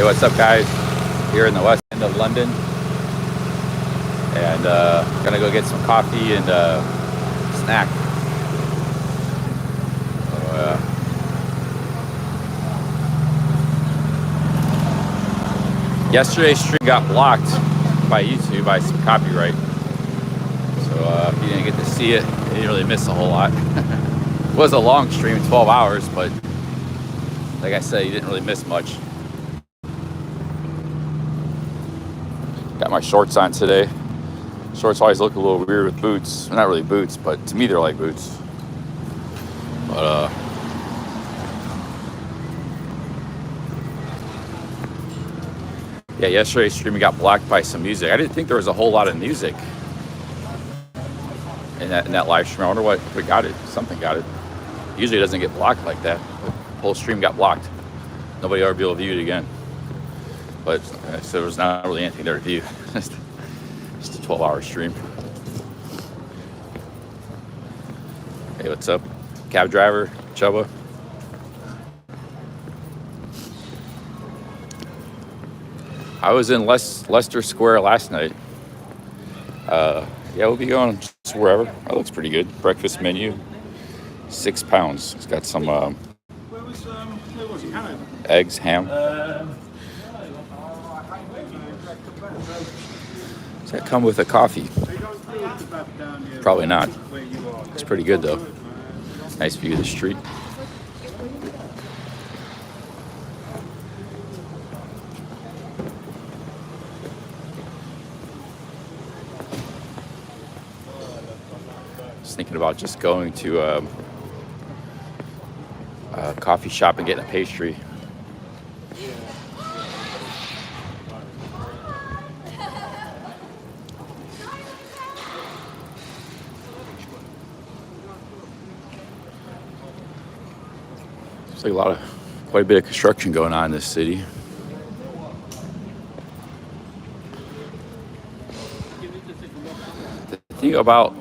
Hey, what's up, guys? Here in the west end of London, and gonna go get some coffee and snack. Yesterday's stream got blocked by YouTube by some copyright, so if you didn't get to see it, you didn't really miss a whole lot. It was a long stream, 12 hours, but like I said, you didn't really miss much. Got my shorts on today. Shorts always look a little weird with boots. Not really boots, but to me they're like boots. But yeah, yesterday's stream got blocked by some music. I didn't think there was a whole lot of music in that live stream. I wonder what got it. Something got it. Usually it doesn't get blocked like that. The whole stream got blocked. Nobody ever be able to view it again. But so there was not really anything there to view. Just a 12-hour stream. Hey, what's up? Cab driver, Chubba. I was in Leicester Square last night. Yeah, we'll be going just wherever. That looks pretty good. Breakfast menu, £6. It's got some eggs, ham. Does that come with a coffee? Probably not. It's pretty good though. Nice view of the street. Just thinking about just going to a coffee shop and getting a pastry. There's like quite a bit of construction going on in this city. The thing about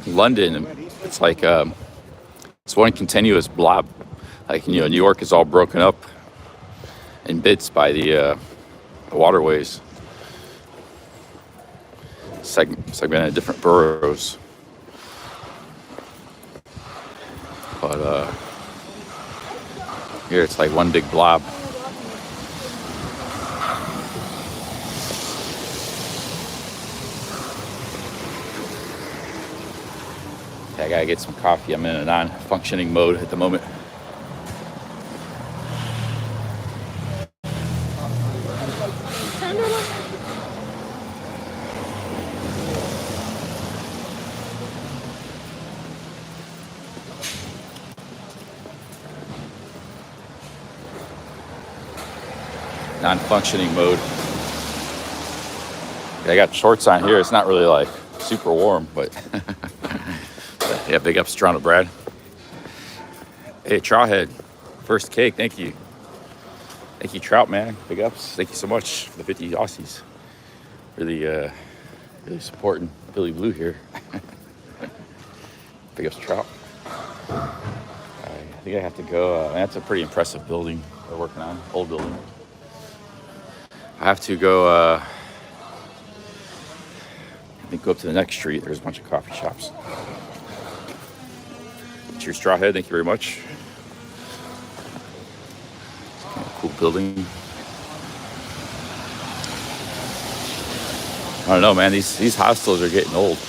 London, it's like it's one continuous blob. Like, New York is all broken up in bits by the waterways, segmented different boroughs. But here it's like one big blob. Okay, I gotta get some coffee. I'm in a non-functioning mode at the moment. Non-functioning mode. I got shorts on here. It's not really like super warm, but yeah, big ups, Toronto Brad. Hey, Trouthead, first cake. Thank you, Trout man. Big ups. Thank you so much for the 50 Aussies. Really supporting Billy Blue here. Big ups, Trout. I think I have to go. That's a pretty impressive building they're working on. Old building. I have to go, I think go up to the next street. There's a bunch of coffee shops. Cheers, Strawhead. Thank you very much. Cool building. I don't know, man. These hostels are getting old.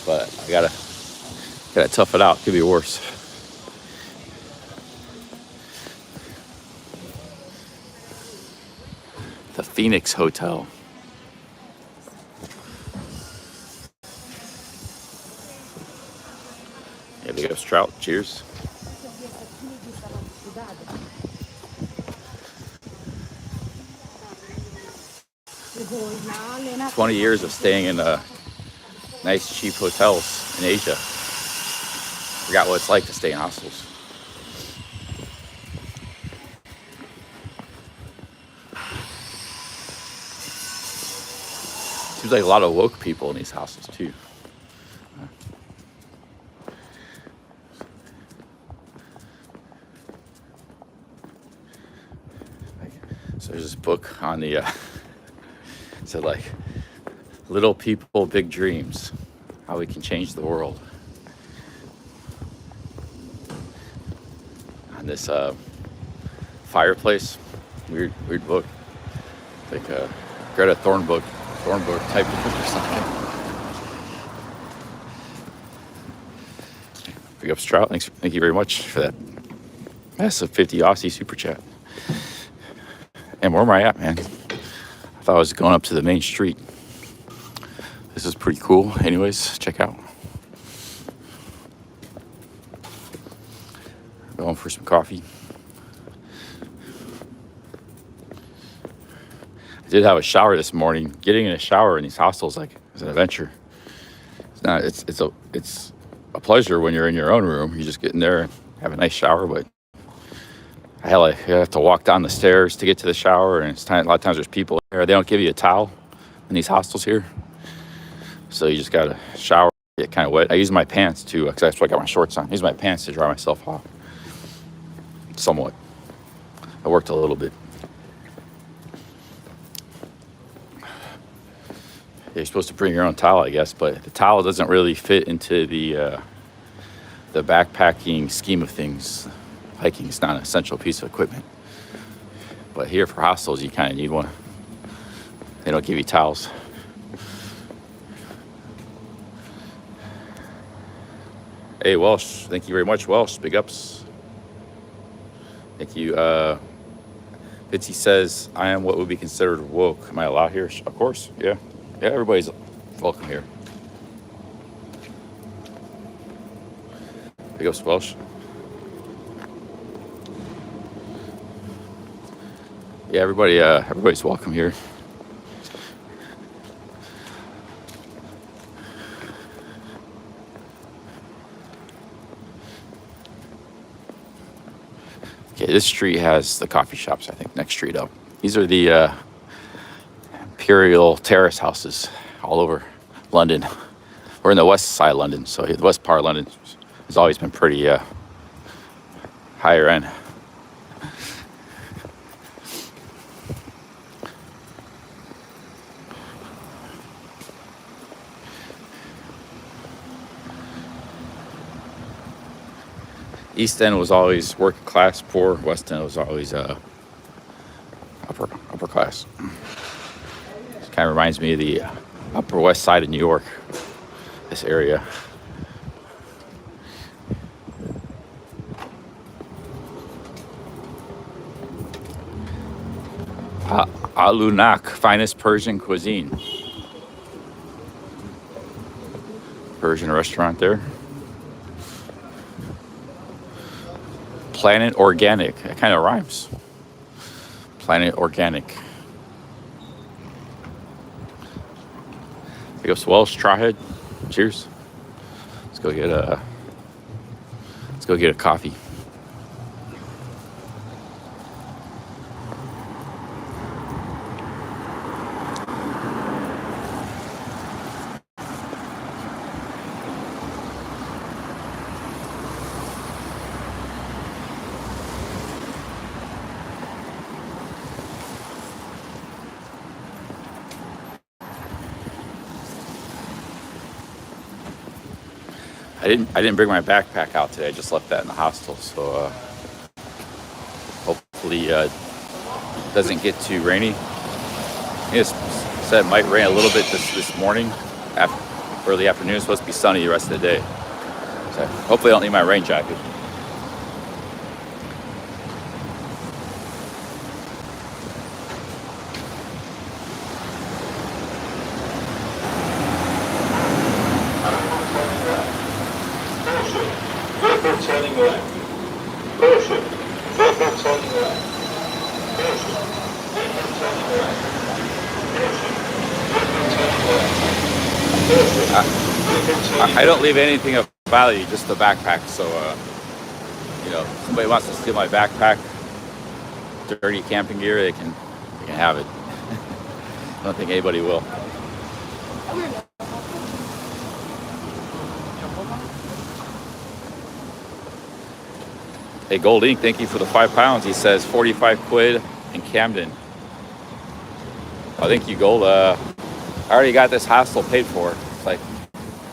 But I gotta tough it out. Could be worse. The Phoenix Hotel. Yeah, big ups, Trout. Cheers. "20 years of staying in nice, cheap hotels in Asia. Forgot what it's like to stay in hostels." Seems like a lot of woke people in these houses too. So there's this book on the, said like, little people, big dreams, how we can change the world. On this fireplace, weird book, like a Greta Thunberg type of book or something. Big up Strout, thank you very much for that massive 50 Aussie super chat. And where am I at, man? I thought I was going up to the main street. This is pretty cool. Anyways, check out. Going for some coffee. I did have a shower this morning. Getting in a shower in these hostels is an adventure. It's a pleasure when you're in your own room. You just get in there and have a nice shower, but you have to walk down the stairs to get to the shower, and a lot of times there's people there. They don't give you a towel in these hostels here, so you just gotta shower, get kind of wet. I use my pants too, because that's why I got my shorts on. I use my pants to dry myself off. Somewhat. I worked a little bit. You're supposed to bring your own towel, I guess, but the towel doesn't really fit into the backpacking scheme of things. Hiking is not an essential piece of equipment, but here for hostels, you kind of need one. They don't give you towels. Hey, Welsh, thank you very much, Welsh. Big ups. Thank you. Bitsy says, I am what would be considered woke. Am I allowed here? Of course, yeah. Yeah, everybody's welcome here. Big ups, Welsh. Yeah, everybody's welcome here. Okay, this street has the coffee shops, I think, next street up. These are the Imperial Terrace houses all over London. We're in the west side of London, so the west part of London has always been pretty higher end. East End was always working class, poor. West End was always upper class. This kind of reminds me of the Upper West Side of New York, this area. Alunak, finest Persian cuisine. Persian restaurant there. Planet Organic. That kind of rhymes. Planet Organic. Big ups Welsh, Trawhead. Cheers. Let's go get a coffee. I didn't bring my backpack out today. I just left that in the hostel. So hopefully it doesn't get too rainy. It said it might rain a little bit this morning. Early afternoon. It's supposed to be sunny the rest of the day. So hopefully I don't need my rain jacket. I don't leave anything of value, just the backpack. So, if somebody wants to steal my backpack, dirty camping gear, they can have it. I don't think anybody will. Hey, Gold Ink, thank you for the £5. He says 45 quid in Camden. I think you gold. I already got this hostel paid for. It's like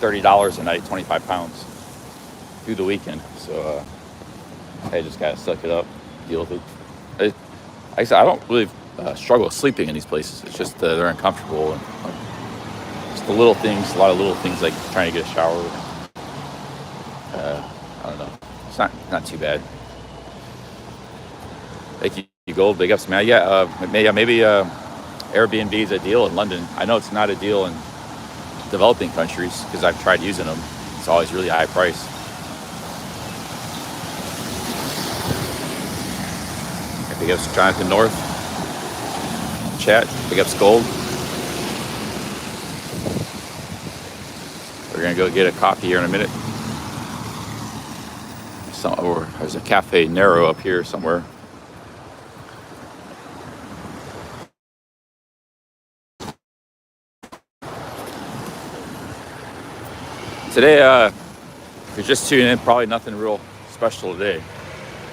$30 a night, 25 pounds through the weekend. So I just gotta suck it up, deal with it. Like I said, I don't really struggle sleeping in these places. It's just they're uncomfortable and just the little things. A lot of little things like trying to get a shower. I don't know. It's not too bad. Thank you, Gold. Big ups, man. Yeah, maybe Airbnb is a deal in London. I know it's not a deal in developing countries because I've tried using them. It's always really high price. Big ups, Jonathan North. Chat. Big ups, Gold. We're gonna go get a coffee here in a minute. There's a Cafe Nero up here somewhere. Today, if you're just tuning in, probably nothing real special today.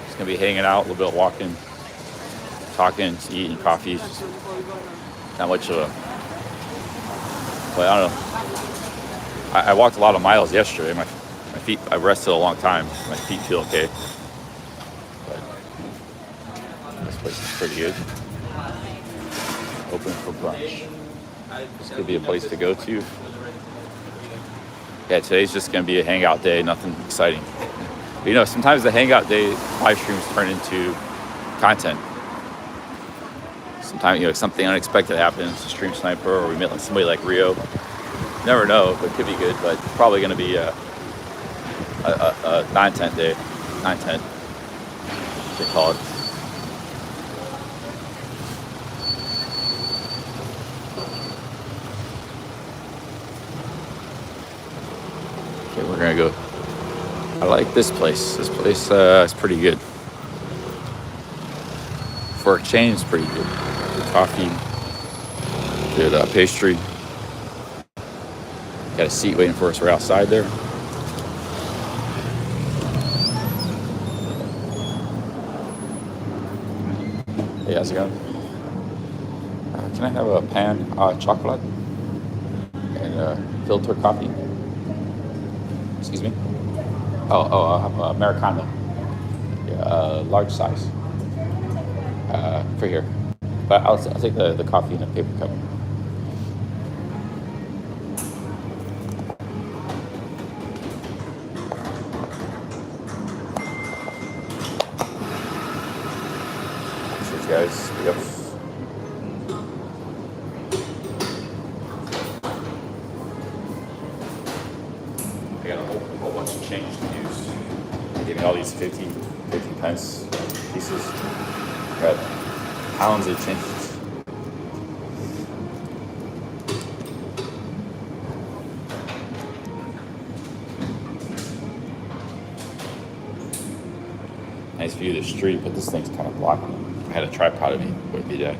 Just gonna be hanging out, a little bit of walking, talking, eating coffee. Just not much of a. But I don't know. I walked a lot of miles yesterday. My feet. I rested a long time. My feet feel okay. But this place is pretty good. Open for brunch. This could be a place to go to. Yeah, today's just going to be a hangout day, nothing exciting. But, you know, sometimes the hangout day live streams turn into content. Sometimes, you know, something unexpected happens, a stream sniper, or we meet like somebody like Rio. Never know, but it could be good. But probably going to be a 9-10 day, 9-10, they call it. We're gonna go. I like this place. This place is pretty good. For a change, it's pretty good. Good coffee, good pastry. Got a seat waiting for us right outside there. Hey, how's it going? Can I have a pan chocolate and filter coffee? Excuse me? I'll have Americano. Yeah, large size. For here. But I'll take the coffee in a paper cup. Cheers, guys. Yep. I got a whole bunch of change to use. They gave me all these 15 pence pieces. Got pounds of changes. Nice view of the street, but this thing's kind of blocking. If I had a tripod of me, it would be dead.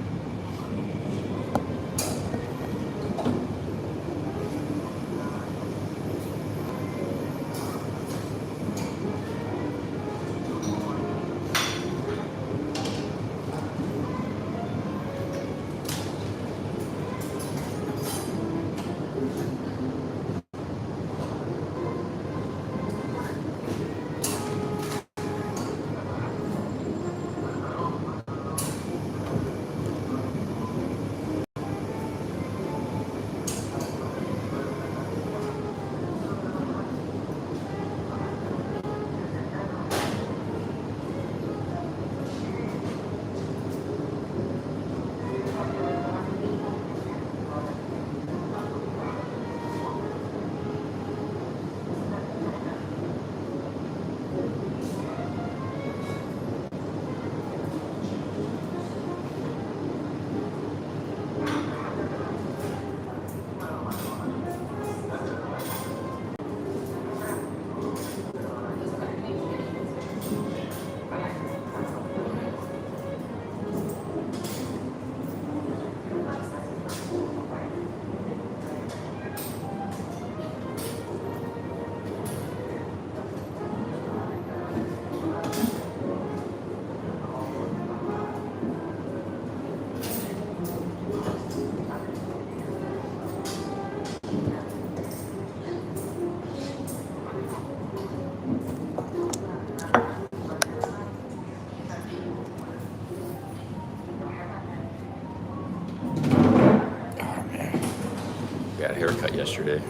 yesterday.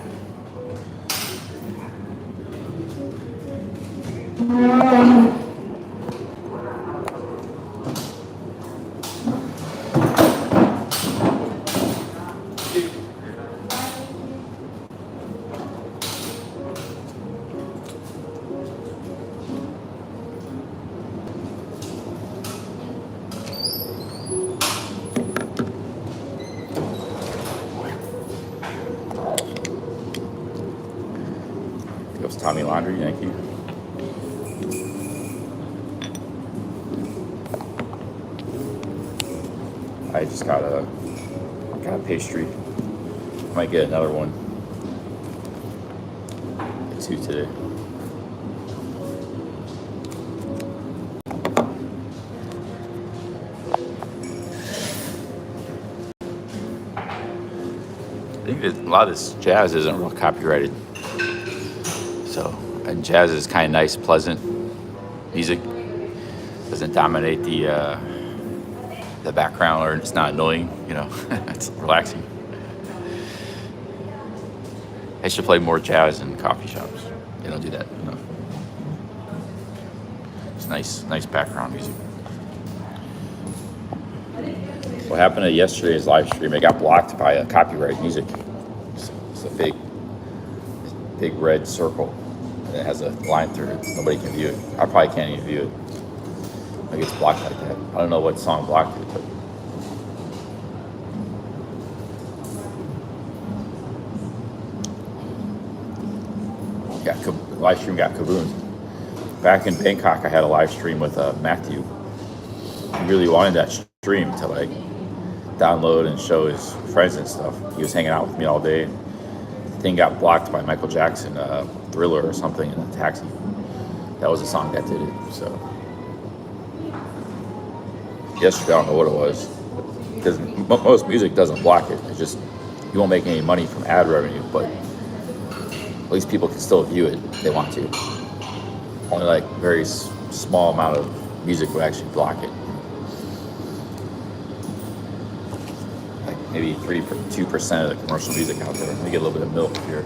Goes Tommy Laundry, thank you. I just got a pastry. Might get another one. Get 2 today. I think that a lot of this jazz isn't real copyrighted. So, and jazz is kind of nice, pleasant music. Doesn't dominate the background, or it's not annoying. You know, it's relaxing. I should play more jazz in coffee shops. They don't do that. You know? It's nice background music. What happened to yesterday's live stream? It got blocked by copyright music. It's a big red circle, and it has a line through it. Nobody can view it. I probably can't even view it. Like it's blocked like that. I don't know what song blocked it, but live stream got kaboom. Back in Bangkok, I had a live stream with Matthew. He really wanted that stream to like download and show his friends and stuff. He was hanging out with me all day. The thing got blocked by Michael Jackson, Thriller or something in a taxi. That was the song that did it. So yesterday, I don't know what it was. Because most music doesn't block it. It's just you won't make any money from ad revenue, but at least people can still view it if they want to. Only like very small amount of music would actually block it. Like maybe 2% of the commercial music out there. Let me get a little bit of milk here.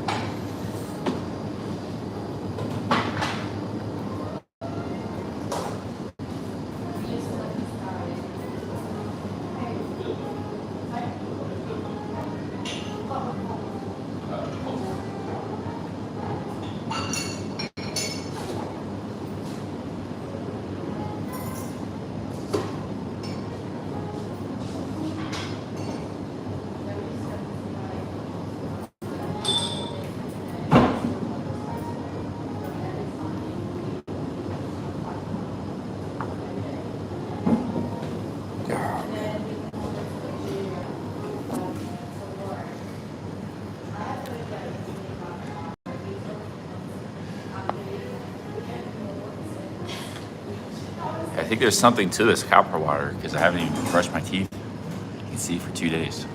I think there's something to this copper water because I haven't even brushed my teeth. You can see for 2 days.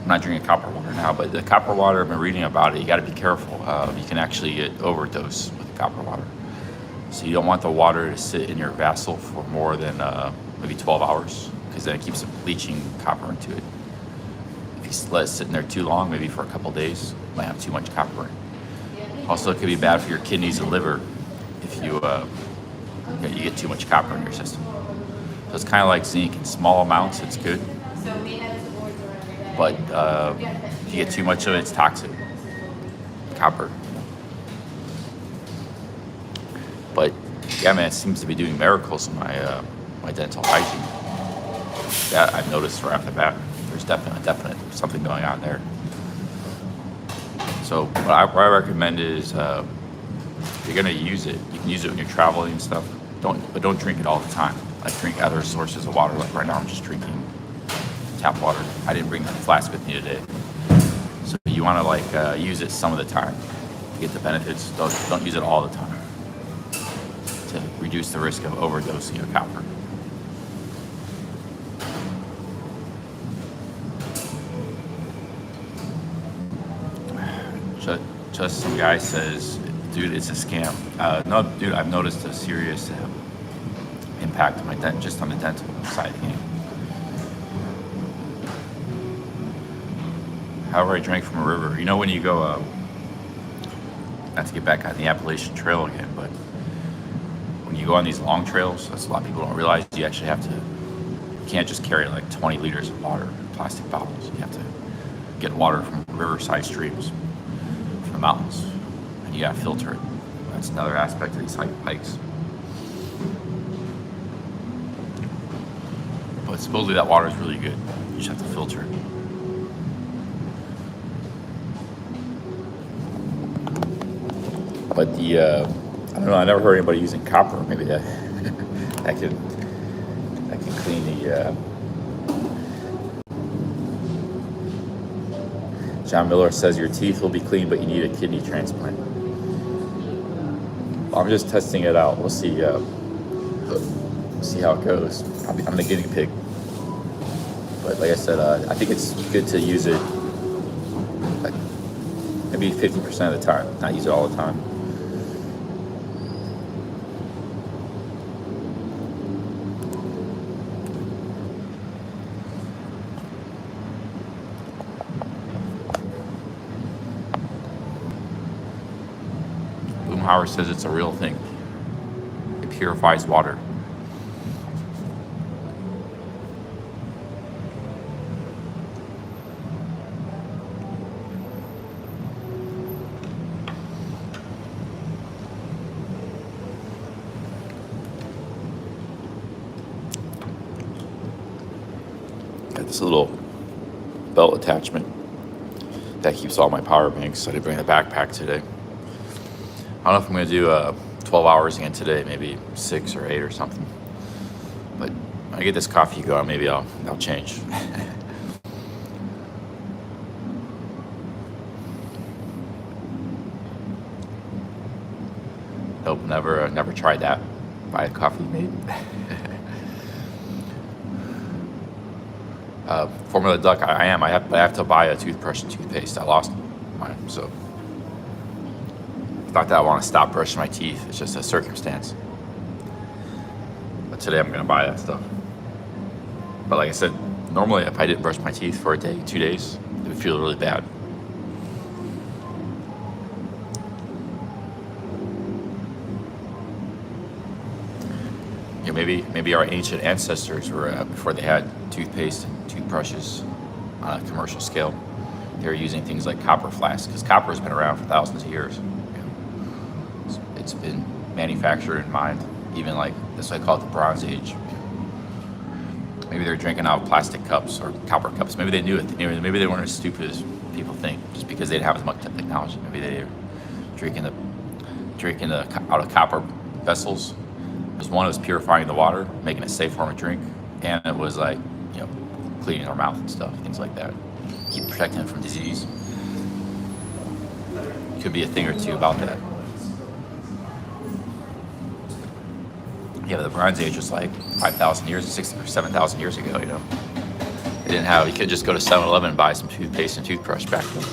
I'm not drinking copper water now, but the copper water, I've been reading about it. You got to be careful. You can actually get overdose with the copper water. So you don't want the water to sit in your vessel for more than maybe 12 hours because then it keeps leaching copper into it. If you let it sit in there too long, maybe for a couple days, you might have too much copper in. Also, it could be bad for your kidneys and liver if you get too much copper in your system. So it's kind of like zinc. In small amounts, it's good. But if you get too much of it, it's toxic. Copper. But yeah, man, it seems to be doing miracles in my dental hygiene. That I've noticed right off the bat. There's definite something going on there. So what I recommend is if you're gonna use it, you can use it when you're traveling and stuff. Don't drink it all the time. Like drink other sources of water. Like right now, I'm just drinking tap water. I didn't bring a flask with me today. So you want to use it some of the time to get the benefits. Don't use it all the time to reduce the risk of overdosing of copper. Just some guy says, dude, it's a scam. No, dude, I've noticed a serious impact on my just on the dental side of the game. however I drank from a river. You know, when you go, not to get back on the Appalachian Trail again, but when you go on these long trails, that's a lot of people don't realize, you actually have to, you can't just carry like 20 liters of water in plastic bottles. You have to get water from riverside streams, from the mountains, and you gotta filter it. That's another aspect of these hikes. But supposedly that water is really good. You just have to filter it. But the, I don't know, I never heard anybody using copper. Maybe that, that can clean the, John Miller says your teeth will be clean, but you need a kidney transplant. I'm just testing it out. We'll see how it goes. I'm the guinea pig. But like I said, I think it's good to use it like maybe 50% of the time, not use it all the time. Boomhauer says it's a real thing. It purifies water. Got this little belt attachment that keeps all my power banks. I didn't bring the backpack today. I don't know if I'm going to do 12 hours again today, maybe 6 or 8 or something. But when I get this coffee going, maybe I'll change. Nope, never tried that. Buy a coffee made. Formula Duck, I have to buy a toothbrush and toothpaste. I lost mine, so. Not that I want to stop brushing my teeth, it's just a circumstance. But today I'm gonna buy that stuff. But like I said, normally if I didn't brush my teeth for a day, 2 days, it would feel really bad. You know, maybe our ancient ancestors were, before they had toothpaste and toothbrushes on a commercial scale, they were using things like copper flasks, because copper has been around for thousands of years. It's been manufactured and mined, even like, that's why I call it the Bronze Age. Maybe they're drinking out of plastic cups or copper cups. Maybe they knew it. Maybe they weren't as stupid as people think, just because they didn't have as much technology. Maybe they were drinking out of copper vessels. Because one, it was purifying the water, making it safe for them to drink, and it was like, you know, cleaning their mouth and stuff, things like that. Keep protecting them from disease. Could be a thing or two about that. Yeah, but the Bronze Age was like 5,000 years, 6,000 or 7,000 years ago, you know. They didn't have, you could just go to 7-Eleven and buy some toothpaste and toothbrush back then.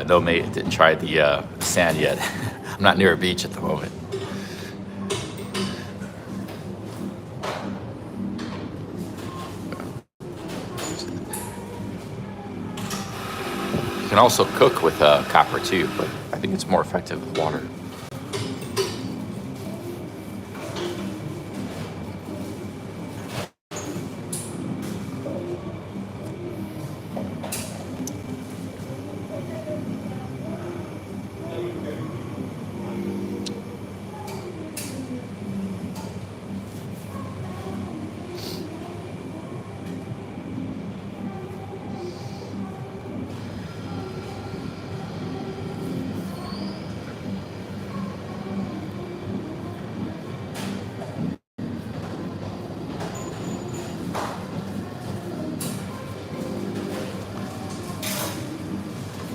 No, mate, didn't try the sand yet. I'm not near a beach at the moment. You can also cook with copper too, but I think it's more effective with water.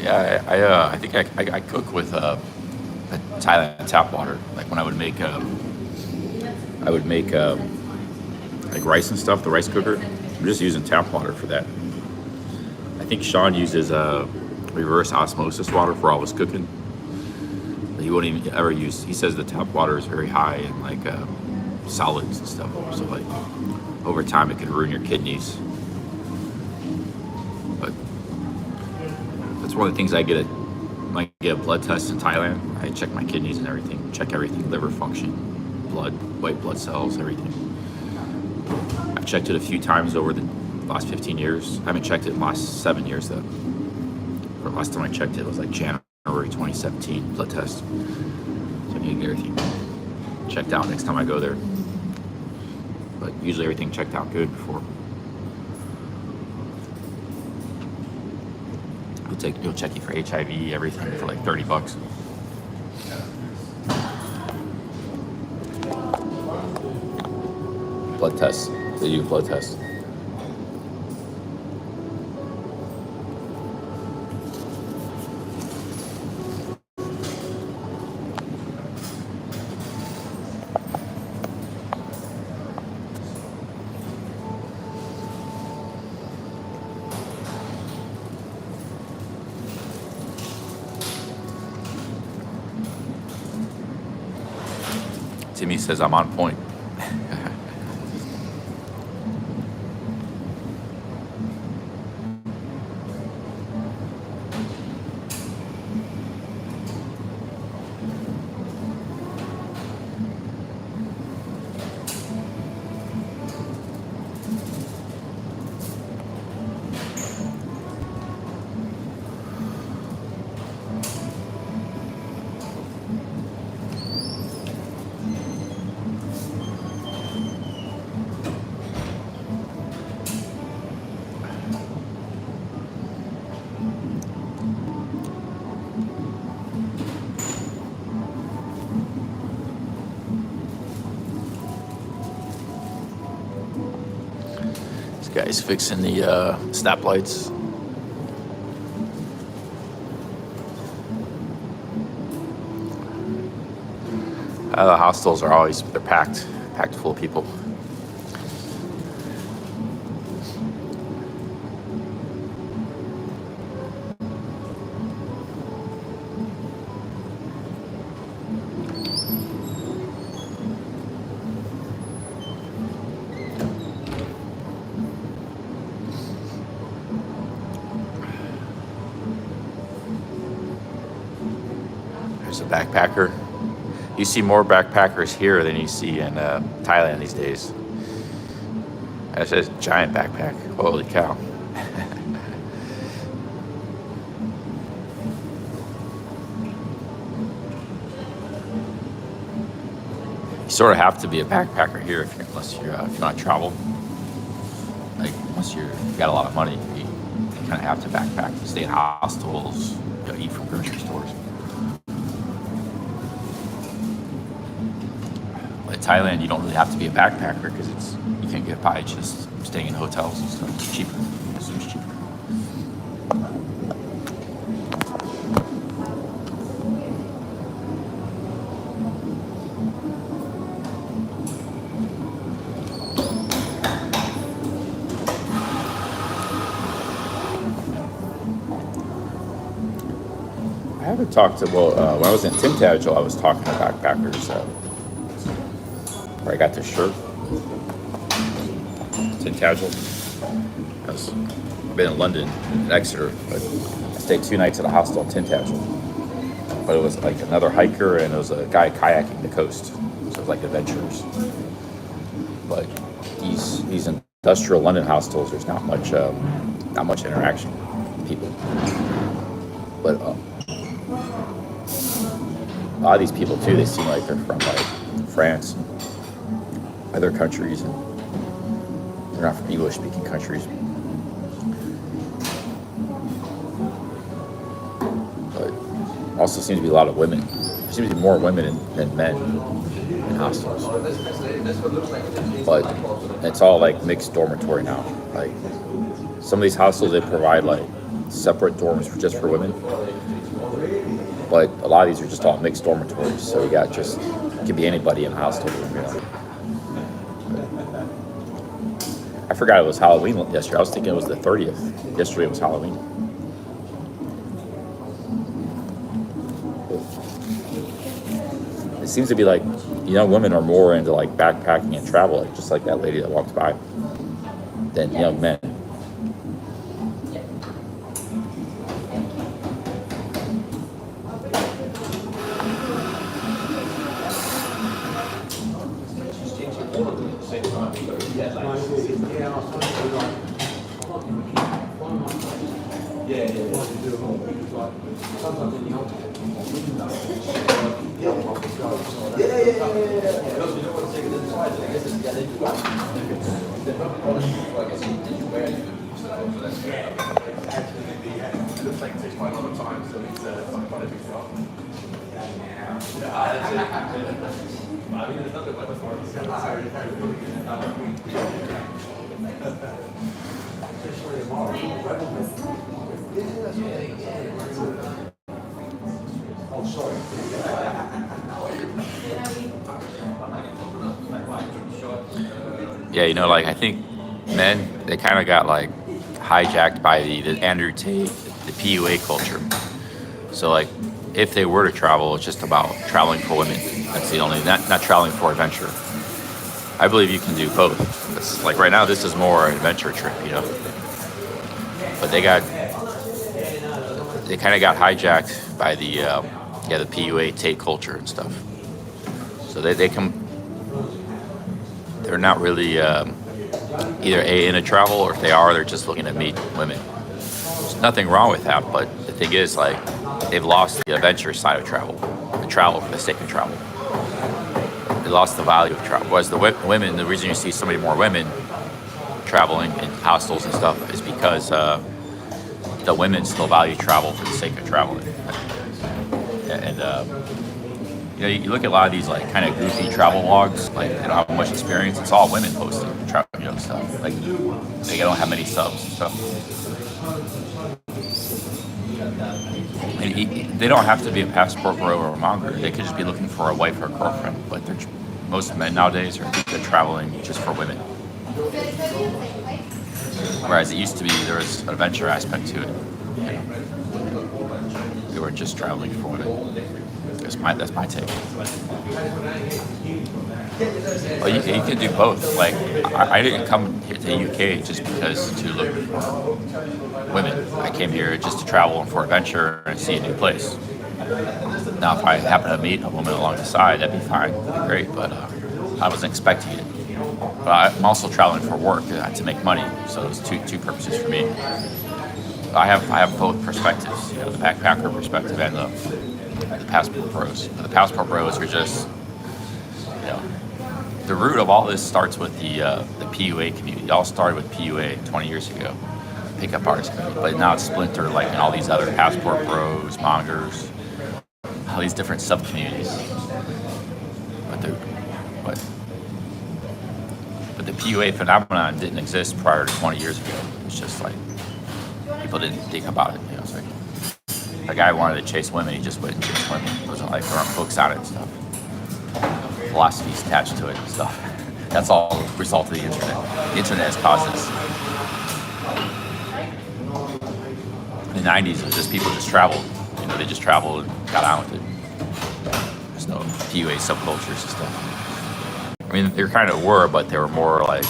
Yeah, I think I cook with Thailand tap water. Like when I would make like rice and stuff, the rice cooker. I'm just using tap water for that. I think Sean uses reverse osmosis water for all his cooking. He won't even ever use. He says the tap water is very high in like solids and stuff. So like over time it could ruin your kidneys. But that's one of the things I get when I get a blood test in Thailand. I check my kidneys and everything, check everything, liver function, blood, white blood cells, everything. I've checked it a few times over the last 15 years. I haven't checked it in the last 7 years though. The last time I checked it was like January 2017 blood test. So I need to get everything checked out next time I go there. But usually everything checked out good before. He'll check you for HIV, everything for like $30. Blood tests. They do blood tests. Timmy says I'm on point. Guy's fixing the stoplights. The hostels are always, they're packed full of people. There's a backpacker. You see more backpackers here than you see in Thailand these days. That's a giant backpack. Holy cow. You sort of have to be a backpacker here unless you're if you want to travel. Like unless you got a lot of money, you kind of have to backpack. You stay in hostels, eat from grocery stores. Thailand, you don't really have to be a backpacker because you can get by just staying in hotels and stuff. It's cheaper. It's much cheaper. I haven't talked to, when I was in Tintagel, I was talking to backpackers. Where I got this shirt. Tintagel. I've been in London, in Exeter, but I stayed 2 nights at a hostel in Tintagel. But it was like another hiker and it was a guy kayaking the coast. So it was like adventurers. But these industrial London hostels, there's not much interaction with people. But a lot of these people too, they seem like they're from like France, other countries, and they're not from English-speaking countries. But also seems to be a lot of women. There seems to be more women than men in hostels. But it's all like mixed dormitory now. Like some of these hostels, they provide like separate dorms just for women. But a lot of these are just all mixed dormitories. So you got it could be anybody in a hostel room, you know. I forgot it was Halloween yesterday. I was thinking it was the 30th. Yesterday it was Halloween. It seems to be like women are more into like backpacking and travel, like, just like that lady that walks by, than young men. Yeah, like I think men, they kind of got like hijacked by the Andrew Tate, the PUA culture. So like, if they were to travel, it's just about traveling for women. That's the only, not traveling for adventure. I believe you can do both. It's like right now, this is more an adventure trip, But they kind of got hijacked by the PUA Tate culture and stuff. So they're not really either into travel, or if they are, they're just looking to meet women. There's nothing wrong with that, but the thing is, like, they've lost the adventure side of travel, the travel for the sake of travel. They lost the value of travel. Whereas the women, the reason you see so many more women traveling in hostels and stuff is because the women still value travel for the sake of traveling. And you look at a lot of these like kind of goofy travel vlogs, like they don't have much experience. It's all women posting travel, stuff. Like they don't have many subs and stuff. And they don't have to be a passport bro or a monger. They could just be looking for a wife or a girlfriend. But most men nowadays they're traveling just for women. Whereas it used to be there was an adventure aspect to it. They were just traveling for women. That's my take. Well, you can do both. Like I didn't come here to the UK just because to look for women. I came here just to travel and for adventure and see a new place. Now, if I happen to meet a woman along the side, that'd be fine. That'd be great. But I wasn't expecting it. But I'm also traveling for work to make money. So there's two purposes for me. I have both perspectives. The backpacker perspective and the passport bros. The passport bros are just, the root of all this starts with the PUA community. It all started with PUA 20 years ago, pickup artist community. But now it's splintered like in all these other passport bros, mongers, all these different sub communities. But the PUA phenomenon didn't exist prior to 20 years ago. It's just like people didn't think about it. It's like a guy wanted to chase women, he just went and chased women. It wasn't like there aren't books on it and stuff. Philosophies attached to it and stuff. That's all a result of the internet. The internet has caused this. In the 90s, it was just people just traveled. They just traveled and got on with it. There's no PUA subcultures and stuff. I mean, there kind of were, but they were more like,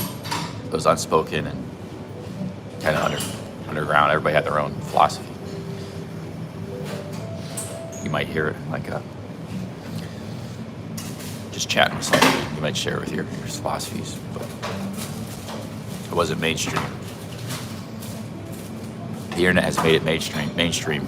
it was unspoken and kind of underground. Everybody had their own philosophy. You might hear it like just chatting with somebody. You might share with your philosophies, but it wasn't mainstream. The internet has made it mainstream.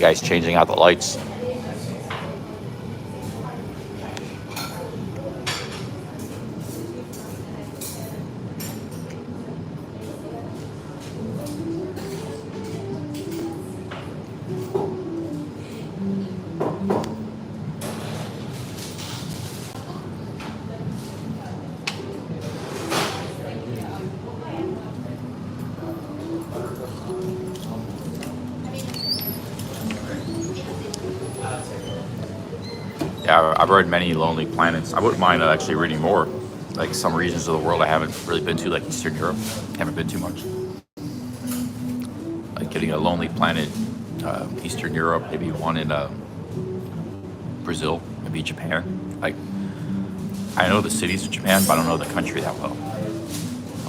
guy's changing out the lights. Yeah, I've read many Lonely Planets. I wouldn't mind actually reading more. Like some regions of the world I haven't really been to, like Eastern Europe. Haven't been too much. Like getting a Lonely Planet, Eastern Europe, maybe one in Brazil, maybe Japan. Like, I know the cities of Japan, but I don't know the country that well.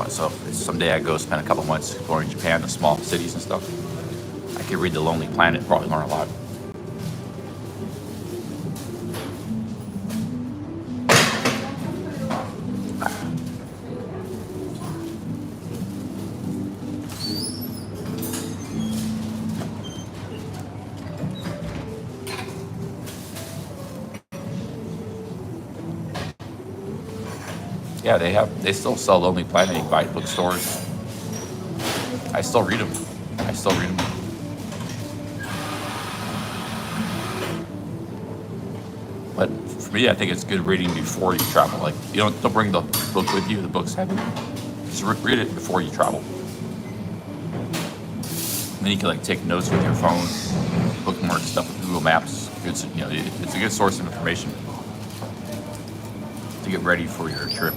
So if someday I go spend a couple months exploring Japan, the small cities and stuff, I could read The Lonely Planet, probably learn a lot. Yeah, they still sell Lonely Planet. You can buy at bookstores. I still read them. But for me, I think it's good reading before you travel. Like, you don't bring the book with you. The book's heavy. Just read it before you travel. And then you can like take notes with your phone, bookmark stuff with Google Maps. It's a good source of information to get ready for your trip.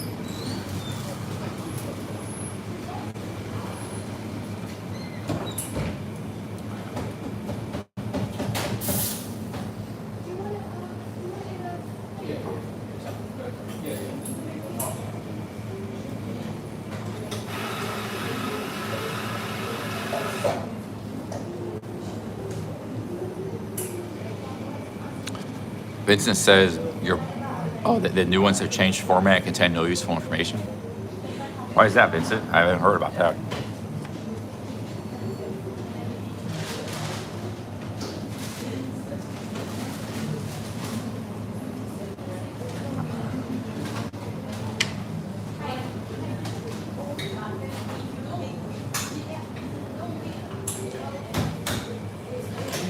Vincent says the new ones have changed format and contain no useful information. Why is that, Vincent? I haven't heard about that.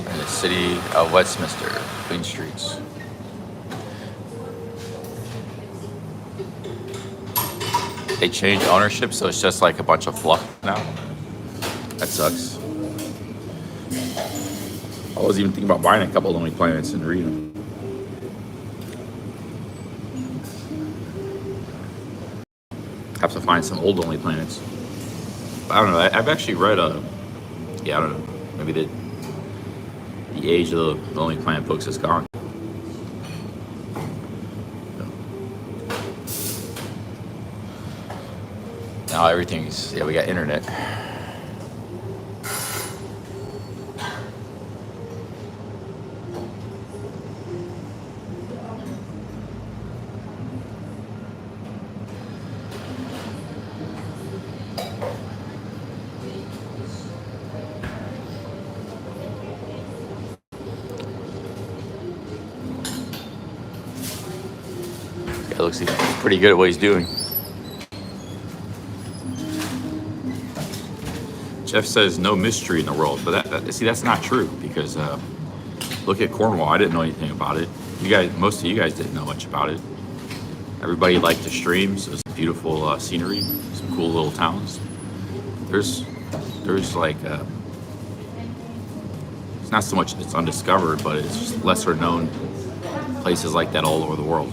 In the city of Westminster, Queen Streets. They changed ownership, so it's just like a bunch of fluff now. That sucks. I was even thinking about buying a couple of Lonely Planets and reading them. Have to find some old Lonely Planets. I don't know. I've actually read I don't know. Maybe the age of the Lonely Planet books is gone. Now everything's, we got internet. Yeah, looks like he's pretty good at what he's doing. Jeff says no mystery in the world, but that's not true, because look at Cornwall. I didn't know anything about it. Most of you guys didn't know much about it. Everybody liked the streams. It was beautiful scenery, some cool little towns. There's like it's not so much it's undiscovered, but it's just lesser known places like that all over the world.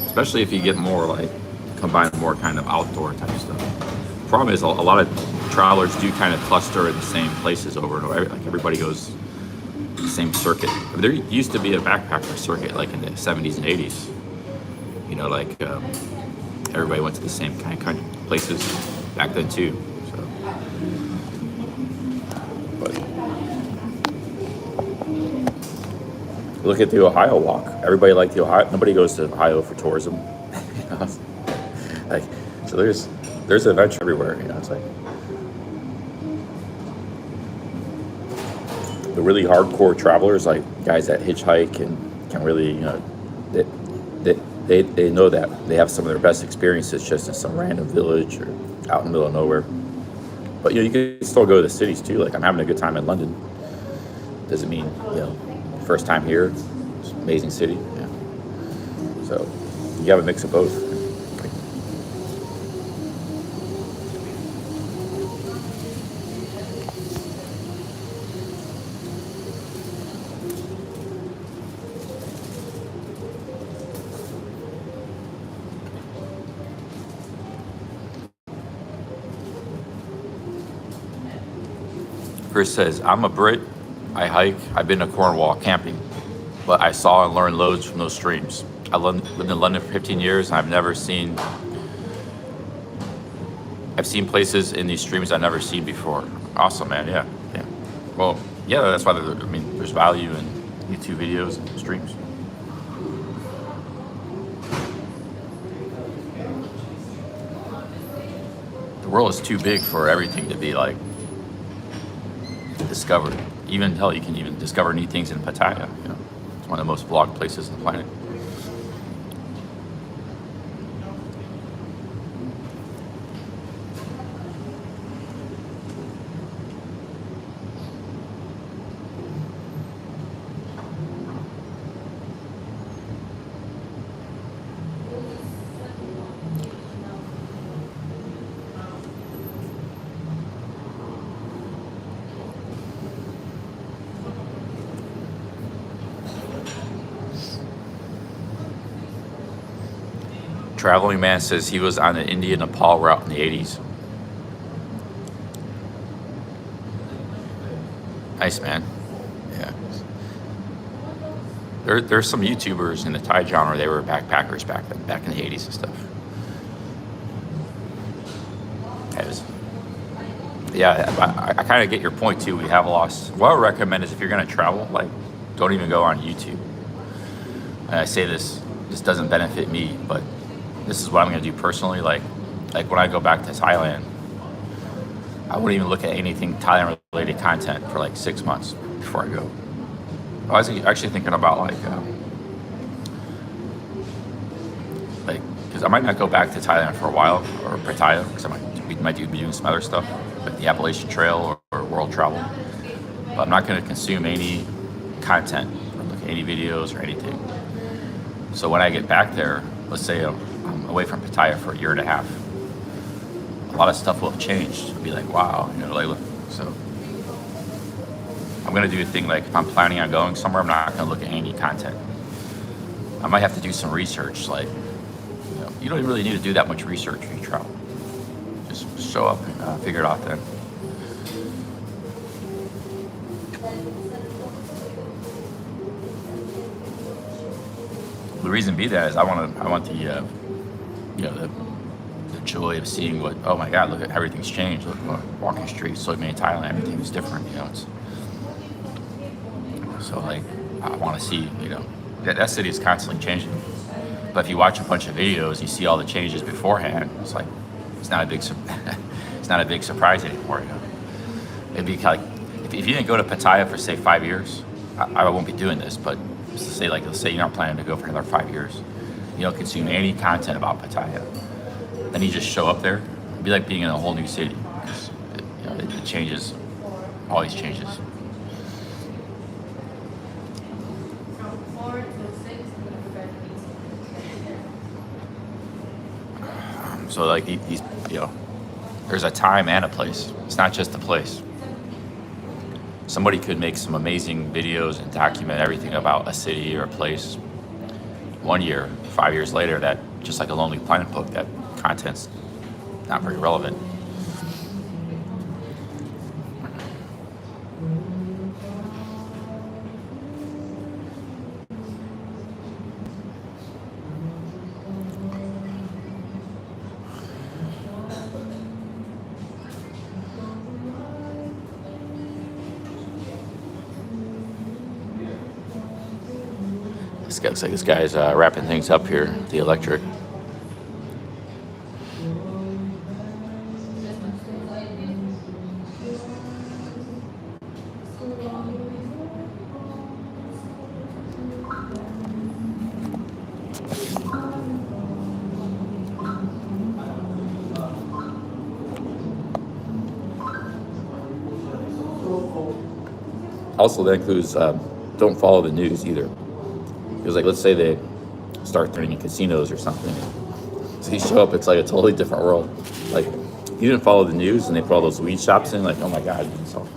Especially if you get more like combine more kind of outdoor type stuff. Problem is a lot of travelers do kind of cluster in the same places over and over. Like everybody goes the same circuit. I mean, there used to be a backpacker circuit like in the 70s and 80s. Like everybody went to the same kind of places back then too. So, but look at the Ohio Walk. Everybody liked the Ohio. Nobody goes to Ohio for tourism. So there's adventure everywhere. It's like the really hardcore travelers, like guys that hitchhike and can really, they, they know that they have some of their best experiences just in some random village or out in the middle of nowhere. But you can still go to the cities too. Like I'm having a good time in London. Doesn't mean first time here. It's an amazing city. Yeah. So you have a mix of both. Chris says, I'm a Brit. I hike. I've been to Cornwall camping, but I saw and learned loads from those streams. I lived in London for 15 years, and I've seen places in these streams I've never seen before. Awesome, man. Yeah. Well, yeah, that's why there's value in YouTube videos and streams. The world is too big for everything to be like discovered. Even hell, you can even discover new things in Pattaya. It's one of the most vlogged places on the planet. Traveling Man says he was on an India-Nepal route in the 80s. Nice, man. Yeah. There's some YouTubers in the Thai genre. They were backpackers back in the 80s and stuff. I kind of get your point too. We have lost. What I would recommend is if you're going to travel, like, don't even go on YouTube. And I say this doesn't benefit me, but this is what I'm going to do personally. Like when I go back to Thailand, I wouldn't even look at anything Thailand related content for like 6 months before I go. I was actually thinking about because I might not go back to Thailand for a while, or Pattaya, because we might be doing some other stuff, like the Appalachian Trail or world travel. But I'm not going to consume any content, or look at any videos or anything. So when I get back there, let's say I'm away from Pattaya for a year and a half, a lot of stuff will have changed. It'll be like, wow, look. So I'm gonna do a thing like if I'm planning on going somewhere, I'm not gonna look at any content. I might have to do some research. Like, you don't really need to do that much research when you travel. Just show up and figure it out then. The reason be that is I want the joy of seeing what, oh my God, look at everything's changed. Look, walking streets, so many Thailand, everything's different. So like I want to see, that city is constantly changing. But if you watch a bunch of videos, you see all the changes beforehand. It's like it's not a big surprise anymore. It'd be like if you didn't go to Pattaya for say 5 years, I won't be doing this, but let's say you're not planning to go for another 5 years. You don't consume any content about Pattaya. Then you just show up there. It'd be like being in a whole new city. It changes, always changes. So like these, there's a time and a place. It's not just a place. Somebody could make some amazing videos and document everything about a city or a place. 1 year, 5 years later, that just like a Lonely Planet book, that content's not very relevant. Looks like this guy's wrapping things up here, the electric. Also, that includes don't follow the news either. Because, like, let's say they start throwing casinos or something. So you show up, it's like a totally different world. Like, you didn't follow the news and they put all those weed shops in, like, oh my God. So,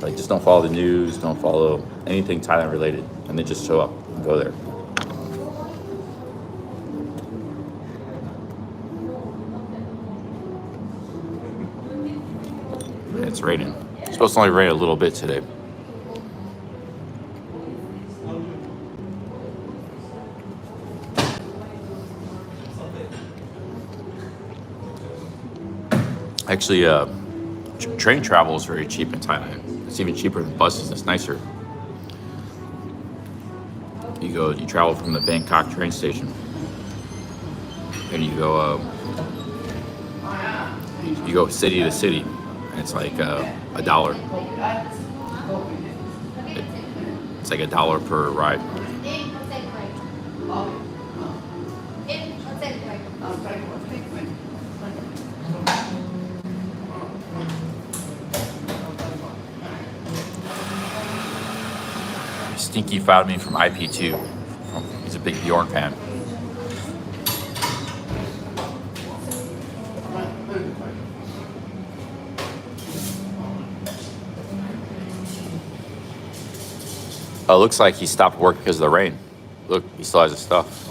like, just don't follow the news, don't follow anything Thailand related, and they just show up and go there. It's raining. It's supposed to only rain a little bit today. Actually, train travel is very cheap in Thailand. It's even cheaper than buses. It's nicer. You travel from the Bangkok train station, and you go city to city, and it's like $1. It's like $1 per ride. Stinky found me from IP2. He's a big Bjorn fan. Oh, looks like he stopped work because of the rain. Look, he still has his stuff.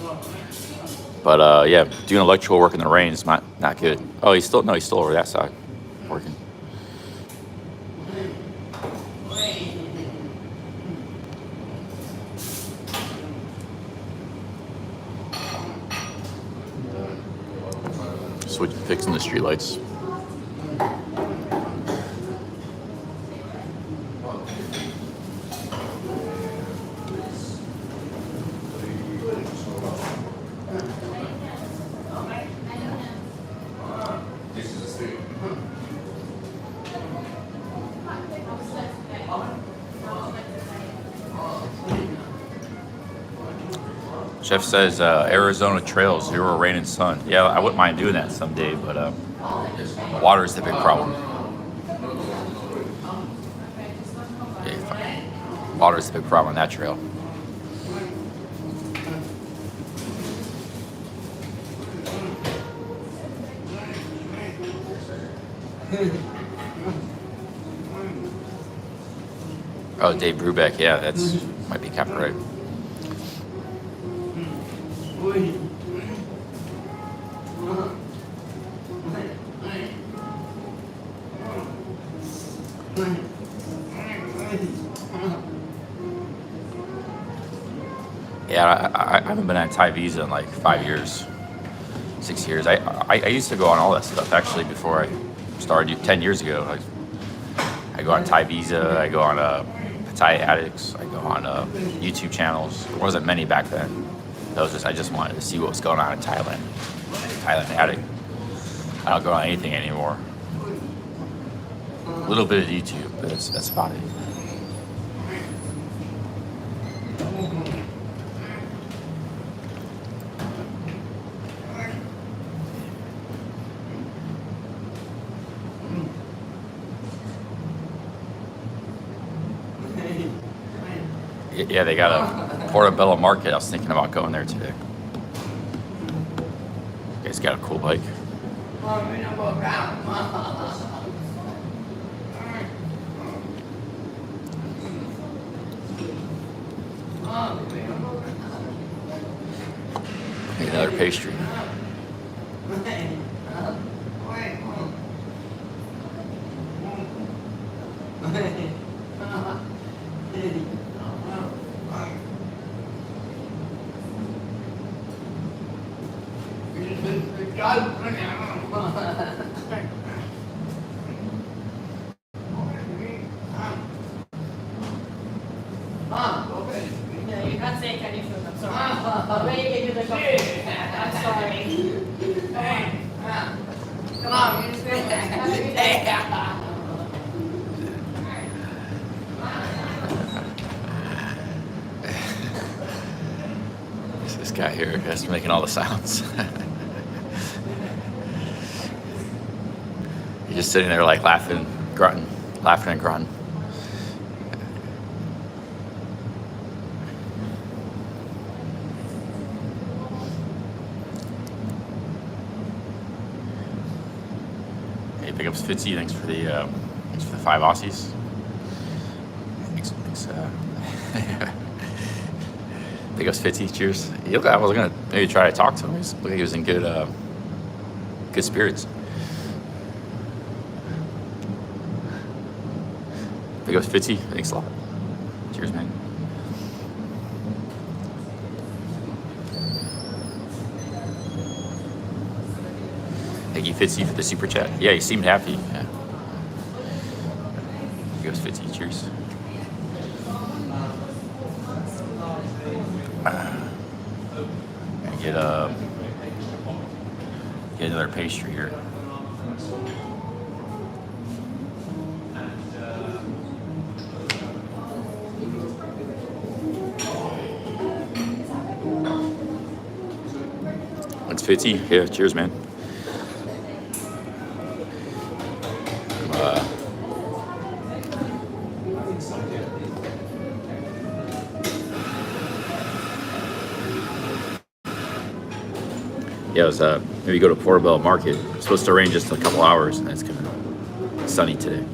But yeah, doing electrical work in the rain is not good. Oh, he's still over that side working. Fixing the streetlights. Chef says Arizona trails, 0 rain and sun. Yeah, I wouldn't mind doing that someday, but water is the big problem. Yeah, water is the big problem on that trail. Oh, Dave Brubeck, yeah, that's might be copyright. Yeah, I haven't been on Thai visa in like 5 years, 6 years. I used to go on all that stuff actually before I started 10 years ago. I go on Thai visa, I go on Thai addicts, I go on YouTube channels. There wasn't many back then. I just wanted to see what was going on in Thailand. Thailand addict. I don't go on anything anymore. A little bit of YouTube, but that's about it. Yeah, they got a Portobello Market. I was thinking about going there today. You guys got a cool bike. Another pastry. No, you can't say any food. I'm sorry. I'm ready to give you the coffee. I'm sorry. Come on. This guy here is making all the sounds. He's just sitting there like laughing and grunting. Big ups Fitzy. Thanks for the 5 Aussies. Thanks. Big ups Fitzy. Cheers. I was gonna maybe try to talk to him. He looked like he was in good spirits. Big ups Fitzy. Thanks a lot. Cheers, man. Thank you, Fitzy, for the super chat. Yeah, he seemed happy. Yeah. Big ups Fitzy. Cheers. Get another pastry here. That's Fitzy. Yeah, cheers, man. Yeah, it was maybe go to Portobello Market. It's supposed to rain just a couple hours, and it's kind of sunny today.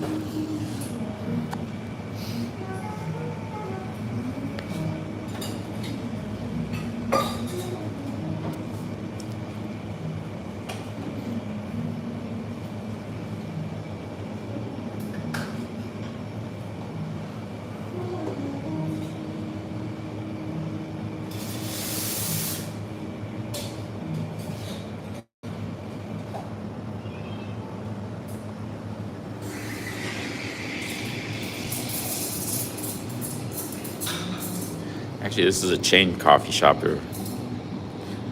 Actually, this is a chain coffee shop. They're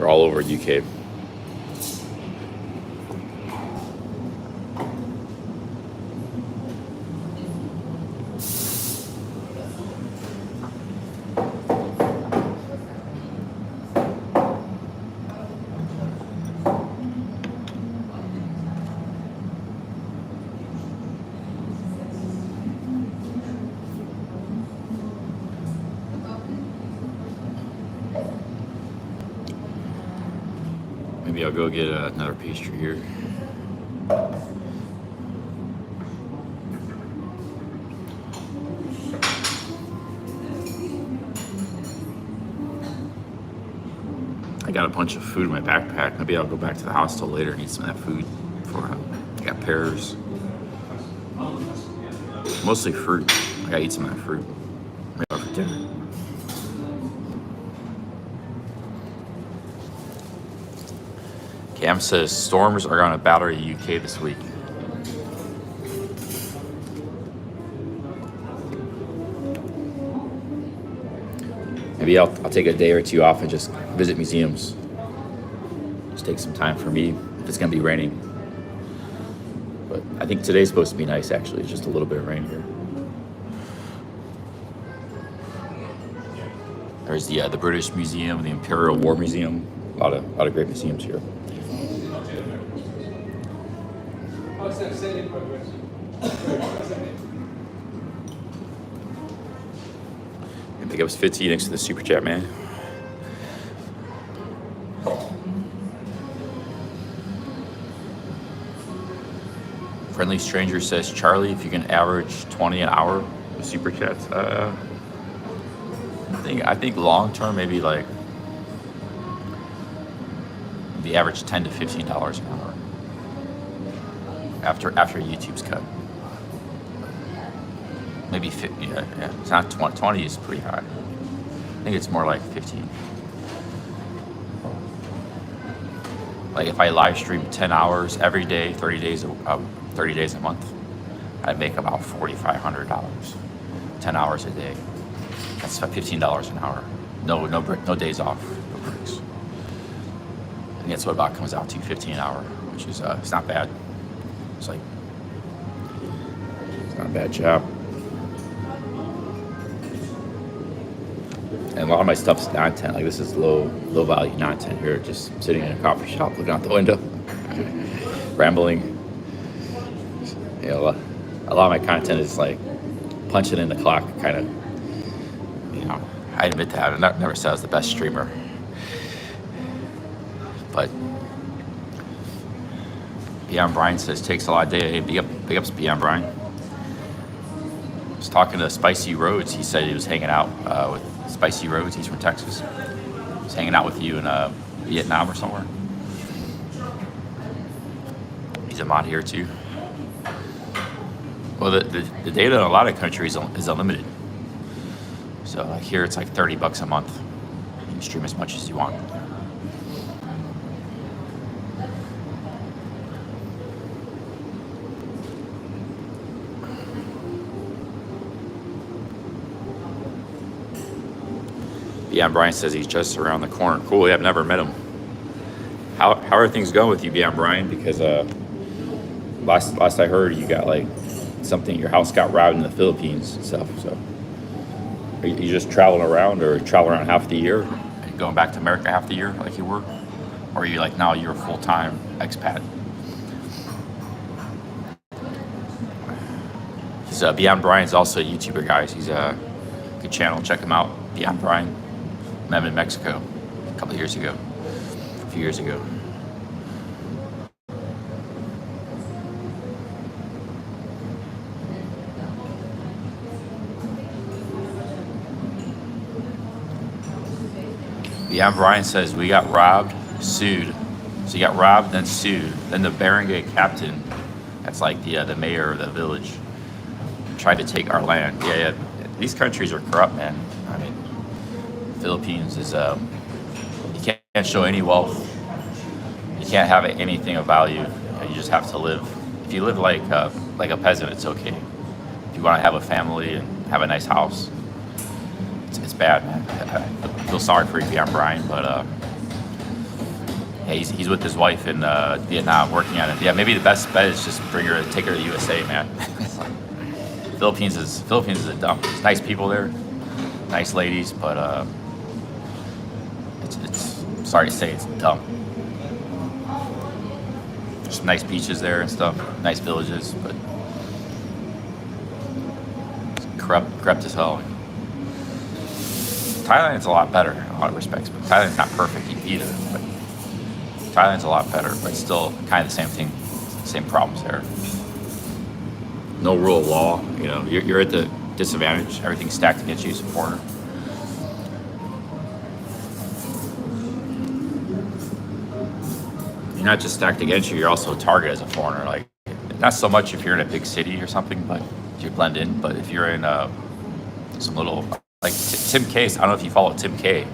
all over UK. Maybe I'll go get another pastry here. I got a bunch of food in my backpack. Maybe I'll go back to the house till later and eat some of that food. I got pears. Mostly fruit. I gotta eat some of that fruit. Maybe for dinner. Cam says storms are going to batter the UK this week. Maybe I'll take a day or two off and just visit museums. Just take some time for me if it's going to be raining. But I think today's supposed to be nice, actually. It's just a little bit of rain here. There's the British Museum, the Imperial War Museum. A lot of great museums here. I think it was 50 next to the super chat, man. Friendly Stranger says, Charlie, if you can average 20 an hour with super chats, I think long term maybe like the average $10 to $15 an hour after YouTube's cut. Maybe 50. Yeah. It's not 20. 20 is pretty high. I think it's more like 15. Like if I live stream 10 hours every day, 30 days a month, I'd make about $4,500. 10 hours a day. That's $15 an hour. No days off. No breaks. I think that's what about comes out to, 15 an hour, which is it's not bad. It's not a bad job. And a lot of my stuff's content. Like this is low value content here. Just sitting in a coffee shop, looking out the window, rambling. You know, a lot of my content is like punching in the clock, kind of. You know, I admit that. I never said I was the best streamer, but Beyond Brian says takes a lot of day. Hey, big ups Beyond Brian. I was talking to Spicy Roads. He said he was hanging out with Spicy Roads. He's from Texas. He's hanging out with you in Vietnam or somewhere. He's a mod here too. Well, the data in a lot of countries is unlimited. So like here it's like $30 a month. You can stream as much as you want. Beyond Brian says he's just around the corner. Cool, yeah, I've never met him. How are things going with you, Beyond Brian? Because last I heard, you got like something, your house got robbed in the Philippines and stuff. So are you just traveling around, or traveling around half the year? Are you going back to America half the year like you were? Or are you like, now you're a full-time expat? Beyond Brian's also a YouTuber, guys. He's a good channel. Check him out. Beyond Brian. Met him in Mexico a few years ago. Beyond Brian says we got robbed, sued. So you got robbed, then sued. Then the barangay captain, that's like the mayor of the village, tried to take our land. Yeah. These countries are corrupt, man. I mean, Philippines is you can't show any wealth. You can't have anything of value. You just have to live. If you live like a peasant, it's okay. If you want to have a family and have a nice house, it's bad, man. I feel sorry for you, Beyond Brian, but yeah, he's with his wife in Vietnam working on it. Yeah, maybe the best bet is just take her to the USA, man. Philippines is a dump. There's nice people there, nice ladies, but it's sorry to say, it's dumb. There's some nice beaches there and stuff, nice villages, but it's corrupt as hell. Thailand's a lot better in a lot of respects, but Thailand's not perfect either. But Thailand's a lot better, but still kind of the same thing, same problems there. No rule of law, you know, you're at the disadvantage. Everything's stacked against you as a foreigner. You're not just stacked against you, you're also a target as a foreigner. Like, not so much if you're in a big city or something, but if you blend in. But if you're in some little, like Tim K, I don't know if you follow Tim K.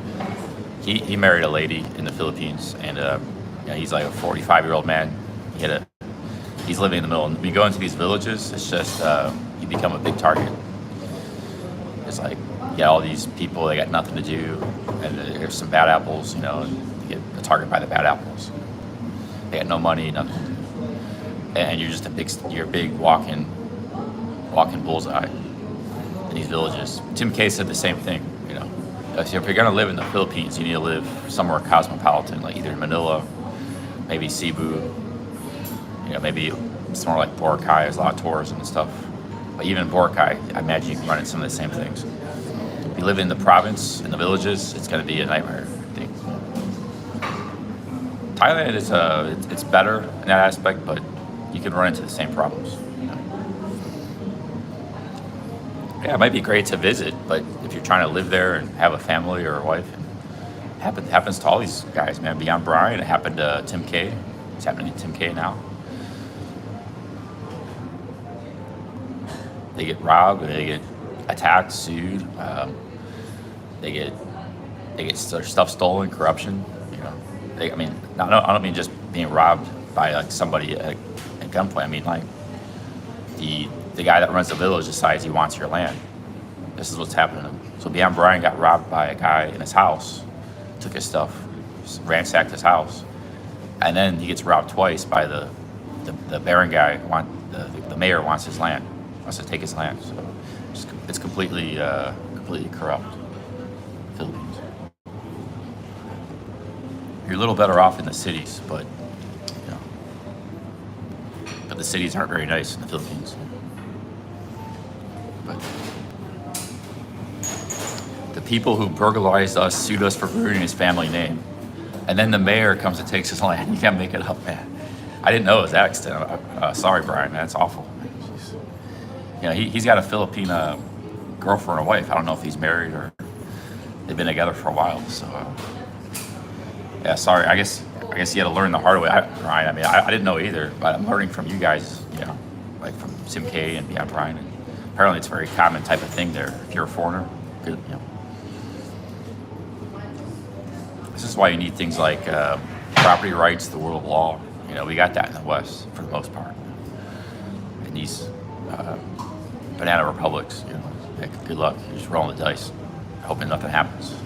He married a lady in the Philippines, and he's like a 45-year-old man. He's living in the middle. And when you go into these villages, it's just you become a big target. It's like you got all these people, they got nothing to do, and there's some bad apples, you know, and you get a target by the bad apples. They got no money, nothing, and you're just a big walking bullseye in these villages. Tim K said the same thing, you know. So if you're gonna live in the Philippines, you need to live somewhere cosmopolitan, like either in Manila, maybe Cebu, you know, maybe somewhere like Boracay. There's a lot of tourism and stuff. But even in Boracay, I imagine you can run into some of the same things. If you live in the province, in the villages, it's going to be a nightmare, I think. Thailand is it's better in that aspect, but you can run into the same problems. You know? Yeah, it might be great to visit, but if you're trying to live there and have a family or a wife, it happens to all these guys, man. Beyond Brian, it happened to Tim K. It's happening to Tim K now. They get robbed, they get attacked, sued. They get their stuff stolen, corruption. You know, I don't mean just being robbed by like somebody at gunpoint. I mean like the guy that runs the village decides he wants your land. This is what's happening to him. So Beyond Brian got robbed by a guy in his house, took his stuff, ransacked his house, and then he gets robbed twice by the barangay. The mayor wants his land. Wants to take his land, so it's completely corrupt. Philippines. You're a little better off in the cities, but the cities aren't very nice in the Philippines. But the people who burglarized us sued us for ruining his family name, and then the mayor comes and takes his land. You can't make it up, man. I didn't know it was that extent. Sorry, Brian. That's awful. You know, he's got a Philippine girlfriend or wife. I don't know if he's married or they've been together for a while. So, yeah, sorry. I guess you had to learn the hard way, Brian. I mean, I didn't know either, but I'm learning from you guys. You know, like from Sim K and Beyond Brian. And apparently, it's a very common type of thing there. If you're a foreigner, good. You know, this is why you need things like property rights, the rule of law. You know, we got that in the West for the most part. And these banana republics, you know, heck, good luck. You're just rolling the dice, hoping nothing happens.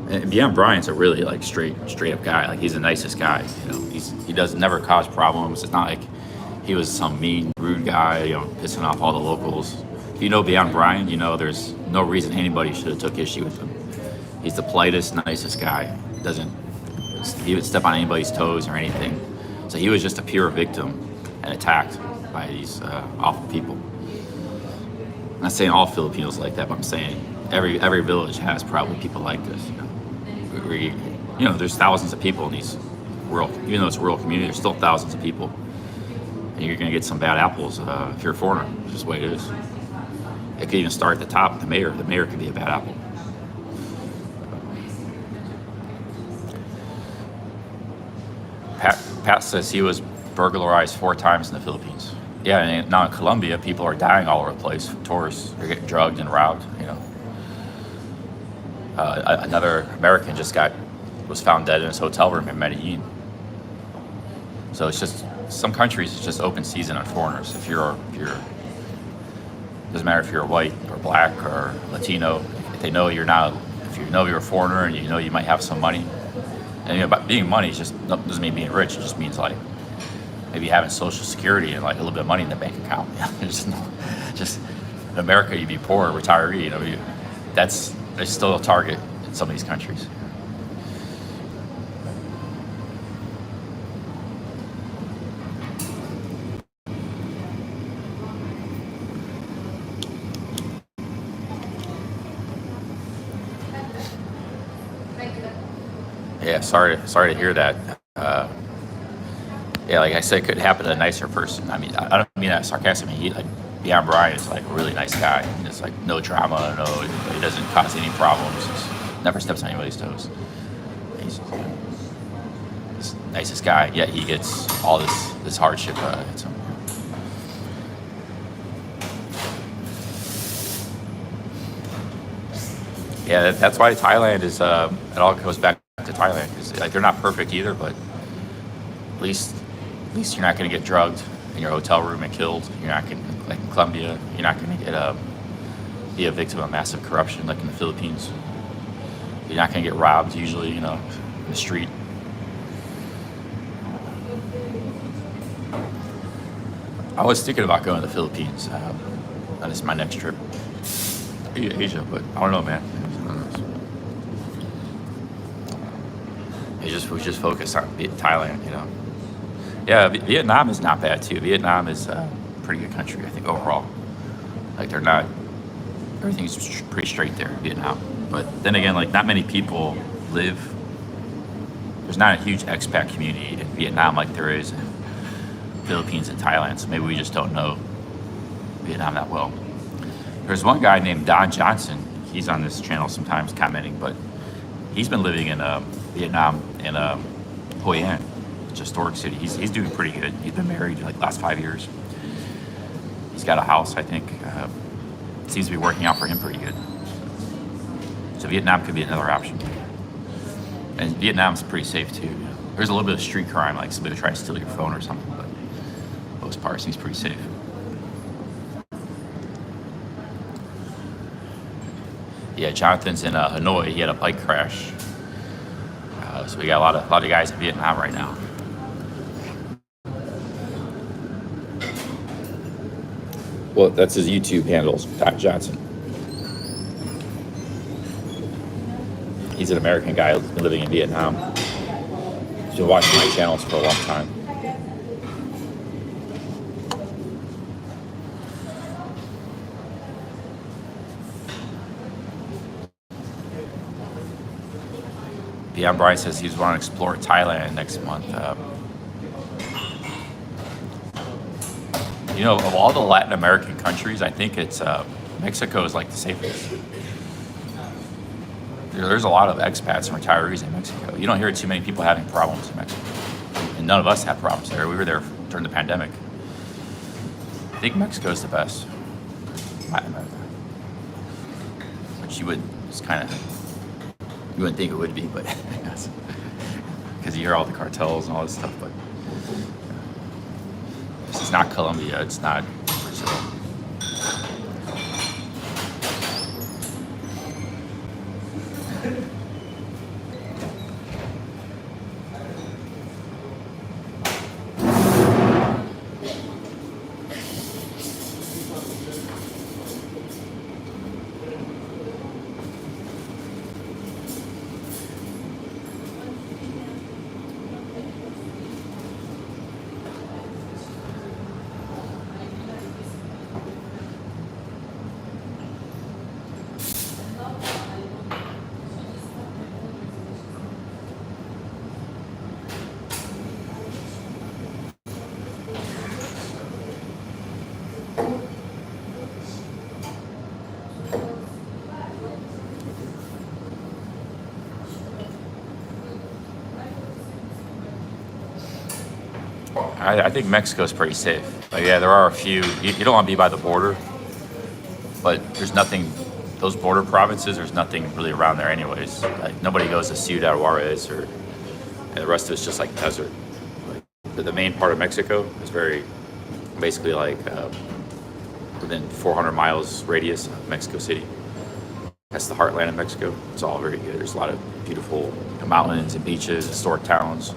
And Beyond Brian's a really like straight up guy. Like he's the nicest guy. You know, he does never cause problems. It's not like he was some mean, rude guy, you know, pissing off all the locals. If you know Beyond Brian, you know there's no reason anybody should have took issue with him. He's the politest, nicest guy. Doesn't even step on anybody's toes or anything. So he was just a pure victim and attacked by these awful people. I'm not saying all Filipinos like that, but I'm saying every village has probably people like this. You know, you know, there's thousands of people in these rural, even though it's a rural community, there's still thousands of people. And you're going to get some bad apples if you're a foreigner. It's just the way it is. It could even start at the top. The mayor could be a bad apple. Pat says he was burglarized 4 times in the Philippines. Yeah, and now in Colombia, people are dying all over the place. Tourists are getting drugged and robbed. You know, another American was found dead in his hotel room in Medellin. So it's just some countries. It's just open season on foreigners. If you're doesn't matter if you're white or black or Latino. If they know you're not, if you know you're a foreigner and you know you might have some money. And you know, but being money doesn't mean being rich. It just means like maybe having Social Security and like a little bit of money in the bank account. just in America, you'd be poor, retiree. You know, that's still a target in some of these countries. Yeah, sorry to hear that. Yeah, like I said, it could happen to a nicer person. I mean, I don't mean that sarcastically. I mean, Beyond Brian is like a really nice guy. It's like no drama, he doesn't cause any problems. He never steps on anybody's toes. He's the nicest guy. Yet he gets all this hardship. Yeah, that's why Thailand is. It all goes back to Thailand because like they're not perfect either, but at least you're not going to get drugged in your hotel room and killed. You're not going to, like in Colombia, you're not going to get be a victim of massive corruption like in the Philippines. You're not going to get robbed usually, you know, in the street. I was thinking about going to the Philippines. That is my next trip. Asia, but I don't know, man. We just focus on Thailand, you know. Yeah, Vietnam is not bad too. Vietnam is a pretty good country, I think, overall. Like everything's pretty straight there in Vietnam. But then again, like not many people live. There's not a huge expat community in Vietnam like there is in Philippines and Thailand. So maybe we just don't know Vietnam that well. There's one guy named Don Johnson. He's on this channel sometimes commenting, but he's been living in Vietnam in Hoi An, it's a historic city. He's doing pretty good. He's been married like the last 5 years. He's got a house, I think. Seems to be working out for him pretty good. So Vietnam could be another option. And Vietnam's pretty safe too. There's a little bit of street crime, like somebody will try to steal your phone or something, but for most part, seems pretty safe. Yeah, Jonathan's in Hanoi. He had a bike crash. So we got a lot of guys in Vietnam right now. Well, that's his YouTube handles, Don Johnson. He's an American guy who's been living in Vietnam. He's been watching my channels for a long time. Beyond Brian says he's want to explore Thailand next month. You know, of all the Latin American countries, I think it's Mexico is like the safest. There's a lot of expats and retirees in Mexico. You don't hear too many people having problems in Mexico. And none of us had problems there. We were there during the pandemic. I think Mexico's the best. Latin America. Which you would, it's kind of, you wouldn't think it would be, but because you hear all the cartels and all this stuff, but it's not Colombia, it's not Brazil. I think Mexico's pretty safe. Like, yeah, there are a few. You don't want to be by the border, but there's nothing. Those border provinces, there's nothing really around there, anyways. Like, nobody goes to Ciudad Juarez, and the rest of it's just like desert. Like, the main part of Mexico is very, basically like within 400 miles radius of Mexico City. That's the heartland of Mexico. It's all very good. There's a lot of beautiful mountains and beaches, historic towns.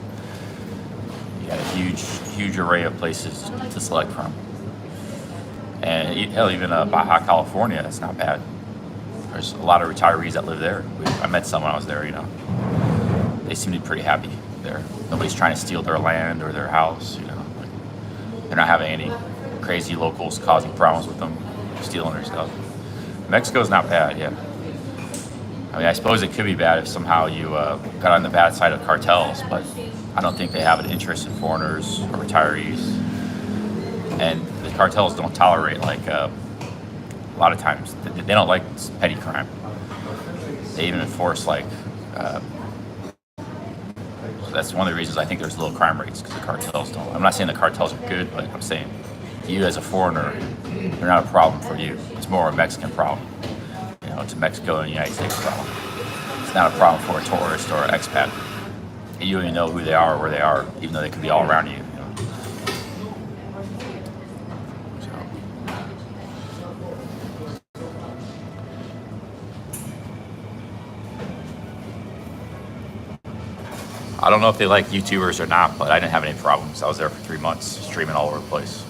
You got a huge array of places to select from. And hell, even Baja California, it's not bad. There's a lot of retirees that live there. I met some when I was there, you know. They seem to be pretty happy there. Nobody's trying to steal their land or their house, you know. They're not having any crazy locals causing problems with them, stealing their stuff. Mexico's not bad, yeah. I mean, I suppose it could be bad if somehow you got on the bad side of cartels, but I don't think they have an interest in foreigners or retirees. And the cartels don't tolerate, like, a lot of times, they don't like petty crime. They even enforce, like, so that's one of the reasons I think there's low crime rates, because the cartels don't. I'm not saying the cartels are good, but I'm saying you as a foreigner, they're not a problem for you. It's more a Mexican problem. You know, it's a Mexico and the United States problem. It's not a problem for a tourist or an expat. You don't even know who they are or where they are, even though they could be all around you. You know? So. I don't know if they like YouTubers or not, but I didn't have any problems. I was there for 3 months, streaming all over the place.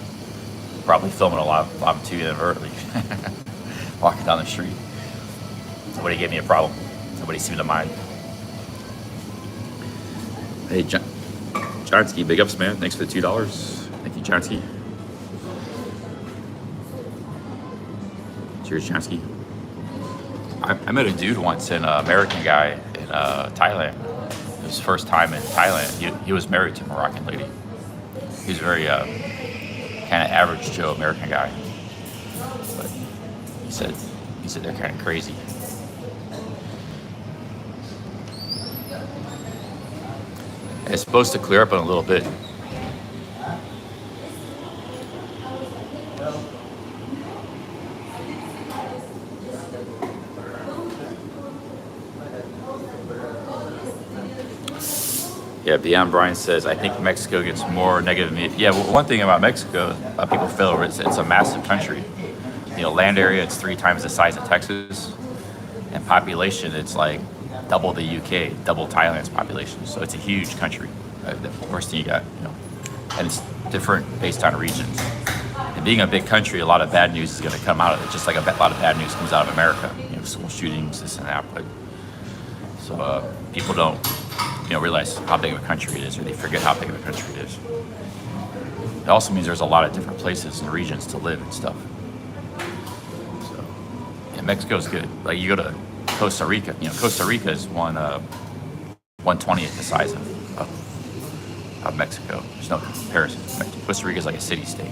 Probably filming a lot of too inadvertently, walking down the street. Nobody gave me a problem. Nobody seemed to mind. Hey, Johnsky, big ups, man. Thanks for the $2. Thank you, Johnsky. Cheers, Johnsky. I met a dude once, an American guy in Thailand. It was his first time in Thailand. He was married to a Moroccan lady. He was a very kind of average Joe American guy. But he said they're kind of crazy. It's supposed to clear up in a little bit. Yeah, Beyond Brian says, I think Mexico gets more negative media. Yeah, well, one thing about Mexico, people fail, it's a massive country. You know, land area, it's 3 times the size of Texas. And population, it's like double the UK, double Thailand's population. So it's a huge country. The first thing you got, you know, and it's different based on regions. And being a big country, a lot of bad news is going to come out of it, just like a lot of bad news comes out of America. You know, school shootings, this and that. But so people don't, you know, realize how big of a country it is, or they forget how big of a country it is. It also means there's a lot of different places and regions to live and stuff. So, yeah, Mexico's good. Like, you go to Costa Rica. You know, Costa Rica is one 1/20th the size of Mexico. There's no comparison. Costa Rica is like a city-state.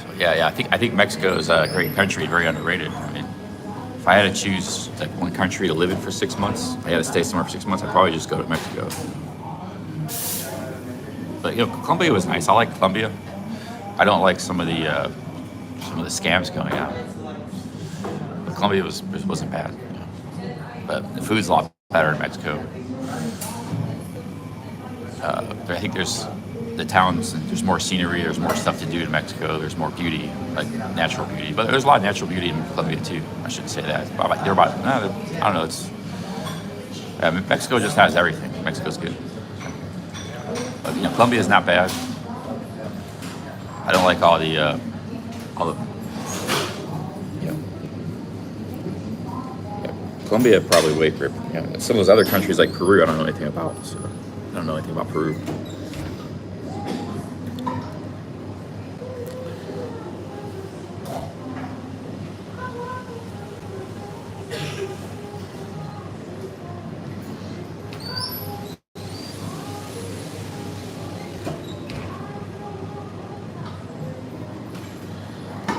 So yeah. I think Mexico is a great country, very underrated. I mean, if I had to choose like one country to live in for 6 months, I had to stay somewhere for 6 months, I'd probably just go to Mexico. But Colombia was nice. I like Colombia. I don't like some of the scams going on. But Colombia wasn't bad. But the food's a lot better in Mexico. I think there's the towns, and there's more scenery, there's more stuff to do in Mexico, there's more beauty, like natural beauty. But there's a lot of natural beauty in Colombia too. I shouldn't say that. I don't know. Mexico just has everything. Mexico's good. But Colombia is not bad. I don't like all the Colombia probably way grip. Some of those other countries like Peru, I don't know anything about. So I don't know anything about Peru.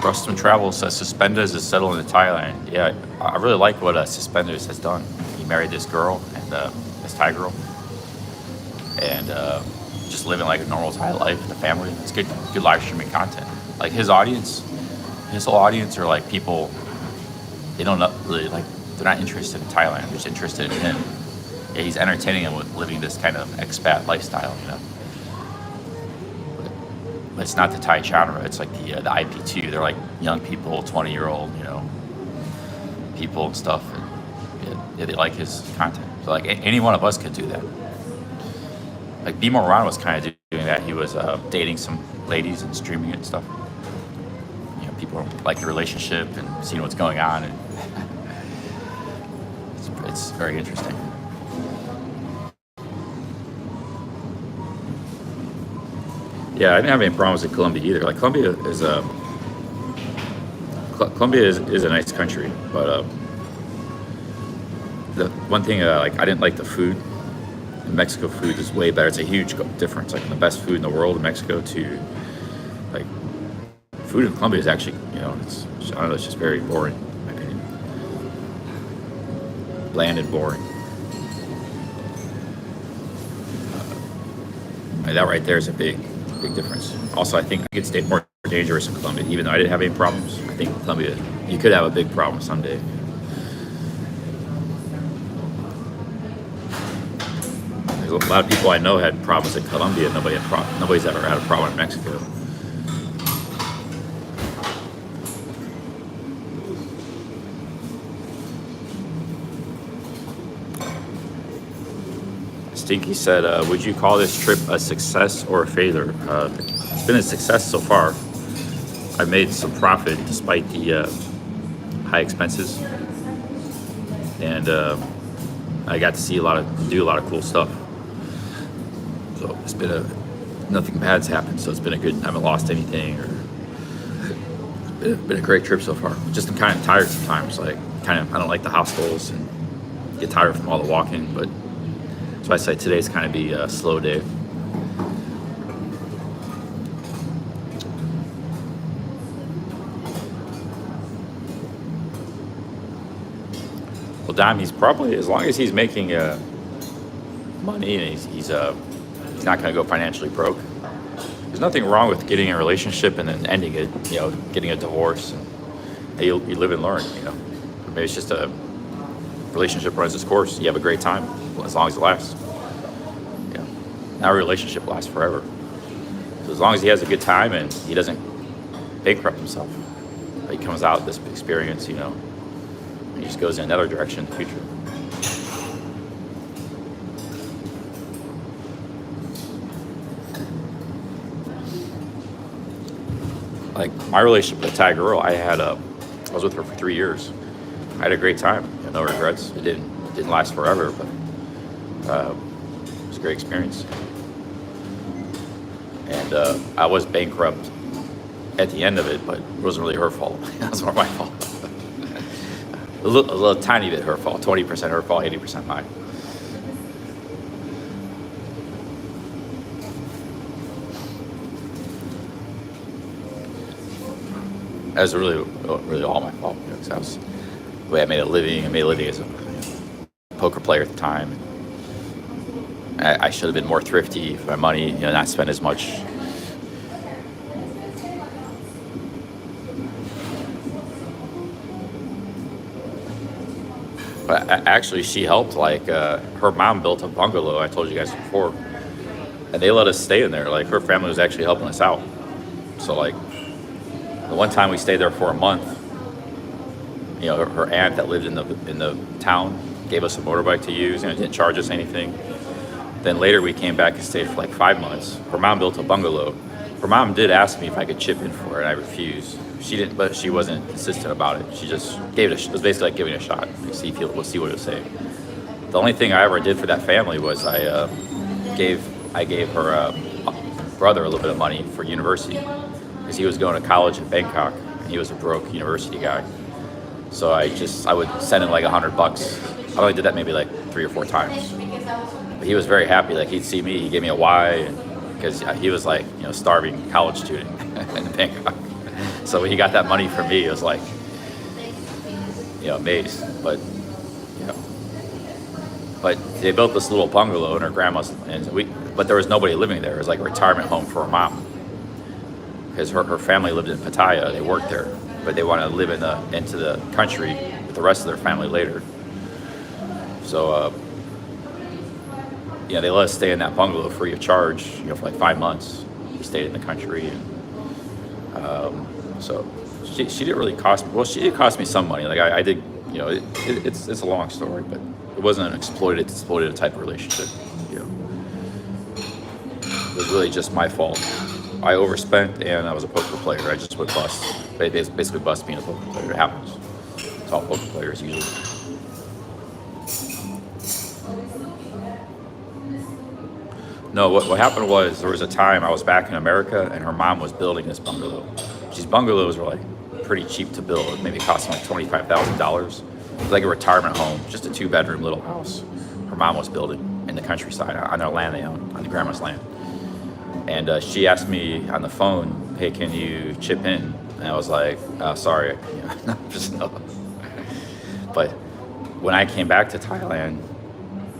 Rustam Travel says Suspenders is settling in Thailand. Yeah, I really like what Suspenders has done. He married this girl, and this Thai girl, and just living like a normal Thai life with the family. It's good live streaming content. Like his whole audience are like people. They don't really like. They're not interested in Thailand. They're just interested in him. Yeah, he's entertaining them with living this kind of expat lifestyle, But it's not the Thai genre. It's like the IP2. They're like young people, 20-year-old, people and stuff. And they like his content. So like any one of us could do that. Like B. Moran was kind of doing that. He was dating some ladies and streaming it and stuff. People like the relationship and seeing what's going on, and it's very interesting. Yeah, I didn't have any problems with Colombia either. Like Colombia is a nice country, but the one thing I didn't like the food. Mexico food is way better. It's a huge difference. Like the best food in the world in Mexico to like food in Colombia is actually it's just very boring in my opinion. Bland and boring. That right there is a big difference. Also, I think it stayed more dangerous in Colombia, even though I didn't have any problems. I think Colombia, you could have a big problem someday. There's a lot of people I know had problems in Colombia. Nobody's ever had a problem in Mexico. Stinky said, would you call this trip a success or a failure? It's been a success so far. I made some profit despite the high expenses. And I got to see do a lot of cool stuff. So it's been nothing bad's happened. So it's been I haven't lost anything, or it's been a great trip so far. Just I'm kind of tired sometimes. I don't like the hostels and get tired from all the walking, but so I say today's kind of be a slow day. Well, Dom, he's probably, as long as he's making money and he's not going to go financially broke. There's nothing wrong with getting a relationship and then ending it. Getting a divorce. And you live and learn. Maybe it's just a relationship runs its course. You have a great time as long as it lasts. Not a relationship lasts forever. So as long as he has a good time and he doesn't bankrupt himself, he comes out with this experience, and he just goes in another direction in the future. Like my relationship with a Thai girl, I was with her for 3 years. I had a great time. No regrets. It didn't last forever, but it was a great experience. And I was bankrupt at the end of it, but it wasn't really her fault. It was more my fault. A little tiny bit her fault, 20% her fault, 80% mine. That was really all my fault. You know, 'cause I was the way I made a living. I made a living as a poker player at the time. I should have been more thrifty for my money, you know, not spend as much. But actually, she helped. Like her mom built a bungalow. I told you guys before, and they let us stay in there. Like her family was actually helping us out. So like the one time we stayed there for a month, you know, her aunt that lived in the town gave us a motorbike to use, and it didn't charge us anything. Then later we came back and stayed for like 5 months. Her mom built a bungalow. Her mom did ask me if I could chip in for it, and I refused. She didn't, but she wasn't insistent about it. She just gave it. It was basically like giving it a shot. We'll see what it would say. The only thing I ever did for that family was I gave her brother a little bit of money for university because he was going to college in Bangkok and he was a broke university guy. So I would send him like $100. I only did that maybe like 3 or 4 times. But he was very happy. Like he'd see me, he gave me a Y, because he was like, you know, starving college student in Bangkok. So when he got that money from me, it was like, you know, amazed. But you know, but they built this little bungalow in her grandma's, but there was nobody living there. It was like a retirement home for her mom, because her family lived in Pattaya. They worked there, but they wanted to live into the country with the rest of their family later. So you know, they let us stay in that bungalow free of charge, you know, for like 5 months. We stayed in the country, and so she didn't really cost me. Well, she did cost me some money. Like I did, you know, it's a long story, but it wasn't an exploited type of relationship. You know, it was really just my fault. I overspent, and I was a poker player. I just would bust. Basically bust being a poker player. It happens. It's all poker players usually. No, what happened was there was a time I was back in America and her mom was building this bungalow. These bungalows were like pretty cheap to build. Maybe it cost them like $25,000. It was like a retirement home, just a 2-bedroom little house. Her mom was building in the countryside on their land they owned, on the grandma's land. And she asked me on the phone, "Hey, can you chip in?" And I was like, "Sorry, just no." But when I came back to Thailand,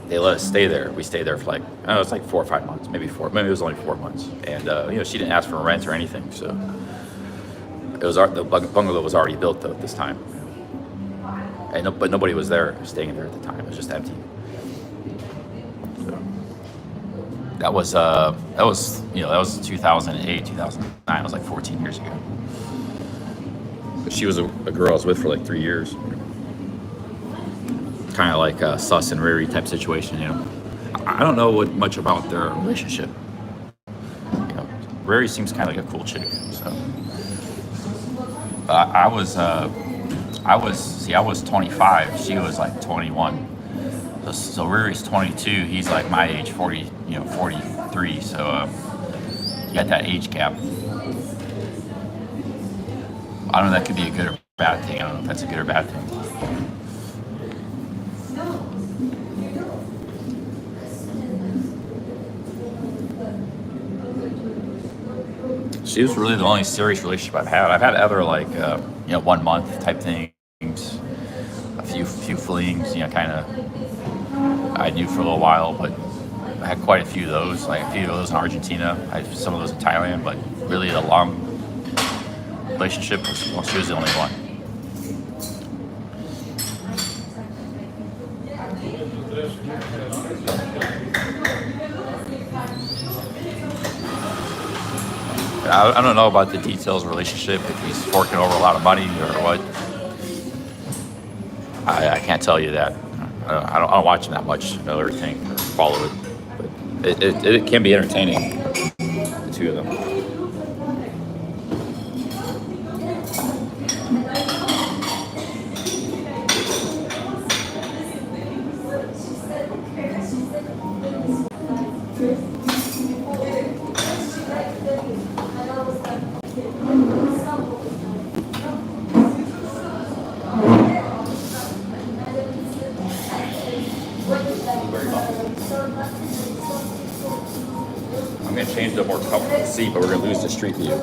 they let us stay there. We stayed there for like, I don't know, it's like 4 or 5 months, maybe 4. Maybe it was only 4 months. And you know, she didn't ask for rent or anything, so it was the bungalow was already built though at this time. But nobody was there staying there at the time. It was just empty. So that was 2008, 2009. It was like 14 years ago. But she was a girl I was with for like 3 years. Kind of like a Sus and Riri type situation, you know. I don't know much about their relationship. You know, Riri seems kind of like a cool chick. So, I was 25. She was like 21. So Riri's 22. He's like my age, 40. You know, 43. So you got that age gap. I don't know. That could be a good or bad thing. I don't know if that's a good or bad thing. She was really the only serious relationship I've had. I've had other like, 1 month type things, a few flings, you know, kind of I knew for a little while, but I had quite a few of those, like a few of those in Argentina. I had some of those in Thailand, but really the long relationship was, well, she was the only one. I don't know about the details of the relationship, if he's forking over a lot of money or what. I can't tell you that. I don't watch him that much, know everything, or follow it. But it can be entertaining, the two of them. I'm gonna change the more comfortable seat, but we're gonna lose the street view.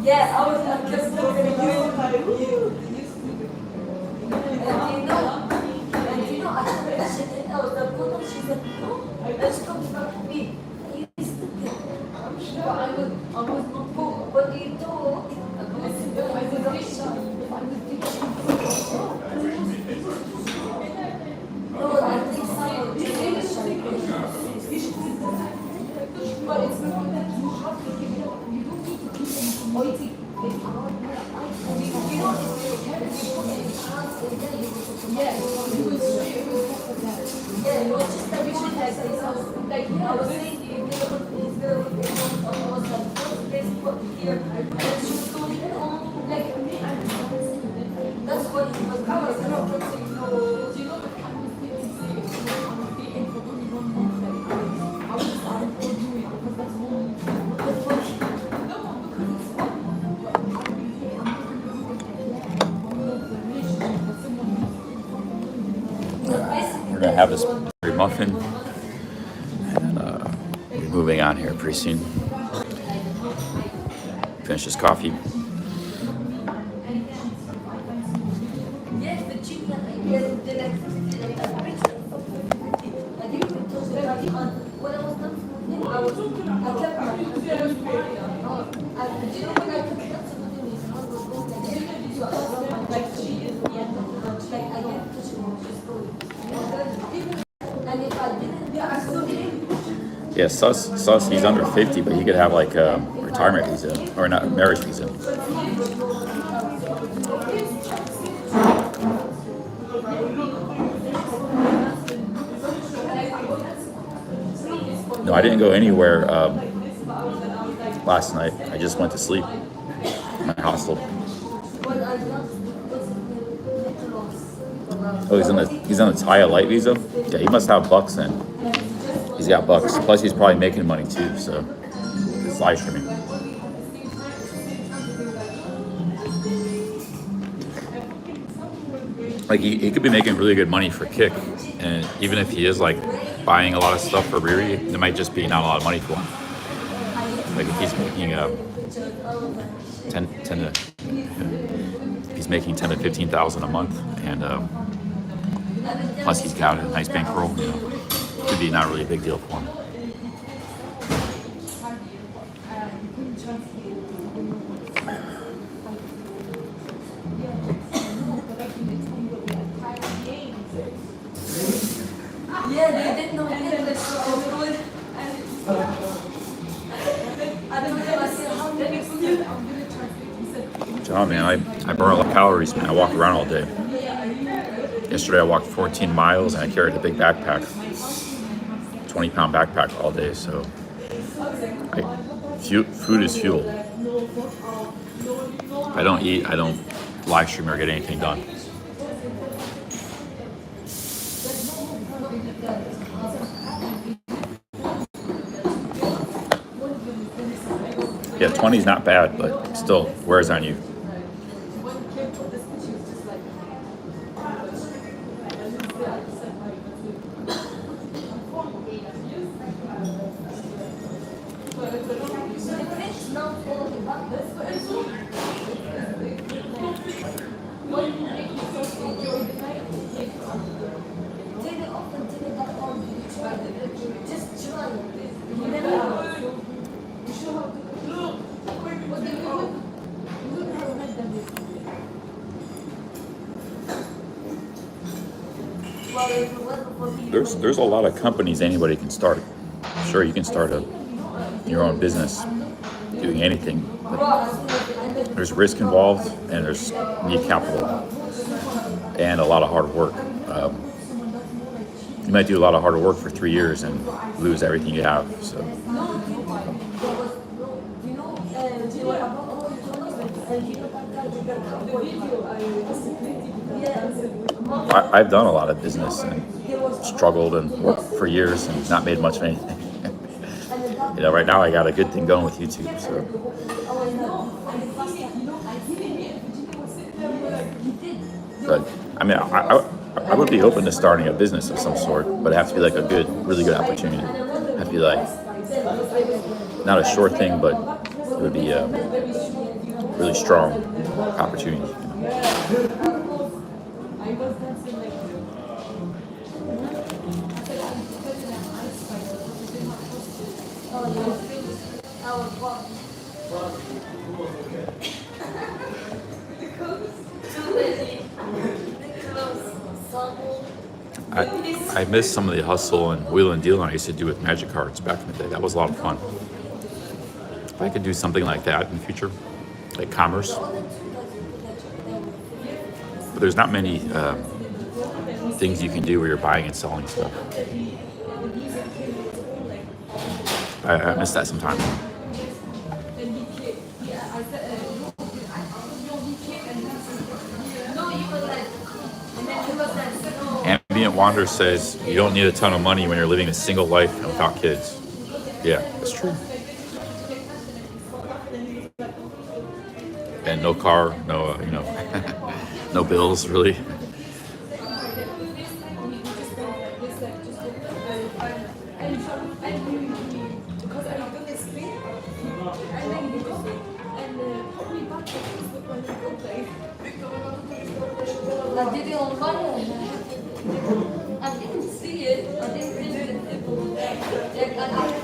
Yeah, I was just looking at you. And you know, I said, the photo, she said, no, let's come back to me. I used to think, I'm sure I was not poor, but you know, I was not sure if I would be no, I think but it's not that you have to give it up. You don't need to keep it. Or it's yeah, it's just that we should have like I was saying, if there was like Facebook here, and she was going on like that's what it was. I was not you know the kind of thing you say and for only 1 month like I was started to do it because that's all We're gonna have this muffin, and we're moving on here pretty soon. Finish this coffee. Yeah, Sus, he's under 50, but he could have like a retirement visa, or not, marriage visa. No, I didn't go anywhere last night. I just went to sleep in my hostel. Oh, he's on the Thai light visa? Yeah, he must have bucks then. He's got bucks. Plus, he's probably making money too, so it's live streaming. Like, he could be making really good money for Kick, and even if he is, like, buying a lot of stuff for Riri, there might just be not a lot of money for him. Like, if he's making 10 to 15,000 a month, and plus he's got a nice bankroll, you know. Could be not really a big deal for him. Yeah, they didn't know English, so I don't know how John, man, I burn a lot of calories, man. I walk around all day. Yesterday I walked 14 miles and I carried a big backpack. 20-pound backpack all day, so food is fuel. If I don't eat, I don't live stream or get anything done. Yeah, 20 is not bad, but still wears on you. There's a lot of companies anybody can start. Sure, you can start your own business doing anything, but there's risk involved and there's need capital and a lot of hard work. You might do a lot of hard work for 3 years and lose everything you have. So I've done a lot of business and struggled and worked for years and not made much of anything. You know, right now I got a good thing going with YouTube, so. But I mean, I would be open to starting a business of some sort, but it has to be like a good, really good opportunity. It has to be like not a sure thing, but it would be a really strong opportunity. You know? I miss some of the hustle and wheel and dealing I used to do with magic cards back in the day. That was a lot of fun. If I could do something like that in the future, like commerce. But there's not many things you can do where you're buying and selling stuff. I miss that sometimes. Ambient Wander says you don't need a ton of money when you're living a single life and without kids. Yeah, that's true. And no car, no, you know, no bills really.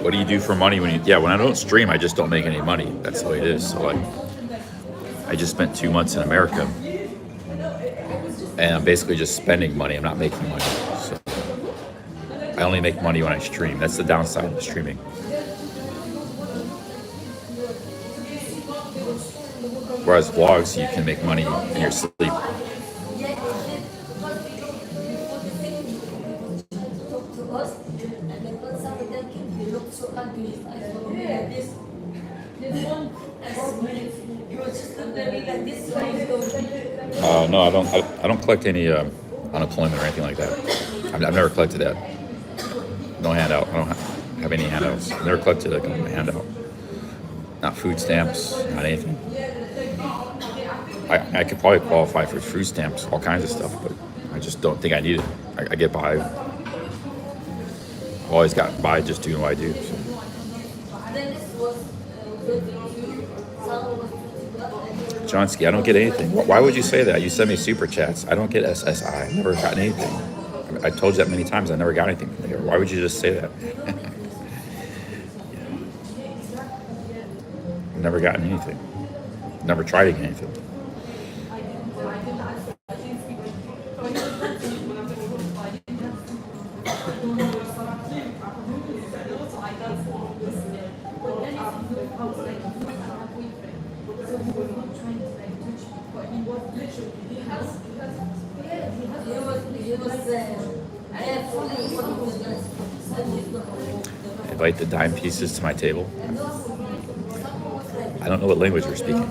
What do you do for money when you? Yeah, when I don't stream, I just don't make any money. That's the way it is. So like, I just spent 2 months in America, and I'm basically just spending money. I'm not making money. So I only make money when I stream. That's the downside of streaming. Whereas vlogs, you can make money in your sleep. No, I don't collect any unemployment or anything like that. I've never collected that. No handout. I don't have any handouts. I've never collected like a handout. Not food stamps. Not anything. I could probably qualify for food stamps, all kinds of stuff, but I just don't think I need it. I get by. I've always gotten by just doing what I do. So. Johnsky, I don't get anything. Why would you say that? You send me super chats. I don't get SSI. I've never gotten anything. I told you that many times. I never got anything from here. Why would you just say that? I've never gotten anything. Never tried to get anything. Invite the dime pieces to my table. I don't know what language you're speaking.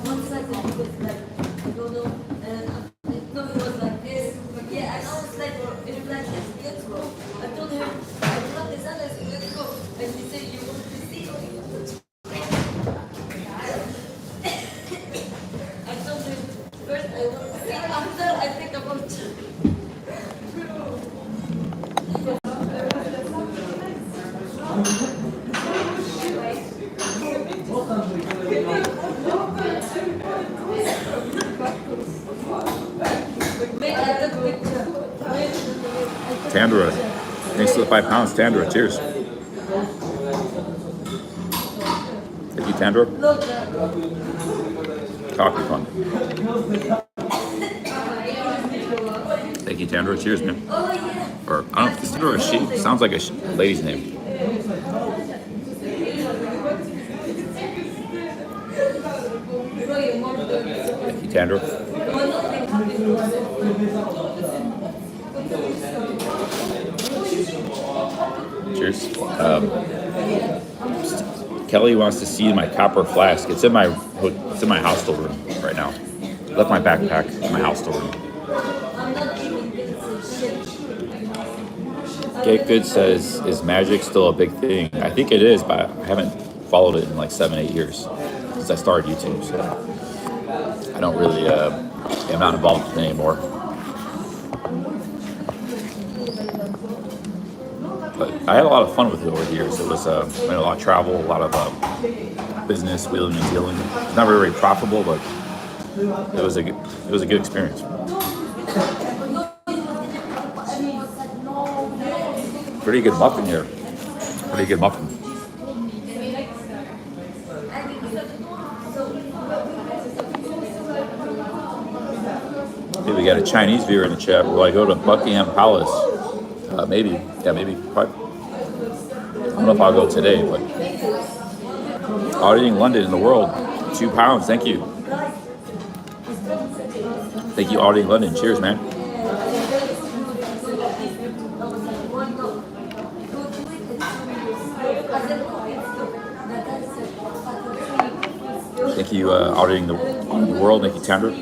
Tandra, thanks for the 5 pounds. Tandra, cheers. Thank you, Tandra. Coffee fun. Thank you, Tandra. Cheers, man. Or I don't know, is Tandra or she? Sounds like a lady's name. Thank you, Tandra. Cheers. Kelly wants to see my copper flask. It's in my house storeroom right now. Left my backpack in my house storeroom. Get Good says, is magic still a big thing? I think it is, but I haven't followed it in like 7-8 years since I started YouTube. So I don't really, I'm not involved with it anymore. But I had a lot of fun with it over the years. It was a lot of travel, a lot of business, wheeling and dealing. It's not very profitable, but it was a good experience. Pretty good muffin here. Pretty good muffin. Hey, we got a Chinese viewer in the chat. Will I go to Buckingham Palace? Maybe. Yeah, maybe. Probably. I don't know if I'll go today, but auditing London in the world. £2. Thank you. Thank you, auditing London. Cheers, man. Thank you, auditing the world. Thank you, Tandra.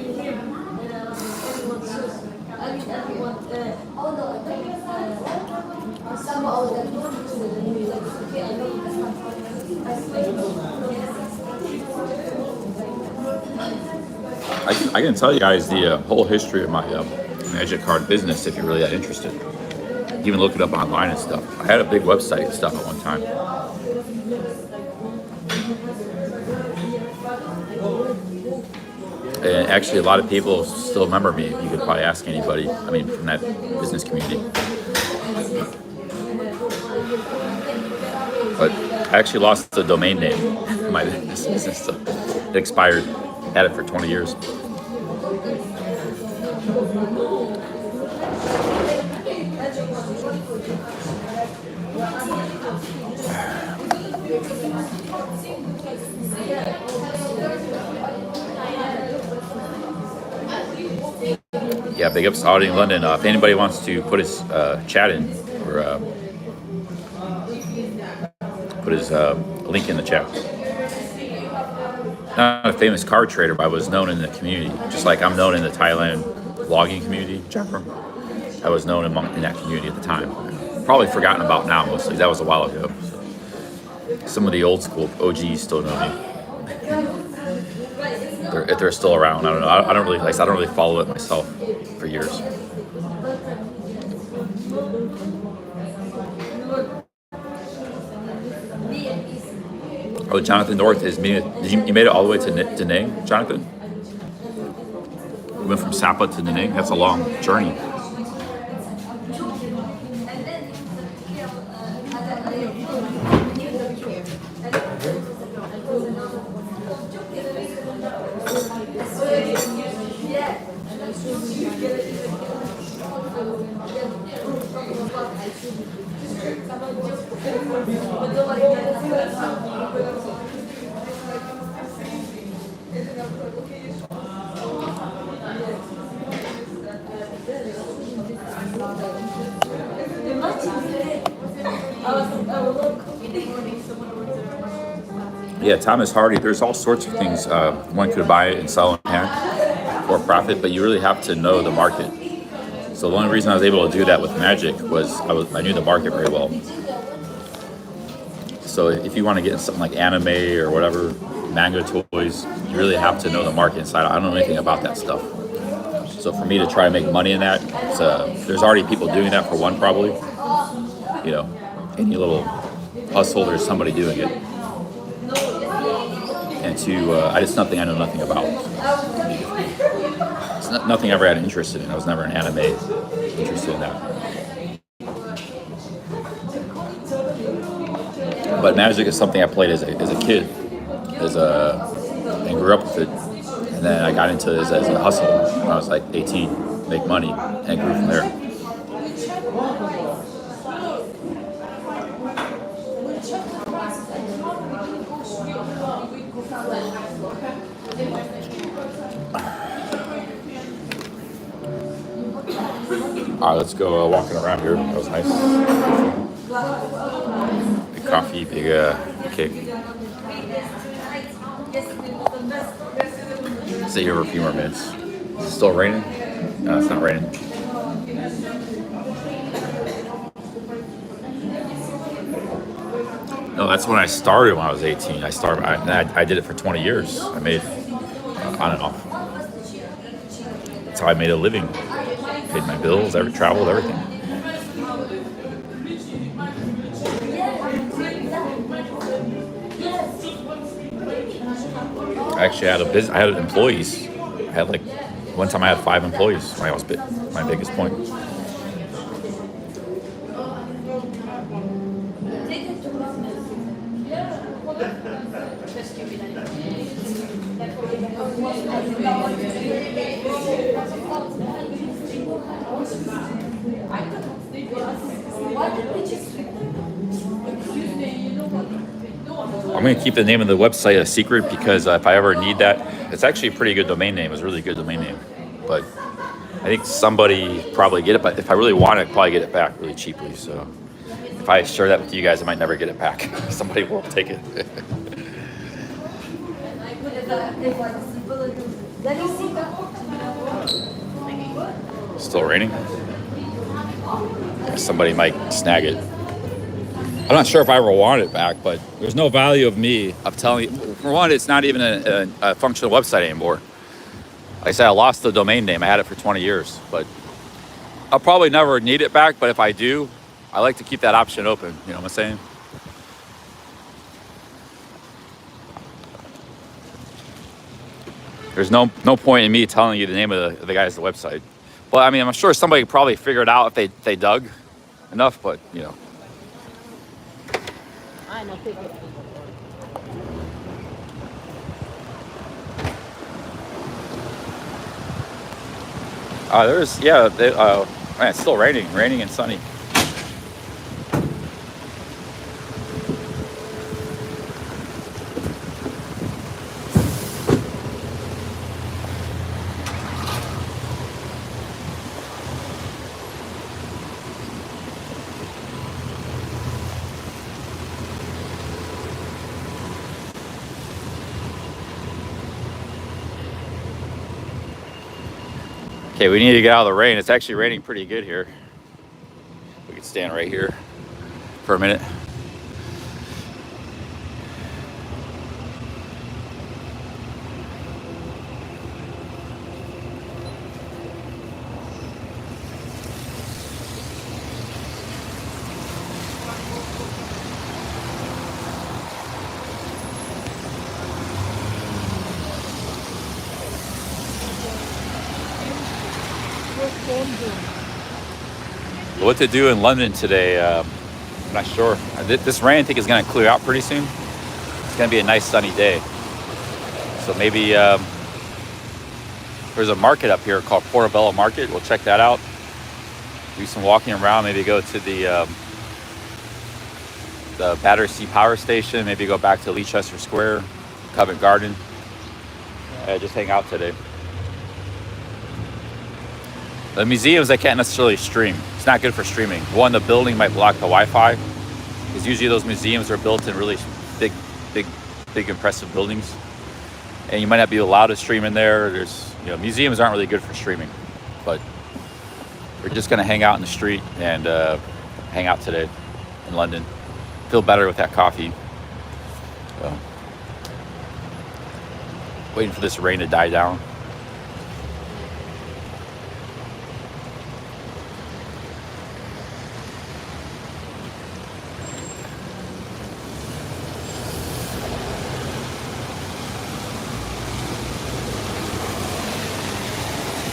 I can tell you guys the whole history of my magic card business if you're really that interested. You can look it up online and stuff. I had a big website and stuff at one time. And actually, a lot of people still remember me. You could probably ask anybody, from that business community. But I actually lost the domain name of my business. It expired. Had it for 20 years. Yeah, big ups to auditing London. If anybody wants to put his chat in or put his link in the chat. Not a famous card trader, but I was known in the community, just like I'm known in the Thailand vlogging community. I was known in that community at the time. Probably forgotten about now mostly. That was a while ago. So some of the old school OGs still know me. If they're still around, I don't know. I don't really follow it myself for years. Oh, Jonathan North is you made it all the way to Da Nang, Jonathan? You went from Sapa to Da Nang? That's a long journey. Yeah, Thomas Hardy, there's all sorts of things. One could buy it and sell in hand for profit, but you really have to know the market. So the only reason I was able to do that with magic was I knew the market very well. So if you want to get in something like anime or whatever, manga toys, you really have to know the market inside. I don't know anything about that stuff. So for me to try to make money in that, there's already people doing that for one, probably. Any little hustle, there's somebody doing it. And two, it's something I know nothing about. It's nothing I ever had an interest in. I was never an anime interested in that. But magic is something I played as a kid, and grew up with it. And then I got into this as a hustle when I was like 18, make money, and grew from there. All right, let's go walking around here. That was nice. coffee, big cake. Stay here for a few more minutes. Is it still raining? No, it's not raining. No, that's when I started when I was 18. I did it for 20 years. I made on and off. That's how I made a living. Paid my bills, traveled, everything. I actually had I had employees. I had one time I had 5 employees when I was my biggest point. I'm going to keep the name of the website a secret because if I ever need that, it's actually a pretty good domain name. It's a really good domain name. But I think somebody probably get it. But if I really want it, I'd probably get it back really cheaply. So if I share that with you guys, I might never get it back. Somebody will take it. Still raining? Somebody might snag it. I'm not sure if I ever want it back, but there's no value of telling you. For one, it's not even a functional website anymore. Like I said, I lost the domain name. I had it for 20 years, but I'll probably never need it back. But if I do, I like to keep that option open. You know what I'm saying? There's no point in me telling you the name of the guy's website. But I mean, I'm sure somebody could probably figure it out if they dug enough. But you know. Man, it's still raining and sunny. Okay, we need to get out of the rain. It's actually raining pretty good here. We can stand right here for a minute. What to do in London today, I'm not sure. This rain I think is going to clear out pretty soon. It's going to be a nice sunny day. So maybe there's a market up here called Portobello Market. We'll check that out. Do some walking around, maybe go to the Battersea Power Station, maybe go back to Leicester Square, Covent Garden. Just hang out today. The museums, I can't necessarily stream. It's not good for streaming. One, the building might block the Wi-Fi, because usually those museums are built in really big, impressive buildings, and you might not be allowed to stream in there. Museums aren't really good for streaming, but we're just gonna hang out in the street and hang out today in London. Feel better with that coffee. So, waiting for this rain to die down.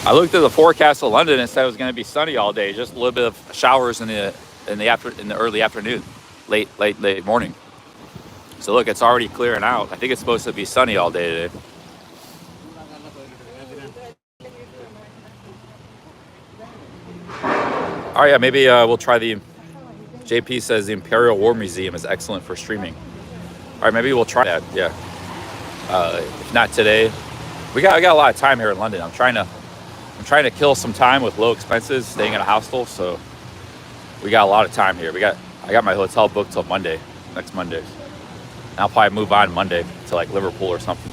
I looked at the forecast of London and said it was going to be sunny all day. Just a little bit of showers in the early afternoon, late morning. So look, it's already clearing out. I think it's supposed to be sunny all day today. All right, yeah, maybe we'll try the. JP says the Imperial War Museum is excellent for streaming. All right, maybe we'll try that. Yeah. If not today, I got a lot of time here in London. I'm trying to kill some time with low expenses, staying in a hostel. So we got a lot of time here. I got my hotel booked till Monday. next Monday. And I'll probably move on Monday to like Liverpool or something.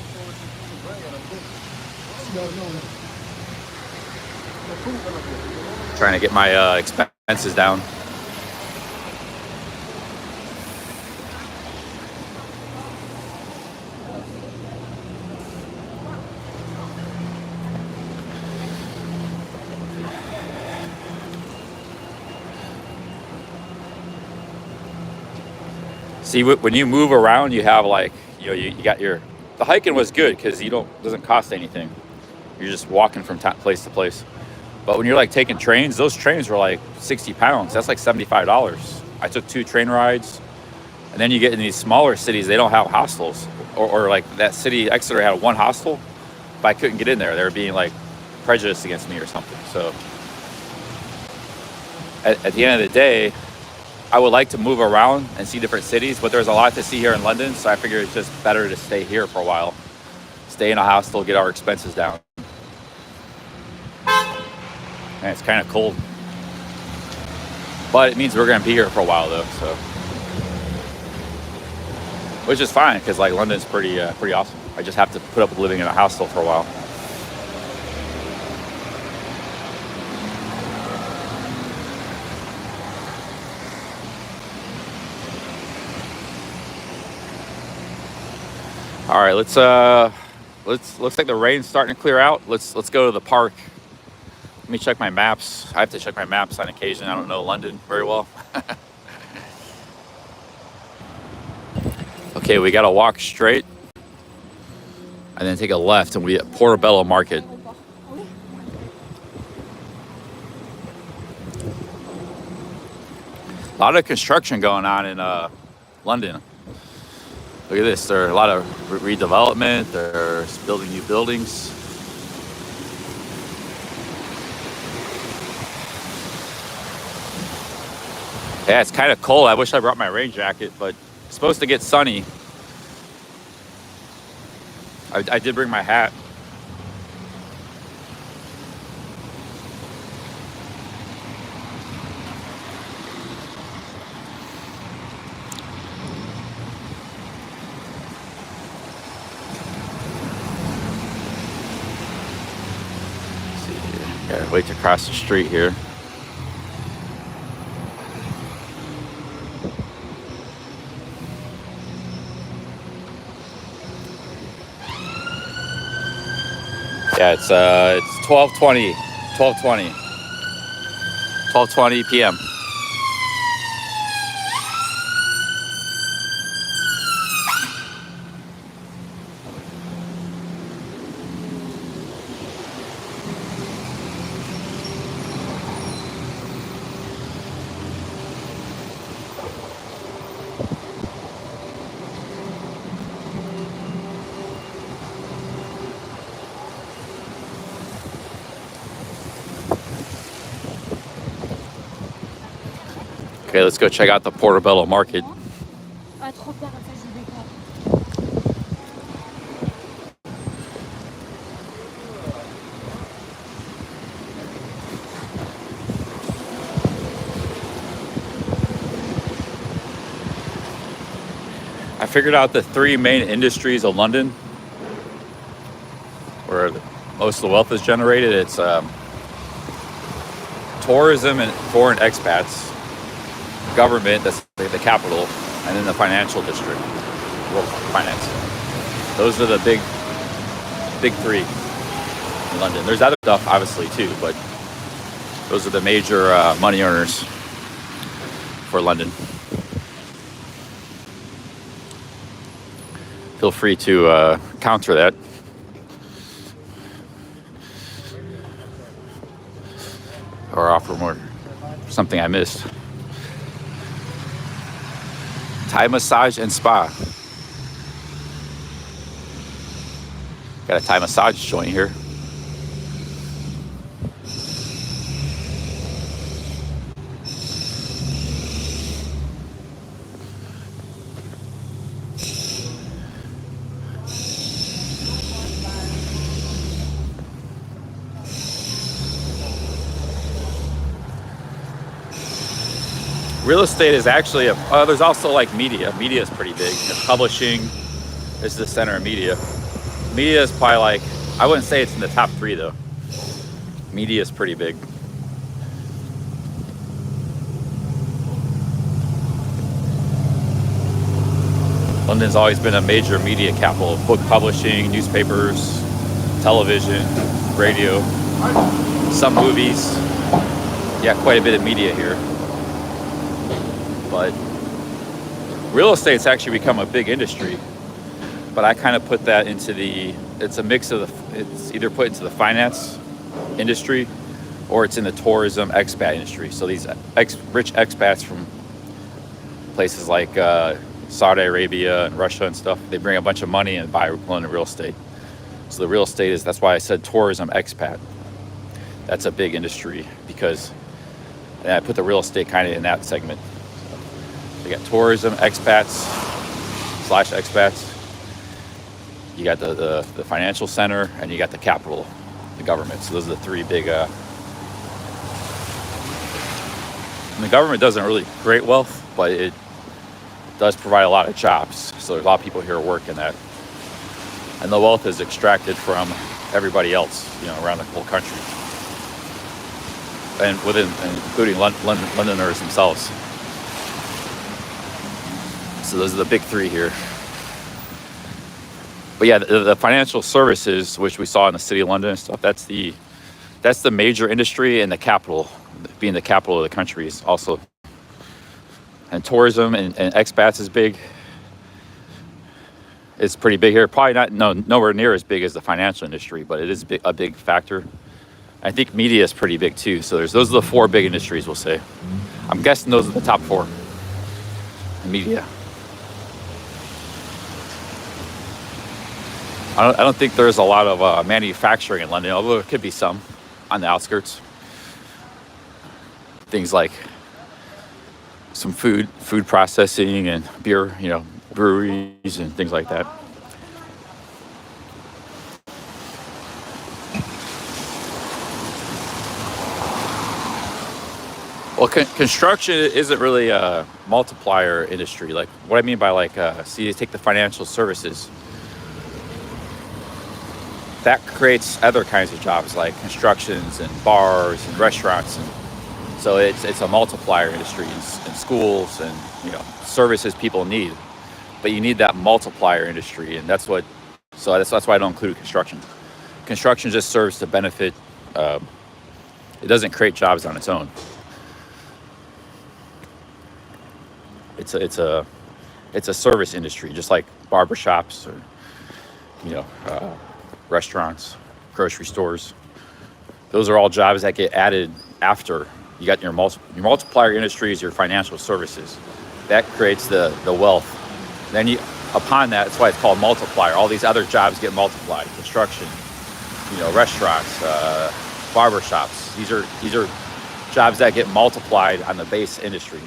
Trying to get my expenses down. See, when you move around, you have like, you know, you got the hiking was good because doesn't cost anything. You're just walking from place to place. But when you're like taking trains, those trains were like 60 pounds. That's like $75. I took 2 train rides. And then you get in these smaller cities, they don't have hostels. Or like that city, Exeter, had 1 hostel, but I couldn't get in there. They were being like prejudiced against me or something. So at the end of the day, I would like to move around and see different cities, but there's a lot to see here in London, so I figure it's just better to stay here for a while. Stay in a hostel, get our expenses down. And it's kind of cold. But it means we're going to be here for a while, though, so. Which is fine, because like London's pretty awesome. I just have to put up with living in a hostel for a while. All right, looks like the rain's starting to clear out. Let's go to the park. Let me check my maps. I have to check my maps on occasion. I don't know London very well. Okay, we gotta walk straight and then take a left and we at Portobello Market. A lot of construction going on in London. Look at this, there are a lot of redevelopment, they're building new buildings. Yeah, it's kind of cold. I wish I brought my rain jacket, but it's supposed to get sunny. I did bring my hat. Gotta wait to cross the street here. Yeah, it's 12:20 p.m. Okay, let's go check out the Portobello Market. I figured out the 3 main industries of London where most of the wealth is generated. It's tourism and foreign expats, government, that's the capital, and then the financial district, world finance. Those are the big 3 in London. There's other stuff, obviously, too, but those are the major money earners for London. Feel free to counter that. Or offer more, something I missed. Thai massage and spa. Got a Thai massage joint here. real estate is actually there's also like media. Media is pretty big. Publishing is the center of media. Media is probably like, I wouldn't say it's in the top 3 though. Media is pretty big. London's always been a major media capital. Book publishing, newspapers, television, radio, some movies. Yeah, quite a bit of media here. But real estate's actually become a big industry. But I kind of put that into it's a mix of it's either put into the finance industry or it's in the tourism expat industry. So these rich expats from places like Saudi Arabia and Russia and stuff, they bring a bunch of money and buy London real estate. So the real estate that's why I said tourism expat. That's a big industry because, and I put the real estate kind of in that segment. You got tourism expats / expats. You got the financial center and you got the capital, the government. So those are the 3 big. And the government doesn't really create wealth, but it does provide a lot of jobs. So there's a lot of people here working that. And the wealth is extracted from everybody else, around the whole country. And including Londoners themselves. So those are the big 3 here. But yeah, the financial services, which we saw in the city of London and stuff, that's the major industry, and the capital, being the capital of the country, is also. And tourism and expats is big. It's pretty big here. Probably nowhere near as big as the financial industry, but it is a big factor. I think media is pretty big too. So those are the 4 big industries, we'll say. I'm guessing those are the top 4. Media. I don't think there's a lot of manufacturing in London, although there could be some on the outskirts. Things like some food processing and beer, breweries and things like that. Well, construction isn't really a multiplier industry. Like what I mean by you take the financial services. That creates other kinds of jobs like constructions and bars and restaurants, and so it's a multiplier industry in schools and services people need. But you need that multiplier industry, and that's why I don't include construction. Construction just serves to benefit. It doesn't create jobs on its own. It's a service industry, just like barbershops or restaurants, grocery stores. Those are all jobs that get added after you got your multiplier industries, your financial services. That creates the wealth. Then upon that, that's why it's called multiplier. All these other jobs get multiplied. Construction, restaurants, barbershops. These are jobs that get multiplied on the base industry.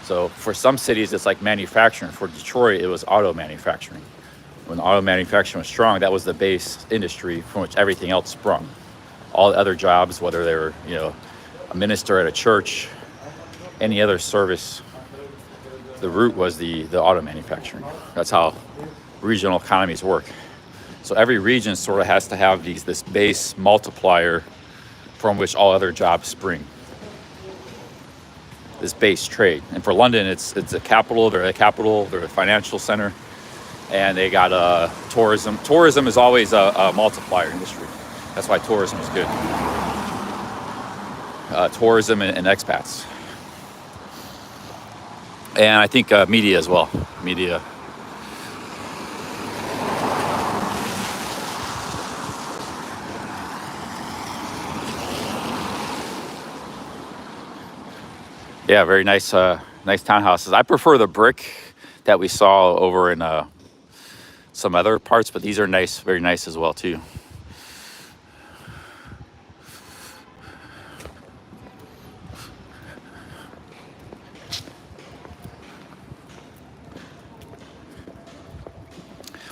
So for some cities, it's like manufacturing. For Detroit, it was auto manufacturing. When auto manufacturing was strong, that was the base industry from which everything else sprung. All the other jobs, whether they were, a minister at a church, any other service, the root was the auto manufacturing. That's how regional economies work. So every region sort of has to have this base multiplier from which all other jobs spring. This base trade. And for London, it's a capital. They're a financial center. And they got tourism. Tourism is always a multiplier industry. That's why tourism is good. Tourism and expats. And I think media as well. Media. Yeah, very nice townhouses. I prefer the brick that we saw over in some other parts, but these are nice, very nice as well too.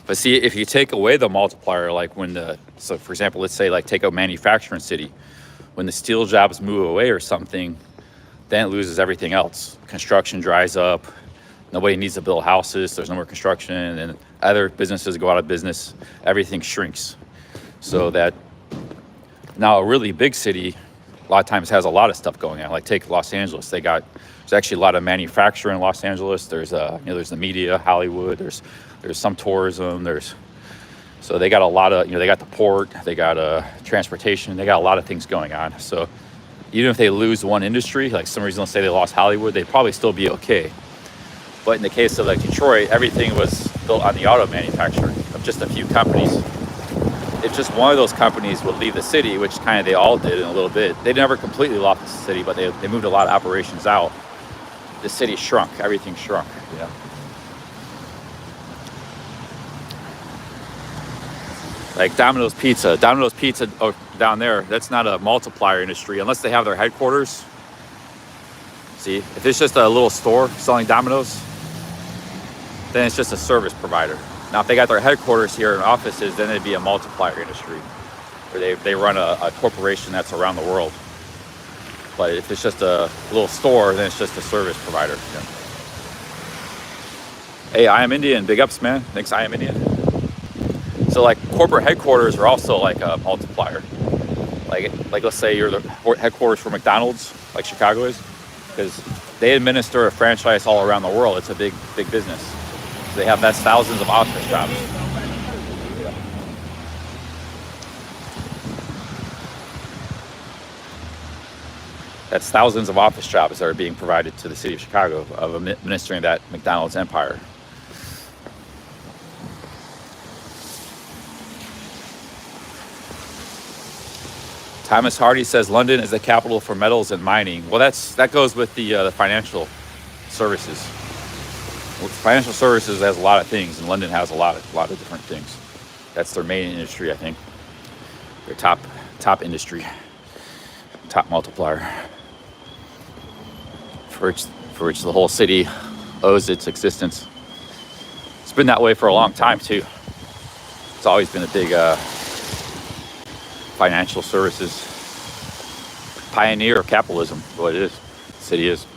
But see, if you take away the multiplier, like so for example, let's say take a manufacturing city, when the steel jobs move away or something, then it loses everything else. Construction dries up. Nobody needs to build houses. There's no more construction, and other businesses go out of business. Everything shrinks. So that now a really big city a lot of times has a lot of stuff going on. Like take Los Angeles. There's actually a lot of manufacturing in Los Angeles. There's there's the media, Hollywood. There's some tourism. So they got a lot of, they got the port, they got transportation, they got a lot of things going on. So even if they lose one industry, like some reason, let's say they lost Hollywood, they'd probably still be okay. But in the case of like Detroit, everything was built on the auto manufacturing of just a few companies. If just one of those companies would leave the city, which kind of they all did in a little bit, they never completely lost the city, but they moved a lot of operations out. The city shrunk, everything shrunk, Like Domino's Pizza down there, that's not a multiplier industry unless they have their headquarters. See, if it's just a little store selling Domino's, then it's just a service provider. Now, if they got their headquarters here in offices, then it'd be a multiplier industry where they run a corporation that's around the world. But if it's just a little store, then it's just a service provider. Hey, I am Indian. Big ups, man. Thanks, I am Indian. So like corporate headquarters are also like a multiplier. Like let's say you're the headquarters for McDonald's, like Chicago is, because they administer a franchise all around the world. It's a big business. So that's thousands of office jobs. That's thousands of office jobs that are being provided to the city of Chicago of administering that McDonald's empire. Thomas Hardy says London is the capital for metals and mining. Well, that goes with the financial services. Financial services has a lot of things, and London has a lot of different things. That's their main industry, I think. Their top industry, top multiplier, for which the whole city owes its existence. It's been that way for a long time too. It's always been a big financial services pioneer of capitalism. What it is, the city is.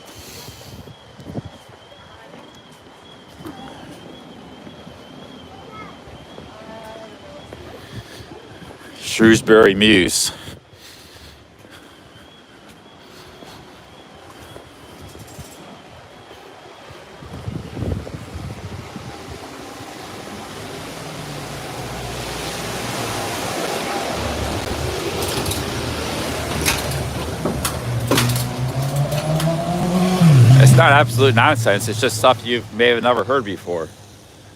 Shrewsbury Mews. It's not absolute nonsense. It's just stuff you may have never heard before.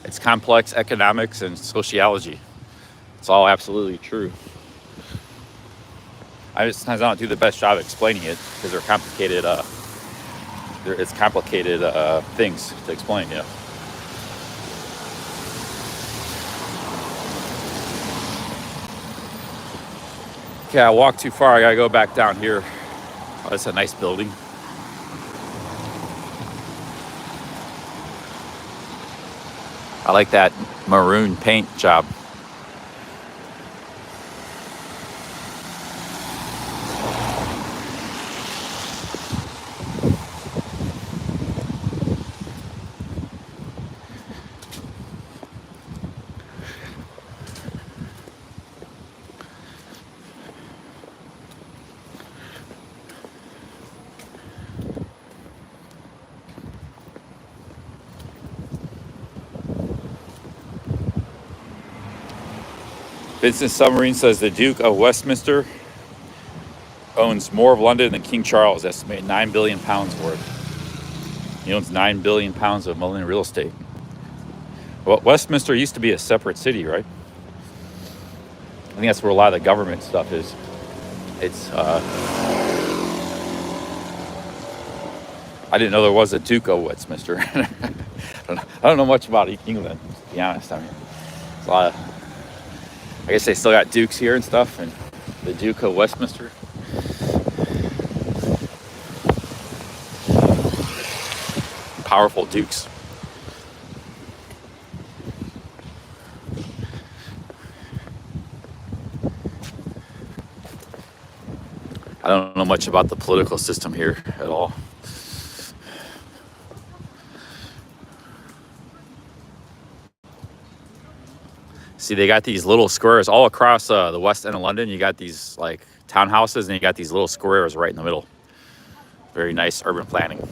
It's complex economics and sociology. It's all absolutely true. Sometimes I don't do the best job explaining it because they're complicated. It's complicated things to explain. Yeah. Okay, I walked too far. I gotta go back down here. Oh, that's a nice building. I like that maroon paint job. Vincent Submarine says the Duke of Westminster owns more of London than King Charles, estimated 9 billion pounds worth. He owns 9 billion pounds of London real estate. Well, Westminster used to be a separate city, right? I think that's where a lot of the government stuff is. It's I didn't know there was a Duke of Westminster. I don't know much about England, to be honest. I mean, there's a lot of, I guess they still got dukes here and stuff, and the Duke of Westminster. Powerful dukes. I don't know much about the political system here at all. See, they got these little squares all across the west end of London. You got these like townhouses, and you got these little squares right in the middle. Very nice urban planning.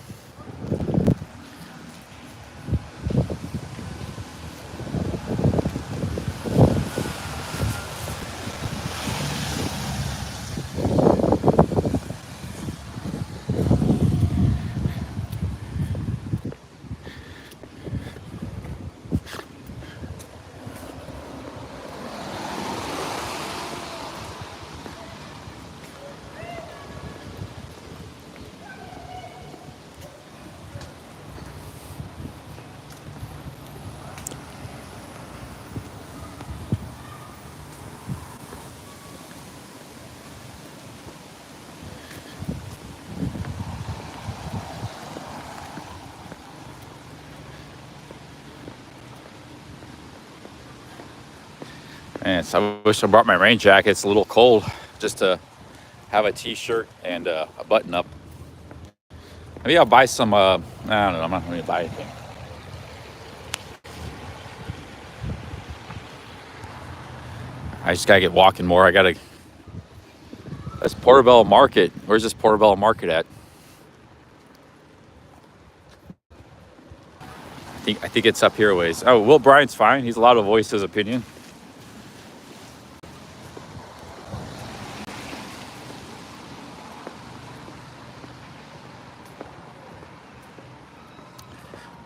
And so I wish I brought my rain jacket. It's a little cold just to have a t-shirt and a button up. Maybe I'll buy some, I don't know, I'm not going to buy anything. I just got to get walking more. That's Portobello Market. Where's this Portobello Market at? I think it's up here a ways. Oh, Will Bryant's fine. He's allowed to voice his opinion.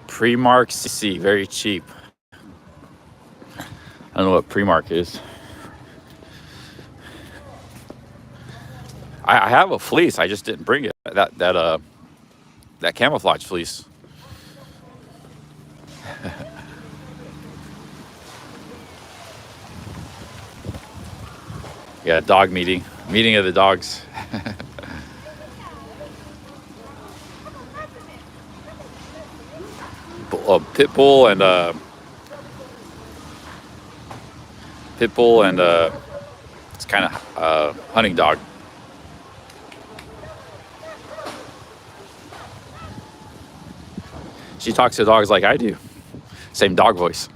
Primark CC, very cheap. I don't know what Primark is. I have a fleece. I just didn't bring it. That camouflage fleece. Yeah, dog meeting of the dogs. Pitbull and it's kind of hunting dog. She talks to dogs like I do. Same dog voice.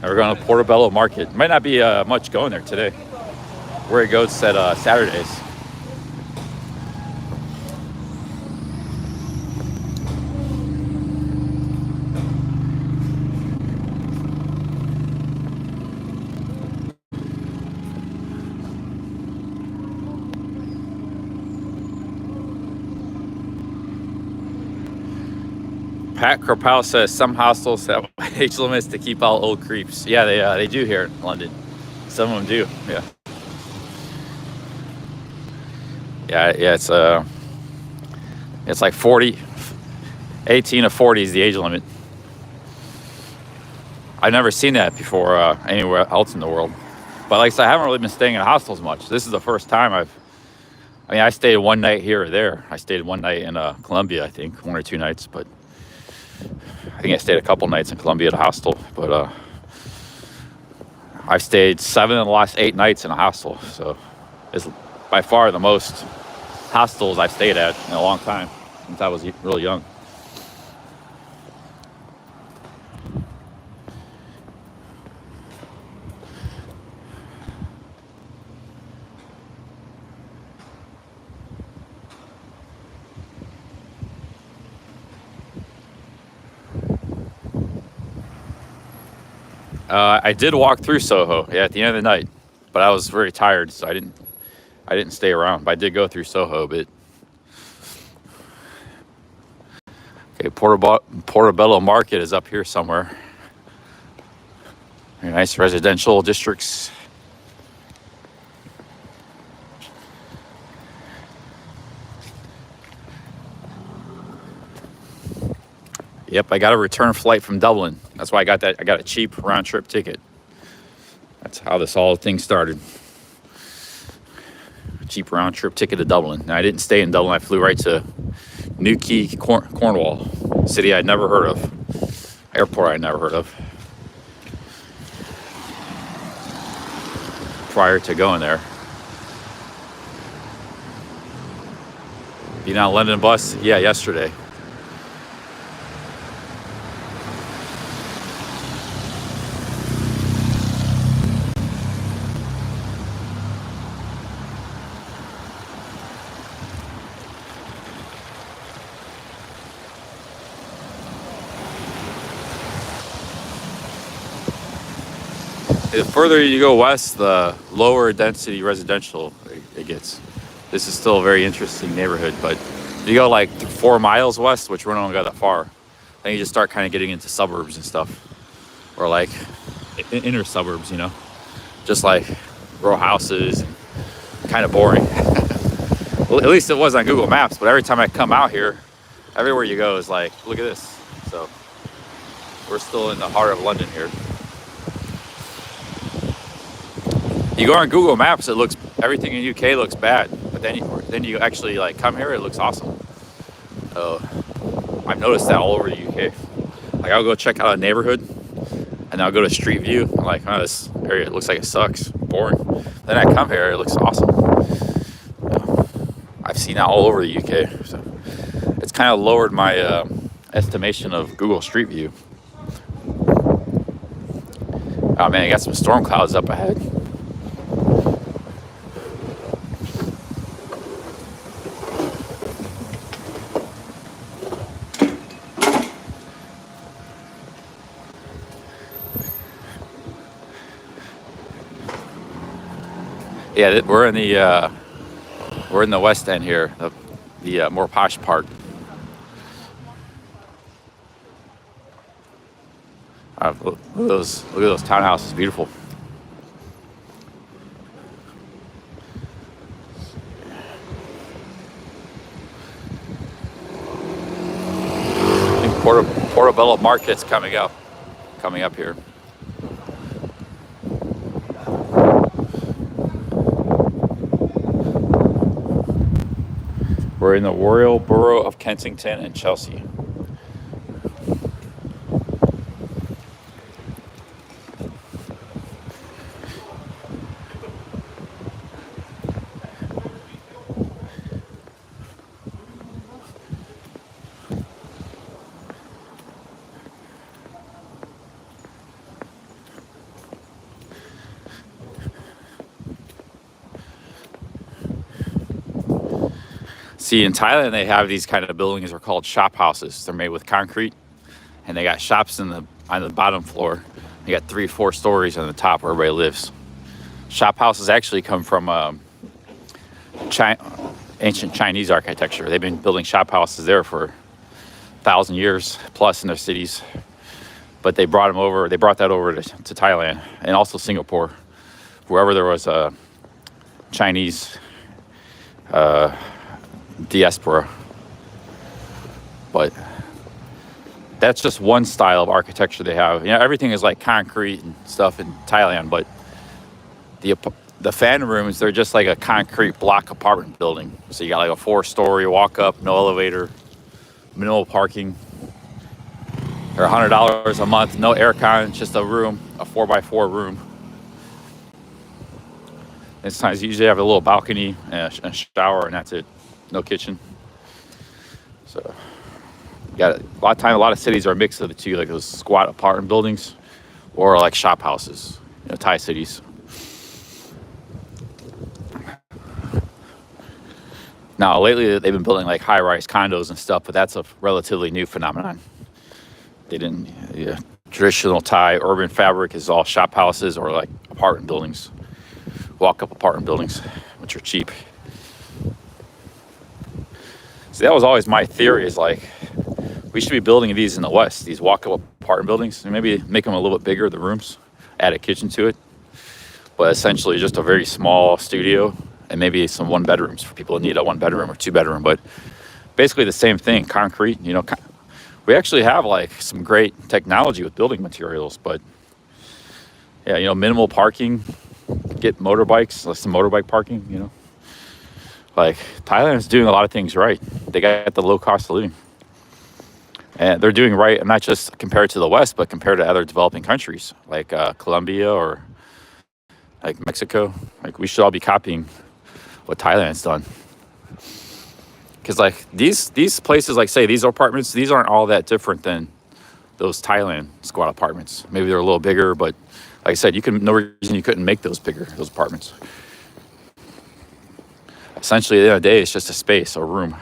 We're going to Portobello Market. Might not be much going there today. Where it goes at Saturdays. Pat Kerpow says some hostels have age limits to keep out old creeps. Yeah, they do here in London. Some of them do. Yeah. Yeah, it's like 40, 18 to 40 is the age limit. I've never seen that before anywhere else in the world. But like I said, I haven't really been staying in hostels much. This is the first time I stayed one night here or there. I stayed one night in Colombia, I think, 1 or 2 nights. But I think I stayed a couple nights in Colombia at a hostel. But I've stayed 7 of the last 8 nights in a hostel. So it's by far the most hostels I've stayed at in a long time, since I was really young. I did walk through Soho, at the end of the night, but I was very tired, so I didn't stay around. But I did go through Soho a bit. Okay, Portobello Market is up here somewhere. Very nice residential districts. Yep, I got a return flight from Dublin. That's why I got a cheap round trip ticket. That's how this whole thing started. Cheap round trip ticket to Dublin. Now, I didn't stay in Dublin. I flew right to Newquay, Cornwall, city I'd never heard of, airport I'd never heard of. prior to going there. Being on London bus, yeah, yesterday. The further you go west, the lower density residential it gets. This is still a very interesting neighborhood, but if you go like 4 miles west, which we don't go that far, then you just start kind of getting into suburbs and stuff, or like inner suburbs, you know, just like row houses, kind of boring. Well, at least it was on Google Maps, but every time I come out here, everywhere you go is like, look at this. So we're still in the heart of London here. You go on Google Maps, it looks, everything in UK looks bad, but then you actually like come here, it looks awesome. I've noticed that all over the UK. Like I'll go check out a neighborhood, and I'll go to Street View. I'm like, oh, this area it looks like it sucks, boring. Then I come here, it looks awesome. I've seen that all over the UK, so it's kind of lowered my estimation of Google Street View. Oh man, I got some storm clouds up ahead. Yeah, we're in the West End here, the more posh part. Look at those townhouses, beautiful. I think Portobello Market's coming up here. We're in the Royal Borough of Kensington and Chelsea. See, in Thailand, they have these kind of buildings. They're called shop houses. They're made with concrete, and they got shops on the bottom floor. They got 3-4 stories on the top where everybody lives. Shop houses actually come from ancient Chinese architecture. They've been building shop houses there for 1,000 years plus in their cities. But they brought that over to Thailand and also Singapore, wherever there was a Chinese diaspora. But that's just one style of architecture they have. You know, everything is like concrete and stuff in Thailand, but the fan rooms, they're just like a concrete block apartment building. So you got like a 4-story walk up, no elevator, minimal parking. They're $100 a month, no aircon, just a room, a 4x4 room. And sometimes you usually have a little balcony and a shower, and that's it. No kitchen. So, a lot of cities are a mix of the two, like those squat apartment buildings, or like shop houses. You know, Thai cities. Now, lately they've been building like high-rise condos and stuff, but that's a relatively new phenomenon. Traditional Thai urban fabric is all shop houses or like apartment buildings, walk-up apartment buildings, which are cheap. So that was always my theory, is like we should be building these in the West, these walk-up apartment buildings, and maybe make them a little bit bigger, the rooms, add a kitchen to it, but essentially just a very small studio and maybe some 1-bedrooms for people who need a 1-bedroom or 2-bedroom, but basically the same thing, concrete. You know, we actually have like some great technology with building materials, but yeah, you know, minimal parking, get motorbikes, like some motorbike parking, you know. Like Thailand is doing a lot of things right. They got the low cost of living, and they're doing right, and not just compared to the West, but compared to other developing countries like Colombia or like Mexico. Like we should all be copying what Thailand's done. Because like these places, like say these apartments, these aren't all that different than those Thailand squat apartments. Maybe they're a little bigger, but like I said, no reason you couldn't make those bigger, those apartments. Essentially, at the end of the day, it's just a space, a room.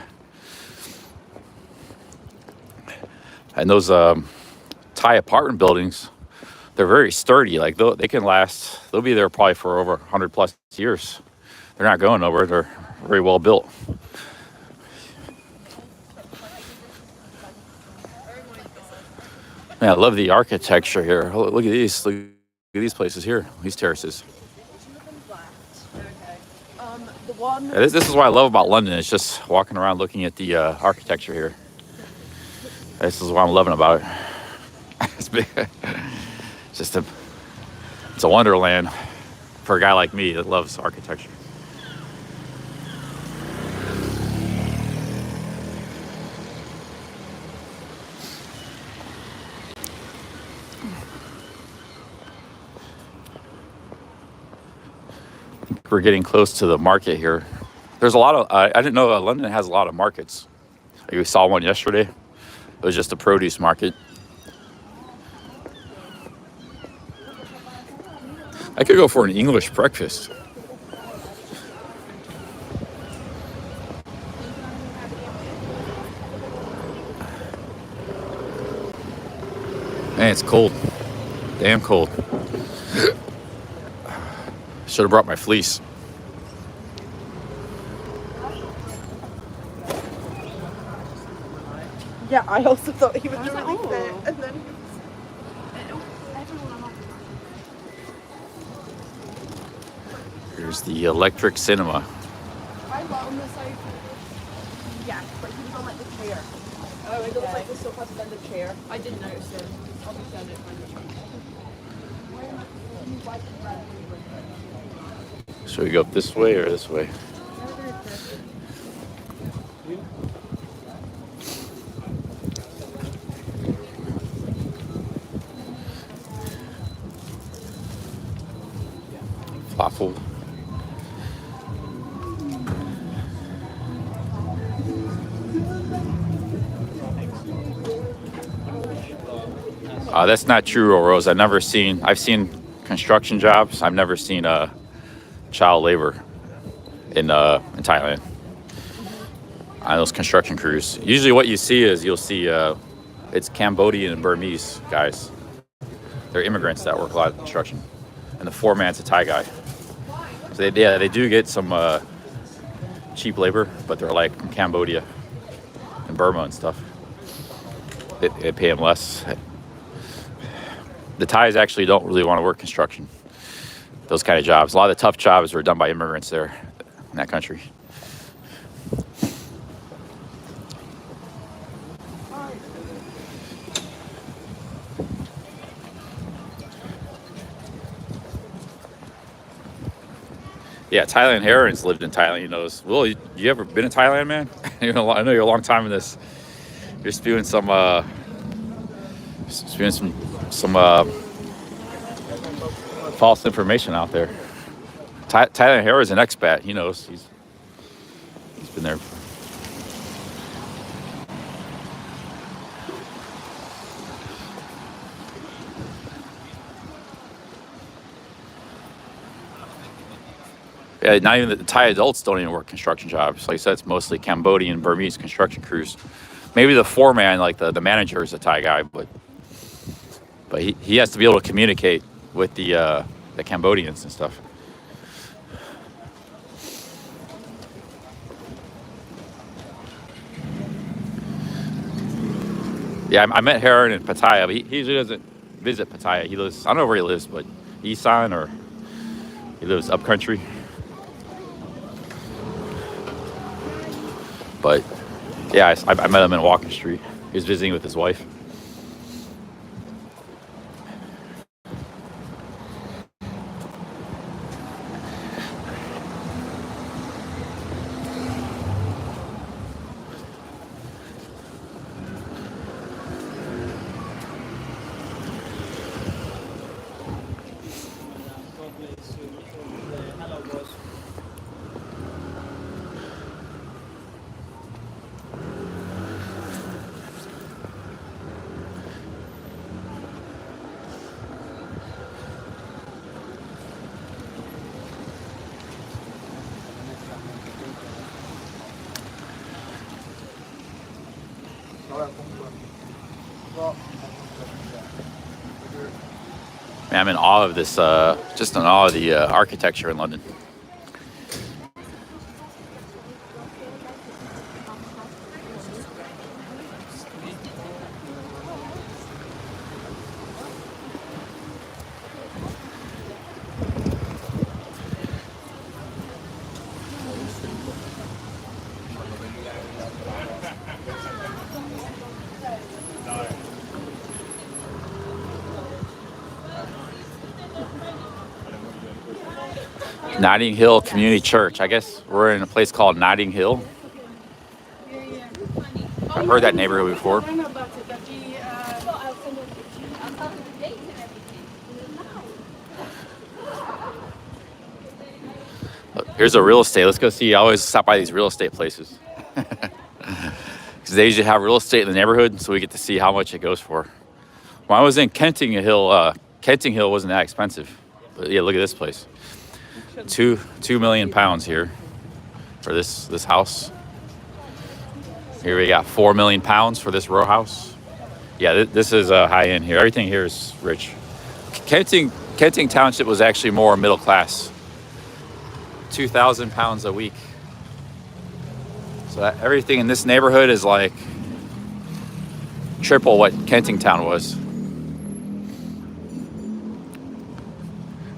And those Thai apartment buildings, they're very sturdy. Like they can last, they'll be there probably for over 100 plus years. They're not going nowhere. They're very well built. Man, I love the architecture here. Oh, look at these. Look at these places here. These terraces. Yeah, this is what I love about London. It's just walking around looking at the architecture here. This is what I'm loving about it. It's big. It's a wonderland for a guy like me that loves architecture. We're getting close to the market here. There's a lot of, I didn't know London has a lot of markets. Like we saw one yesterday. It was just a produce market. I could go for an English breakfast. Man, it's cold. Damn cold. Should have brought my fleece. Yeah, I also thought he was really fit, and then Here's the electric cinema. I love on the side. Yeah, but he was on like the chair. Oh, it looks like the sofa and the chair. I didn't notice it. Obviously, I didn't find it. Should we go up this way or this way? Falafel. That's not true, Rose. I've seen construction jobs. I've never seen child labor in Thailand on those construction crews. Usually what you'll see it's Cambodian and Burmese guys. They're immigrants that work a lot of construction. And the foreman's a Thai guy. So they do get some cheap labor, but they're like from Cambodia and Burma and stuff. They pay them less. The Thais actually don't really want to work construction, those kind of jobs. A lot of the tough jobs are done by immigrants there in that country. Yeah, Thailand Heron's lived in Thailand. He knows. Will, you ever been to Thailand, man? I know you're a long time in this. You're spewing some false information out there. Thailand Heron's an expat. He knows. He's been there. Yeah, not even the Thai adults don't even work construction jobs. Like I said, it's mostly Cambodian, Burmese construction crews. Maybe the foreman, like the manager, is a Thai guy, but he has to be able to communicate with the Cambodians and stuff. Yeah, I met Heron in Pattaya, but he usually doesn't visit Pattaya. He lives, I don't know where he lives, but Isan, or he lives up country. But yeah, I met him in Walking Street. He was visiting with his wife. Man, I'm in awe of this, just in awe of the architecture in London. Notting Hill Community Church. I guess we're in a place called Notting Hill. I've heard that neighborhood before. Look, here's a real estate. Let's go see. I always stop by these real estate places. Because they usually have real estate in the neighborhood, so we get to see how much it goes for. When I was in Kenting Hill wasn't that expensive. But yeah, look at this place. 2 million pounds here for this house. Here we got 4 million pounds for this row house. Yeah, this is high end here. Everything here is rich. Kenting Township was actually more middle class. 2,000 pounds a week. So everything in this neighborhood is like triple what Kenting Town was.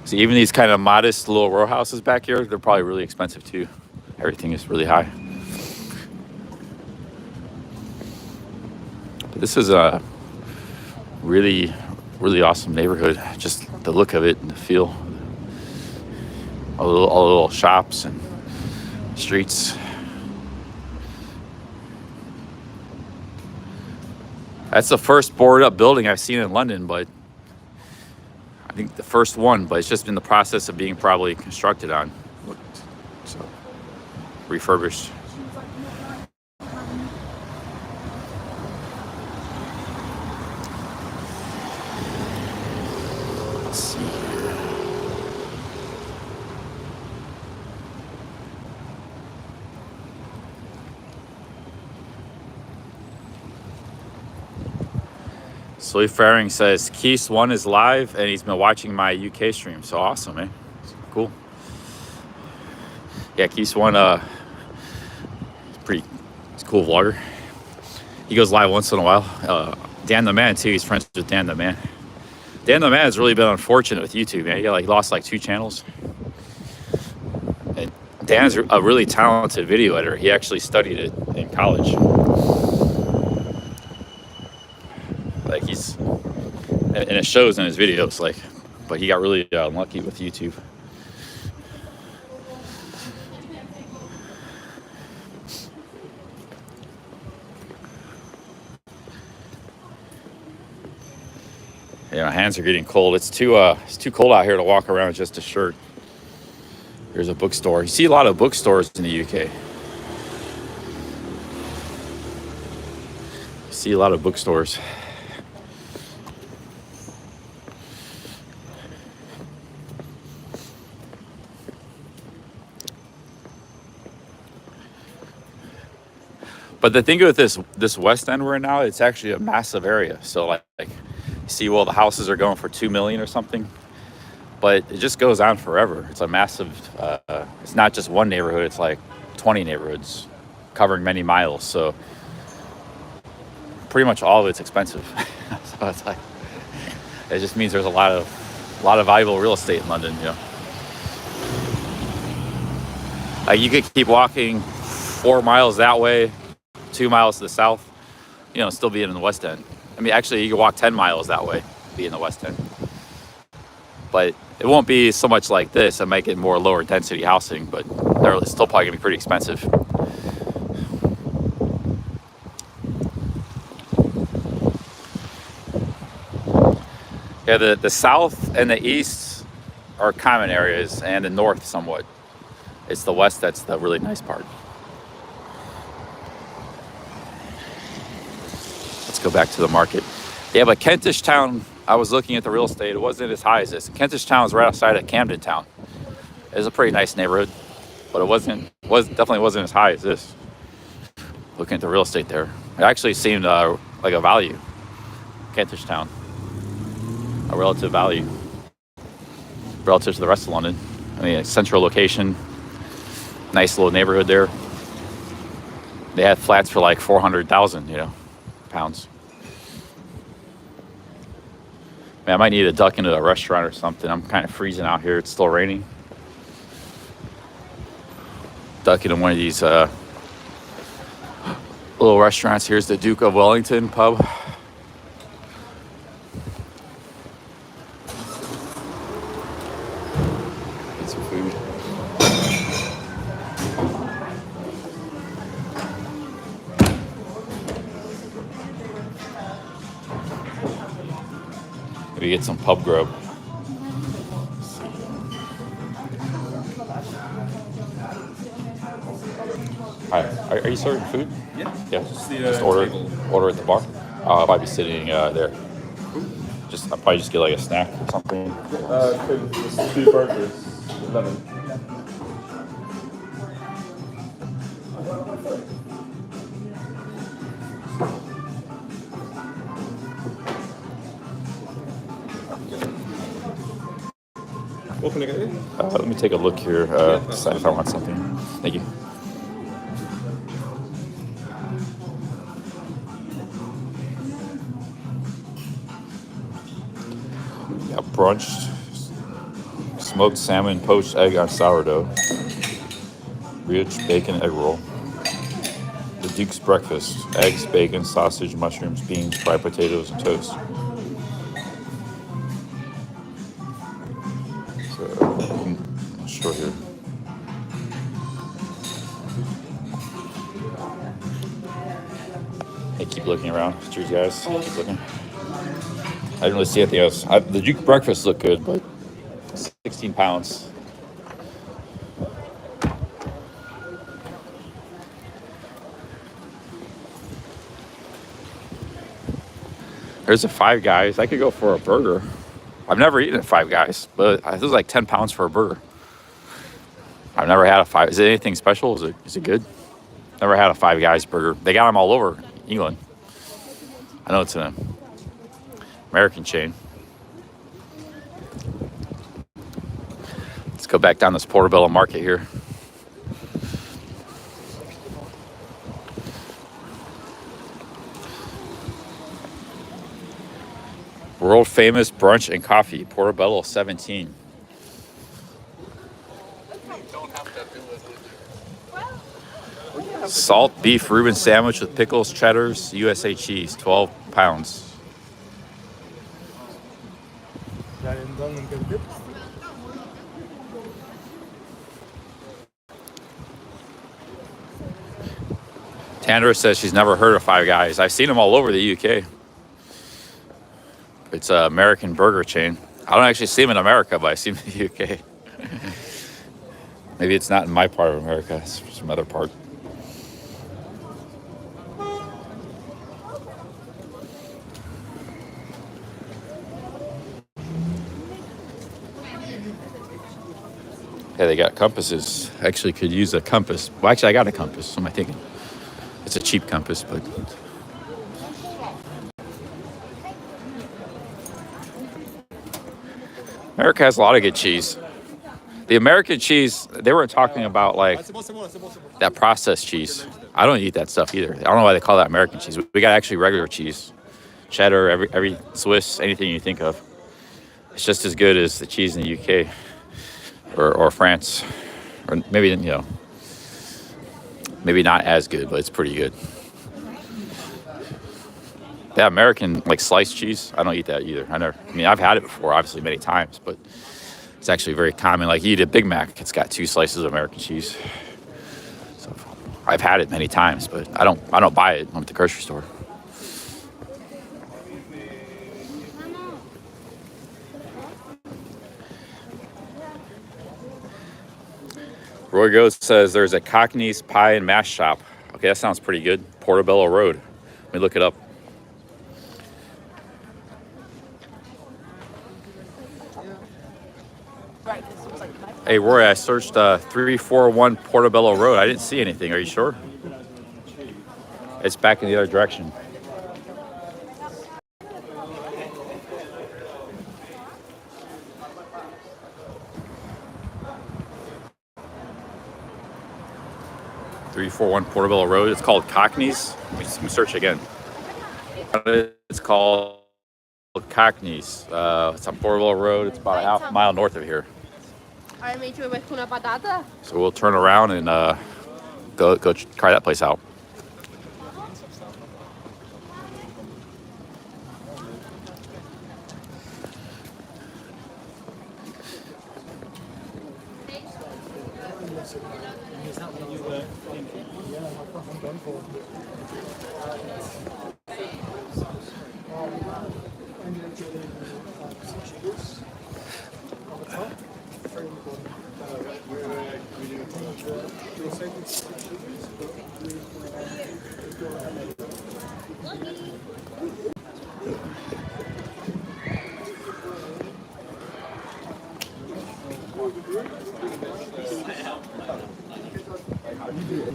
So even these kind of modest little row houses back here, they're probably really expensive too. Everything is really high. But this is a really, really awesome neighborhood. Just the look of it and the feel. All the little shops and streets. That's the first boarded up building I've seen in London, but I think the first one, but it's just in the process of being probably constructed on. So, refurbished. Let's see here. Soy Faring says Keith 1 is live and he's been watching my UK stream. So awesome, man. Cool. Yeah, Keith 1 he's a cool vlogger. He goes live once in a while. Dan the Man too, he's friends with Dan the Man. Dan the Man has really been unfortunate with YouTube, man. He lost 2 channels. And Dan's a really talented video editor. He actually studied it in college. And it shows in his videos, but he got really unlucky with YouTube. Yeah, my hands are getting cold. It's too cold out here to walk around with just a shirt. There's a bookstore. You see a lot of bookstores in the UK. You see a lot of bookstores. But the thing with this West End we're in now, it's actually a massive area. So you see, well, the houses are going for 2 million or something, but it just goes on forever. It's a massive. It's not just one neighborhood. It's 20 neighborhoods, covering many miles. So pretty much all of it's expensive. So it's it just means there's a lot of valuable real estate in London. You could keep walking 4 miles that way. 2 miles to the south, still be in the West End. I mean, actually, you can walk 10 miles that way, be in the West End. But it won't be so much like this. It might get more lower density housing, but they're still probably gonna be pretty expensive. Yeah, the south and the east are common areas, and the north somewhat. It's the west that's the really nice part. Let's go back to the market. Yeah, but Kentish Town, I was looking at the real estate, it wasn't as high as this. Kentish Town is right outside of Camden Town. It was a pretty nice neighborhood, but definitely wasn't as high as this. looking at the real estate there. It actually seemed like a value. Kentish Town. A relative value. Relative to the rest of London. I mean, a central location. Nice little neighborhood there. They had flats for like 400,000, pounds. Man, I might need to duck into a restaurant or something. I'm kind of freezing out here. It's still raining. Duck into one of these little restaurants. Here's the Duke of Wellington pub. Get some food. Maybe get some pub grub. Hi, are you serving food? Yeah. Yeah. Just the Just order at the bar. I'll probably be sitting there. I'll probably just get like a snack or something. Just 2 burgers, 11. What can I get you? Let me take a look here. Decide if I want something. Thank you. Yeah, brunch, smoked salmon, poached egg on sourdough, rich bacon egg roll. The Duke's breakfast: eggs, bacon, sausage, mushrooms, beans, fried potatoes, and toast. So, I'm not sure here. Hey, keep looking around. Cheers, guys. Keep looking. I didn't really see anything else. The Duke breakfast looked good, but 16 pounds. There's a Five Guys. I could go for a burger. I've never eaten at Five Guys, but this is like 10 pounds for a burger. I've never had a Five. Is it anything special? Is it good? Never had a Five Guys burger. They got them all over England. I know it's an American chain. Let's go back down this Portobello Market here. World famous brunch and coffee, Portobello 17. Salt beef Reuben sandwich with pickles, cheddars, USA cheese, 12 pounds. Tandra says she's never heard of Five Guys. I've seen them all over the UK. It's an American burger chain. I don't actually see them in America, but I see them in the UK. Maybe it's not in my part of America. It's some other part. Yeah, they got compasses. Actually could use a compass. Well, actually, I got a compass. What am I thinking? It's a cheap compass, but... America has a lot of good cheese. The American cheese, they were talking about like that processed cheese. I don't eat that stuff either. I don't know why they call that American cheese. We got actually regular cheese. Cheddar, every Swiss, anything you think of. It's just as good as the cheese in the UK or France. Or maybe, maybe not as good, but it's pretty good. That American like sliced cheese, I don't eat that either. I've had it before, obviously many times, but it's actually very common. Like you eat a Big Mac, it's got 2 slices of American cheese. So I've had it many times, but I don't buy it. I'm at the grocery store. Roy Goes says there's a Cockney's Pie and Mash shop. Okay, that sounds pretty good. Portobello Road. Let me look it up. Hey, Roy, I searched 341 Portobello Road. I didn't see anything. Are you sure? It's back in the other direction. (341) Portobello Road. It's called Cockneys. Let me search again. It's called Cockneys. It's on Portobello Road. It's about a half mile north of here. So we'll turn around and go try that place out.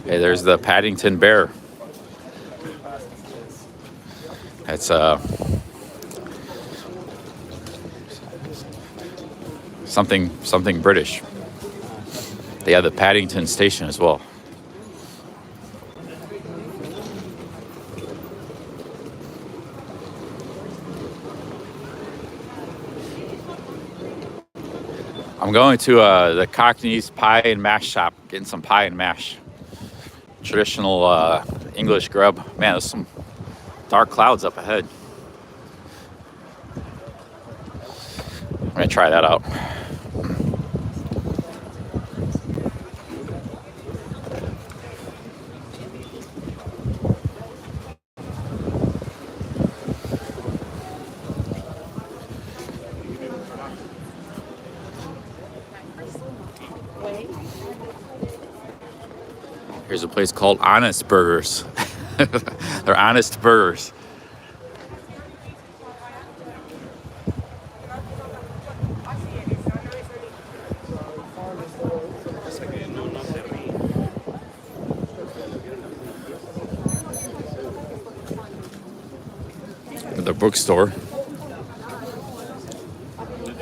Hey, there's the Paddington Bear. It's something British. They have the Paddington Station as well. I'm going to the Cockneys Pie and Mash shop, getting some pie and mash. Traditional English grub. Man, there's some dark clouds up ahead. I'm gonna try that out. Here's a place called Honest Burgers. They're honest burgers. The bookstore.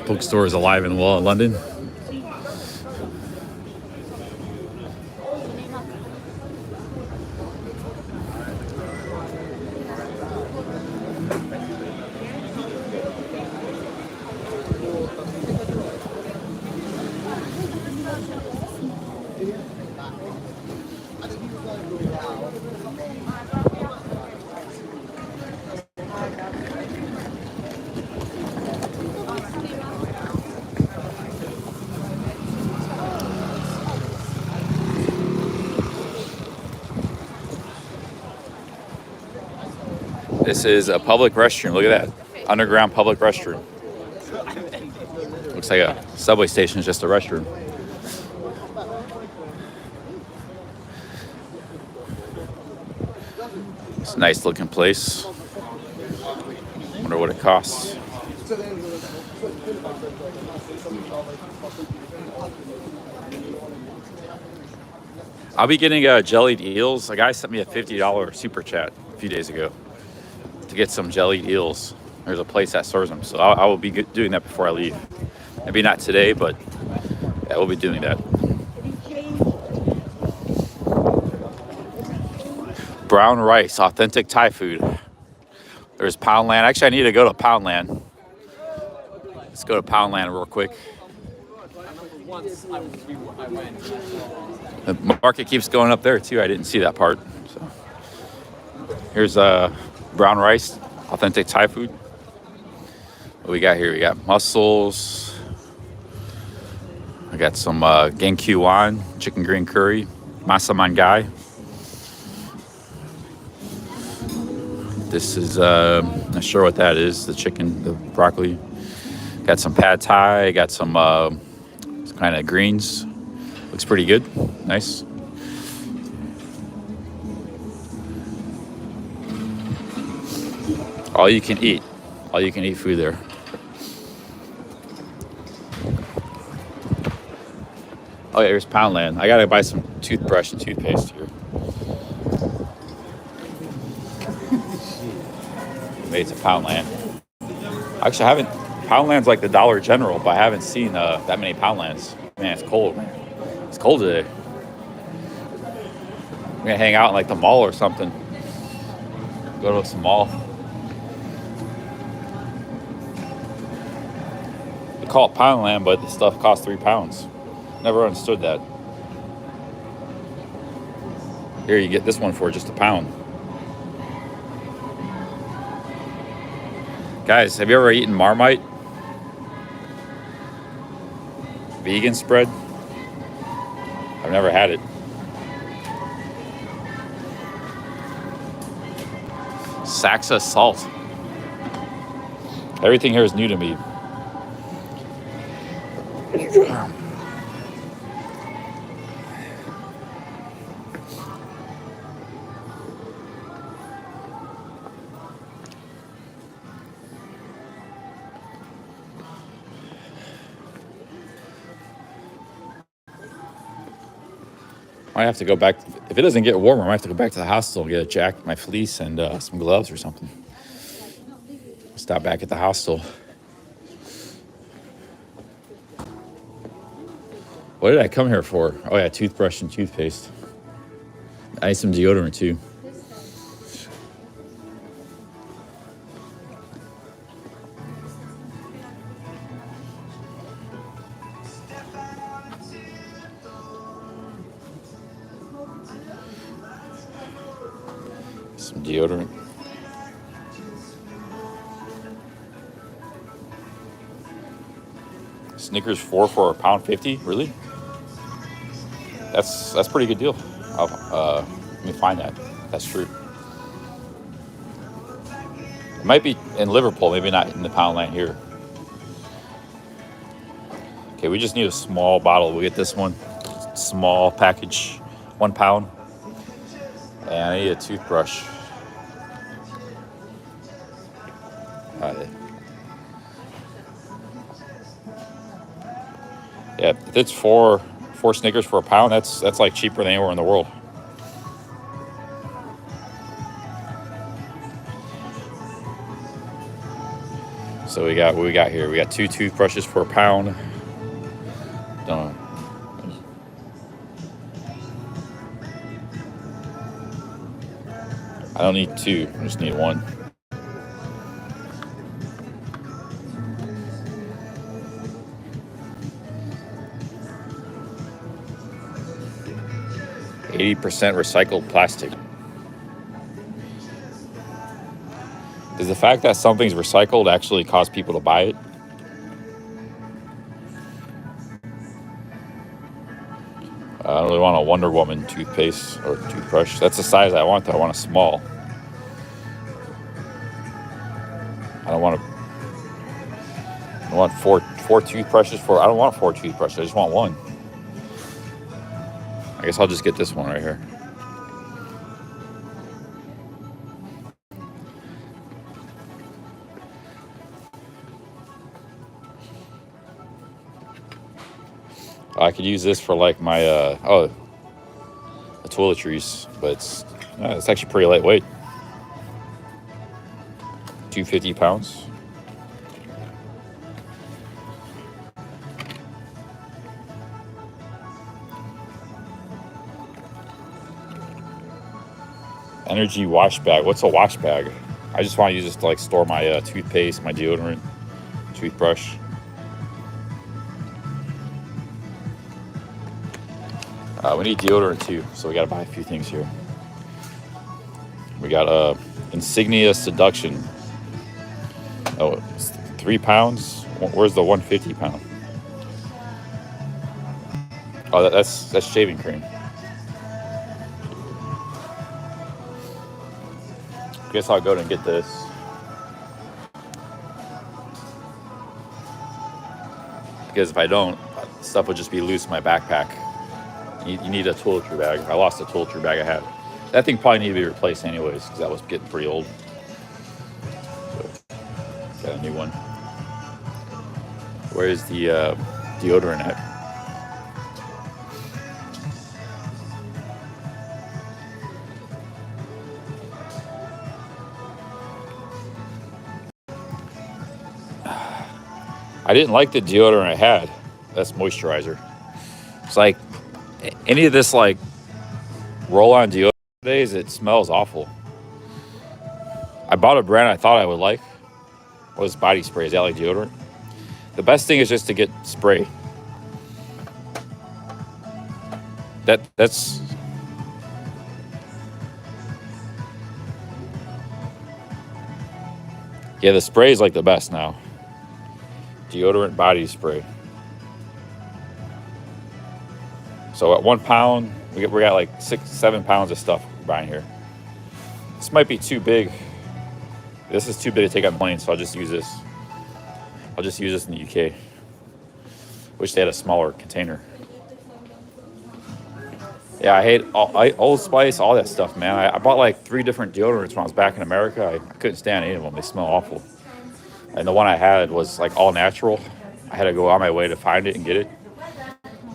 Bookstore is alive and well in London. This is a public restroom. Look at that. Underground public restroom. Looks like a subway station is just a restroom. It's a nice looking place. Wonder what it costs. I'll be getting jellied eels. A guy sent me a $50 super chat a few days ago to get some jellied eels. There's a place that serves them, so I will be doing that before I leave. Maybe not today, but yeah, we'll be doing that. Brown rice, authentic Thai food. There's Poundland. Actually, I need to go to Poundland. Let's go to Poundland real quick. The market keeps going up there too. I didn't see that part. So here's brown rice, authentic Thai food. What we got here? We got mussels. I got some Gen Wan chicken green curry, Masaman Gai. This is not sure what that is. The chicken, the broccoli. Got some pad thai. Got some kind of greens. Looks pretty good. Nice. All you can eat. All you can eat food there. Oh yeah, here's Poundland. I gotta buy some toothbrush and toothpaste here. Maybe it's a Poundland. Actually, I haven't. Poundland's like the Dollar General, but I haven't seen that many Poundlands. Man, it's cold, man. It's cold today. We're gonna hang out in like the mall or something. Go to some mall. They call it Poundland, but the stuff costs £3. Never understood that. Here, you get this one for just £1. Guys, have you ever eaten Marmite? Vegan spread? I've never had it. Saxa salt. Everything here is new to me. I have to go back. If it doesn't get warmer, I might have to go back to the hostel and get a jacket, my fleece, and some gloves or something. Stop back at the hostel. What did I come here for? Oh yeah, toothbrush and toothpaste. I need some deodorant too. Some deodorant. Snickers 4 for £1.50. Really? That's a pretty good deal. Let me find that. That's true. It might be in Liverpool, maybe not in the Poundland here. Okay, we just need a small bottle. We'll get this one. Small package, £1. And I need a toothbrush. Yeah, if it's four Snickers for £1, that's like cheaper than anywhere in the world. So we got what we got here. We got 2 toothbrushes for £1. Don't. I don't need 2. I just need 1. %80 recycled plastic. Does the fact that something's recycled actually cause people to buy it? I don't really want a Wonder Woman toothpaste or toothbrush. That's the size I want, though. I want a small. I don't want four toothbrushes for. I don't want 4 toothbrushes. I just want 1. I guess I'll just get this one right here. I could use this for like my the toiletries, but it's actually pretty lightweight. 250 pounds. Energy wash bag. What's a wash bag? I just want to use this to like store my toothpaste, my deodorant, toothbrush. We need deodorant too, so we got to buy a few things here. We got Insignia Seduction. Oh, it's £3. Where's the 150 pound? Oh, that's shaving cream. Guess I'll go and get this. Because if I don't, stuff would just be loose in my backpack. You need a toiletry bag. I lost the toiletry bag I had. That thing probably needed to be replaced anyways, because that was getting pretty old. So, got a new one. Where's the deodorant at? I didn't like the deodorant I had. That's moisturizer. It's like any of this like roll-on deodorant days, it smells awful. I bought a brand I thought I would like. Was body spray. Is that like deodorant? The best thing is just to get spray. That's yeah, the spray is like the best now. Deodorant body spray. So at 1 pound, we got like 6-7 pounds of stuff we're buying here. This might be too big. This is too big to take on the plane, so I'll just use this. I'll just use this in the UK. Wish they had a smaller container. Yeah, I hate Old Spice, all that stuff, man. I bought like 3 different deodorants when I was back in America. I couldn't stand any of them. They smell awful. And the one I had was like all natural. I had to go on my way to find it and get it.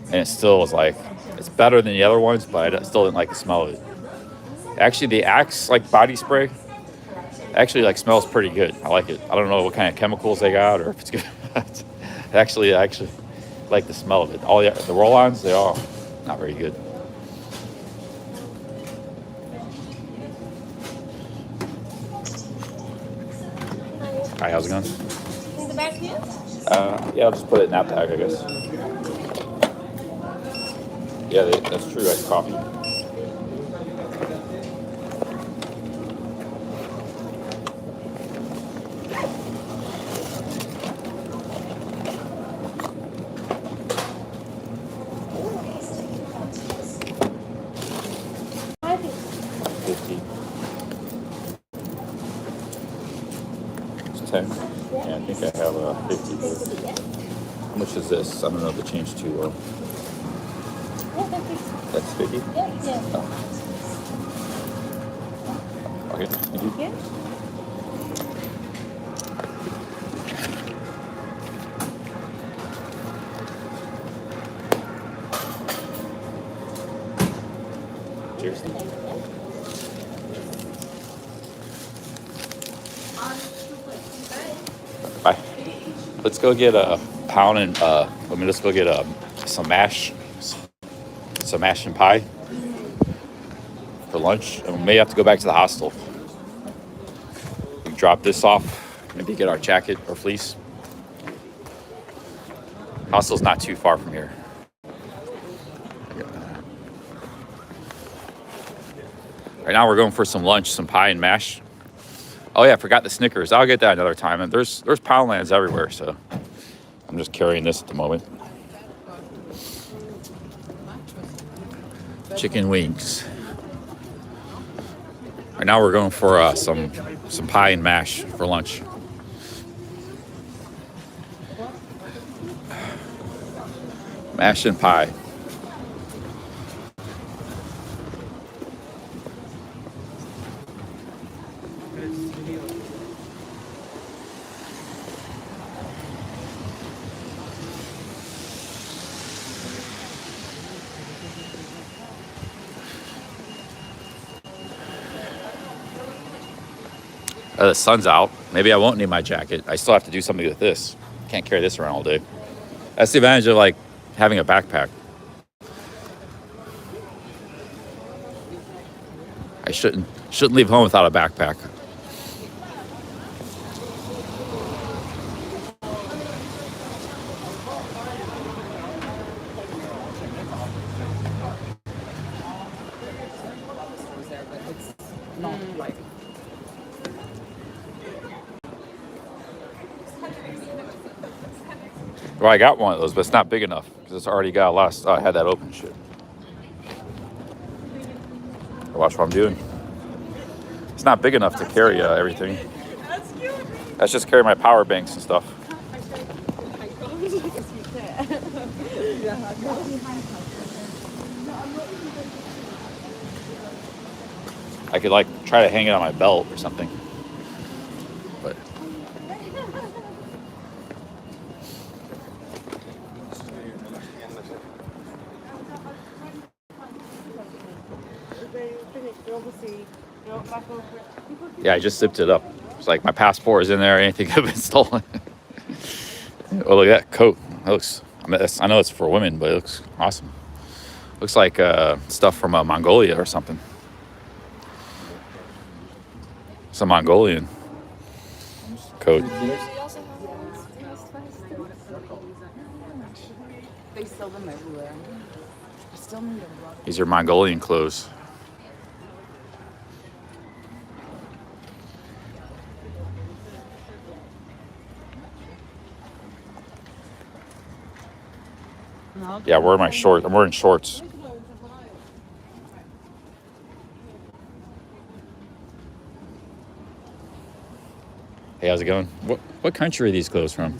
And it still was like, it's better than the other ones, but I still didn't like the smell of it. Actually, the Axe like body spray actually like smells pretty good. I like it. I don't know what kind of chemicals they got or if it's good. actually, I actually like the smell of it. All the roll-ons, they're all not very good. Hi, how's it going? In the back here? Yeah, I'll just put it in that bag, I guess. Yeah, that's true. Iced coffee. It's 10. Yeah, I think I have a 50 here. How much is this? I don't know if the change too low. That's 50? Yeah. Oh. Okay, thank you. Yeah. Cheers. Bye. Let's go get a pound and let's go get some mash and pie for lunch, and we may have to go back to the hostel. We drop this off, maybe get our jacket or fleece. Hostel's not too far from here. Right now we're going for some lunch, some pie and mash. Oh yeah, I forgot the Snickers. I'll get that another time. And there's Poundlands everywhere, so I'm just carrying this at the moment. Chicken wings. Right now we're going for some pie and mash for lunch. Mash and pie. The sun's out. Maybe I won't need my jacket. I still have to do something with this. Can't carry this around all day. That's the advantage of like having a backpack. I shouldn't leave home without a backpack. Well, I got one of those, but it's not big enough because it's already got a lot of, I had that open shit. Watch what I'm doing. It's not big enough to carry everything. That's just carry my power banks and stuff. I could like try to hang it on my belt or something. But yeah, I just zipped it up. It's like my passport is in there. Anything could have been stolen. Oh, look at that coat. That looks. I mean, I know it's for women, but it looks awesome. Looks like stuff from Mongolia or something. Some Mongolian coat. They sell them everywhere. I still need them. These are Mongolian clothes. Yeah, where are my shorts? I'm wearing shorts. Hey, how's it going? What country are these clothes from?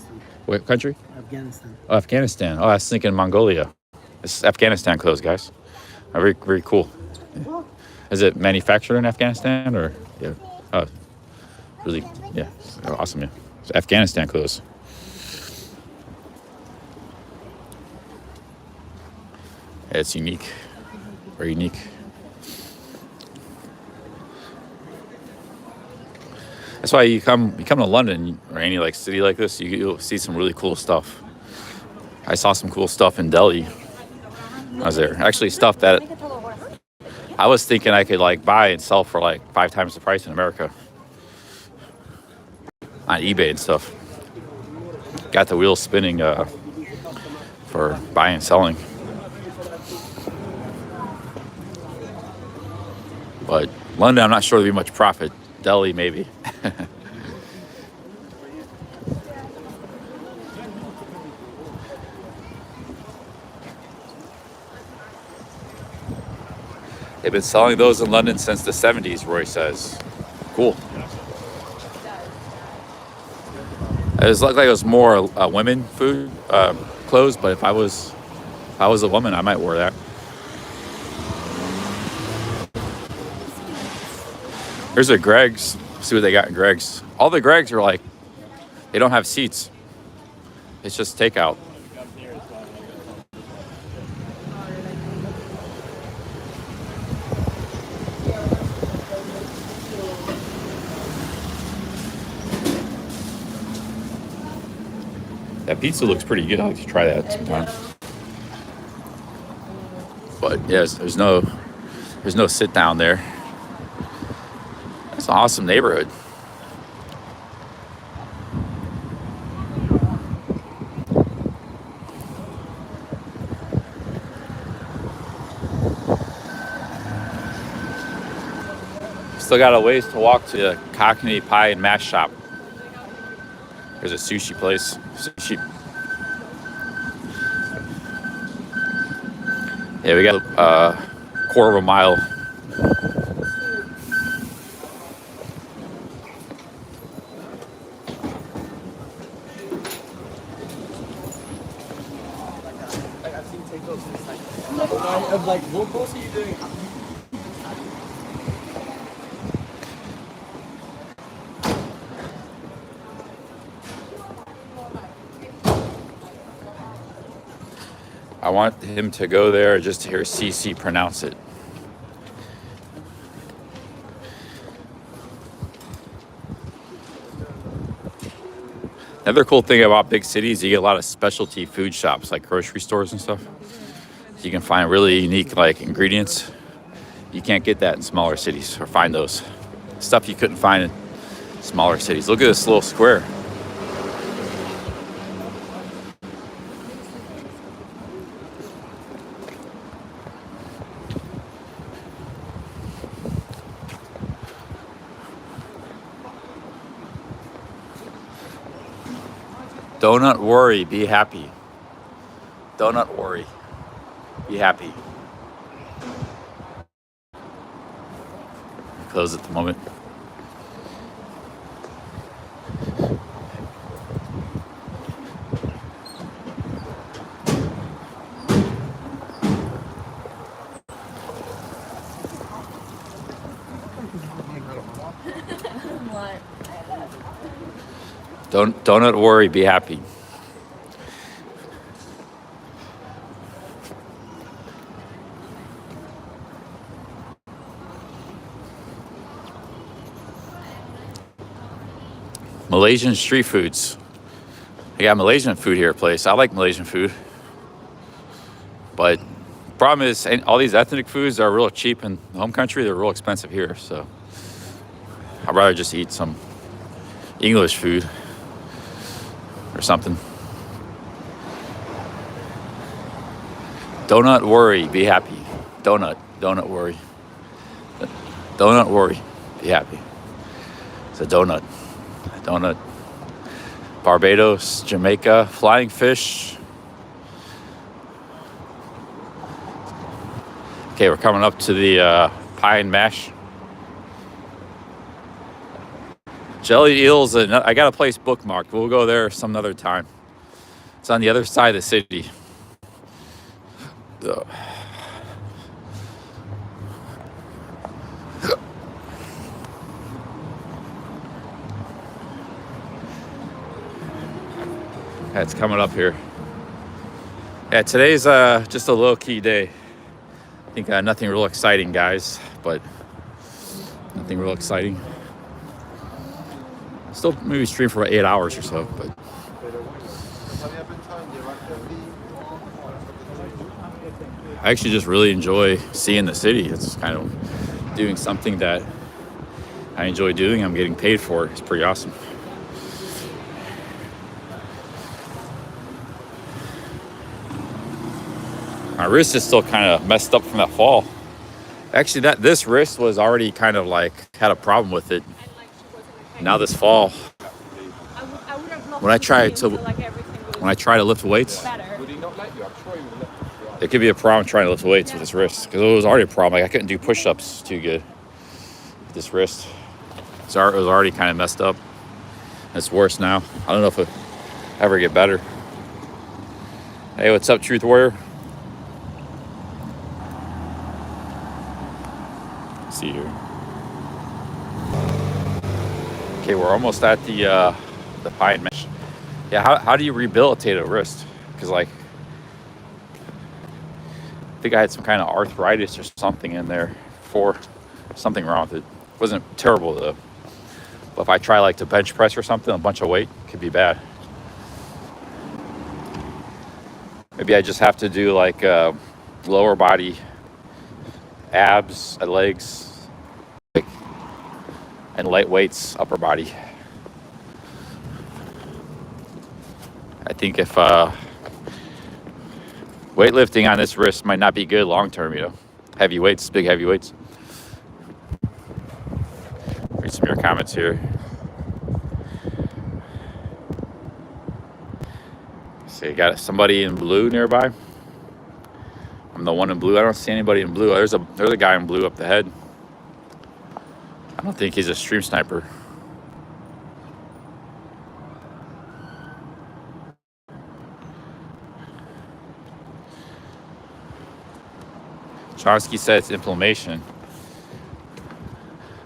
What country? Afghanistan. Oh, Afghanistan. Oh, I was thinking Mongolia. This is Afghanistan clothes, guys. Oh, very, very cool. Is it manufactured in Afghanistan or? Yeah. Oh, really? Yeah. Awesome. Yeah. It's Afghanistan clothes. Yeah, it's unique. Very unique. That's why you come to London or any like city like this, you'll see some really cool stuff. I saw some cool stuff in Delhi. I was there. Actually, stuff that I was thinking I could like buy and sell for like 5 times the price in America on eBay and stuff. Got the wheels spinning for buying and selling. But London, I'm not sure there'll be much profit. Delhi, maybe. They've been selling those in London since the 70s, Roy says. Cool. It looked like it was more women food clothes, but if I was a woman, I might wear that. Here's a Greg's. See what they got in Greg's. All the Greg's are like, they don't have seats. It's just takeout. That pizza looks pretty good. I'd like to try that sometime. But yes, there's no sit down there. It's an awesome neighborhood. Still got a ways to walk to the Cockney Pie and Mash Shop. There's a sushi place. Sushi. Yeah, we got a quarter of a mile. Like, what course are you doing? I want him to go there just to hear CC pronounce it. Another cool thing about big cities, you get a lot of specialty food shops, like grocery stores and stuff. You can find really unique like ingredients. You can't get that in smaller cities, or find those stuff you couldn't find in smaller cities. Look at this little square. Do not worry, be happy. Do not worry, be happy. Close at the moment. Do not worry, be happy. Malaysian street foods. They got Malaysian food here at place. I like Malaysian food. But problem is, all these ethnic foods are real cheap in the home country. They're real expensive here. So I'd rather just eat some English food or something. Donut worry, be happy. Donut worry. Donut worry, be happy. It's a donut. Barbados, Jamaica, flying fish. Okay, we're coming up to the pie and mash. Jelly eels, I got a place bookmarked. We'll go there some other time. It's on the other side of the city. Yeah, it's coming up here. Yeah, today's just a low-key day. I think nothing real exciting, guys, but nothing real exciting. Still maybe stream for about 8 hours or so, but I actually just really enjoy seeing the city. It's kind of doing something that I enjoy doing. I'm getting paid for it. It's pretty awesome. My wrist is still kind of messed up from that fall. Actually, this wrist was already kind of like had a problem with it. Now this fall, when I try to lift weights, it could be a problem trying to lift weights with this wrist because it was already a problem. Like I couldn't do push-ups too good with this wrist. It was already kind of messed up. It's worse now. I don't know if it'll ever get better. Hey, what's up, Truth Warrior? Let's see here. Okay, we're almost at the pie and mash. Yeah, how do you rehabilitate a wrist? Because like, I think I had some kind of arthritis or something in there for something wrong with it. It wasn't terrible though. But if I try like to bench press or something, a bunch of weight, it could be bad. Maybe I just have to do like lower body, abs, and legs, and light weights, upper body. I think if weightlifting on this wrist might not be good long term, you know. Heavy weights, big heavy weights. Read some of your comments here. So you got somebody in blue nearby. I'm the one in blue. I don't see anybody in blue. There's a guy in blue up the head. I don't think he's a stream sniper. Chomsky said it's inflammation.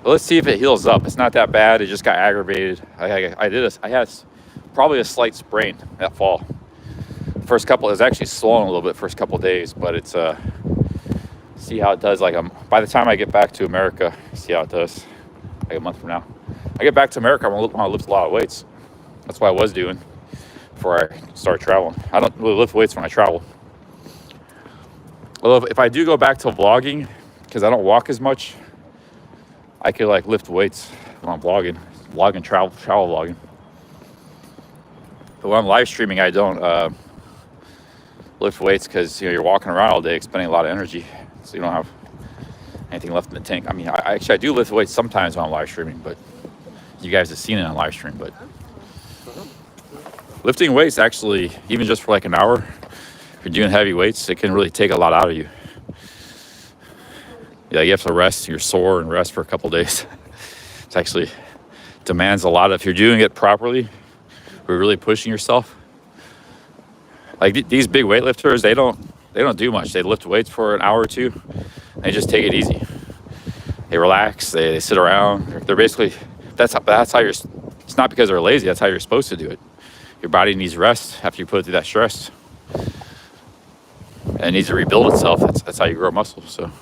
Well, let's see if it heals up. It's not that bad. It just got aggravated. I had probably a slight sprain that fall. First couple, it was actually swollen a little bit first couple of days, but it's see how it does. Like by the time I get back to America, see how it does. Like a month from now, I get back to America, I want to lift a lot of weights. That's what I was doing before I started traveling. I don't really lift weights when I travel. Well, if I do go back to vlogging, because I don't walk as much, I could like lift weights when I'm vlogging, travel vlogging. But when I'm live streaming, I don't lift weights because you're walking around all day, expending a lot of energy, so you don't have anything left in the tank. I mean, I do lift weights sometimes when I'm live streaming, but you guys have seen it on live stream. But lifting weights actually, even just for like an hour, if you're doing heavy weights, it can really take a lot out of you. Yeah, you have to rest. You're sore and rest for a couple days. It actually demands a lot. If you're doing it properly, you're really pushing yourself. Like these big weightlifters, they don't do much. They lift weights for an hour or two. They just take it easy. They relax. They sit around. They're basically that's how you're. It's not because they're lazy. That's how you're supposed to do it. Your body needs rest after you put it through that stress. And it needs to rebuild itself. That's how you grow muscle. So,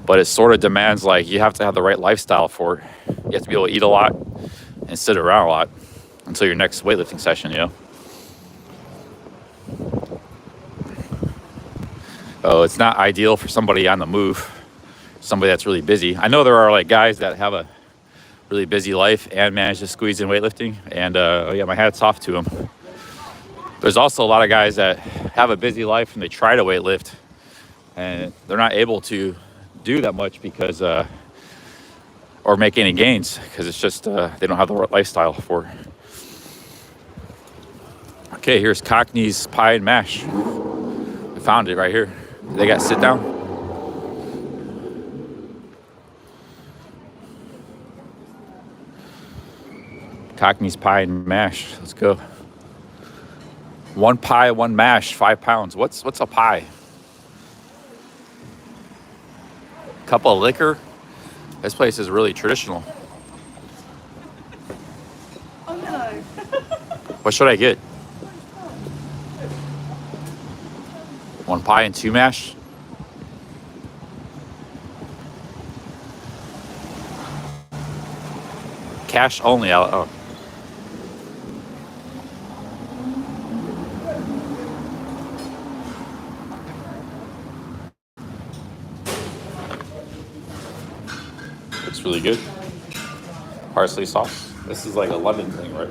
but it sort of demands like you have to have the right lifestyle for it. You have to be able to eat a lot and sit around a lot until your next weightlifting session. You know. Oh, it's not ideal for somebody on the move, somebody that's really busy. I know there are like guys that have a really busy life and manage to squeeze in weightlifting, and oh yeah, my hat's off to them. There's also a lot of guys that have a busy life and they try to weightlift and they're not able to do that much because or make any gains because it's just they don't have the right lifestyle for it. Okay, here's Cockney's Pie and Mash. I found it right here. They got sit down. Cockney's Pie and Mash. Let's go. One pie, one mash, 5 pounds. What's a pie? Cup of liquor. This place is really traditional. Oh no. What should I get? One pie and 2 mash? Cash only. Oh. Looks really good. Parsley sauce. This is like a London thing, right?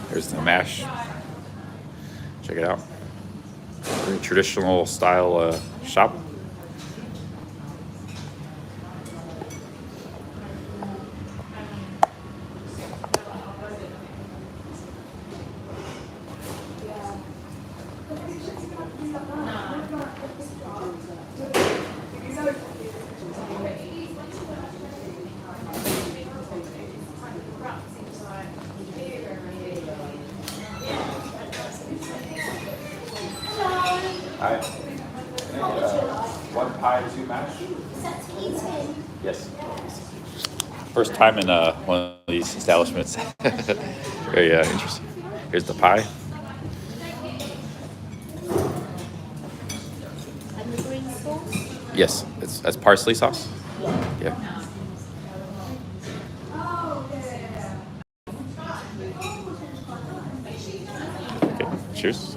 Here's the mash. Check it out. Very traditional style shop. Hi. One pie, 2 mash? Yes. First time in one of these establishments. Very interesting. Here's the pie. And the green sauce? Yes, that's parsley sauce. Yeah. Okay, cheers.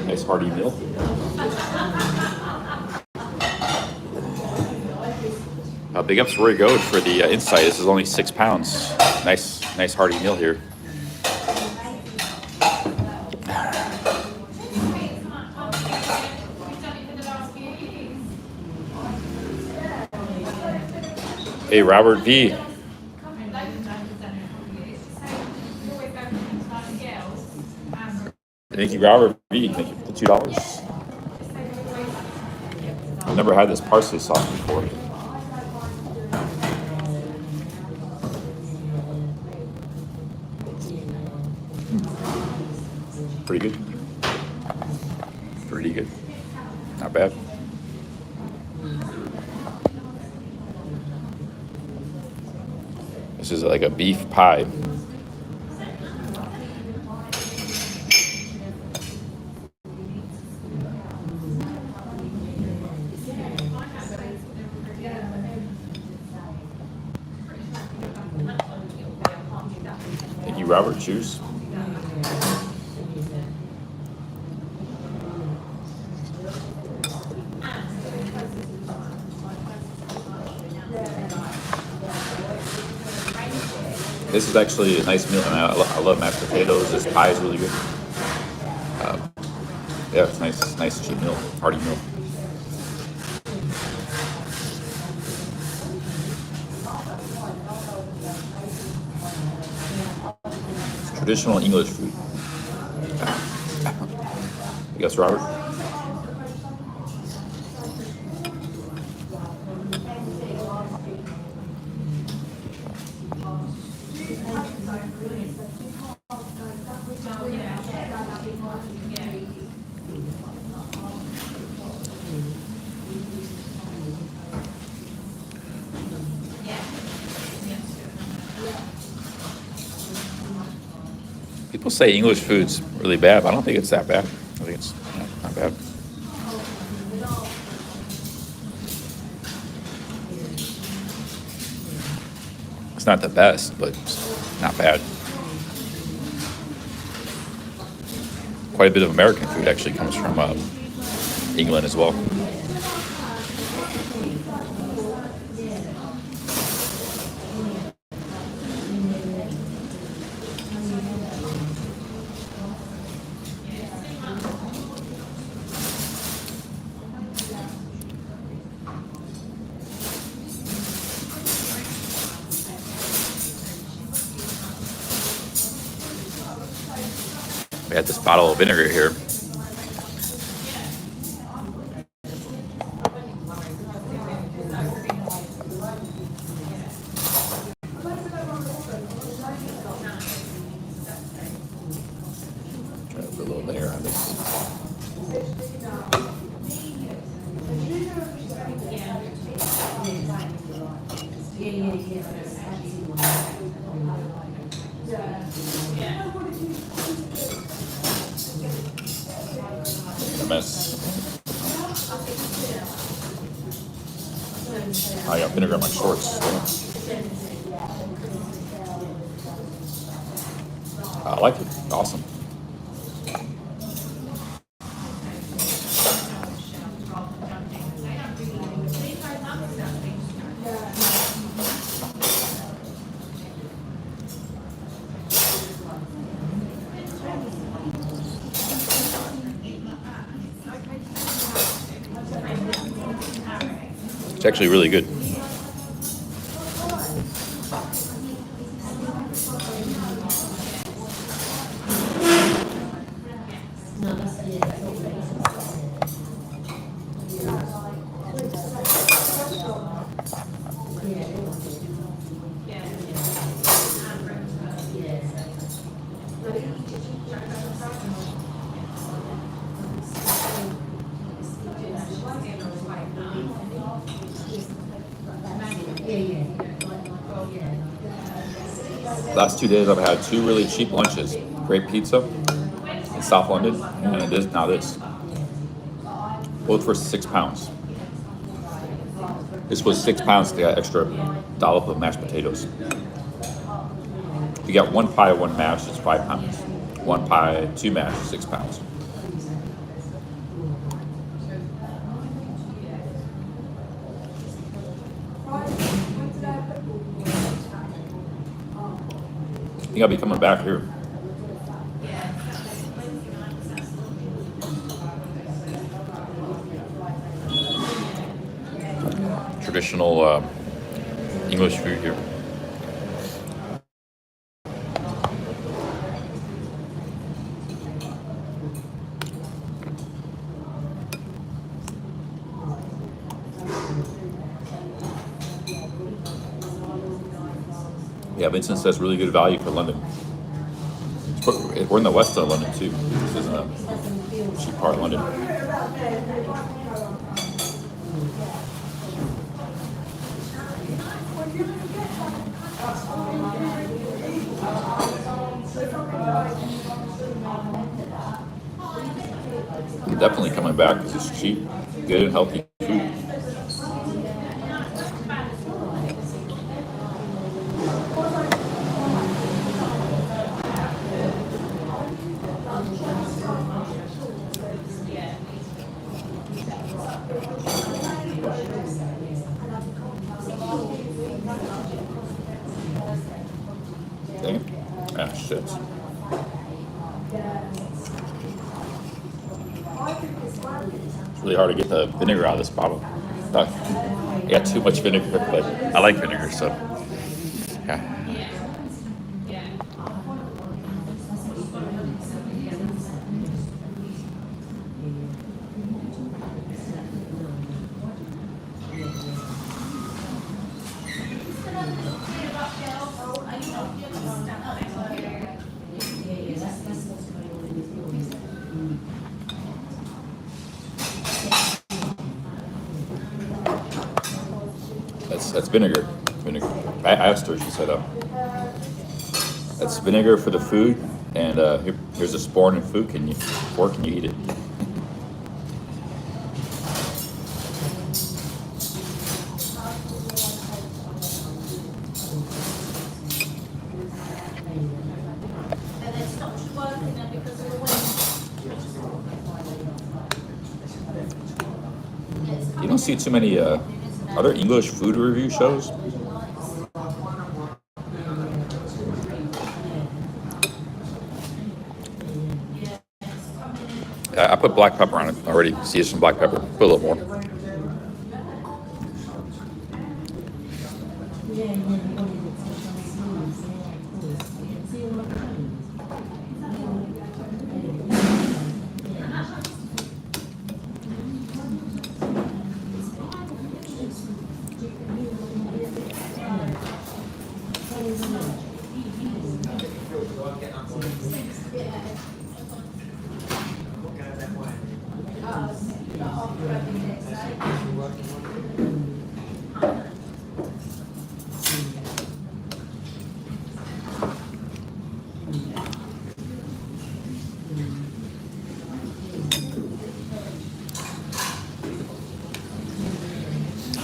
Nice hearty meal. Big ups Roy Goad for the insight. This is only 6 pounds. Nice hearty meal here. Hey, Robert V. Thank you, Robert V. Thank you for the $2. I've never had this parsley sauce before. Pretty good. Pretty good. Not bad. This is like a beef pie. Thank you, Robert. Cheers. This is actually a nice meal, and I love mashed potatoes. This pie is really good. Yeah, it's nice cheap meal, hearty meal. Traditional English food. You guess, Robert? People say English food's really bad, but I don't think it's that bad. I think it's not bad. It's not the best, but it's not bad. Quite a bit of American food actually comes from England as well. We had this bottle of vinegar here. Try to put a little vinegar on this. A mess. I got vinegar on my shorts. I like it. Awesome. It's actually really good. Last 2 days I've had 2 really cheap lunches. Great pizza in South London, and this. Both for £6. This was £6 to get extra dollop of mashed potatoes. If you get 1 pie, 1 mash, it's £5. 1 pie, 2 mash, £6. I think I'll be coming back here. Traditional English food here. Yeah, Vincent says really good value for London. We're in the west of London too. This isn't a cheap part of London. I'm definitely coming back because it's cheap, good and healthy food. Dang it. Ah, shit. It's really hard to get the vinegar out of this bottle. I got too much vinegar, but I like vinegar, so yeah. vinegar. Vinegar. I asked her. She said, "That's vinegar for the food, and here's a sporn in food. Can you eat it?" And it stopped working then because of the wind. You don't see too many other English food review shows. I put black pepper on it already. See, some black pepper. Put a little more.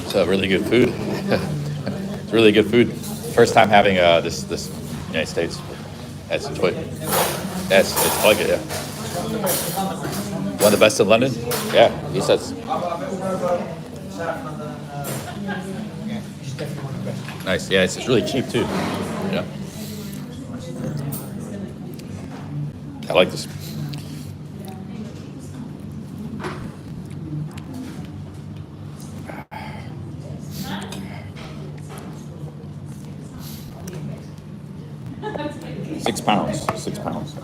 It's really good food. It's really good food. First time having this United States. That's what. It's like it. Yeah. One of the best in London. Yeah, he says. Nice. Yeah, it's really cheap too. Yeah. I like this. £6. £6.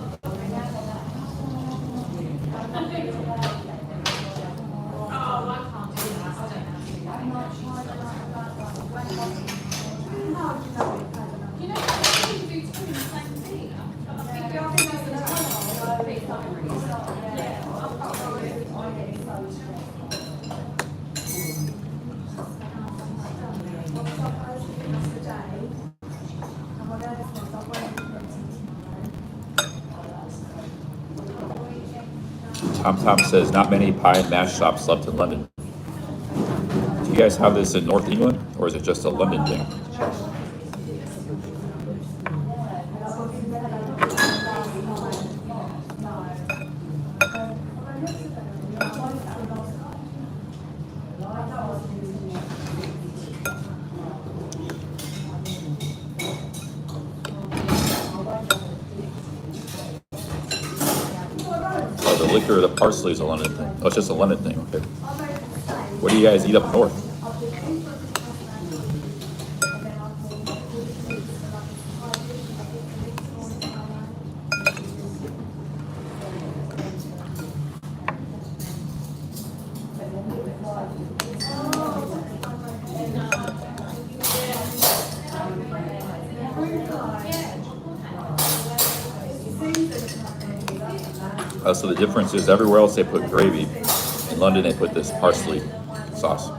Tom says not many pie and mash shops left in London. Do you guys have this in North England, or is it just a London thing? Oh, the liquor, the parsley is a London thing. Oh, it's just a London thing. Okay. What do you guys eat up north? So the difference is everywhere else they put gravy. In London they put this parsley sauce.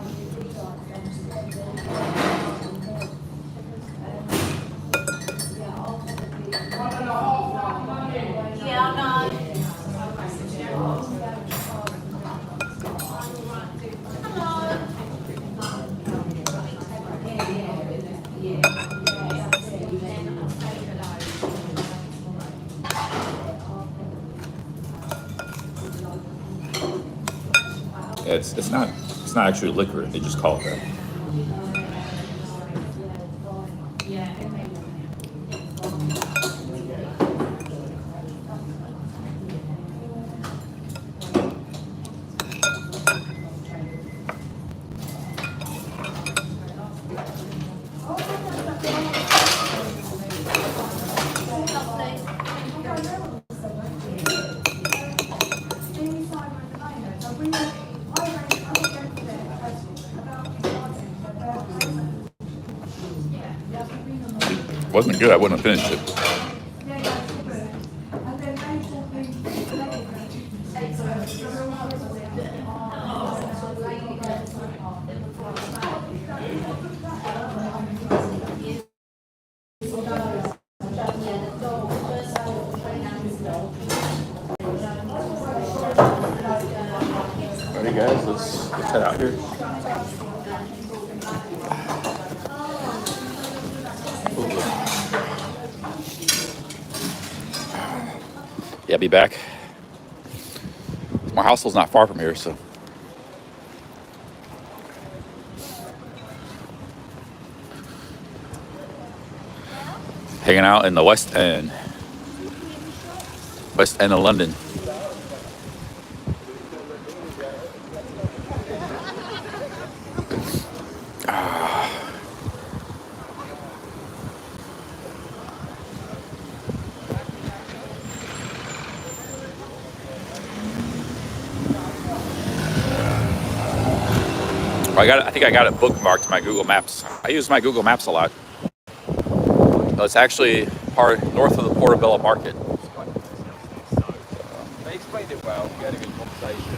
It's not actually liquor. They just call it that. Wasn't good, I wouldn't have finished it. let's head out here. Yeah, be back. My household's not far from here, so. Hanging out in the West End of London. I think I got it bookmarked my Google Maps. I use my Google Maps a lot. It's actually north of the Portobello Market. They explained it well. We had a good conversation.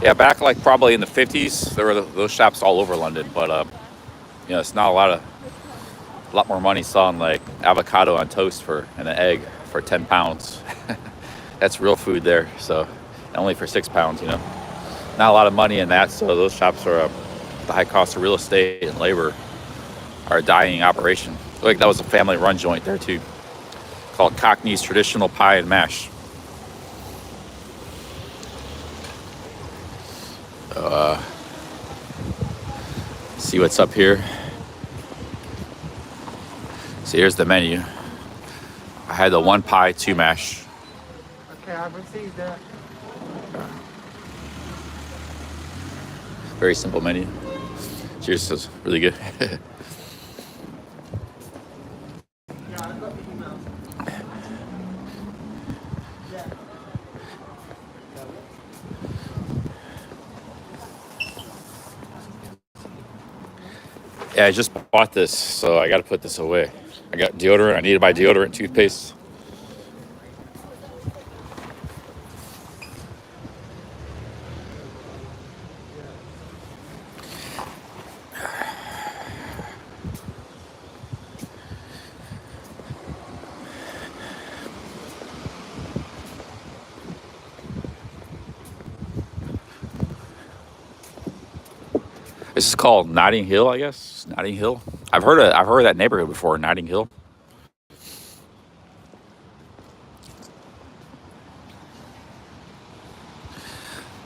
Yeah, back like probably in the 50s, there were those shops all over London. But you know, it's not a lot more money selling like avocado on toast and an egg for 10 pounds. That's real food there. So only for 6 pounds, you know. Not a lot of money in that, so those shops are the high cost of real estate and labor are a dying operation. Like that was a family-run joint there too, called Cockney's Traditional Pie and Mash. See what's up here. So here's the menu. I had the 1 pie, 2 mash. Okay, I've received that. Very simple menu. Cheers, is really good. Yeah, I just bought this, so I got to put this away. I got deodorant. I need to buy deodorant, toothpaste. This is called Notting Hill, I guess. Notting Hill. I've heard of that neighborhood before, Notting Hill.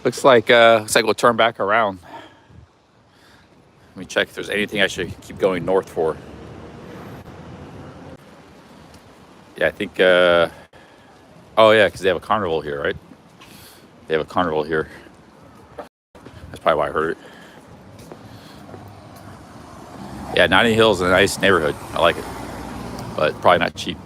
Looks like we'll turn back around. Let me check if there's anything I should keep going north for. Yeah, I think. Oh yeah, because they have a carnival here, right? They have a carnival here. That's probably why I heard it. Yeah, Notting Hill is a nice neighborhood. I like it, but probably not cheap.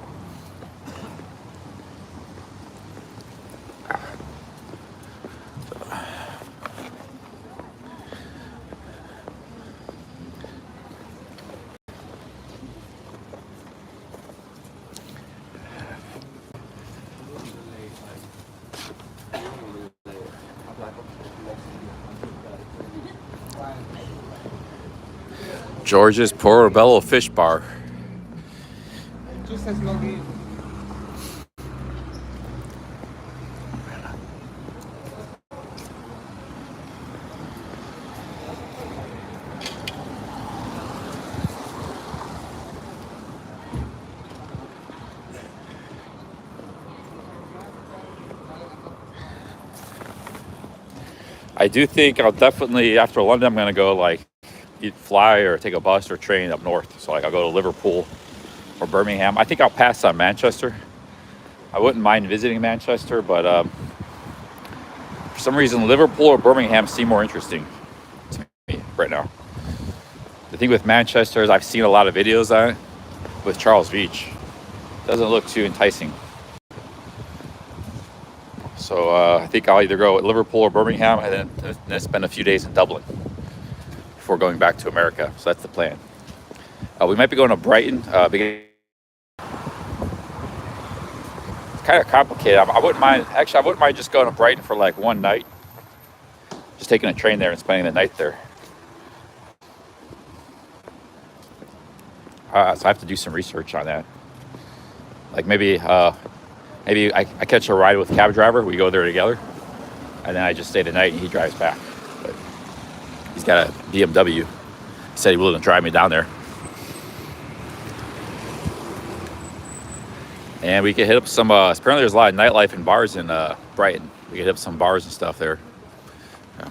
George's Portobello Fish Bar. Just says log in. I do think I'll definitely, after London, I'm going to go like fly or take a bus or train up north. So like I'll go to Liverpool or Birmingham. I think I'll pass on Manchester. I wouldn't mind visiting Manchester, but for some reason Liverpool or Birmingham seem more interesting to me right now. The thing with Manchester is I've seen a lot of videos on it with Charles Beach. Doesn't look too enticing. So I think I'll either go at Liverpool or Birmingham and then spend a few days in Dublin before going back to America. So that's the plan. We might be going to Brighton. It's kind of complicated. I wouldn't mind just going to Brighton for like one night. Just taking a train there and spending the night there. So I have to do some research on that. Like maybe I catch a ride with a cab driver. We go there together. and then I just stay the night and he drives back. But he's got a BMW. He said he willing to drive me down there. And we could hit up some, apparently there's a lot of nightlife and bars in Brighton. We could hit up some bars and stuff there. Yeah.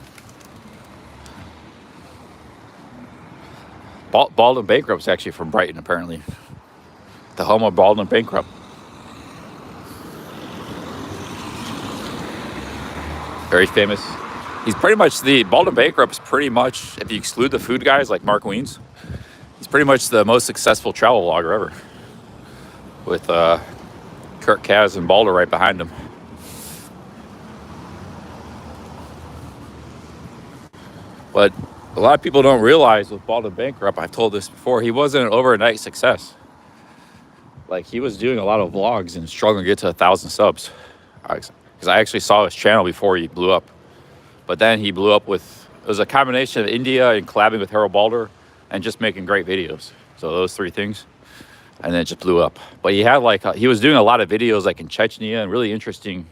Bald & Bankrupt's actually from Brighton, apparently. The home of Bald & Bankrupt. Very famous. He's pretty much Bald & Bankrupt's pretty much, if you exclude the food guys like Mark Wiens, he's pretty much the most successful travel vlogger ever. With Kurt Kaz and Balder right behind him. But a lot of people don't realize with Bald & Bankrupt, I've told this before, he wasn't an overnight success. Like, he was doing a lot of vlogs and struggling to get to 1,000 subs. Because I actually saw his channel before he blew up. But then he blew up with, it was a combination of India and collabing with Harold Balder and just making great videos. So those three things. And then it just blew up. But he had he was doing a lot of videos like in Chechnya and really interesting.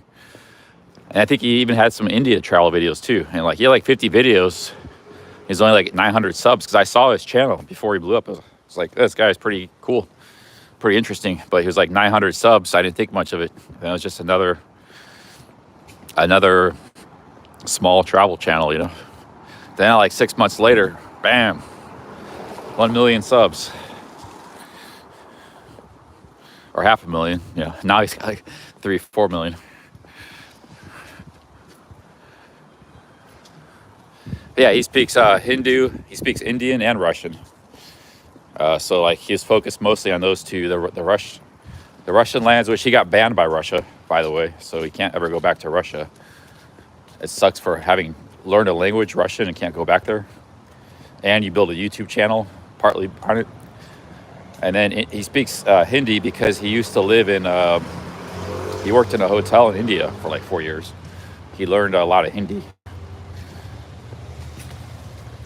And I think he even had some India travel videos too. And he had 50 videos. He's only 900 subs because I saw his channel before he blew up. I was like, this guy's pretty cool, pretty interesting. But he was 900 subs. So I didn't think much of it. And it was just another small travel channel, you know. Then 6 months later, bam, 1 million subs. Or 500,000, yeah. Now he's got 3-4 million. Yeah, he speaks Hindu, he speaks Indian and Russian. So he's focused mostly on those two, the Russian lands, which he got banned by Russia, by the way. So he can't ever go back to Russia. It sucks for having learned a language, Russian, and can't go back there. And you build a YouTube channel partly on it. And then he speaks Hindi because he used to live in, he worked in a hotel in India for 4 years. He learned a lot of Hindi.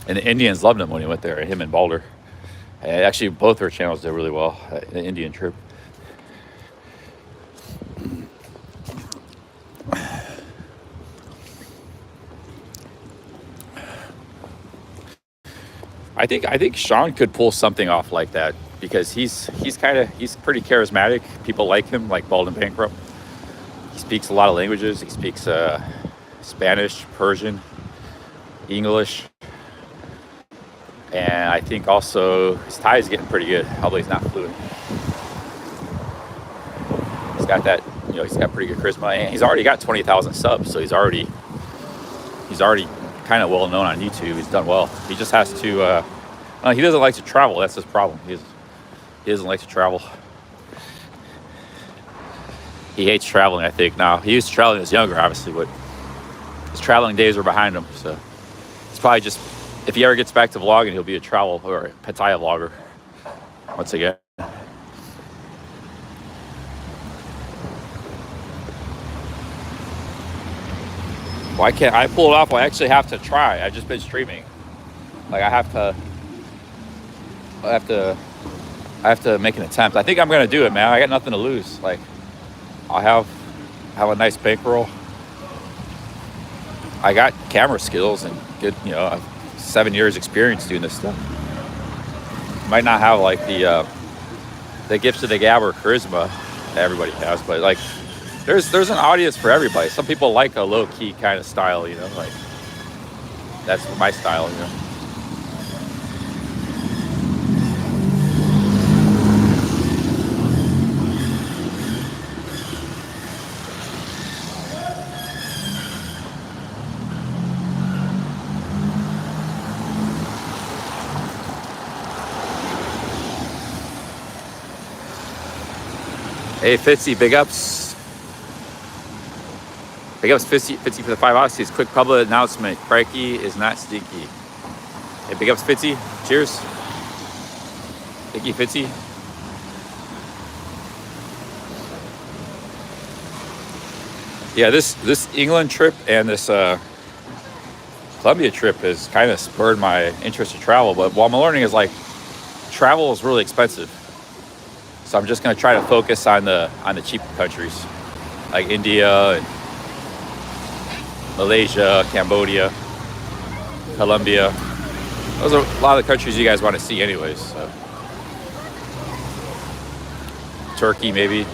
And the Indians loved him when he went there, him and Balder. And actually, both their channels did really well, the Indian trip. I think Sean could pull something off like that. Because he's pretty charismatic. People like him, like Bald & Bankrupt. He speaks a lot of languages. He speaks Spanish, Persian, English, and I think also his Thai is getting pretty good, although he's not fluent. He's got that, he's got pretty good charisma, and he's already got 20,000 subs, so he's already kind of well known on YouTube. He's done well. He just has to. He doesn't like to travel. That's his problem. He doesn't like to travel. He hates traveling, I think, now. He used to travel when he was younger, obviously, but his traveling days are behind him. So it's probably just, if he ever gets back to vlogging, he'll be a travel or a Pattaya vlogger once again. Why can't I pull it off? Well, I actually have to try. I've just been streaming. I have to make an attempt. I think I'm gonna do it, man. I got nothing to lose. I'll have a nice bankroll. I got camera skills and good, 7 years experience doing this stuff. Might not have the gifts of the gab or charisma that everybody has, but there's an audience for everybody. Some people like a low key kind of style, that's my style, Hey, Fitzy, big ups. Big ups, Fitzy for the 5 Aussies. Quick public announcement. Crikey is not stinky. Hey, big ups, Fitzy. Cheers. Thank you, Fitzy. Yeah, this England trip and this Colombia trip has kind of spurred my interest to travel. But what I'm learning is travel is really expensive. So I'm just going to try to focus on the cheap countries like India and Malaysia, Cambodia, Colombia. Those are a lot of the countries you guys want to see anyways. So. Turkey, maybe.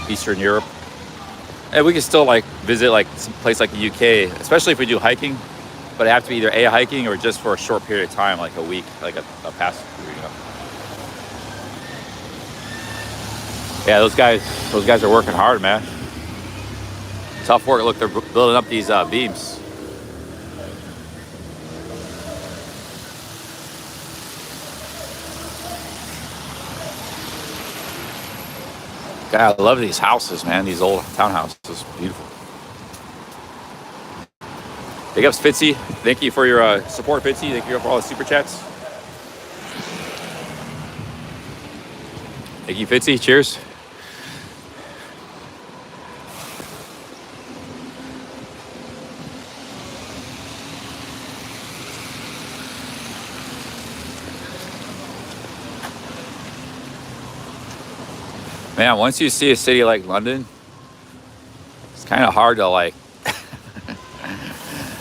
Eastern Europe. And we can still like visit like some place like the UK, especially if we do hiking. But it have to be either hiking or just for a short period of time, like a week, like a past, you know. Yeah, those guys are working hard, man. Tough work. Look, they're building up these beams. God, I love these houses, man. These old townhouses, beautiful. Big ups, Fitzy. Thank you for your support, Fitzy. Thank you for all the super chats. Thank you, Fitzy. Cheers. Man, once you see a city like London, it's kind of hard to like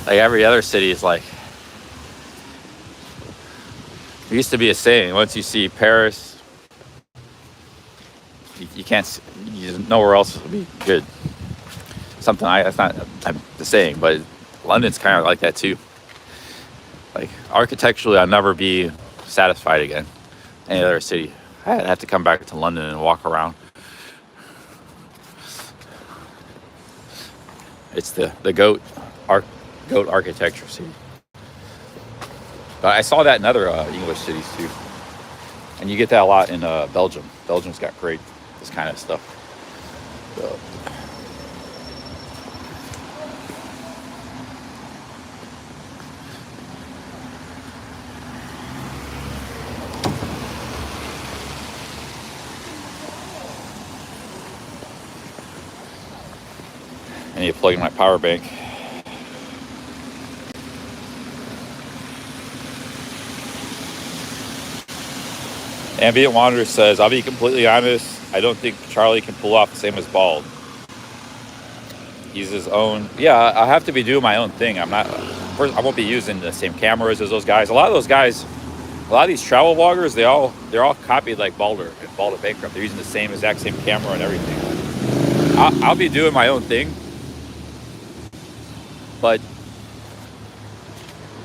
every other city is like, there used to be a saying, once you see Paris, you can't, nowhere else will be good. Something that's not the saying, but London's kind of like that too. Like architecturally, I'll never be satisfied again. Any other city, I'd have to come back to London and walk around. It's the goat architecture city. But I saw that in other English cities too. And you get that a lot in Belgium. Belgium's got great this kind of stuff. So. I need to plug in my power bank. Ambient Wanderer says, I'll be completely honest, I don't think Charlie can pull off the same as Bald. He's his own. Yeah, I have to be doing my own thing. I won't be using the same cameras as those guys. A lot of these travel vloggers, they're all copied like Balder and Balder Bankrupt. They're using the exact same camera and everything. I'll be doing my own thing. But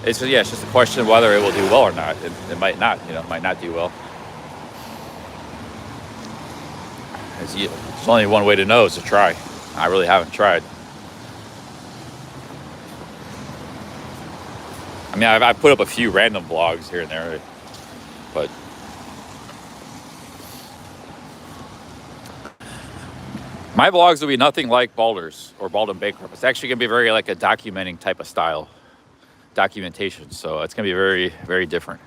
it's just a question of whether it will do well or not. It might not, it might not do well. There's only one way to know, is to try. I really haven't tried. I mean, I've put up a few random vlogs here and there, but my vlogs will be nothing like Balder's or Bald and Bankrupt. It's actually going to be very like a documenting type of style, documentation. So it's going to be very, very different.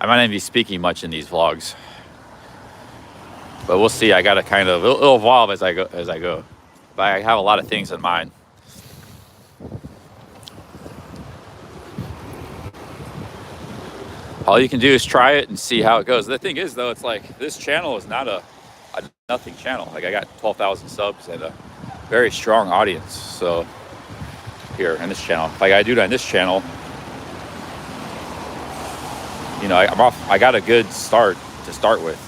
I might not even be speaking much in these vlogs, but we'll see. I got to it'll evolve as I go. But I have a lot of things in mind. All you can do is try it and see how it goes. The thing is, though, it's like this channel is not a nothing channel. Like I got 12,000 subs and a very strong audience. So here in this channel, like I do it on this channel, I got a good start to start with.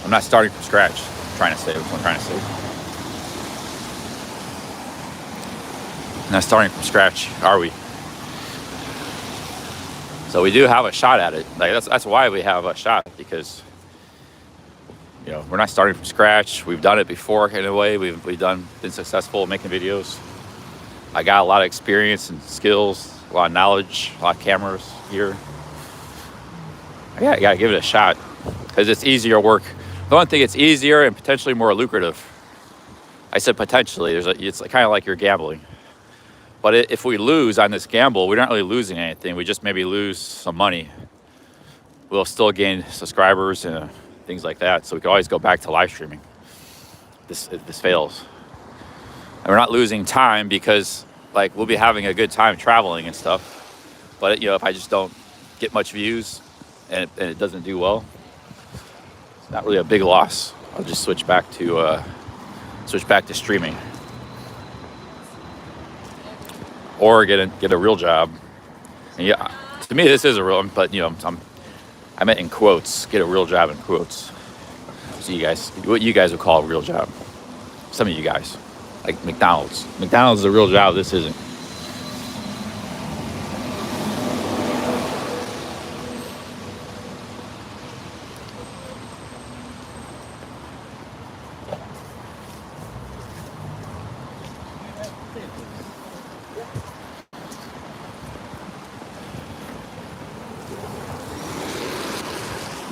I'm not starting from scratch. I'm trying to say. Not starting from scratch, are we? So we do have a shot at it. Like that's why we have a shot, because we're not starting from scratch. We've done it before in a way. We've been successful making videos. I got a lot of experience and skills, a lot of knowledge, a lot of cameras here. I gotta give it a shot, because it's easier work. The one thing, it's easier and potentially more lucrative. I said potentially. It's kind of like you're gambling. But if we lose on this gamble, we're not really losing anything. We just maybe lose some money. We'll still gain subscribers and things like that. So we can always go back to live streaming if this fails. And we're not losing time, because like we'll be having a good time traveling and stuff. But if I just don't get much views and it doesn't do well, it's not really a big loss. I'll just switch back to streaming, or get a real job. And yeah, to me this is a real, but you know, I meant in quotes, get a real job in quotes. So you guys, what you guys would call a real job. Some of you guys, like McDonald's. McDonald's is a real job. This isn't.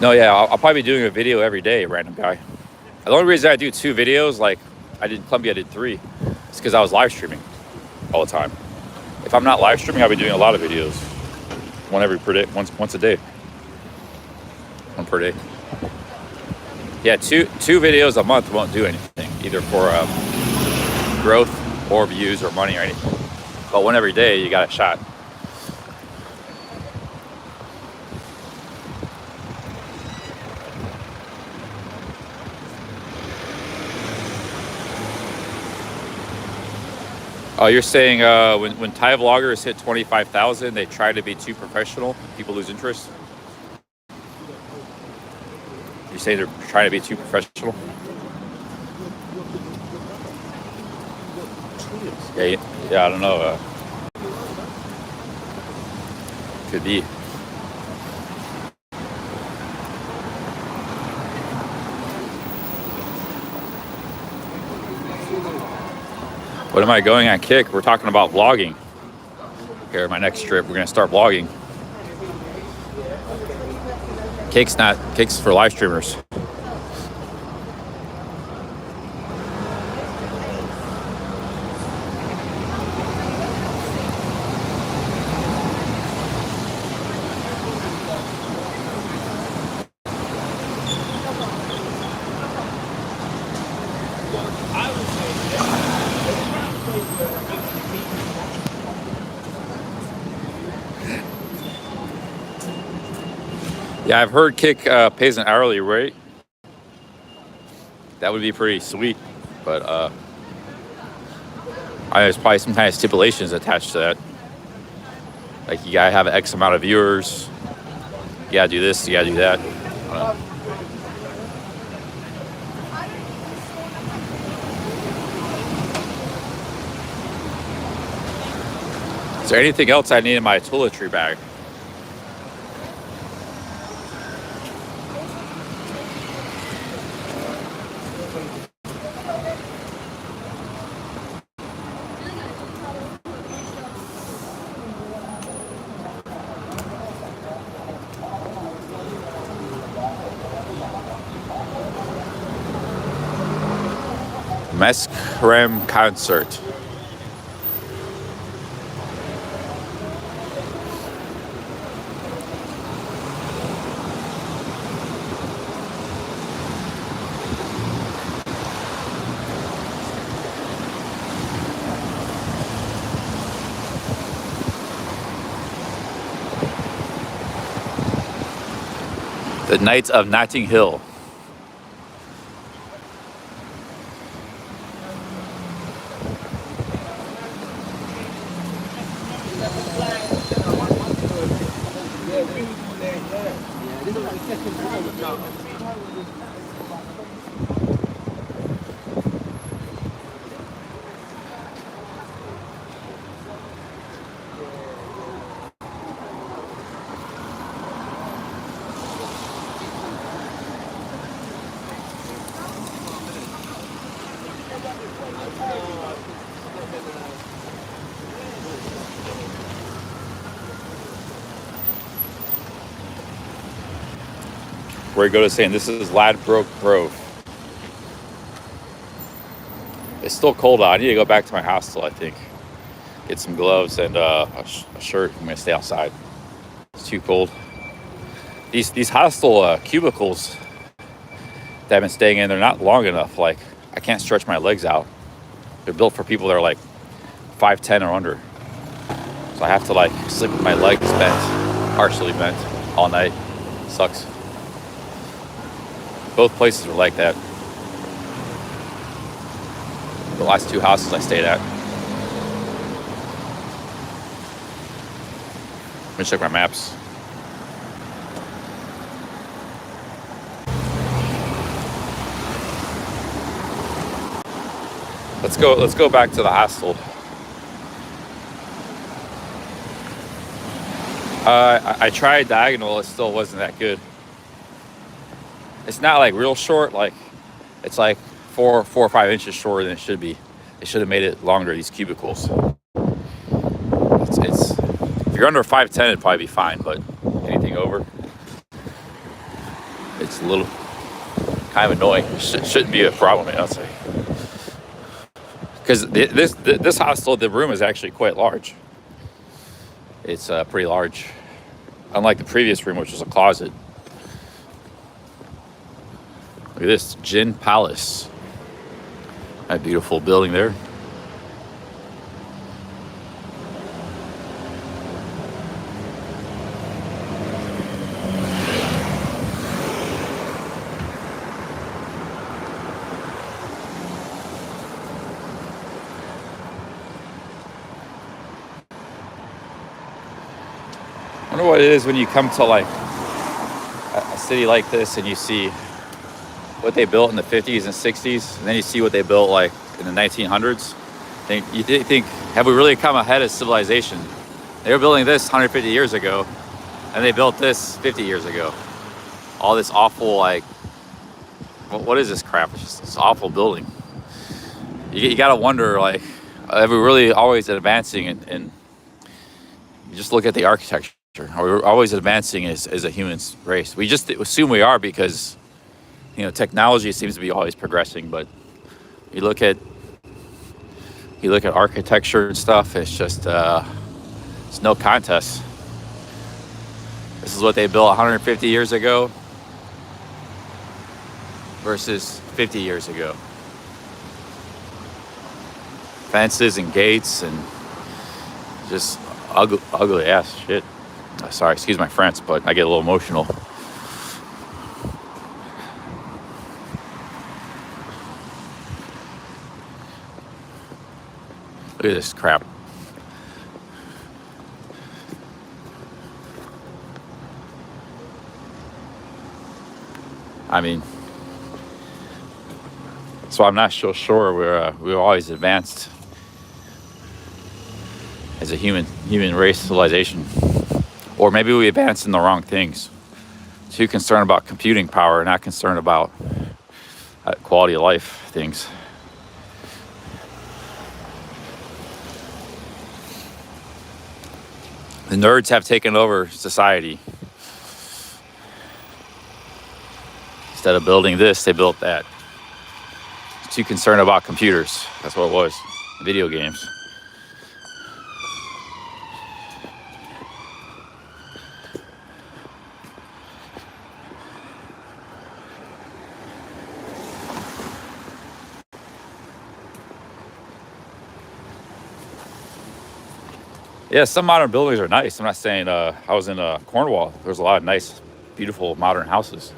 No, yeah, I'll probably be doing a video every day, random guy. The only reason I do 2 videos, like I did in Columbia, I did 3, it's because I was live streaming all the time. If I'm not live streaming, I'll be doing a lot of videos. One per day, once a day. 1 per day. Yeah, two videos a month won't do anything, either for growth or views or money or anything. But one every day, you got a shot. Oh, you're saying when Thai vloggers hit 25,000, they try to be too professional, people lose interest? You say they're trying to be too professional? Yeah, I don't know. Could be. What am I going on Kick? We're talking about vlogging. Here, my next trip, we're gonna start vlogging. Kick's for live streamers. Yeah, I've heard Kick pays an hourly rate. That would be pretty sweet, but there's probably some kind of stipulations attached to that. Like you gotta have X amount of viewers. You gotta do this. You gotta do that. Is there anything else I need in my toiletry bag? Meskrem concert. The Knights of Notting Hill. Where you go to saying this is Ladbroke Grove. It's still cold out. I need to go back to my hostel, I think. Get some gloves and a shirt. I'm gonna stay outside. It's too cold. These hostel cubicles that I've been staying in, they're not long enough. Like I can't stretch my legs out. They're built for people that are like 5'10" or under. So I have to like sleep with my legs bent, partially bent, all night. Sucks. Both places are like that. the last 2 houses I stayed at. Let me check my maps. Let's go back to the hostel. I tried diagonal, it still wasn't that good. It's not like real short, like it's like 4 or 5 inches shorter than it should be. They should have made it longer, these cubicles. It's if you're under 5'10", it'd probably be fine, but anything over, it's a little kind of annoying. It shouldn't be a problem, I'd say. Because this hostel, the room is actually quite large. It's pretty large, unlike the previous room, which was a closet. Look at this, Gin Palace. That beautiful building there. I wonder what it is when you come to like a city like this and you see what they built in the 50s and 60s, and then you see what they built like in the 1900s. You think, have we really come ahead of civilization? They were building this 150 years ago, and they built this 50 years ago. All this awful, like, what is this crap? It's just this awful building. You gotta wonder, like, are we really always advancing? And you just look at the architecture. Are we always advancing as a human race? We just assume we are because, you know, technology seems to be always progressing. But you look at architecture and stuff. It's just it's no contest. This is what they built 150 years ago versus 50 years ago. Fences and gates and just ugly ass shit. Sorry, excuse my French, but I get a little emotional. Look at this crap. I mean, so I'm not so sure we're always advanced as a human race civilization. Or maybe we advance in the wrong things. Too concerned about computing power, not concerned about quality of life things. The nerds have taken over society. Instead of building this, they built that. Too concerned about computers. That's what it was. Video games. Yeah, some modern buildings are nice. I'm not saying I was in Cornwall. There's a lot of nice, beautiful modern houses.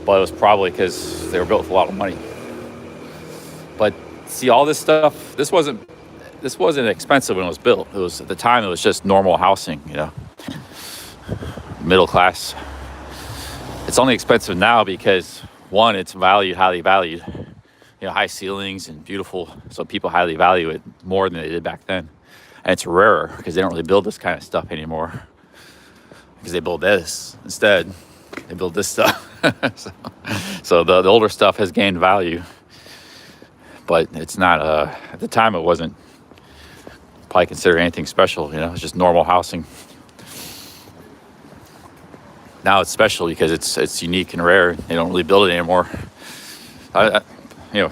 But it was probably because they were built for a lot of money. But see, all this stuff, this wasn't expensive when it was built. It was, at the time, it was just normal housing, you know, middle class. It's only expensive now because, one, it's highly valued. You know, high ceilings and beautiful, so people highly value it more than they did back then. And it's rarer because they don't really build this kind of stuff anymore. Because they build this instead. They build this stuff. so the older stuff has gained value. But it's not, at the time it wasn't probably considered anything special, you know, it's just normal housing. Now it's special because it's unique and rare. They don't really build it anymore. You know,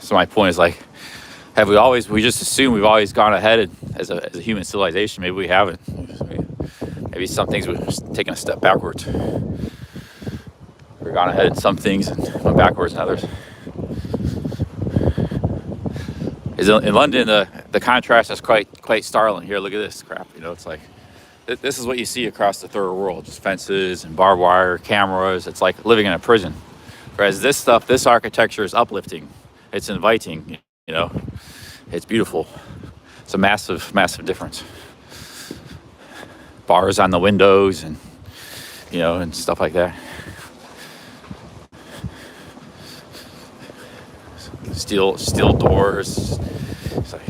so my point is like, we just assume we've always gone ahead as a human civilization. Maybe we haven't. Maybe some things we've taken a step backwards. We've gone ahead in some things and went backwards in others. In London, the contrast is quite startling. Here, look at this crap. You know, it's like, this is what you see across the third world. Just fences and barbed wire, cameras. It's like living in a prison. Whereas this architecture is uplifting. It's inviting. You know, it's beautiful. It's a massive, massive difference. Bars on the windows and, you know, and stuff like that. Steel doors. It's like,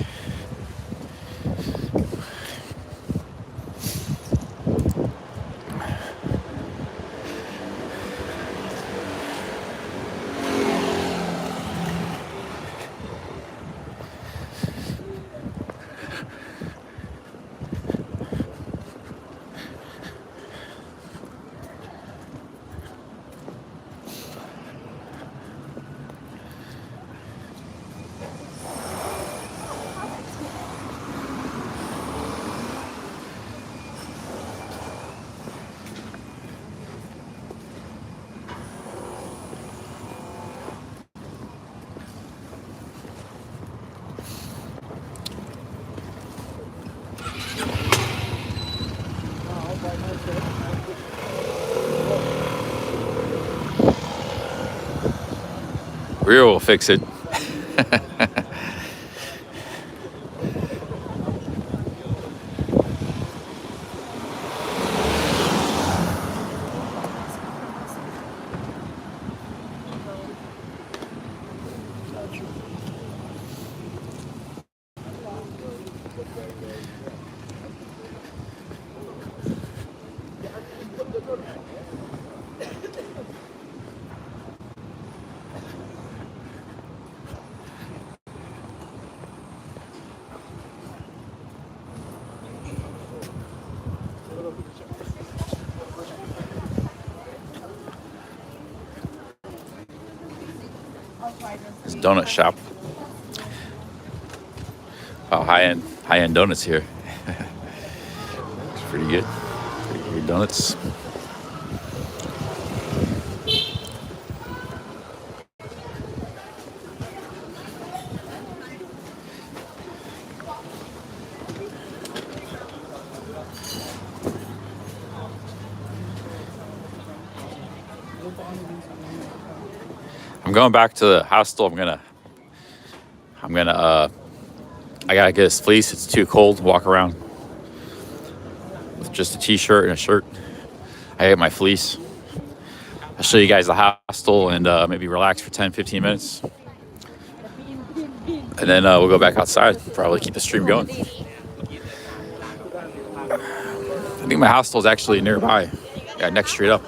Rear will fix it. This donut shop. Oh, high-end donuts here. It's pretty good. Pretty good donuts. I'm going back to the hostel. I gotta get this fleece. It's too cold to walk around with just a t-shirt and a shirt. I get my fleece. I'll show you guys the hostel and maybe relax for 10-15 minutes. And then we'll go back outside, probably keep the stream going. I think my hostel is actually nearby. Yeah, next street up.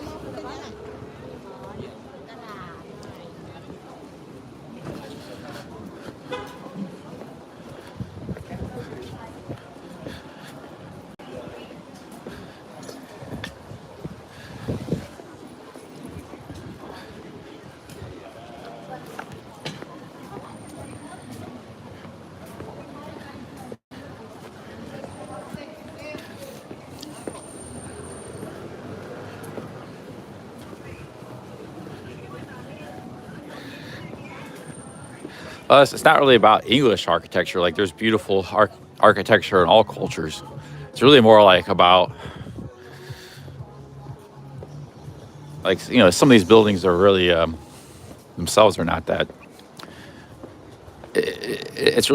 It's not really about English architecture. Like, there's beautiful architecture in all cultures. It's really more like about, like, you know, some of these buildings are really themselves are not that. It's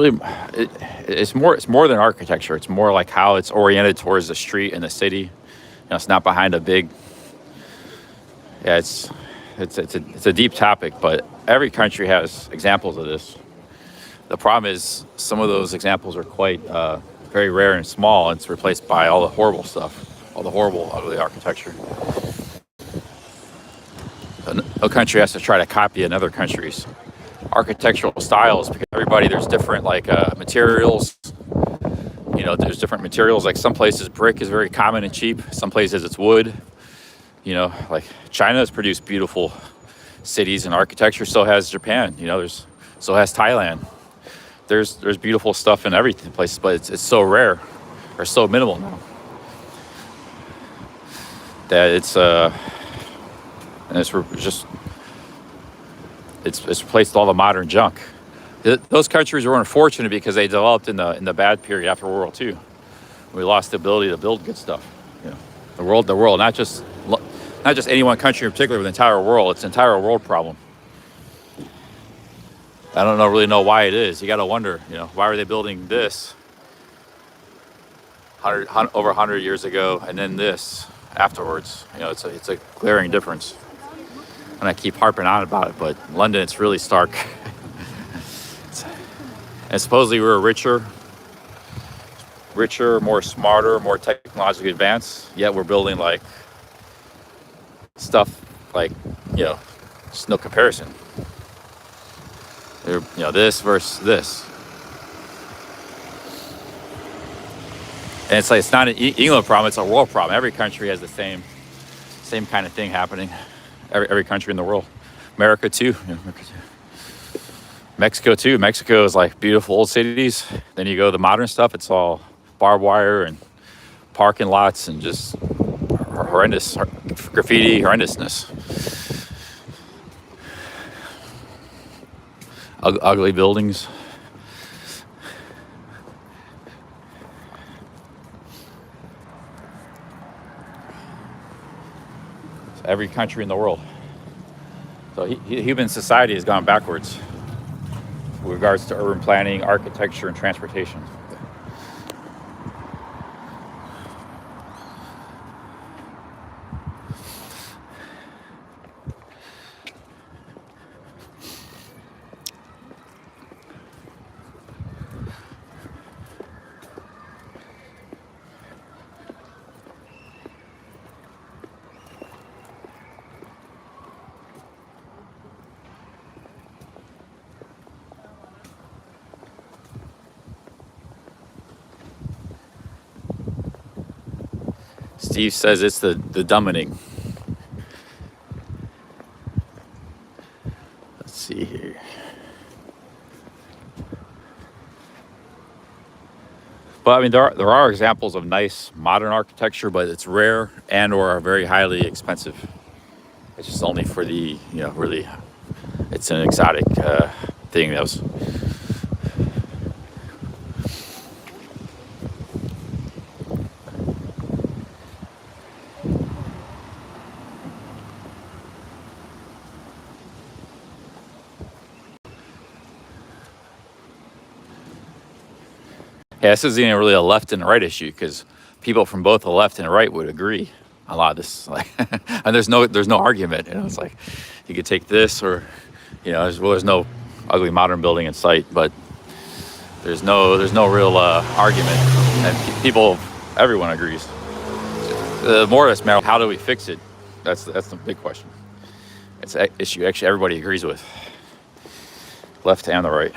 more than architecture. It's more like how it's oriented towards the street and the city. You know, it's not behind a big. Yeah, it's a deep topic, but every country has examples of this. The problem is some of those examples are quite very rare and small, and it's replaced by all the horrible stuff, all the horrible, ugly architecture. No country has to try to copy another country's architectural styles, because there's different materials. You know, there's different materials. Like, some places brick is very common and cheap. Some places it's wood. You know, like China has produced beautiful cities and architecture. So has Japan. You know, so has Thailand. There's beautiful stuff in every place, but it's so rare or so minimal now that it's replaced with all the modern junk. Those countries were unfortunate because they developed in the bad period after World War II. We lost the ability to build good stuff. You know, the world, not just any one country in particular, but the entire world. It's an entire world problem. I don't really know why it is. You got to wonder, you know, why were they building this over 100 years ago and then this afterwards? You know, it's a glaring difference. And I keep harping on about it, but in London, it's really stark. And supposedly we were richer, more smarter, more technologically advanced, yet we're building like stuff like, you know, just no comparison. You know, this versus this. And it's like, it's not an England problem, it's a world problem. Every country has the same kind of thing happening. Every country in the world. America too. Yeah, America too. Mexico too. Mexico is like beautiful old cities. Then you go to the modern stuff, it's all barbed wire and parking lots and just horrendous graffiti, horrendousness. Ugly buildings. Every country in the world. So human society has gone backwards with regards to urban planning, architecture, and transportation. Steve says it's the dumbening. Let's see here. But I mean, there are examples of nice modern architecture, but it's rare and or very highly expensive. It's just only for the, you know, really, it's an exotic thing that was. Yeah, this isn't even really a left and right issue because people from both the left and the right would agree on a lot of this. Like, and there's no argument. You know, it's like you could take this, or you know, there's no ugly modern building in sight, but there's no real argument. And everyone agrees. The more it's matter, how do we fix it? That's the big question. It's an issue actually everybody agrees with, left and the right.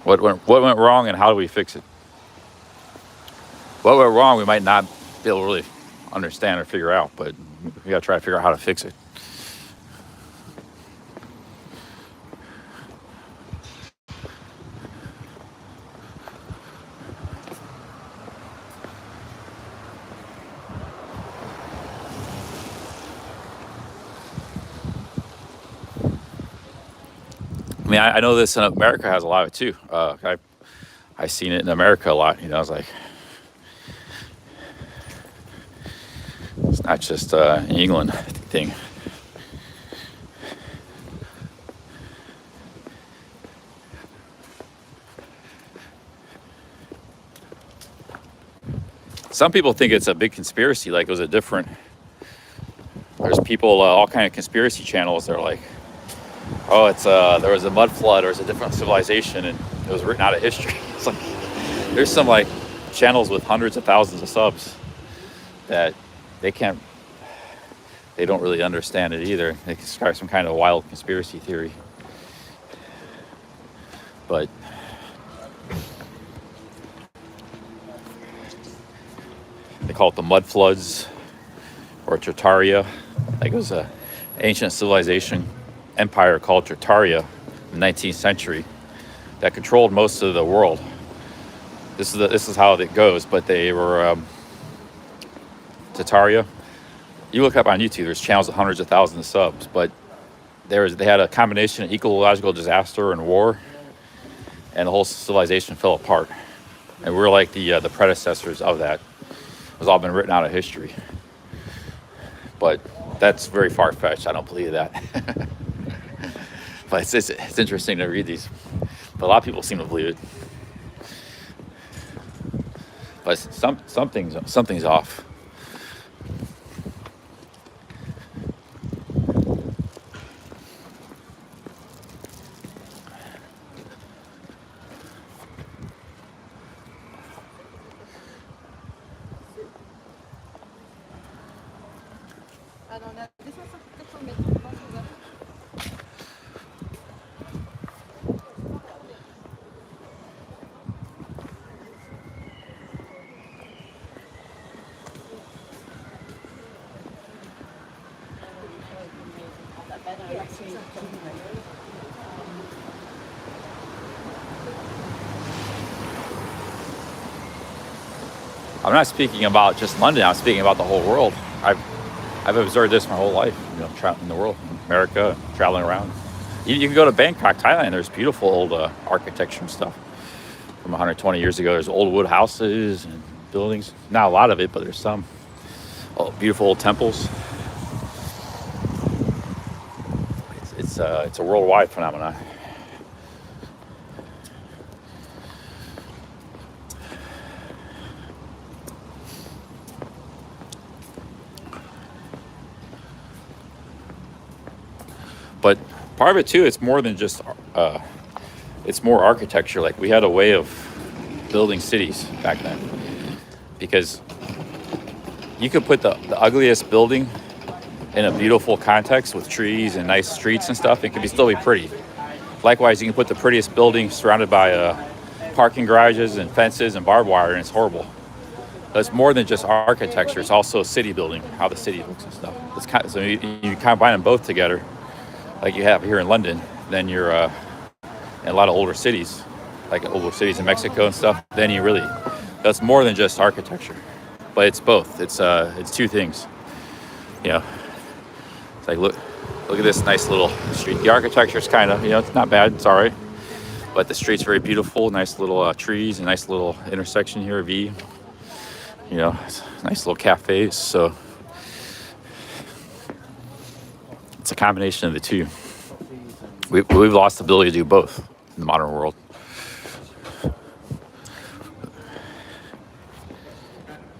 What went wrong and how do we fix it? What went wrong we might not be able to really understand or figure out, but we gotta try to figure out how to fix it. I mean, I know this in America has a lot of it too. I've seen it in America a lot. You know, it's like, it's not just an England thing. Some people think it's a big conspiracy, like it was there's people, all kind of conspiracy channels. They're like, oh, it's there was a mud flood, or it's a different civilization, and it was written out of history. It's like there's some like channels with hundreds of thousands of subs that they don't really understand it either. They start some kind of wild conspiracy theory, but they call it the mud floods or Tartaria. Like it was a ancient civilization empire called Tartaria in the 19th century that controlled most of the world. This is how it goes, but they were Tartaria. You look up on YouTube, there's channels with hundreds of thousands of subs, but they had a combination of ecological disaster and war, and the whole civilization fell apart. And we're like the predecessors of that. It's all been written out of history. But that's very far-fetched. I don't believe that. But it's interesting to read these. But a lot of people seem to believe it. But something's off. I don't know. This one's good for me. I'm not speaking about just London. I'm speaking about the whole world. I've observed this my whole life. You know, traveling the world, America, traveling around. You can go to Bangkok, Thailand. There's beautiful old architecture and stuff from 120 years ago. There's old wood houses and buildings. Not a lot of it, but there's some. Oh, beautiful old temples. It's a worldwide phenomenon. But part of it too, it's more than just, it's more architecture. Like we had a way of building cities back then, because you could put the ugliest building in a beautiful context with trees and nice streets and stuff. It could still be pretty. Likewise, you can put the prettiest building surrounded by parking garages and fences and barbed wire, and it's horrible. But it's more than just architecture. It's also city building, how the city looks and stuff. It's kind of, so you combine them both together, like you have here in London. Then you're in a lot of older cities, like older cities in Mexico and stuff. Then you really, that's more than just architecture, but it's both. It's two things. You know, it's like look at this nice little street. The architecture is kind of, you know, it's not bad. It's all right, but the street's very beautiful. Nice little trees, a nice little intersection here, V. You know, it's nice little cafes. So it's a combination of the two. We've lost the ability to do both in the modern world.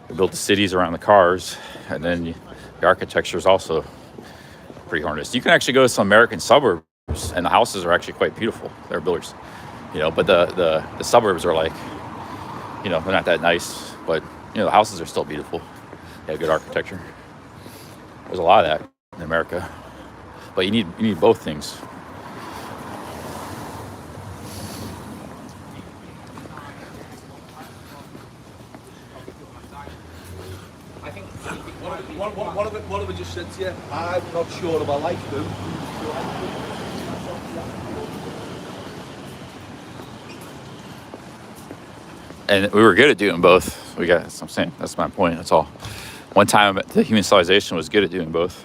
We built the cities around the cars, and then the architecture is also pretty horrendous. You can actually go to some American suburbs, and the houses are actually quite beautiful. They're builders, you know, but the suburbs are like, you know, they're not that nice, but you know, the houses are still beautiful. They have good architecture. There's a lot of that in America. But you need both things. I think one of it just said to you, I'm not sure if I like them. And we were good at doing both. That's what I'm saying. That's my point. That's all. One time, the human civilization was good at doing both.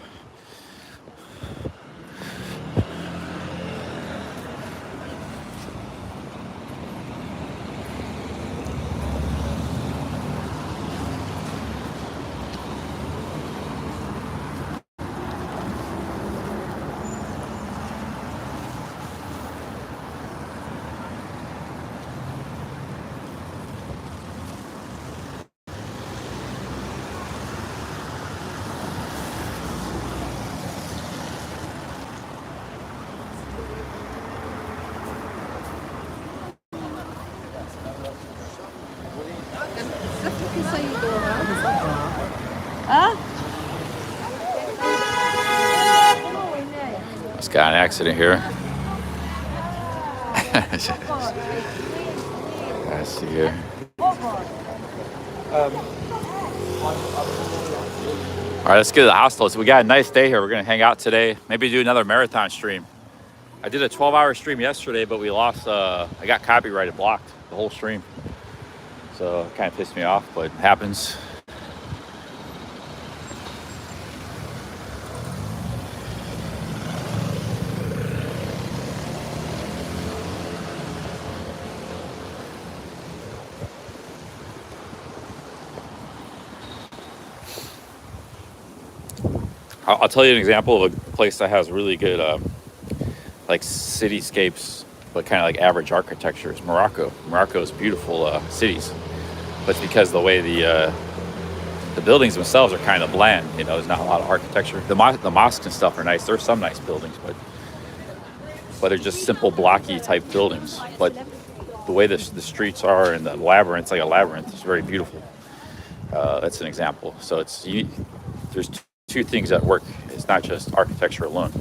Just got an accident here. I see here. All right, let's get to the hostel. So we got a nice day here. We're gonna hang out today. Maybe do another marathon stream. I did a 12-hour stream yesterday, but we lost. I got copyrighted, blocked the whole stream. So it kind of pissed me off, but it happens. I'll tell you an example of a place that has really good, like cityscapes, but kind of like average architecture is Morocco. Morocco's beautiful cities, but it's because the way the buildings themselves are kind of bland. You know, there's not a lot of architecture. The mosques and stuff are nice. There's some nice buildings, but they're just simple blocky type buildings. But the way the streets are and the labyrinth, it's like a labyrinth. It's very beautiful. That's an example. So there's two things that work. It's not just architecture alone.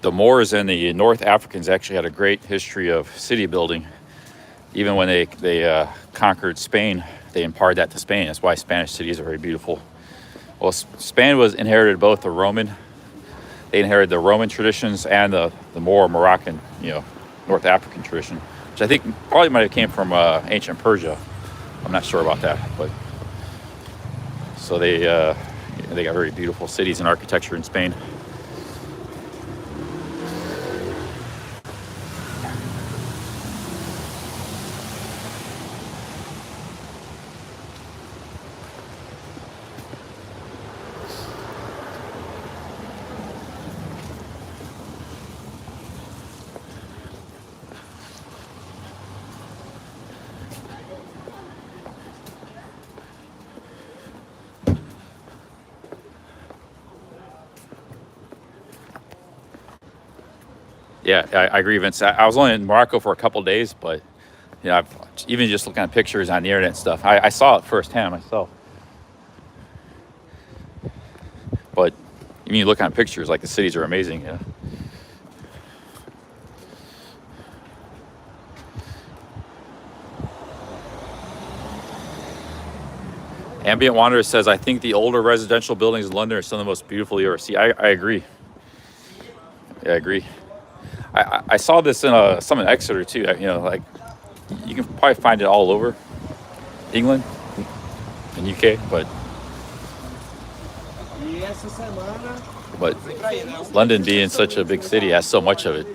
The Moors and the North Africans actually had a great history of city building. Even when they conquered Spain, they imparted that to Spain. That's why Spanish cities are very beautiful. Well, Spain inherited both the Roman traditions and the more Moroccan, North African tradition, which I think probably might have came from ancient Persia. I'm not sure about that, but so they got very beautiful cities and architecture in Spain. Yeah, I agree, Vince. I was only in Morocco for a couple of days, but I've even just looking at pictures on the internet and stuff. I saw it firsthand myself. But even you look at pictures, like the cities are amazing. Yeah. Ambient Wanderer says, I think the older residential buildings in London are some of the most beautiful you ever see. I agree. Yeah, I agree. I saw this in some in Exeter too. Like you can probably find it all over England and UK, but London being such a big city has so much of it.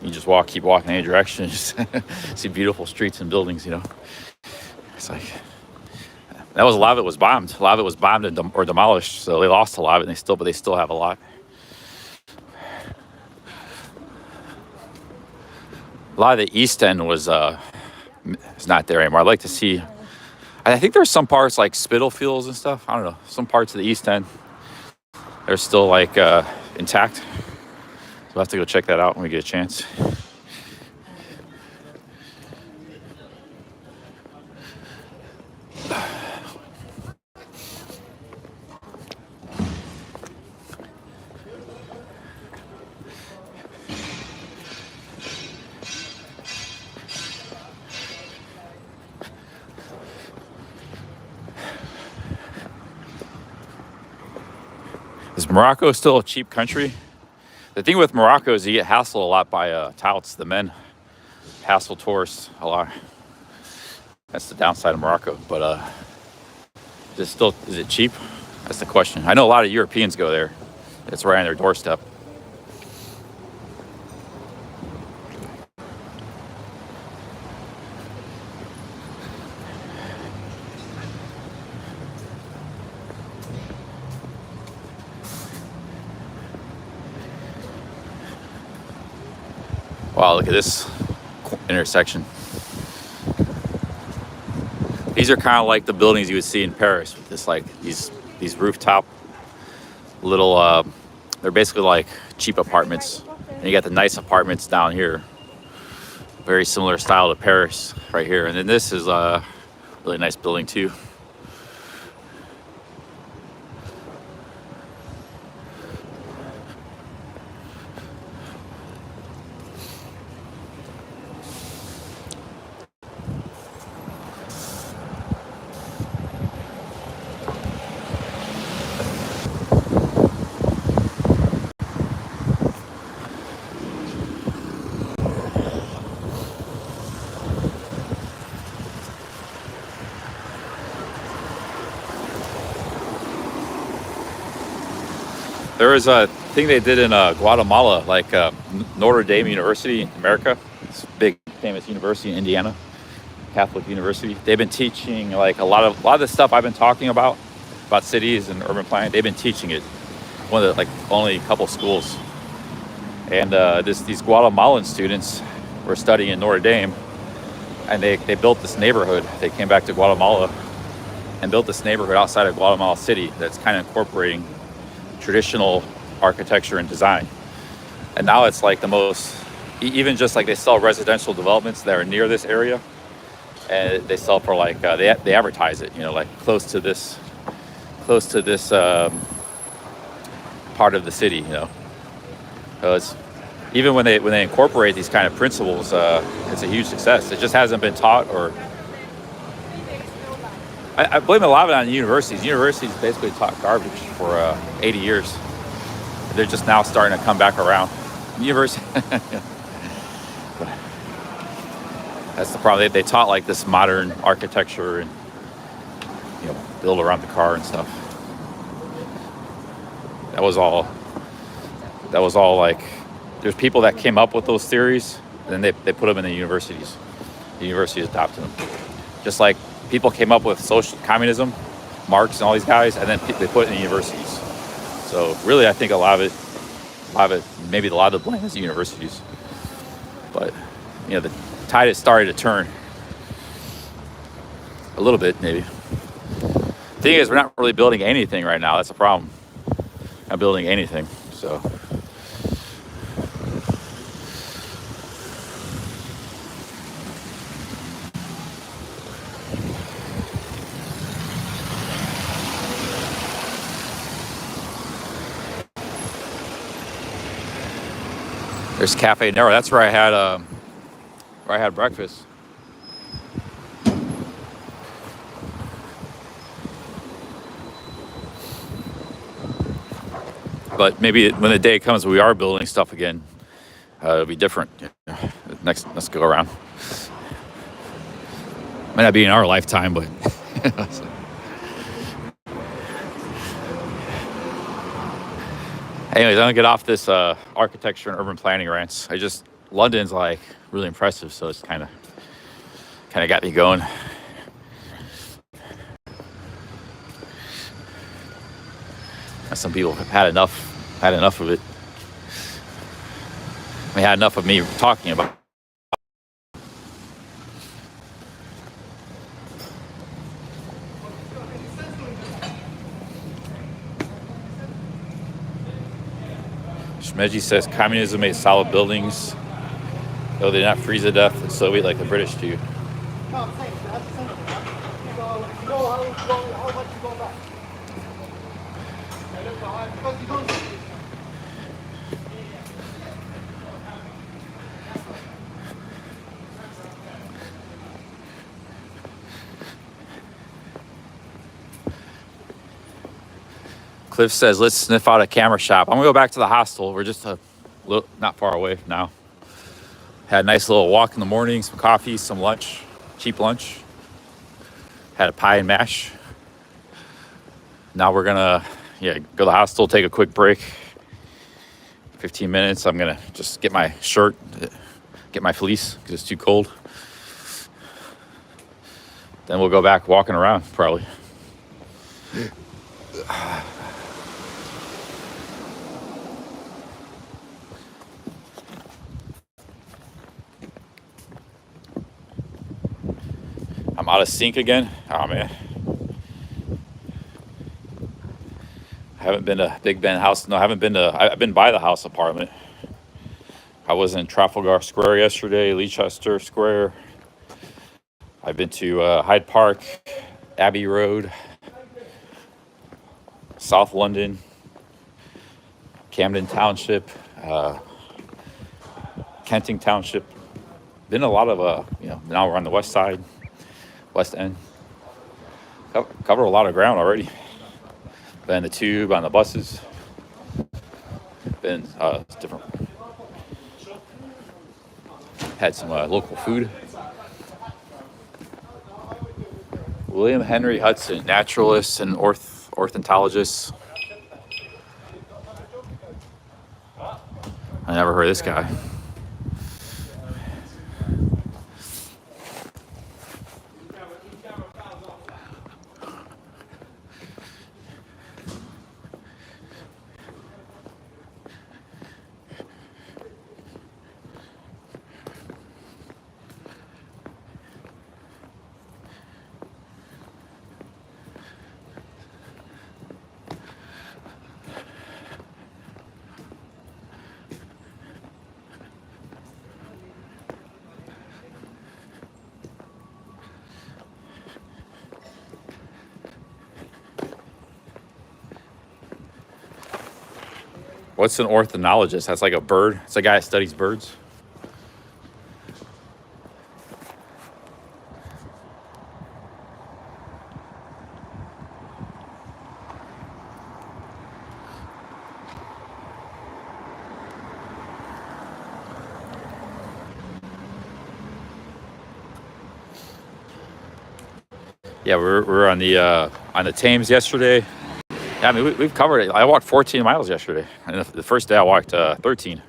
You just keep walking in any direction, you just see beautiful streets and buildings. It's like that was a lot of it was bombed. A lot of it was bombed or demolished, so they lost a lot of it. But they still have a lot. A lot of the East End is not there anymore. I'd like to see. I think there's some parts like Spitalfields and stuff. I don't know. Some parts of the East End are still like intact. So we'll have to go check that out when we get a chance. Is Morocco still a cheap country? The thing with Morocco is you get hassled a lot by touts. The men hassle tourists a lot. That's the downside of Morocco. But is it cheap? That's the question. I know a lot of Europeans go there. It's right on their doorstep. Wow, look at this intersection. These are kind of like the buildings you would see in Paris with this, like these rooftop little, they're basically like cheap apartments. And you got the nice apartments down here. Very similar style to Paris right here. And then this is a really nice building too. There was a thing they did in Guatemala, like Notre Dame University in America. It's a big, famous university in Indiana, Catholic university. They've been teaching like a lot of the stuff I've been talking about cities and urban planning. They've been teaching it. One of the, like, only a couple schools. And these Guatemalan students were studying in Notre Dame, and they built this neighborhood. They came back to Guatemala and built this neighborhood outside of Guatemala City that's kind of incorporating traditional architecture and design. And now it's like the most, even just like they sell residential developments that are near this area, and they sell for like they advertise it, you know, like close to this part of the city, you know. So it's, even when they incorporate these kind of principles, it's a huge success. It just hasn't been taught, or I blame a lot of it on universities. Universities basically taught garbage for 80 years. They're just now starting to come back around. University, that's the problem. They taught like this modern architecture and, you know, build around the car and stuff. That was all like, there's people that came up with those theories, and then they put them in the universities. The universities adopted them. Just like people came up with social communism, Marx and all these guys, and then they put it in the universities. So really, I think a lot of it, maybe a lot of the blame is the universities. But, you know, the tide has started to turn a little bit, maybe. The thing is, we're not really building anything right now. That's a problem. Not building anything, so. There's Cafe Nero. That's where I had breakfast. But maybe when the day comes we are building stuff again, it'll be different. Let's go around. Might not be in our lifetime, but anyways, I'm gonna get off this architecture and urban planning rants. London's like really impressive, so it's kind of got me going. Some people have had enough of it. They had enough of me talking about. Shmeji says communism made solid buildings, though they did not freeze to death and Soviet like the British do. Cliff says, let's sniff out a camera shop. I'm gonna go back to the hostel. We're just not far away now. Had a nice little walk in the morning, some coffee, some lunch, cheap lunch. Had a pie and mash. Now we're gonna, go to the hostel, take a quick break. 15 minutes. I'm gonna just get my shirt, get my fleece, because it's too cold. Then we'll go back walking around, probably. I'm out of sync again. Oh man. I haven't been to Big Ben House. No, I've been by the house apartment. I was in Trafalgar Square yesterday, Leicester Square. I've been to Hyde Park, Abbey Road, South London, Camden Township, Kenting Township. Been a lot of, now we're on the west side, West End. Cover a lot of ground already. Been the tube, on the buses. Been different. Had some local food. William Henry Hudson, naturalist and ornithologist. never heard of this guy. What's an ornithologist? That's like a bird. It's a guy that studies birds. Yeah, we were on the Thames yesterday. Yeah, I mean, we've covered it. I walked 14 miles yesterday. And the first day I walked 13.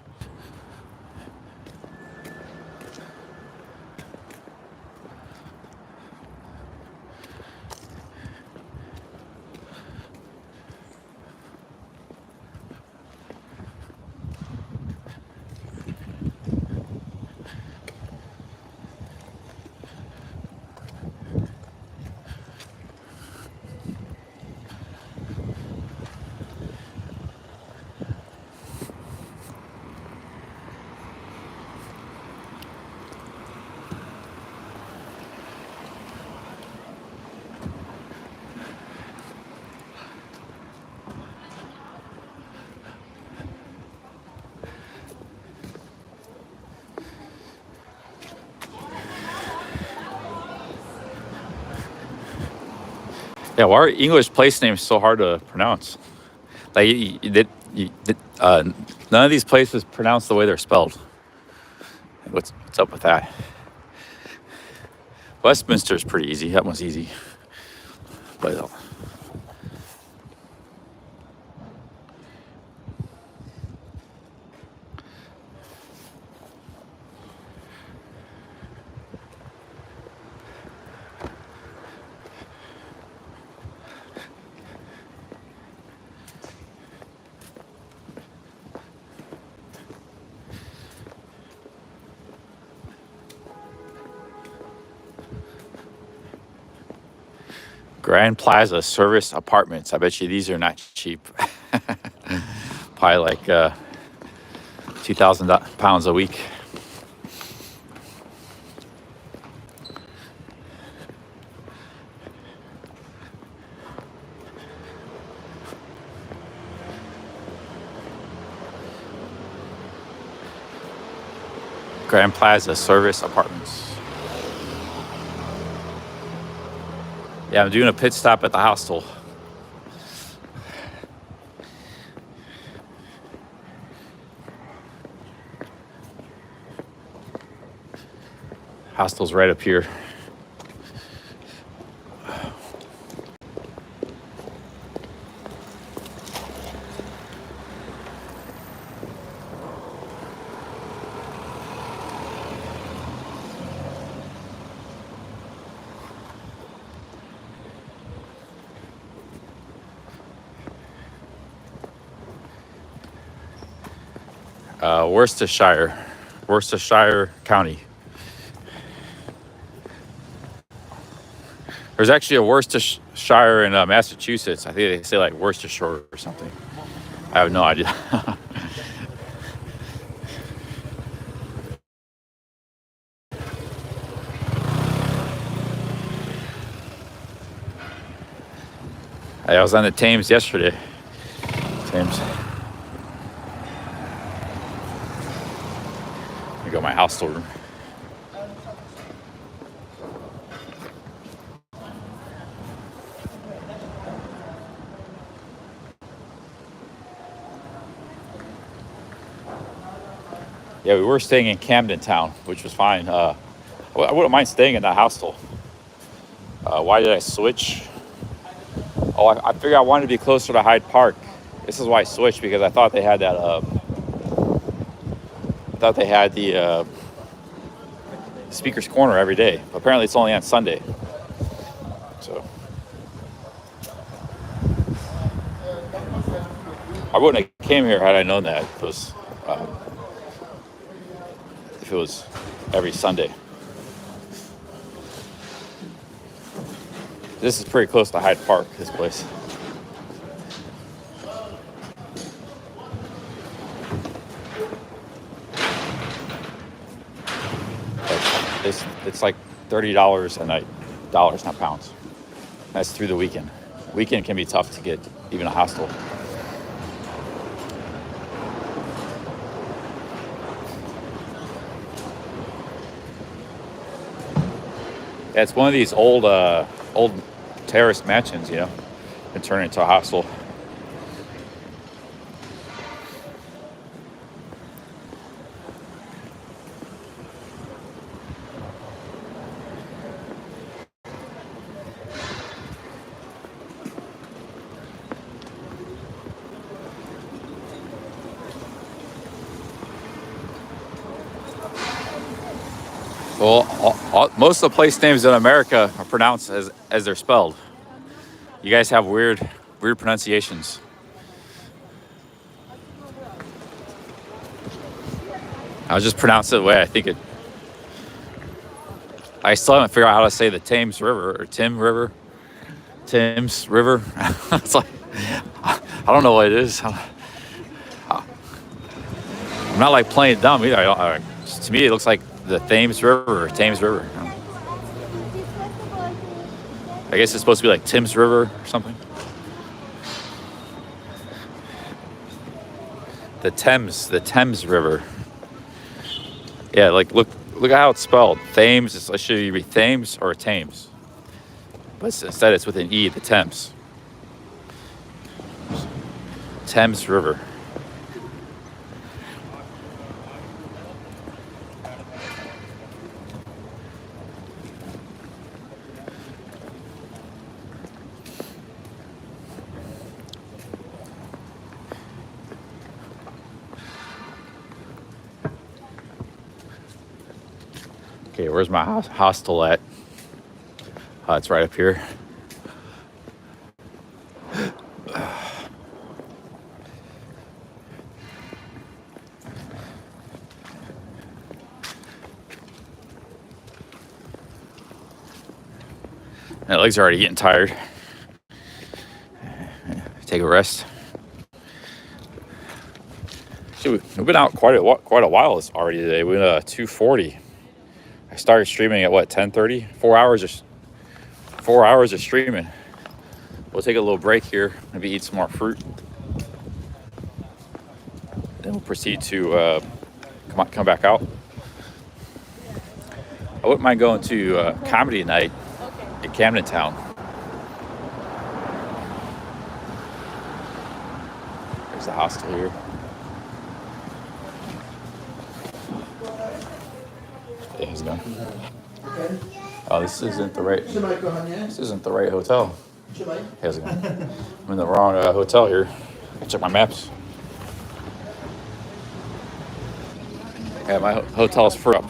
Yeah, why are English place names so hard to pronounce? Like, none of these places pronounce the way they're spelled. What's up with that? Westminster's pretty easy. That one's easy. But Grand Plaza Service Apartments. I bet you these are not cheap. Probably like 2,000 pounds a week. Grand Plaza Service Apartments. Yeah, I'm doing a pit stop at the hostel. Hostel's right up here. Worcestershire County. There's actually a Worcestershire in Massachusetts. I think they say like Worcestershire or something. I have no idea. I was on the Thames yesterday. Thames. Let me go to my hostel room. Yeah, we were staying in Camden Town, which was fine. I wouldn't mind staying in that hostel. Why did I switch? Oh, I figured I wanted to be closer to Hyde Park. This is why I switched, because I thought they had that thought they had the Speaker's Corner every day. Apparently, it's only on Sunday. So I wouldn't have came here had I known that if it was every Sunday. This is pretty close to Hyde Park, this place. It's like $30 a night, dollars, not pounds. That's through the weekend. Weekend can be tough to get even a hostel. Yeah, it's one of these old terrace mansions, you know, and turn it into a hostel. Well, most of the place names in America are pronounced as they're spelled. You guys have weird pronunciations. I'll just pronounce it the way I think it. I still haven't figured out how to say the Thames River or Thames River. It's like, I don't know what it is. I'm not like playing dumb either. To me, it looks like the Thames River or Thames River. I guess it's supposed to be like Thames River or something. The Thames River. Yeah, like look at how it's spelled. Thames. It should either be Thames or Thames. But instead, it's with an E. The Thames. Thames River. Okay, where's my hostel at? It's right up here. My legs are already getting tired. Take a rest. We've been out quite a while already today. We went 2:40. I started streaming at what, 10:30? 4 hours of streaming. We'll take a little break here, maybe eat some more fruit. Then we'll proceed to come back out. I wouldn't mind going to comedy night in Camden Town. There's the hostel here. Yeah, how's it going? Oh, this isn't the right hotel. Hey, how's it going? I'm in the wrong hotel here. Check my maps. Yeah, my hotel's for up.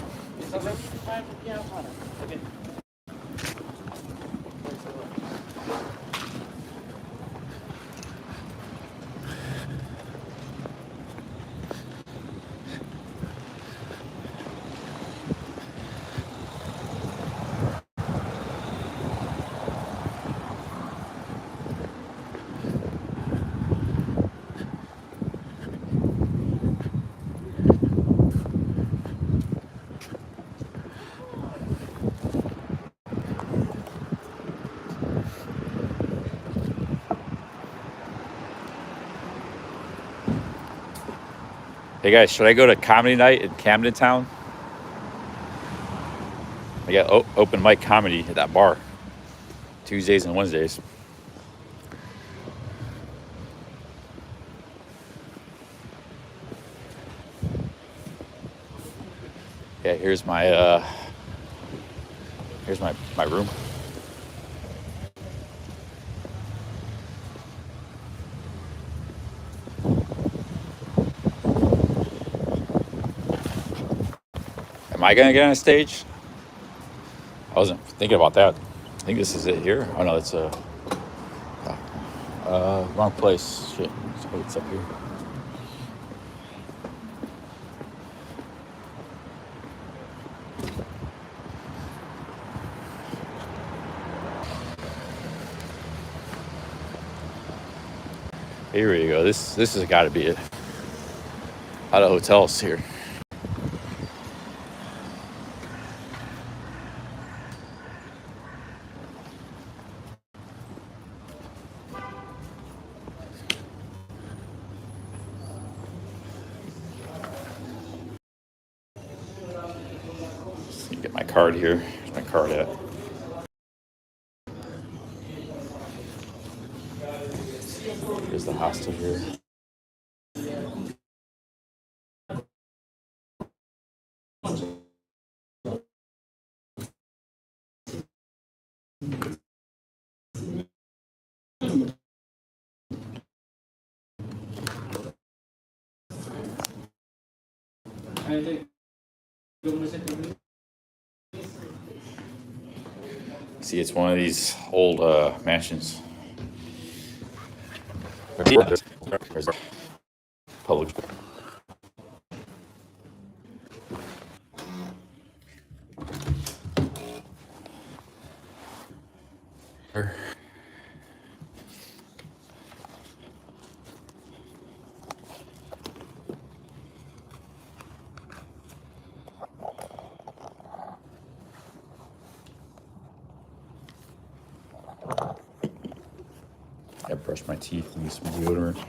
Hey guys, should I go to comedy night in Camden Town? I got open mic comedy at that bar, Tuesdays and Wednesdays. Yeah, here's my room. Am I gonna get on stage? I wasn't thinking about that. I think this is it here. Oh no, it's a wrong place. Shit, it's up here. Here we go. This has got to be it. A lot of hotels here. Get my card here. Where's my card at? Here's the hostel here. See, it's one of these old mansions. Public. I brush my teeth and use some deodorant.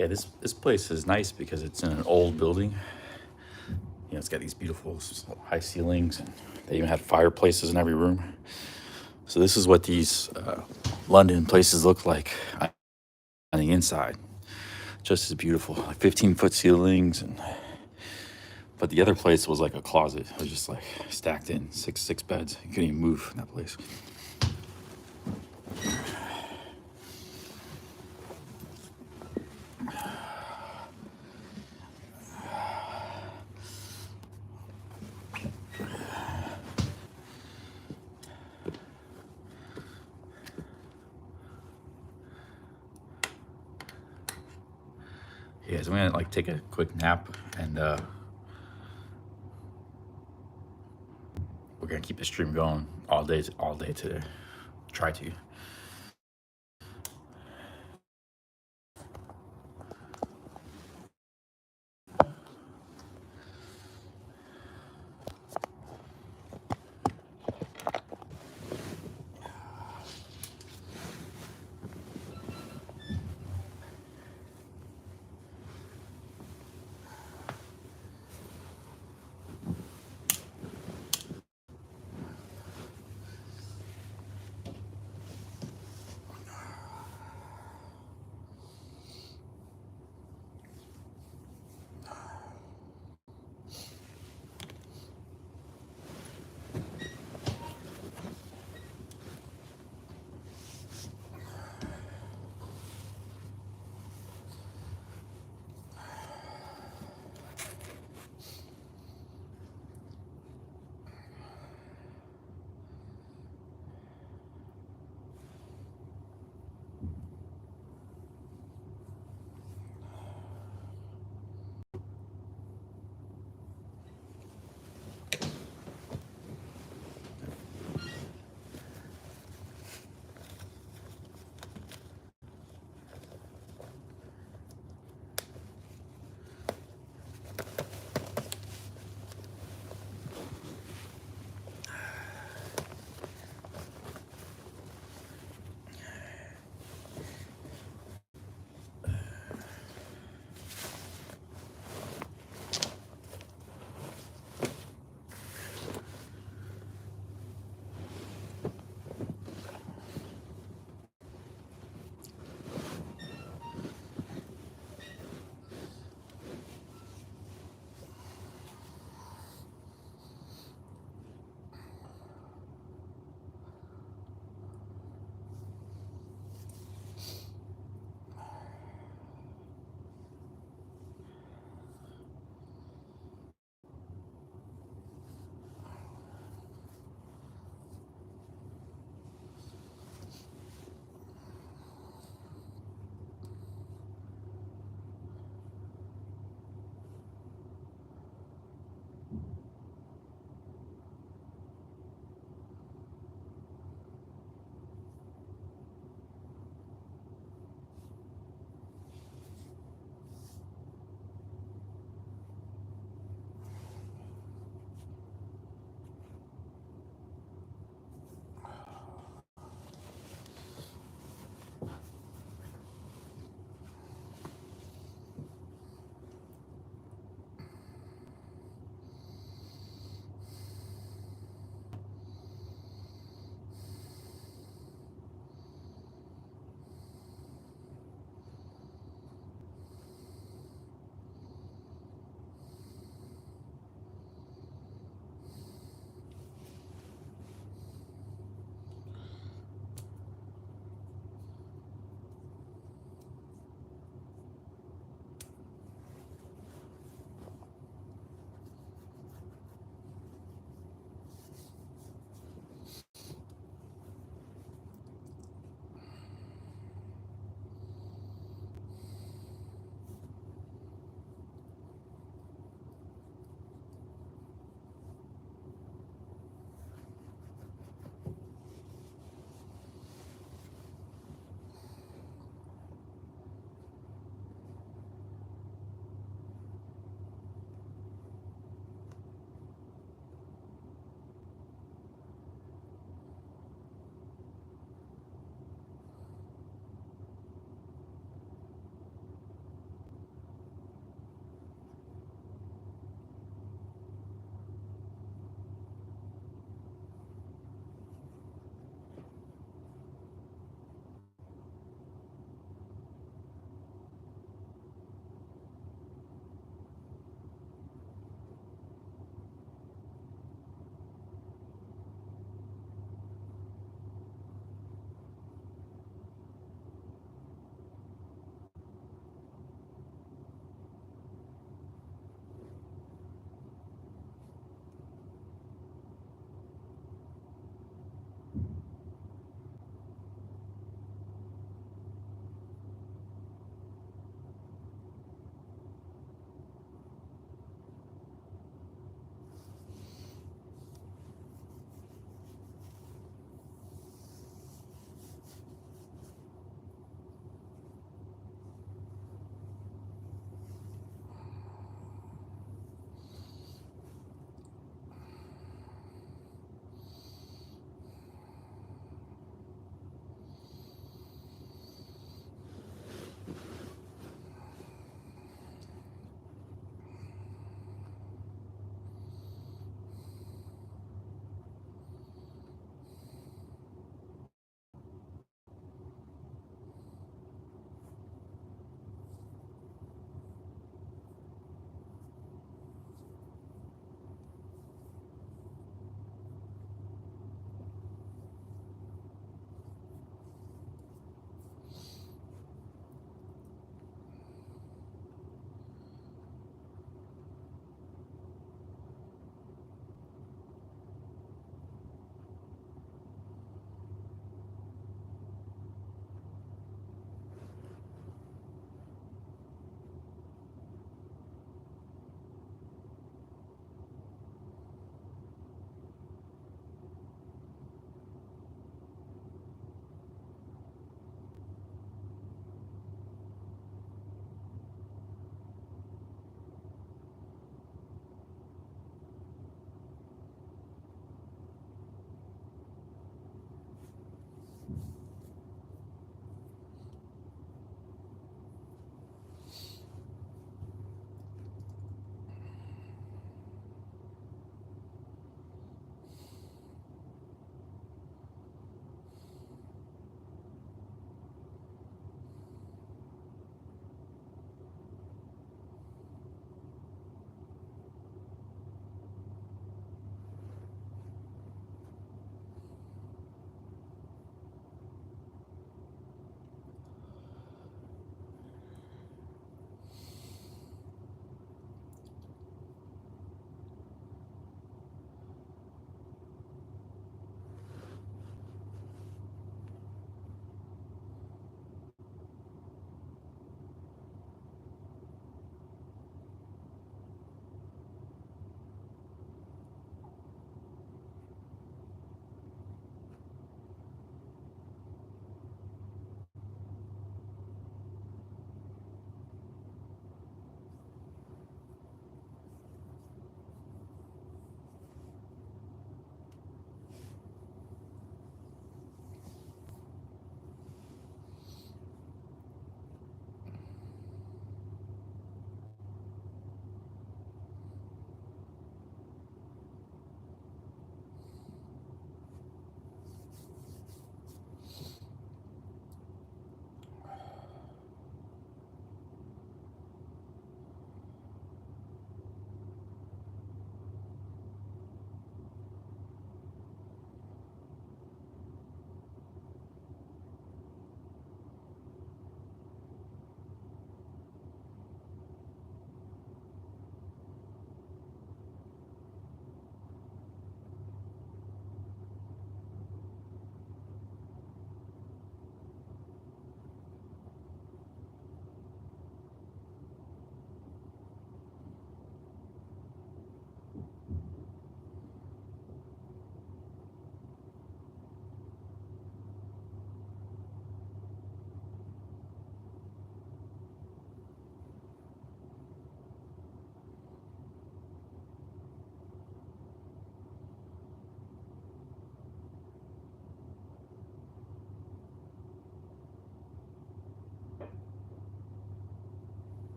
Yeah, this place is nice because it's in an old building. You know, it's got these beautiful high ceilings, and they even had fireplaces in every room. So this is what these London places look like on the inside. Just as beautiful, like 15-foot ceilings, but the other place was like a closet. It was just like stacked in six beds. You couldn't even move in that place. Yeah, so I'm gonna like take a quick nap, and we're gonna keep the stream going all day today. Try to.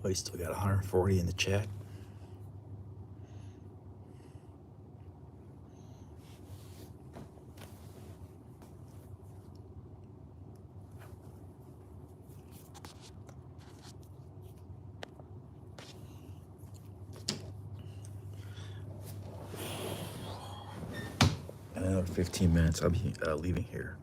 We still got 140 in the chat. In another 15 minutes, I'll be leaving here.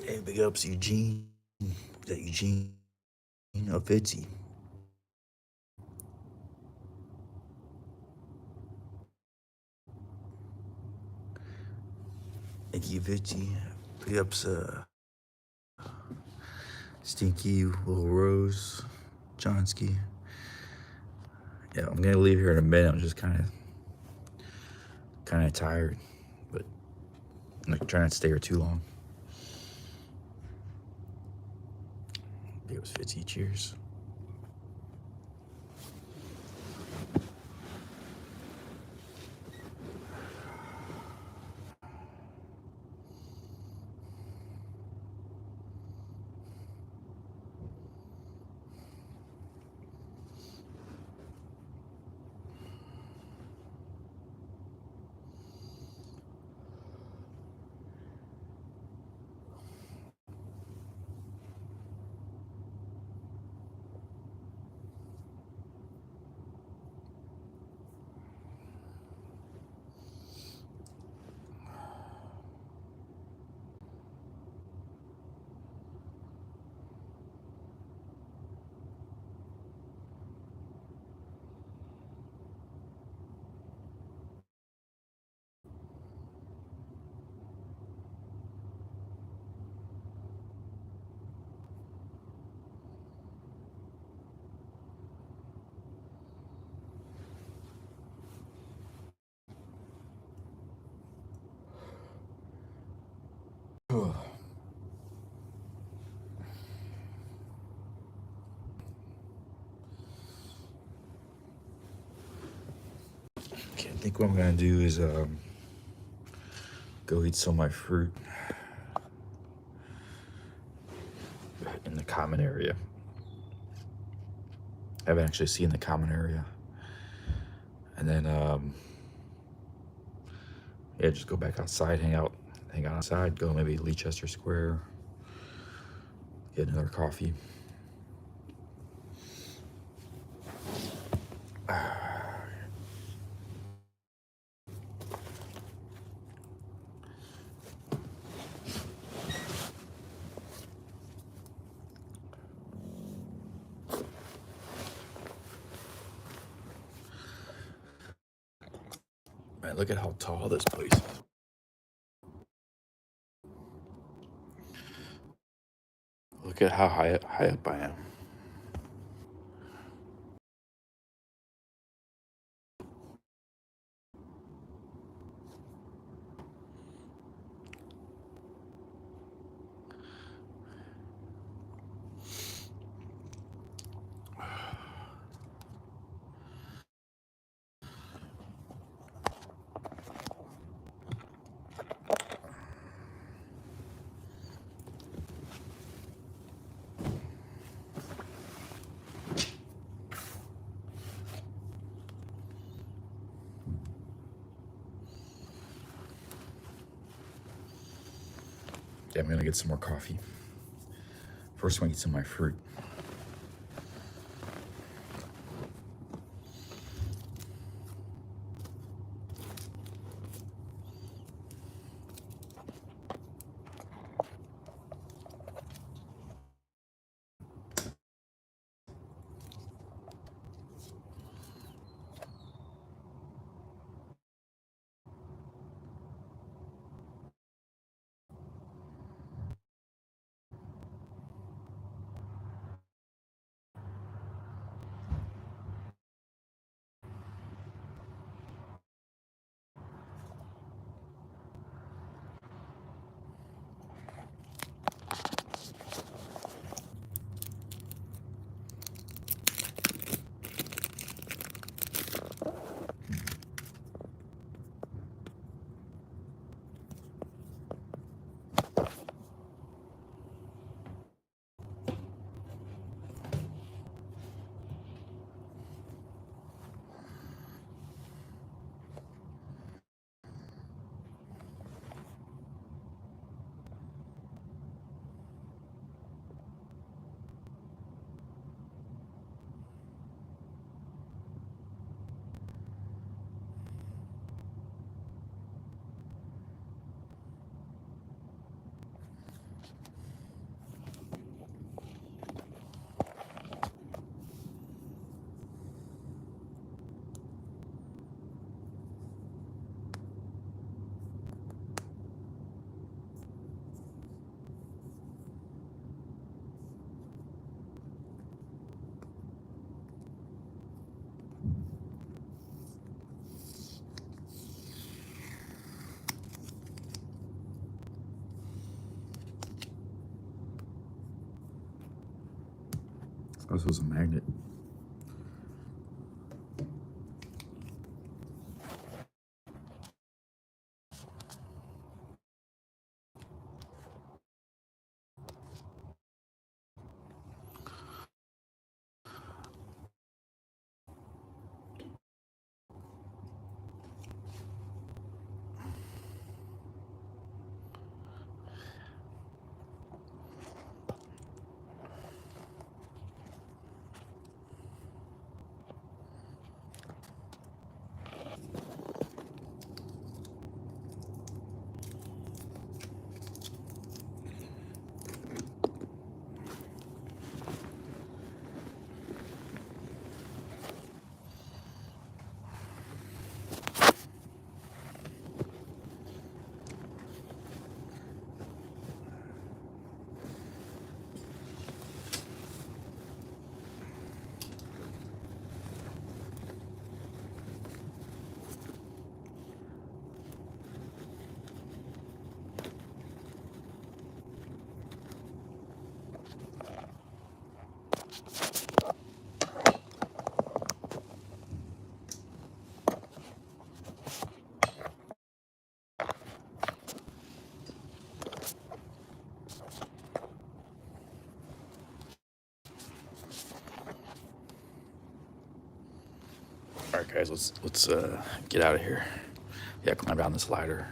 Hey, big ups, Eugene. Is that Eugene? Or Fitzy? Thank you, Fitzy. Big ups, Stinky, Little Rose, Johnsky. Yeah, I'm gonna leave here in a minute. I'm just kind of tired, but I'm like trying not to stay here too long. Big ups, Fitzy. Cheers. Okay, I think what I'm gonna do is go eat some of my fruit in the common area. I haven't actually seen the common area. And then yeah, just go back outside, hang out outside, go maybe Leicester Square, get another coffee. Man, look at how tall this place is. Look at how high up I am. Yeah, I'm gonna get some more coffee. First, I'm gonna eat some of my fruit. Oh, this was a magnet. All right, guys, let's get out of here. Yeah, climb down this ladder.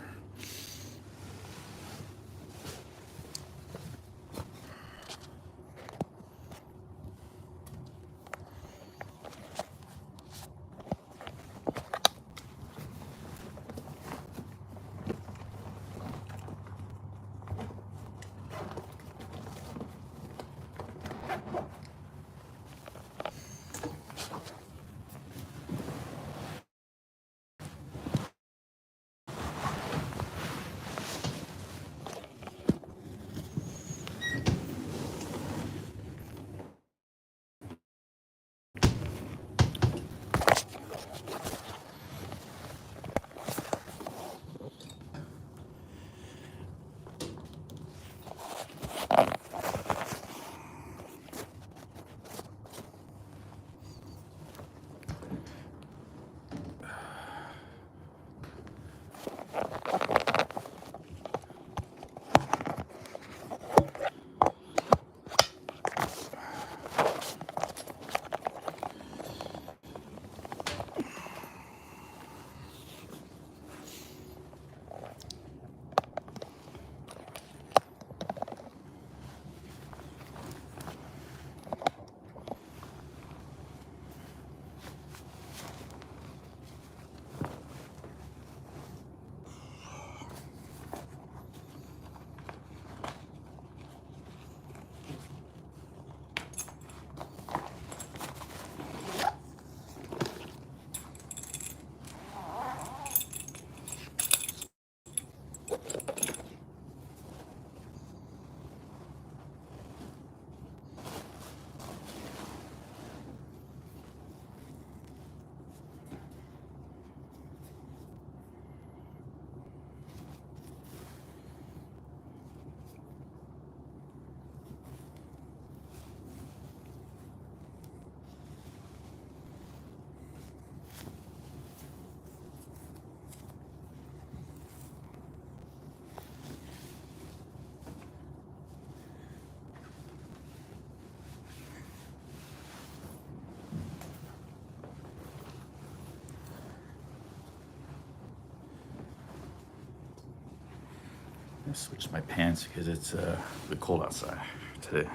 I switched my pants because it's a bit cold outside today.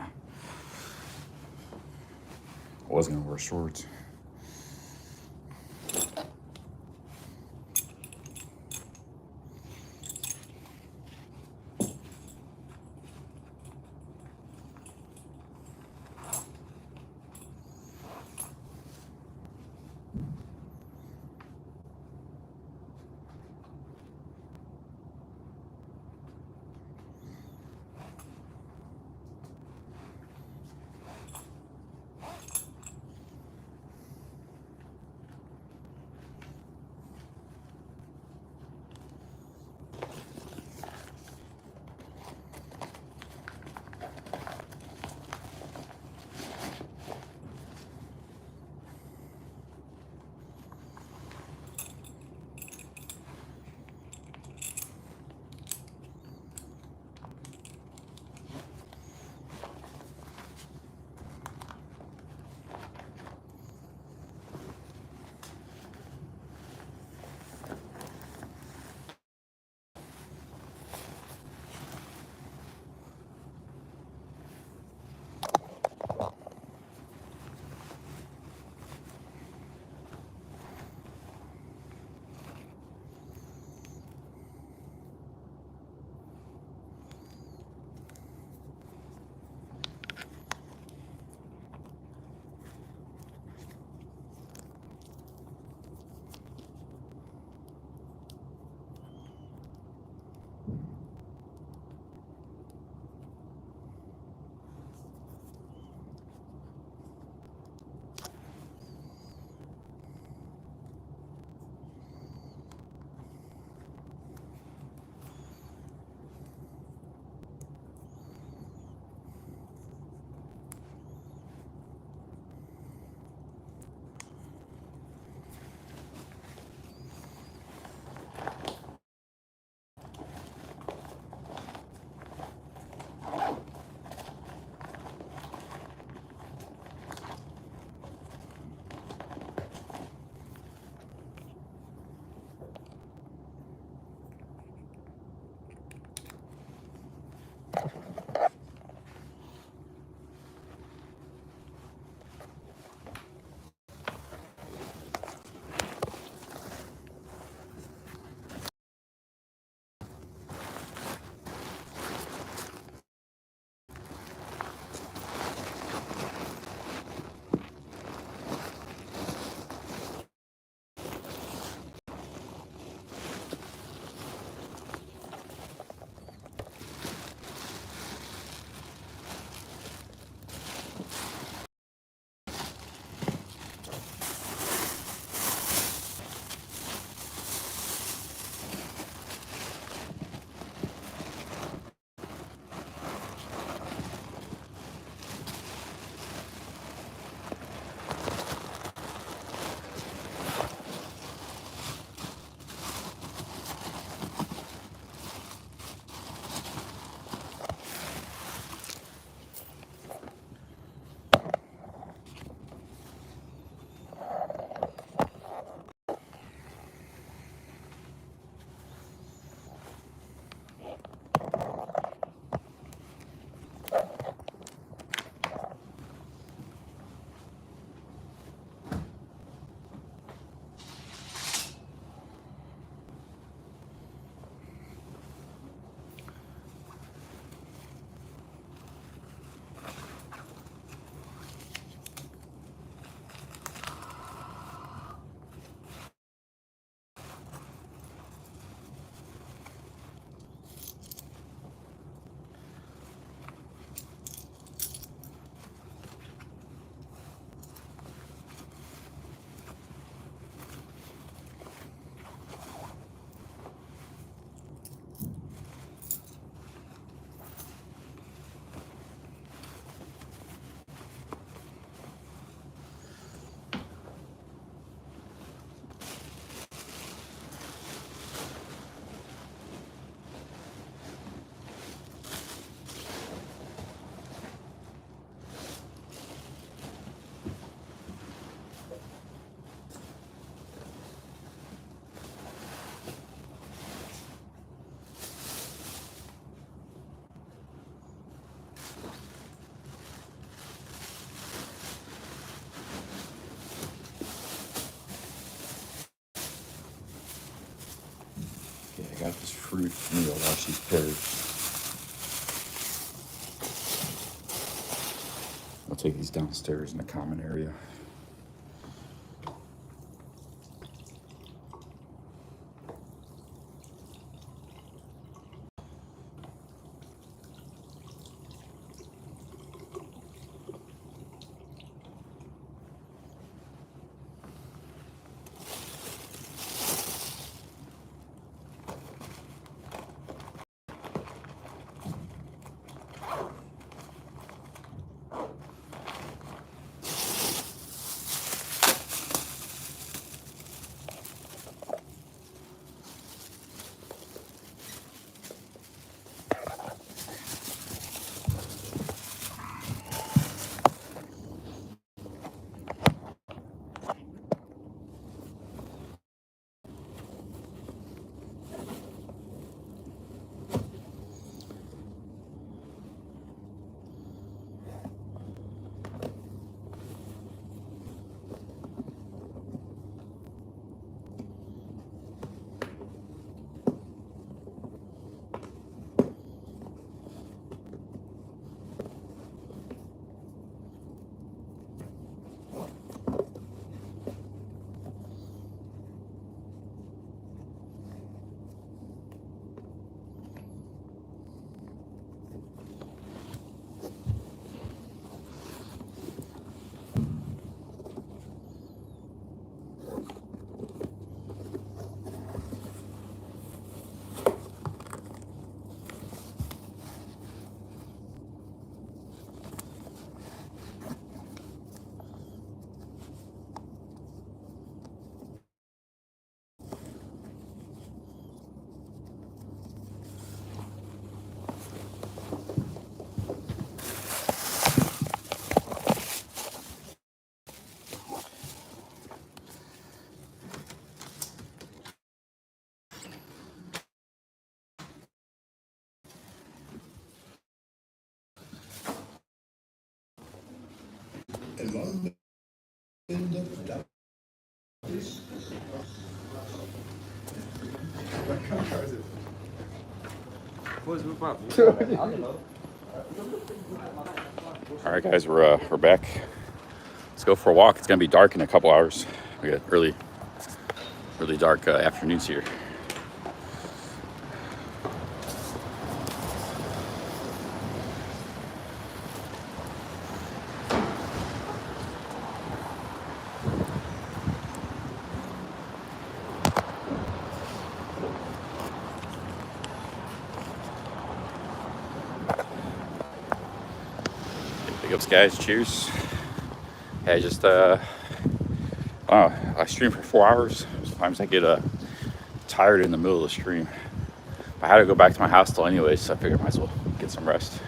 I was gonna wear shorts. fruit. Maybe I'll wash these pears. I'll take these downstairs in the common area. All right, guys, we're back. Let's go for a walk. It's gonna be dark in a couple hours. We got really dark afternoons here. Big ups, guys. Cheers. Yeah, just wow, I stream for 4 hours. Sometimes I get tired in the middle of the stream. I had to go back to my house still anyway, so I figured I might as well get some rest.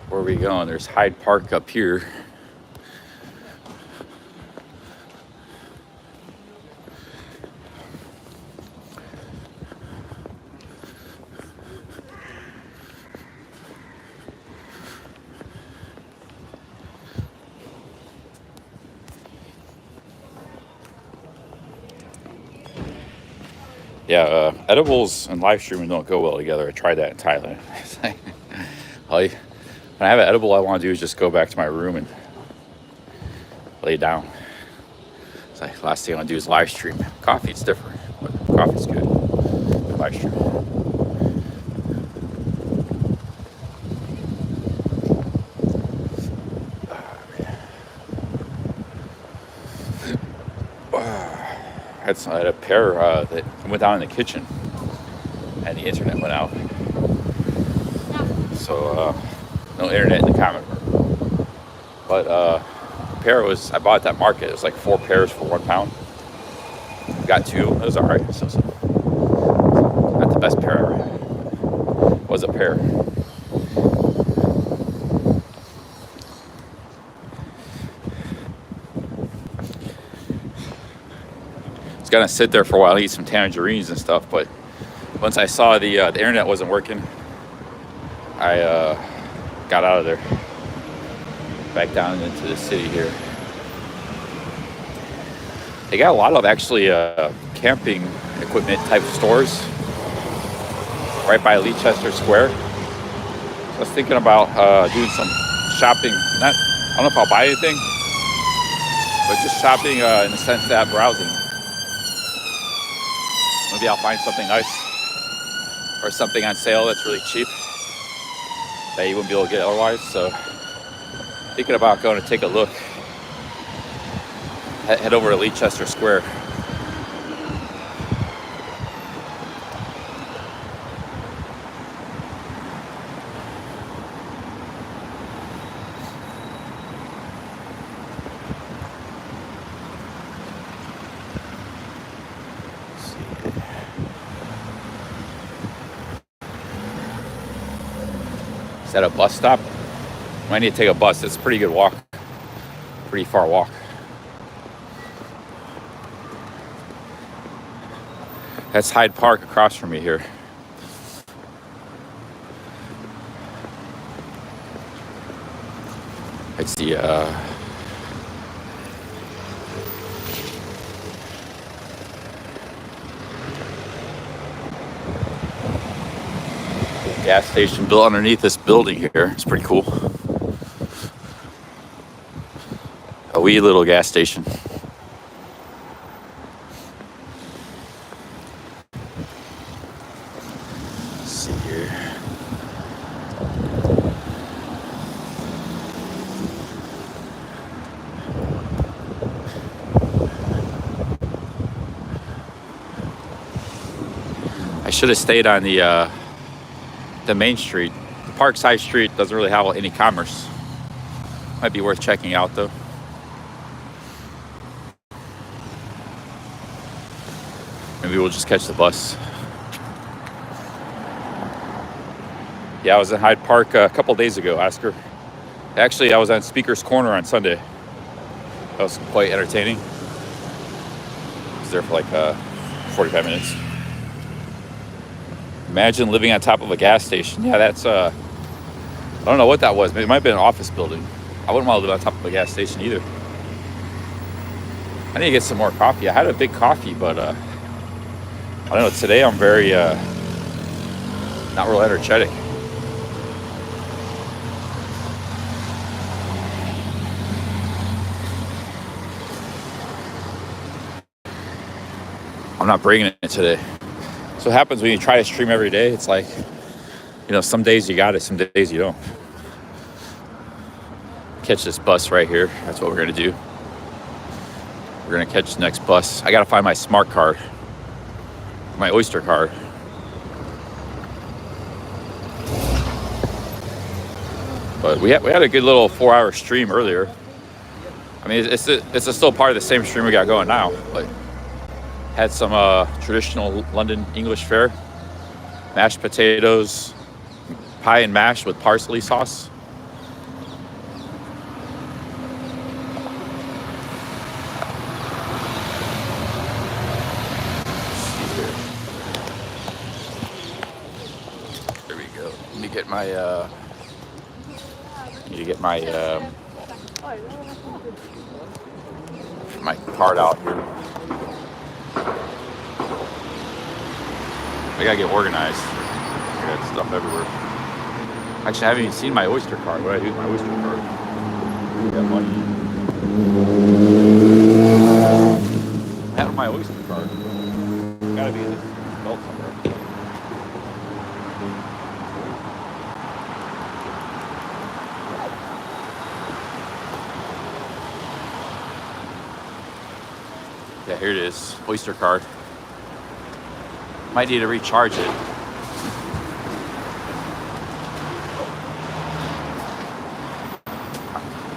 Where are we going? There's Hyde Park up here. Yeah, edibles and live streaming don't go well together. I tried that in Thailand. When I have an edible, all I want to do is just go back to my room and lay down. It's like last thing I want to do is live stream. Coffee, it's different, but coffee's good. Live stream. I had a pair that went down in the kitchen, and the internet went out. So no internet in the common room. But pear was, I bought at that market. It was like 4 pears for £1. Got 2. It was all right. So not the best pear ever. It was a pear. was gonna sit there for a while and eat some tangerines and stuff, but once I saw the internet wasn't working, I got out of there, back down into the city here. They got a lot of actually camping equipment type stores right by Leicester Square. So I was thinking about doing some shopping. I don't know if I'll buy anything, but just shopping in the sense that browsing. Maybe I'll find something nice or something on sale that's really cheap that you wouldn't be able to get otherwise. So thinking about going to take a look. Head over to Leicester Square. Is that a bus stop? Might need to take a bus. It's a pretty good walk. Pretty far walk. That's Hyde Park across from me here. It's the gas station built underneath this building here. It's pretty cool. A wee little gas station. Let's see here. I should have stayed on the main street. The Parkside Street doesn't really have any commerce. Might be worth checking out though. Maybe we'll just catch the bus. Yeah, I was in Hyde Park a couple days ago, Oscar. Actually, I was on Speaker's Corner on Sunday. That was quite entertaining. I was there for like 45 minutes. Imagine living on top of a gas station. Yeah, that's, I don't know what that was. It might have been an office building. I wouldn't want to live on top of a gas station either. I need to get some more coffee. I had a big coffee, but I don't know. Today I'm very, not real energetic. I'm not bringing it today. So what happens when you try to stream every day? It's like, you know, some days you got it, some days you don't. Catch this bus right here. That's what we're gonna do. We're gonna catch the next bus. I gotta find my smart card, my Oyster card. But we had a good little 4-hour stream earlier. I mean, it's still part of the same stream we got going now, but had some traditional London English fare, mashed potatoes, pie and mash with parsley sauce. There we go. Let me get my my card out here. I gotta get organized. I got stuff everywhere. Actually, I haven't even seen my Oyster card. What do I do with my Oyster card? I got money. I have my Oyster card. Gotta be in this belt somewhere. Yeah, here it is. Oyster card. Might need to recharge it.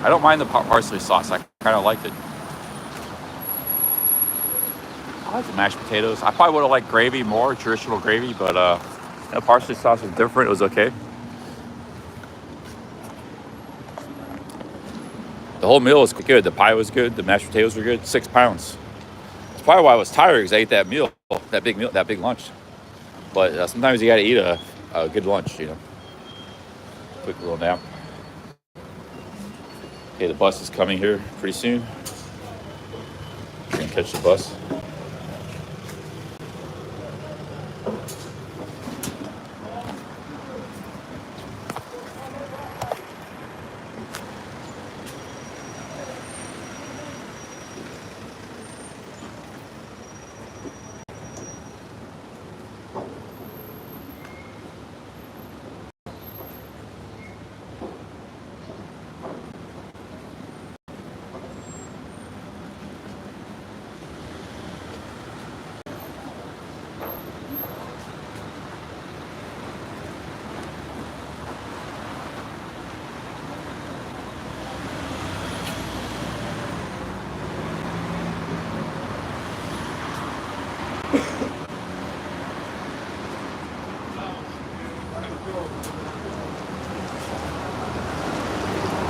I don't mind the parsley sauce. I kind of liked it. I like the mashed potatoes. I probably would have liked gravy more, traditional gravy, but the parsley sauce was different. It was okay. The whole meal was good. The pie was good. The mashed potatoes were good. 6 pounds. It's probably why I was tired, because I ate that meal, that big lunch. But sometimes you got to eat a good lunch, you know. Quick little nap. Okay, the bus is coming here pretty soon. We're gonna catch the bus.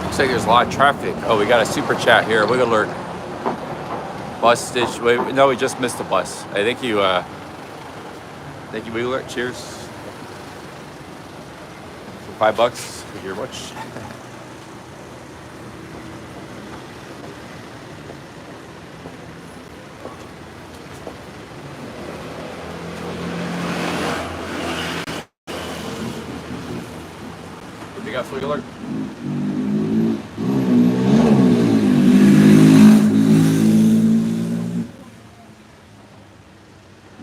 Looks like there's a lot of traffic. Oh, we got a super chat here. Wiggle alert. Bus station. Wait, no, we just missed the bus. Hey, thank you, Wiggle alert. Cheers. For $5. Thank you very much. What do you got for Wiggle alert?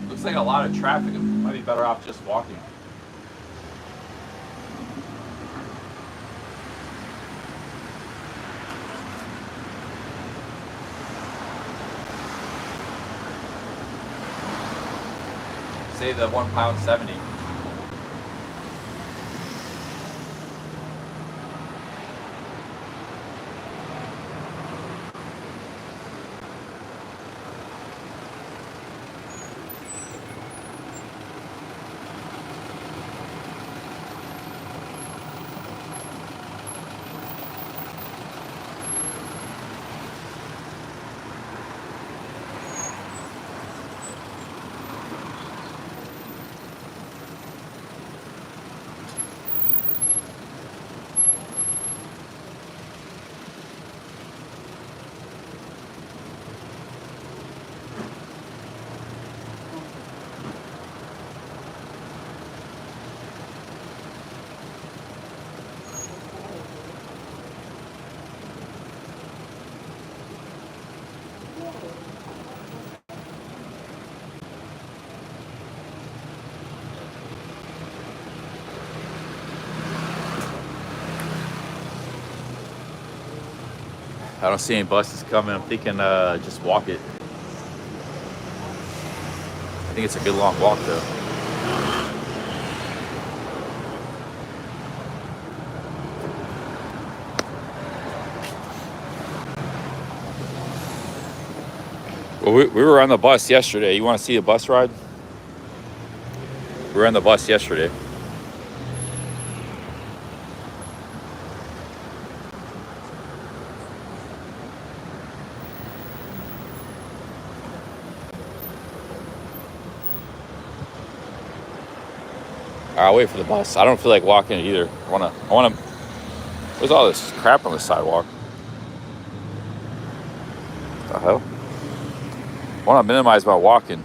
Looks like a lot of traffic. Might be better off just walking. Say the £1.70. I don't see any buses coming. I'm thinking just walk it. I think it's a good long walk though. Well, we were on the bus yesterday. You want to see a bus ride? We were on the bus yesterday. I'll wait for the bus. I don't feel like walking it either. I wanna. There's all this crap on the sidewalk. What the hell? I want to minimize my walking.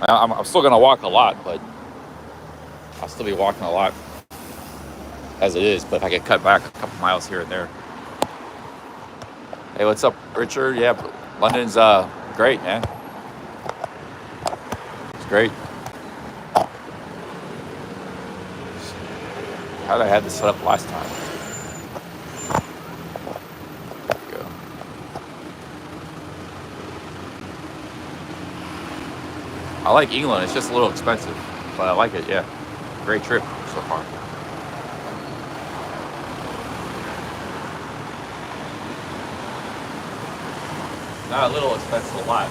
I'm still gonna walk a lot, but I'll still be walking a lot as it is. But if I could cut back a couple miles here and there. Hey, what's up, Richard? Yeah, London's great, man. It's great. How did I have this set up last time? There we go. I like England. It's just a little expensive, but I like it. Yeah, great trip so far. Not a little expensive, a lot.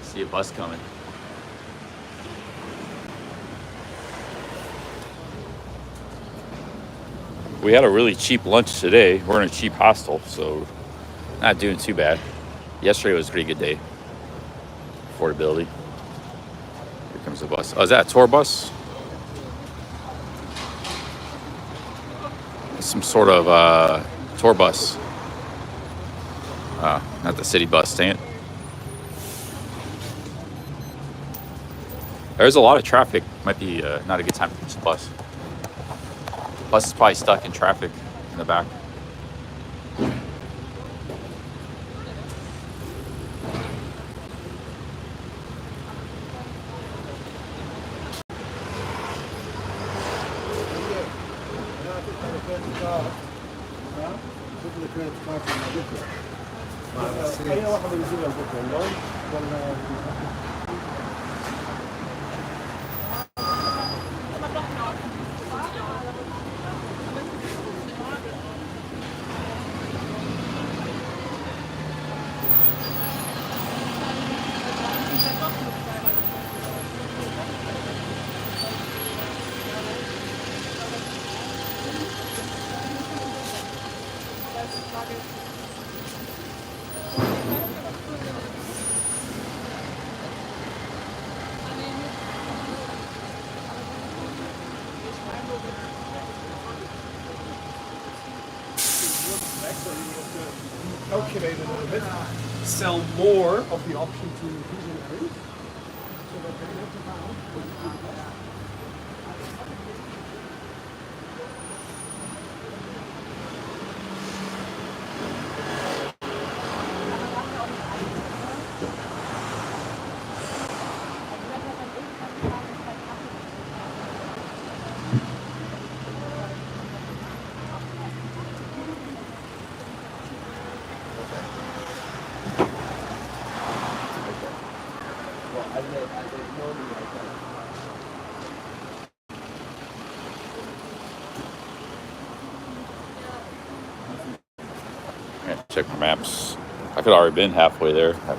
See a bus coming. We had a really cheap lunch today. We're in a cheap hostel, so not doing too bad. Yesterday was a pretty good day. Affordability. Here comes the bus. Oh, is that a tour bus? It's some sort of tour bus. Not the city bus, dang it. There's a lot of traffic. Might be not a good time to catch the bus. Bus is probably stuck in traffic in the back. Calculate a little bit, sell more of the option to visionary. Check my maps. I could already been halfway there. Yeah,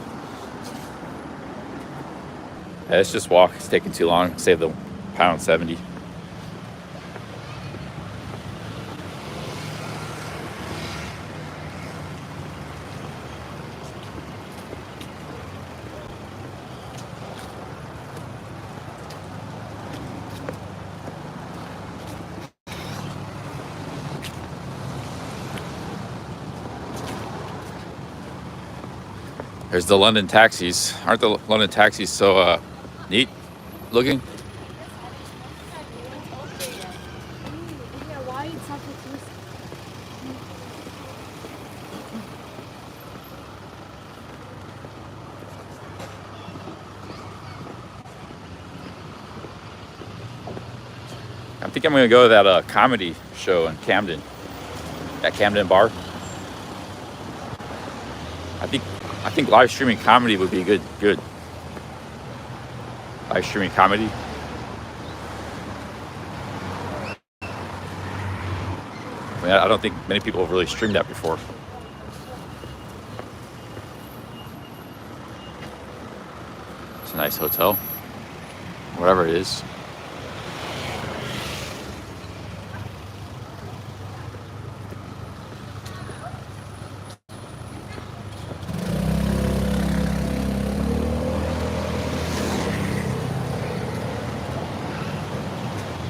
let's just walk. It's taking too long. Save the £1.70. There's the London taxis. Aren't the London taxis so neat looking? Yeah, why it's such a twist? I think I'm gonna go to that comedy show in Camden. That Camden bar. I think live streaming comedy would be good. Live streaming comedy. I mean, I don't think many people have really streamed that before. It's a nice hotel. Whatever it is.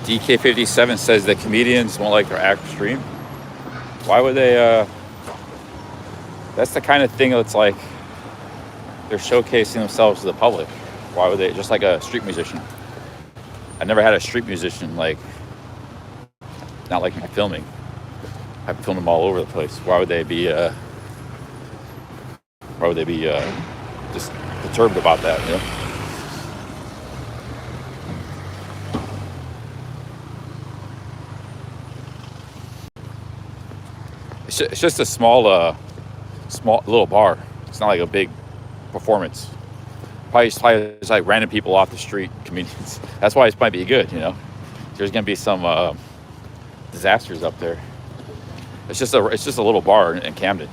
DK57 says that comedians won't like their act stream. Why would they? That's the kind of thing that's like they're showcasing themselves to the public. Why would they? Just like a street musician. I never had a street musician like not like me filming. I filmed them all over the place. Why would they be just perturbed about that, you know? It's just a small little bar. It's not like a big performance. Probably just like random people off the street, comedians. That's why it might be good, you know. There's gonna be some disasters up there. It's just a little bar in Camden.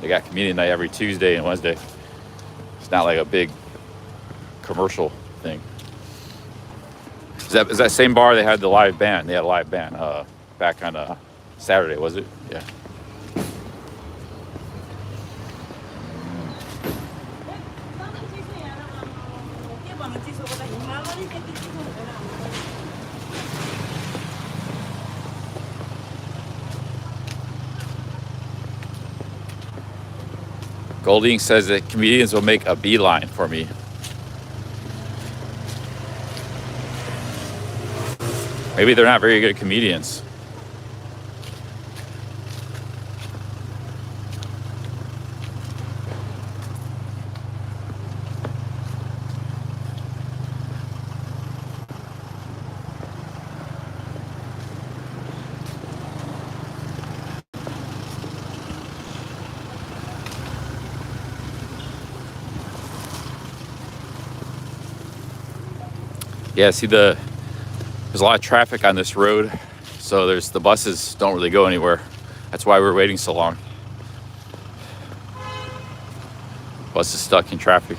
They got comedian night every Tuesday and Wednesday. It's not like a big commercial thing. Is that same bar they had the live band? They had a live band back on Saturday, was it? Yeah. Golding says that comedians will make a beeline for me. Maybe they're not very good comedians. Yeah, see there's a lot of traffic on this road, so the buses don't really go anywhere. That's why we're waiting so long. Bus is stuck in traffic.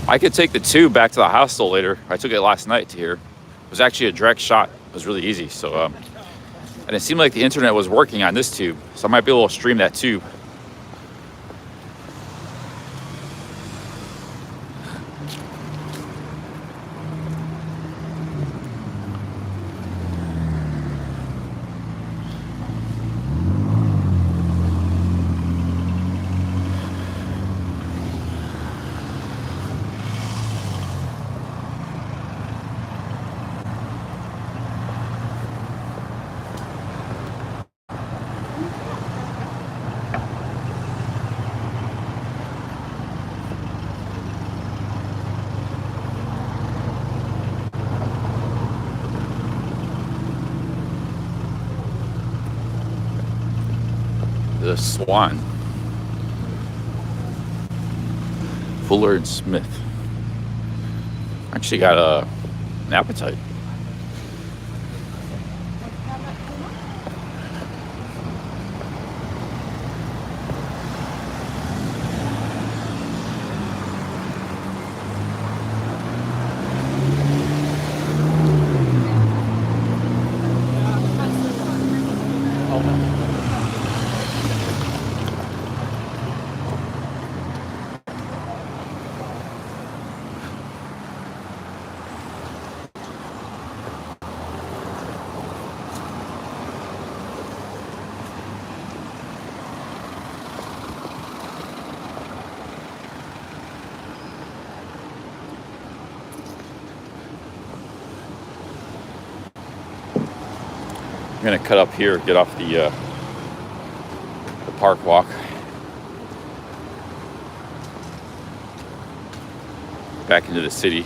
I could take the tube back to the hostel later. I took it last night to here. It was actually a direct shot. It was really easy. So, and it seemed like the internet was working on this tube, so I might be able to stream that tube. The Swan. Fuller and Smith. Actually got an appetite. I'm gonna cut up here, get off the park walk. Back into the city.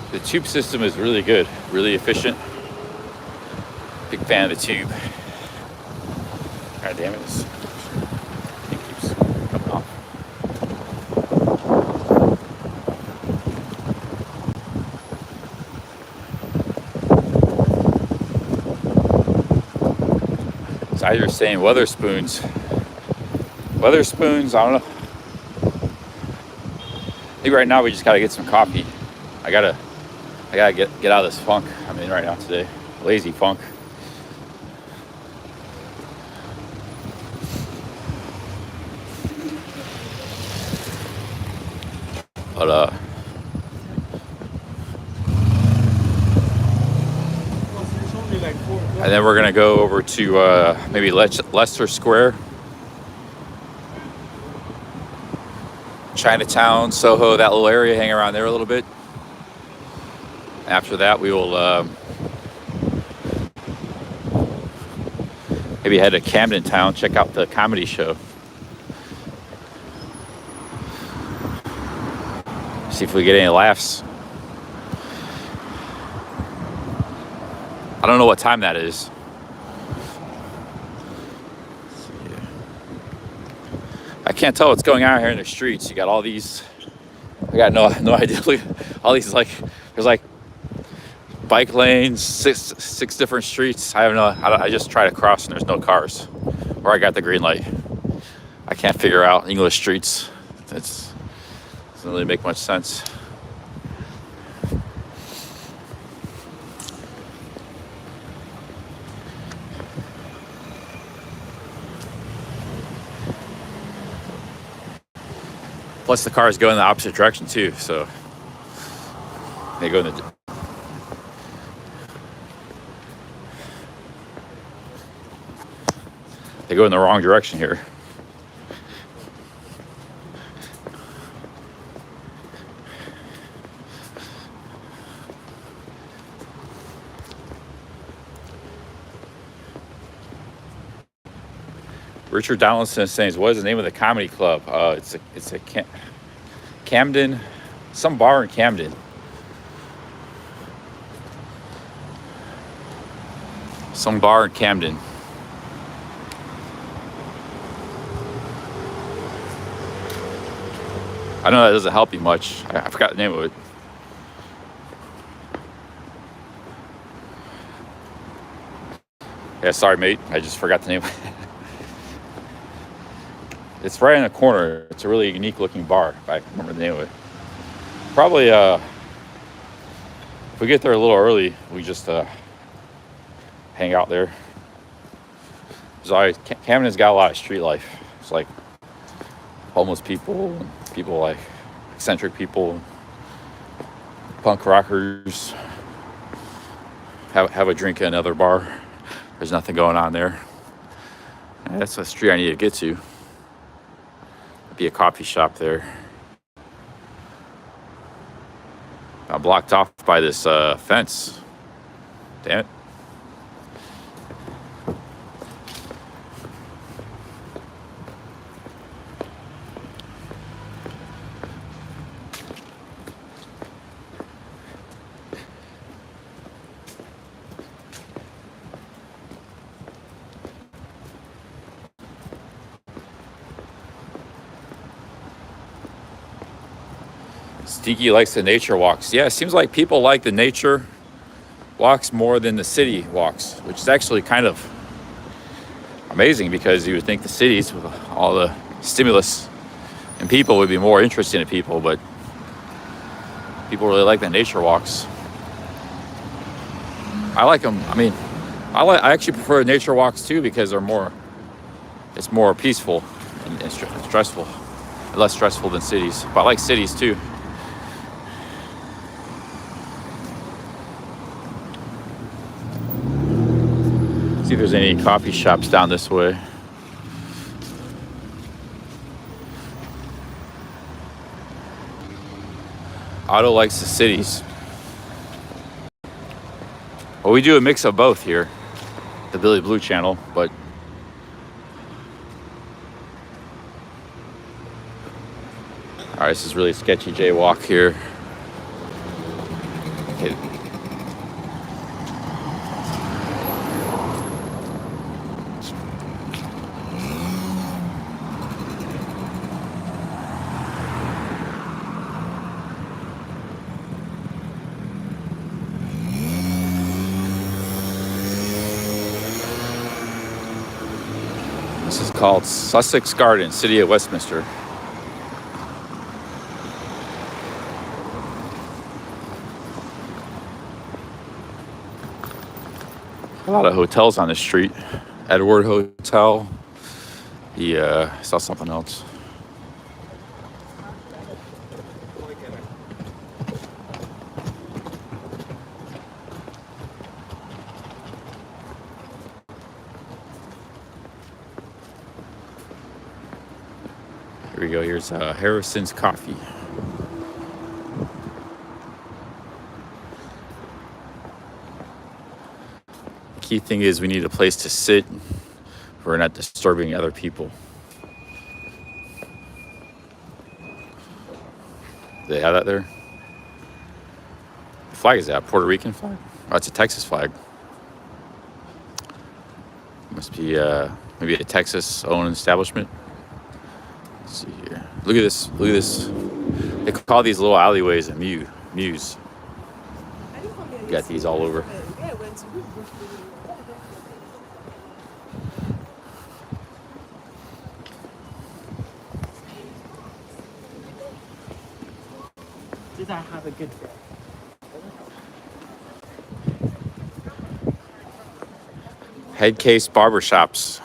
The tube system is really good, really efficient. Big fan of the tube. God damn it, this thing keeps coming off. Guys are saying Weatherspoons. Weatherspoons, I don't know. I think right now we just gotta get some coffee. I gotta get out of this funk I'm in right now today. Lazy funk. But and then we're gonna go over to maybe Leicester Square, Chinatown, Soho, that little area, hang around there a little bit. After that, we will maybe head to Camden Town, check out the comedy show. See if we get any laughs. I don't know what time that is. I can't tell what's going on here in the streets. You got all these. I got no idea. All these there's like bike lanes, six different streets. I have no. I just try to cross and there's no cars, or I got the green light. I can't figure out English streets. It doesn't really make much sense. Plus the cars go in the opposite direction too, so they go in the wrong direction here. Richard Donaldson is saying, what is the name of the comedy club? It's a Camden, some bar in Camden. Some bar in Camden. I know that doesn't help you much. I forgot the name of it. Yeah, sorry, mate. I just forgot the name. It's right in the corner. It's a really unique looking bar, if I remember the name of it. Probably, if we get there a little early, we just hang out there. Camden's got a lot of street life. It's like homeless people, and people like eccentric people, punk rockers. Have a drink at another bar. There's nothing going on there. And that's a street I need to get to. Be a coffee shop there. I'm blocked off by this fence. Damn it. Stinky likes the nature walks. Yeah, it seems like people like the nature walks more than the city walks, which is actually kind of amazing because you would think the cities with all the stimulus and people would be more interesting to people, but people really like the nature walks. I like them. I mean, I actually prefer nature walks too because it's more peaceful and stressful, less stressful than cities. But I like cities too. See if there's any coffee shops down this way. Otto likes the cities. Well, we do a mix of both here, the Billy Blue channel, but all right, this is really sketchy jaywalk here. Okay. This is called Sussex Garden, City of Westminster. A lot of hotels on the street. Edward Hotel. I saw something else. Here we go. Here's Harrison's Coffee. Key thing is we need a place to sit. We're not disturbing other people. Do they have that there? What flag is that? Puerto Rican flag? Oh, it's a Texas flag. Must be maybe a Texas-owned establishment. Let's see here. Look at this. Look at this. They call these little alleyways a mews. Got these all over. Did I have a good day? Head Case Barbershops.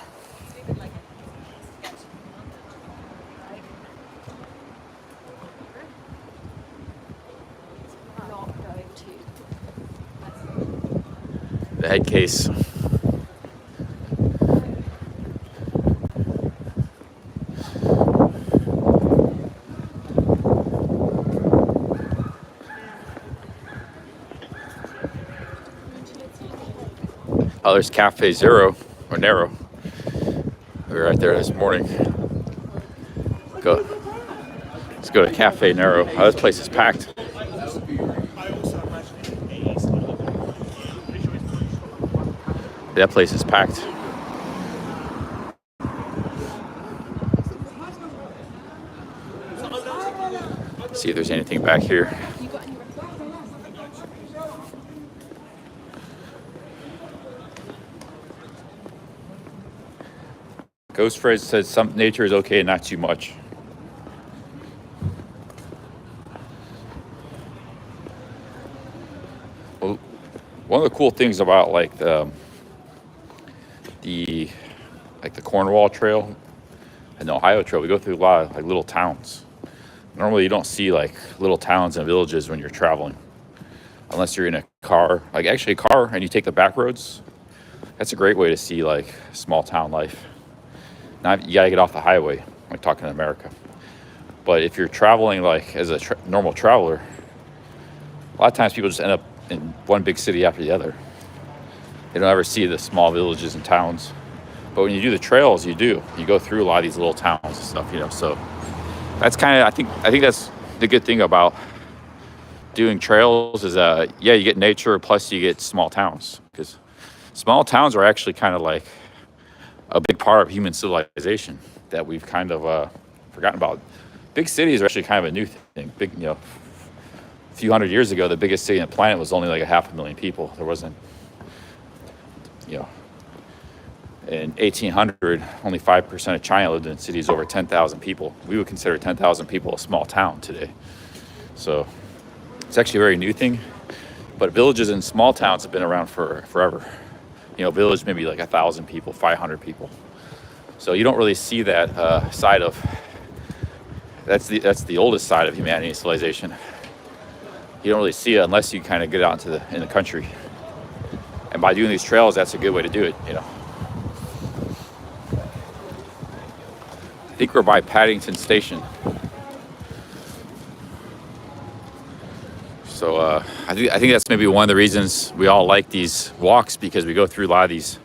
The Head Case. Oh, there's Cafe Zero or Nero. We were right there this morning. Let's go to Cafe Nero. Oh, this place is packed. That place is packed. See if there's anything back here. Ghost Fred says some nature is okay, not too much. Well, one of the cool things about like the Cornwall Trail and the Ohio Trail, we go through a lot of like little towns. Normally, you don't see like little towns and villages when you're traveling, unless you're in a car. Like actually, a car and you take the back roads. That's a great way to see like small town life. Now you gotta get off the highway, like talking in America. But if you're traveling like as a normal traveler, a lot of times people just end up in one big city after the other. They don't ever see the small villages and towns. But when you do the trails, you do. You go through a lot of these little towns and stuff, you know. So that's kind of, I think that's the good thing about doing trails is, yeah, you get nature plus you get small towns, because small towns are actually kind of like a big part of human civilization that we've kind of forgotten about. Big cities are actually kind of a new thing. Big, you know, a few hundred years ago, the biggest city on the planet was only like 500,000 people. There wasn't, you know, in 1800, only 5% of China lived in cities over 10,000 people. We would consider 10,000 people a small town today. So it's actually a very new thing. But villages and small towns have been around for forever. You know, village maybe like 1,000 people, 500 people. So you don't really see that side of, that's the oldest side of humanity and civilization. You don't really see it unless you kind of get out in the country. And by doing these trails, that's a good way to do it, you know. I think we're by Paddington Station. So I think that's maybe one of the reasons we all like these walks, because we go through a lot of these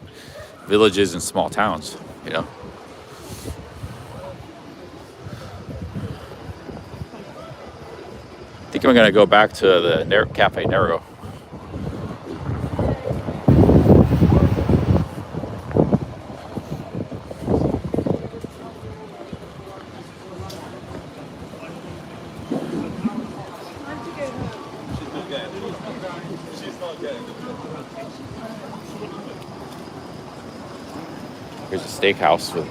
villages and small towns, you know. I think I'm gonna go back to the Cafe Nero. Here's a steakhouse with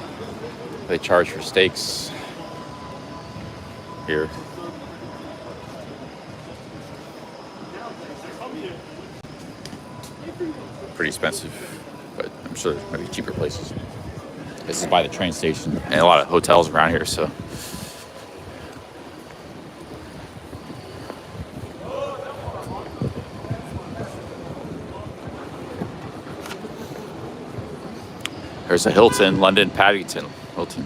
They charge for steaks here. Pretty expensive, but I'm sure there might be cheaper places. This is by the train station and a lot of hotels around here, so. There's a Hilton, London, Paddington, Hilton.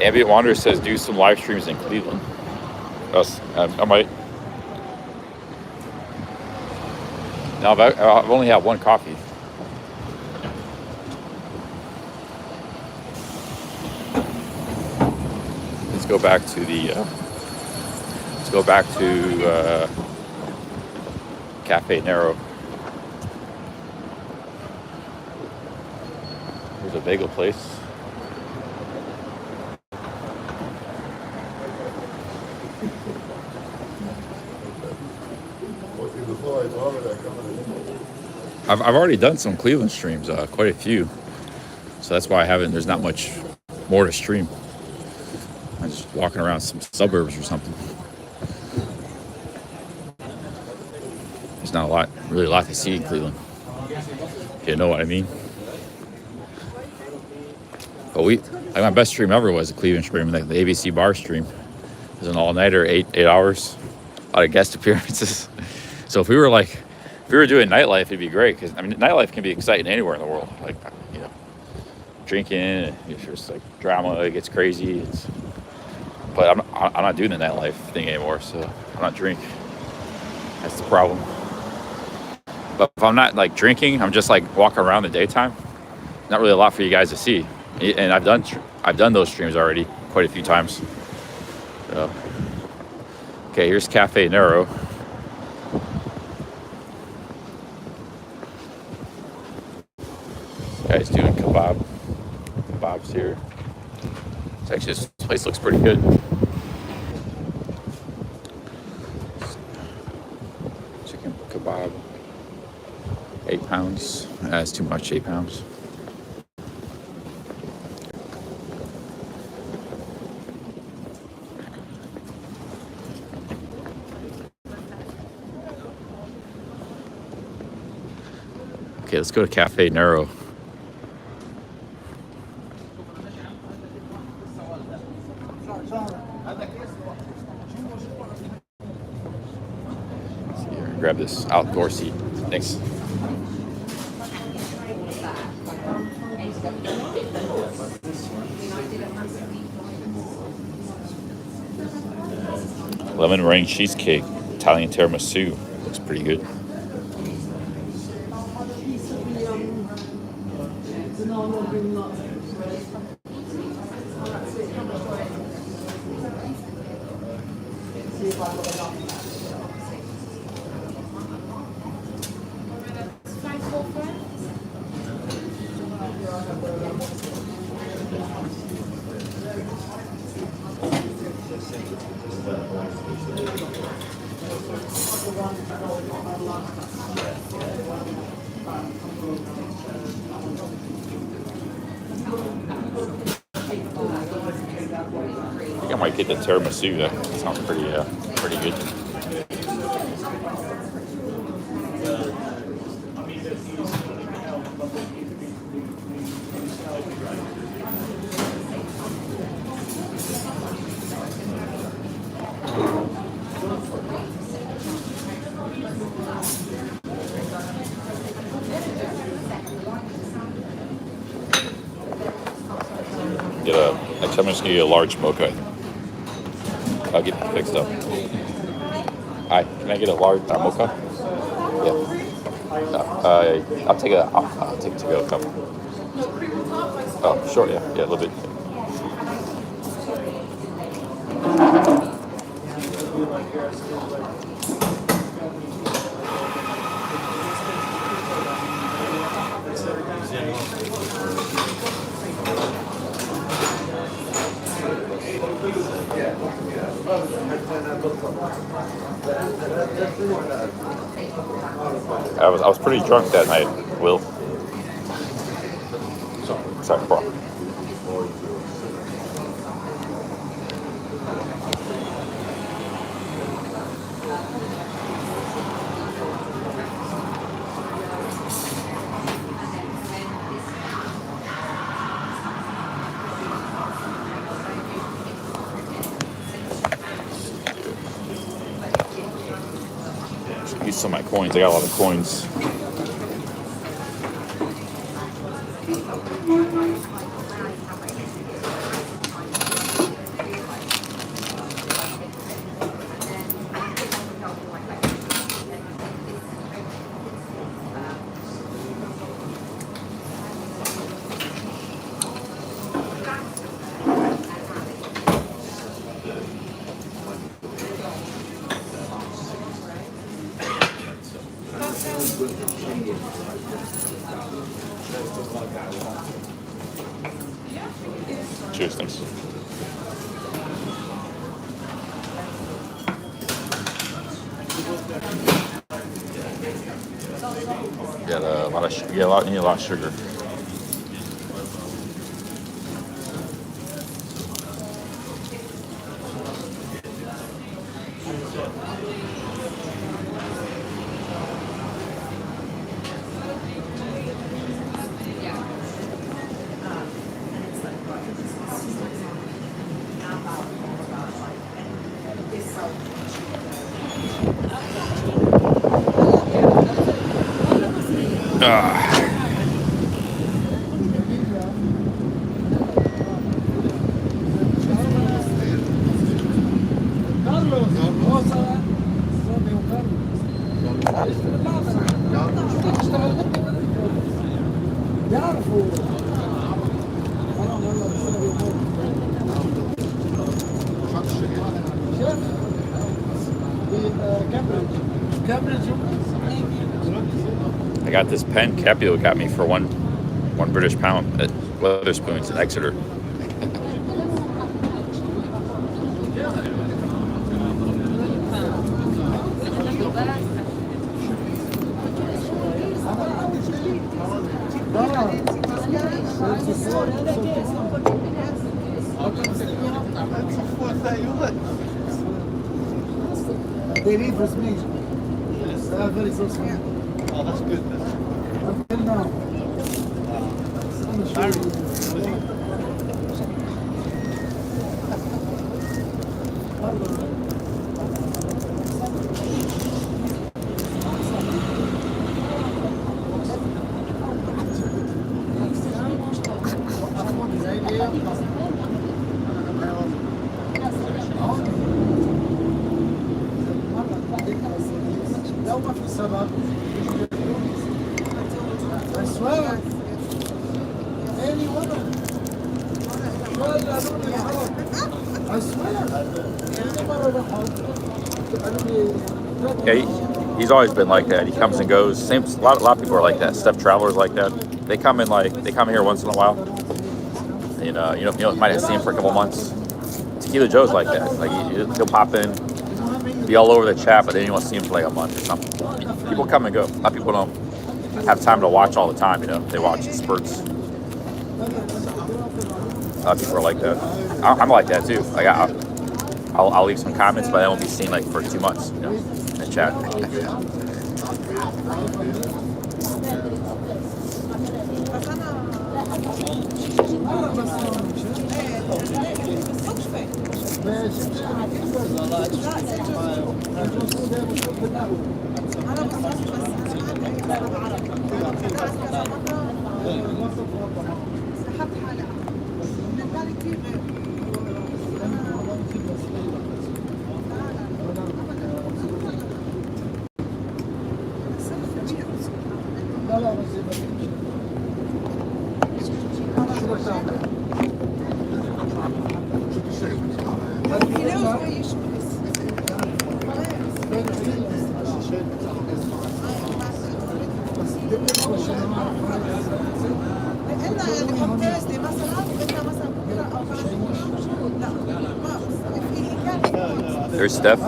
Ambient Wanderer says do some live streams in Cleveland. I might. No, I've only had one coffee. Let's go back to the. Let's go back to Cafe Nero. There's a bagel place. I've already done some Cleveland streams, quite a few. So that's why there's not much more to stream. I'm just walking around some suburbs or something. There's not really a lot to see in Cleveland, if you know what I mean. But my best stream ever was a Cleveland stream, like the ABC bar stream. It was an all-nighter, 8 hours, a lot of guest appearances. So if we were doing nightlife, it'd be great, because I mean, nightlife can be exciting anywhere in the world. Like, you know, drinking, if there's like drama, it gets crazy. But I'm not doing the nightlife thing anymore, so I'm not drinking. That's the problem. But if I'm not like drinking, I'm just like walking around in the daytime. Not really a lot for you guys to see, and I've done those streams already quite a few times. So, okay, here's Cafe Nero. Guys doing kebabs here. This place looks pretty good. Chicken kebab, 8 pounds. That's too much, 8 pounds. Okay, let's go to Cafe Nero. Grab this outdoor seat. Thanks. Lemon meringue cheesecake, Italian tiramisu. Looks pretty good. I think I might get the tiramisu. That sounds pretty good. I'm just gonna get a large mocha. I'll get that fixed up. Hi, can I get a large mocha? Yeah. I'll take a to-go cup. Oh, sure. Yeah, a little bit. I was pretty drunk that night, Will. Sorry, bro. Use some of my coins. I got a lot of coins. Cheers, thanks. Got a lot of sugar. Yeah, need a lot of sugar. I got this pen Capio got me for one British pound at Weatherspoons in Exeter. They leave with me. They are very close to me. Oh, that's good. Until now. لو ما في سبب I swear any woman I swear Yeah, he's always been like that. He comes and goes. Same. A lot of people are like that. Step travelers like that. They come here once in a while. And might have seen him for a couple months. Tequila Joe's like that. Like he'll pop in, be all over the chat, but then you won't see him for like a month or something. People come and go. A lot of people don't have time to watch all the time. They watch in spurts. A lot of people are like that. I'm like that too. Like I'll leave some comments, but I won't be seen like for 2 months. In the chat. There's Steph.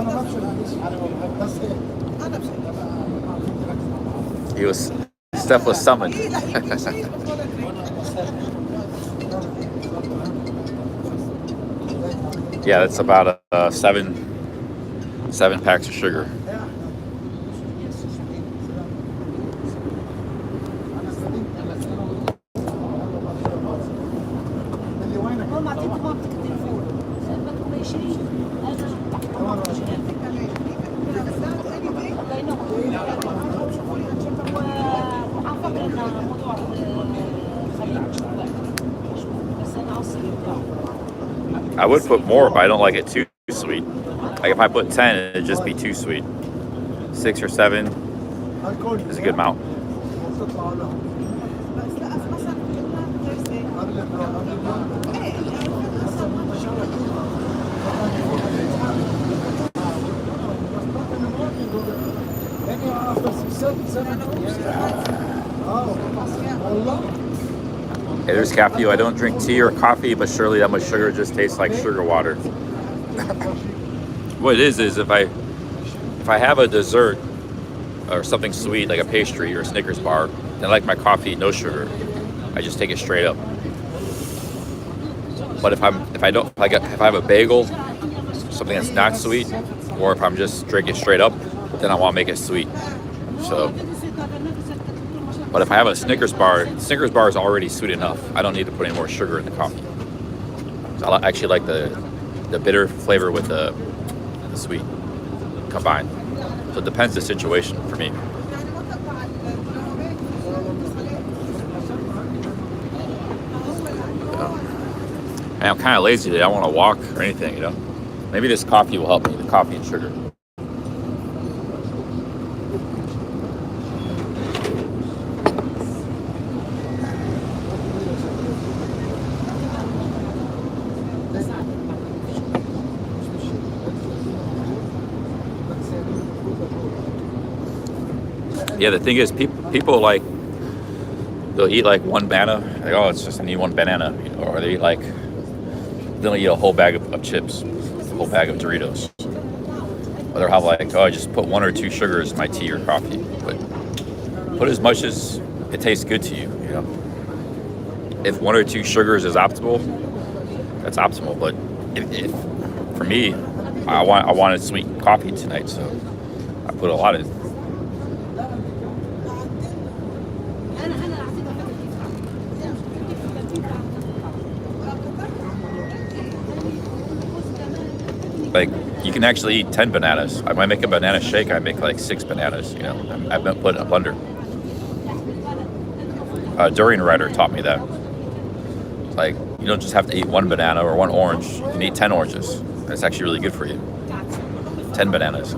Steph was summoned. Yeah, that's about 7 packs of sugar. ماما اعطيك مامتك التليفون بدكم 20 الله ينور وعم فكر ان موضوع الخليج بس انا اصلي I would put more, but I don't like it too sweet. Like if I put 10, it'd just be too sweet. 6 or 7 is a good amount. Hey, there's Capio. I don't drink tea or coffee, but surely that much sugar just tastes like sugar water. What it is if I have a dessert or something sweet like a pastry or a Snickers bar, then I like my coffee no sugar. I just take it straight up. But if I have a bagel, something that's not sweet, or if I'm just drinking straight up, then I want to make it sweet. So, but if I have a Snickers bar is already sweet enough. I don't need to put any more sugar in the coffee. So I actually like the bitter flavor with the sweet combined. So it depends the situation for me. And I'm kind of lazy today. I don't want to walk or anything, you know. Maybe this coffee will help me, the coffee and sugar. Yeah, the thing is, people like, they'll eat like one banana, like, oh, it's just I need one banana, you know, or they'll eat a whole bag of chips, a whole bag of Doritos. Or they'll have like, oh, I just put 1 or 2 sugars in my tea or coffee. But put as much as it tastes good to you, you know. If 1 or 2 sugars is optimal, that's optimal. But if for me, I wanted sweet coffee tonight, so I put a lot in. Like, you can actually eat 10 bananas. If I make a banana shake, I make like 6 bananas, you know. I've been put in a blender. Durian Rider taught me that. Like, you don't just have to eat 1 banana or 1 orange. You can eat 10 oranges. That's actually really good for you. 10 bananas.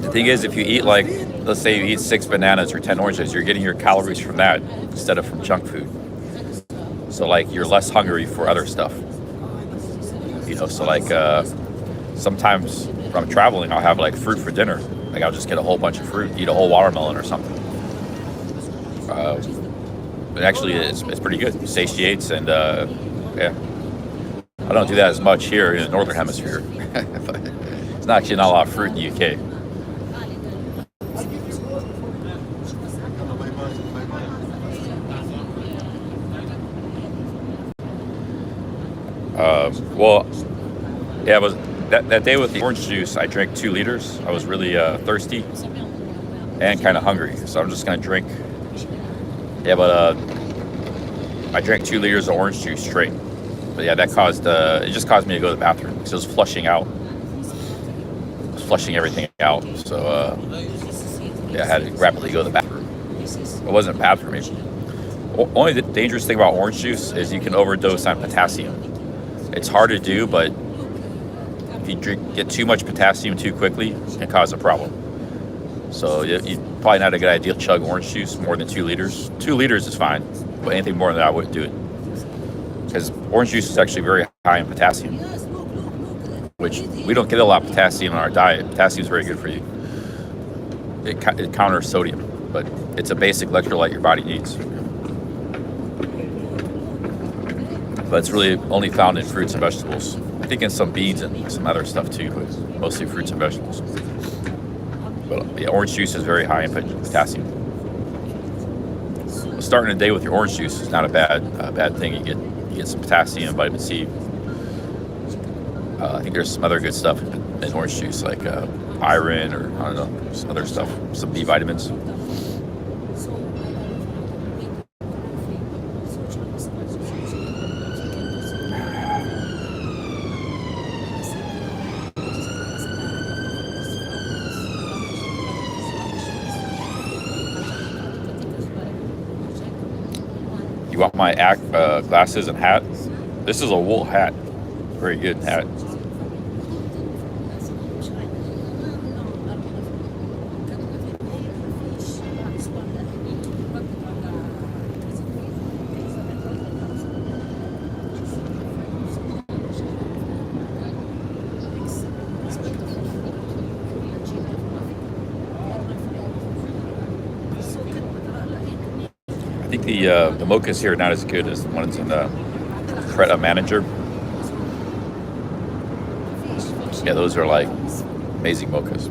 The thing is, if you eat like, let's say you eat 6 bananas or 10 oranges, you're getting your calories from that instead of from junk food. So like, you're less hungry for other stuff. You know, so like sometimes when I'm traveling, I'll have like fruit for dinner. Like I'll just get a whole bunch of fruit, eat a whole watermelon or something. But actually, it's pretty good. It satiates and yeah. I don't do that as much here in the Northern Hemisphere. It's actually not a lot of fruit in the UK. Well, yeah, it was that day with the orange juice. I drank 2 liters. I was really thirsty and kind of hungry, so I'm just gonna drink. Yeah, but I drank 2 liters of orange juice straight. But yeah, that caused it just caused me to go to the bathroom because it was flushing out. It was flushing everything out. So yeah, I had to rapidly go to the bathroom. It wasn't bad for me. Only the dangerous thing about orange juice is you can overdose on potassium. It's hard to do, but if you get too much potassium too quickly, it can cause a problem. So you probably not a good idea to chug orange juice more than 2 liters. 2 liters is fine, but anything more than that, I wouldn't do it. Because orange juice is actually very high in potassium, which we don't get a lot of potassium in our diet. Potassium is very good for you. It counters sodium, but it's a basic electrolyte your body needs. but it's really only found in fruits and vegetables. I think in some beans and some other stuff too, but mostly fruits and vegetables. But yeah, orange juice is very high in potassium. Starting a day with your orange juice is not a bad thing. You get some potassium, vitamin C. I think there's some other good stuff in orange juice, like iron, or I don't know, some other stuff, some B vitamins. You want my glasses and hat? This is a wool hat. Very good hat. I think the mochas here are not as good as the ones in the Creta Manager. Yeah, those are like amazing mochas.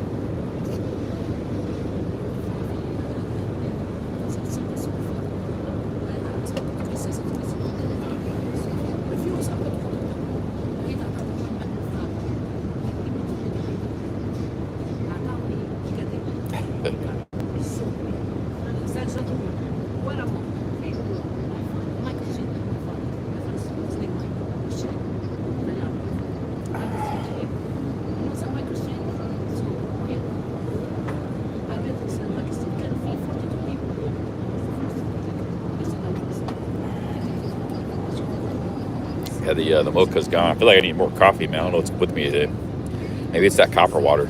Yeah, the mocha's gone. I feel like I need more coffee, man. I don't know what's with me today. Maybe it's that copper water.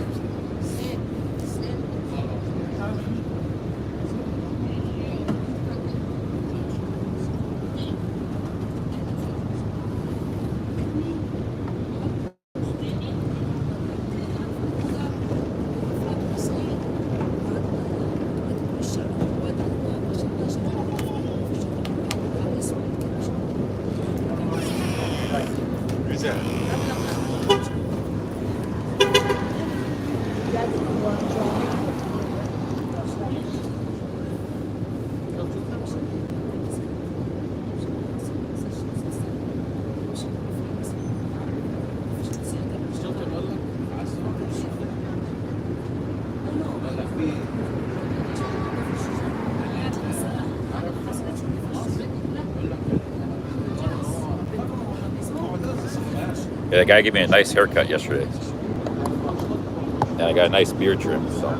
Yeah, the guy gave me a nice haircut yesterday. And I got a nice beard trim, so.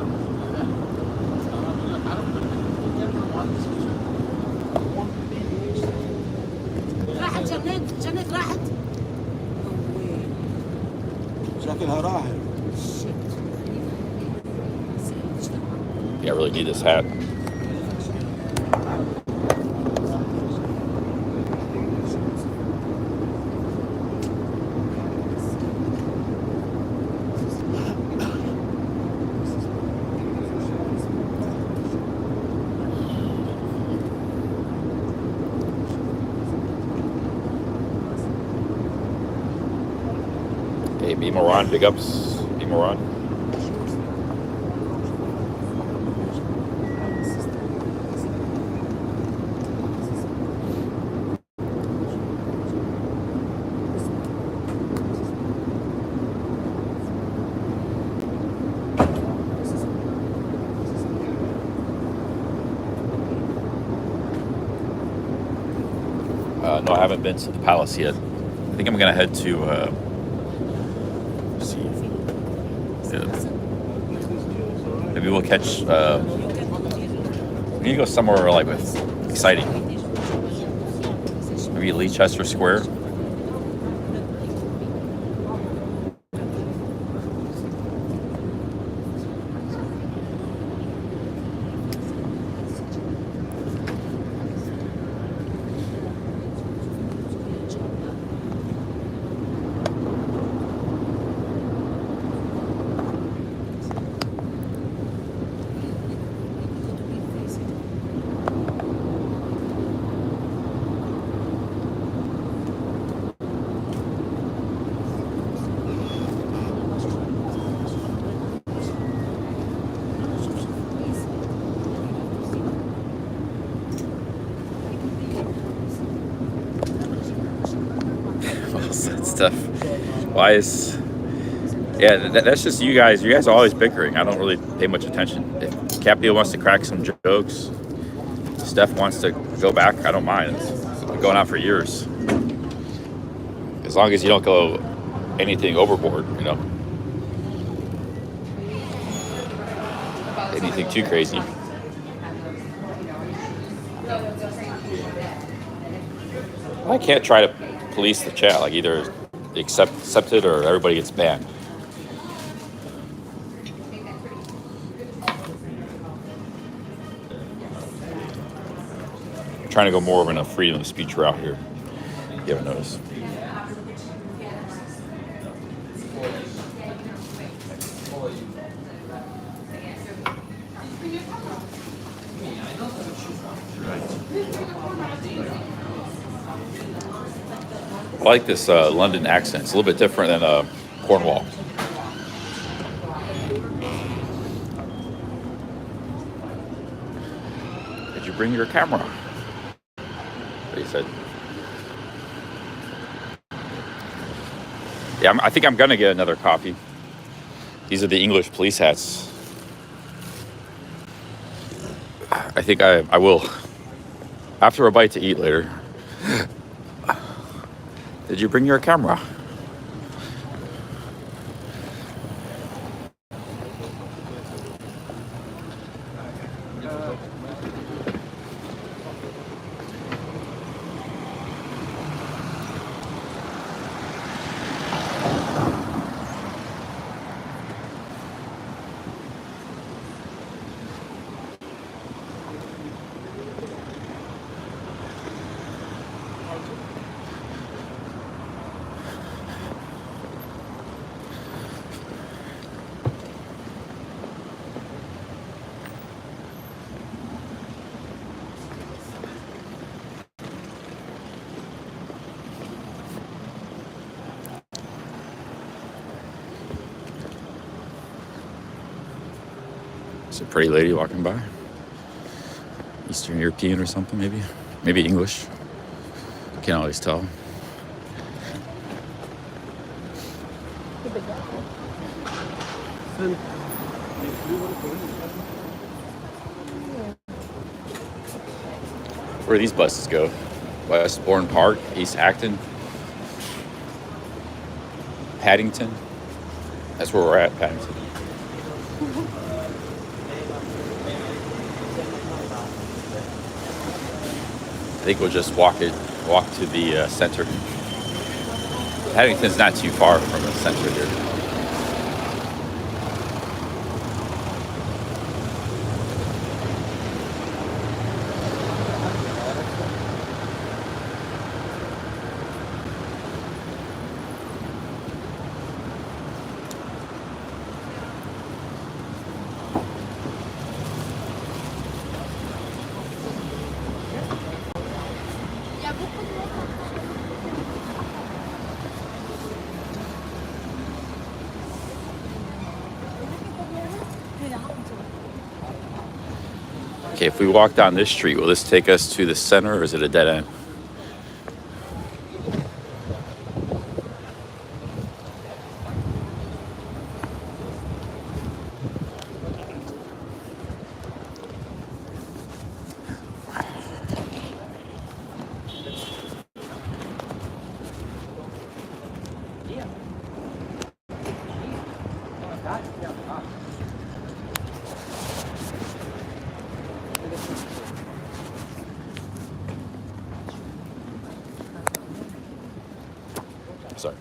Yeah, I really need this hat. Hey, B. Moran, big ups. B. Moran. No, I haven't been to the palace yet. I think I'm gonna head to. Let's see. Yeah. Maybe we'll catch. We need to go somewhere like with exciting. Maybe Leicester Square. Why is... Yeah, that's just you guys. You guys are always bickering. I don't really pay much attention. If Capio wants to crack some jokes, Steph wants to go back, I don't mind. It's been going on for years. As long as you don't go anything overboard, you know. Anything too crazy. I can't try to police the chat. Like either accept it or everybody gets banned. I'm trying to go more of a freedom of speech route here. You haven't noticed. I like this London accent. It's a little bit different than Cornwall. Did you bring your camera? They said. Yeah, I think I'm gonna get another copy. These are the English police hats. I think I will. After a bite to eat later. Did you bring your camera? It's a pretty lady walking by. Eastern European or something, maybe. Maybe English. Can't always tell. Where do these buses go? Westbourne Park, East Acton, Paddington. That's where we're at, Paddington. I think we'll just walk to the center. Paddington's not too far from the center here. Okay, if we walk down this street, will this take us to the center or is it a dead end? Sorry.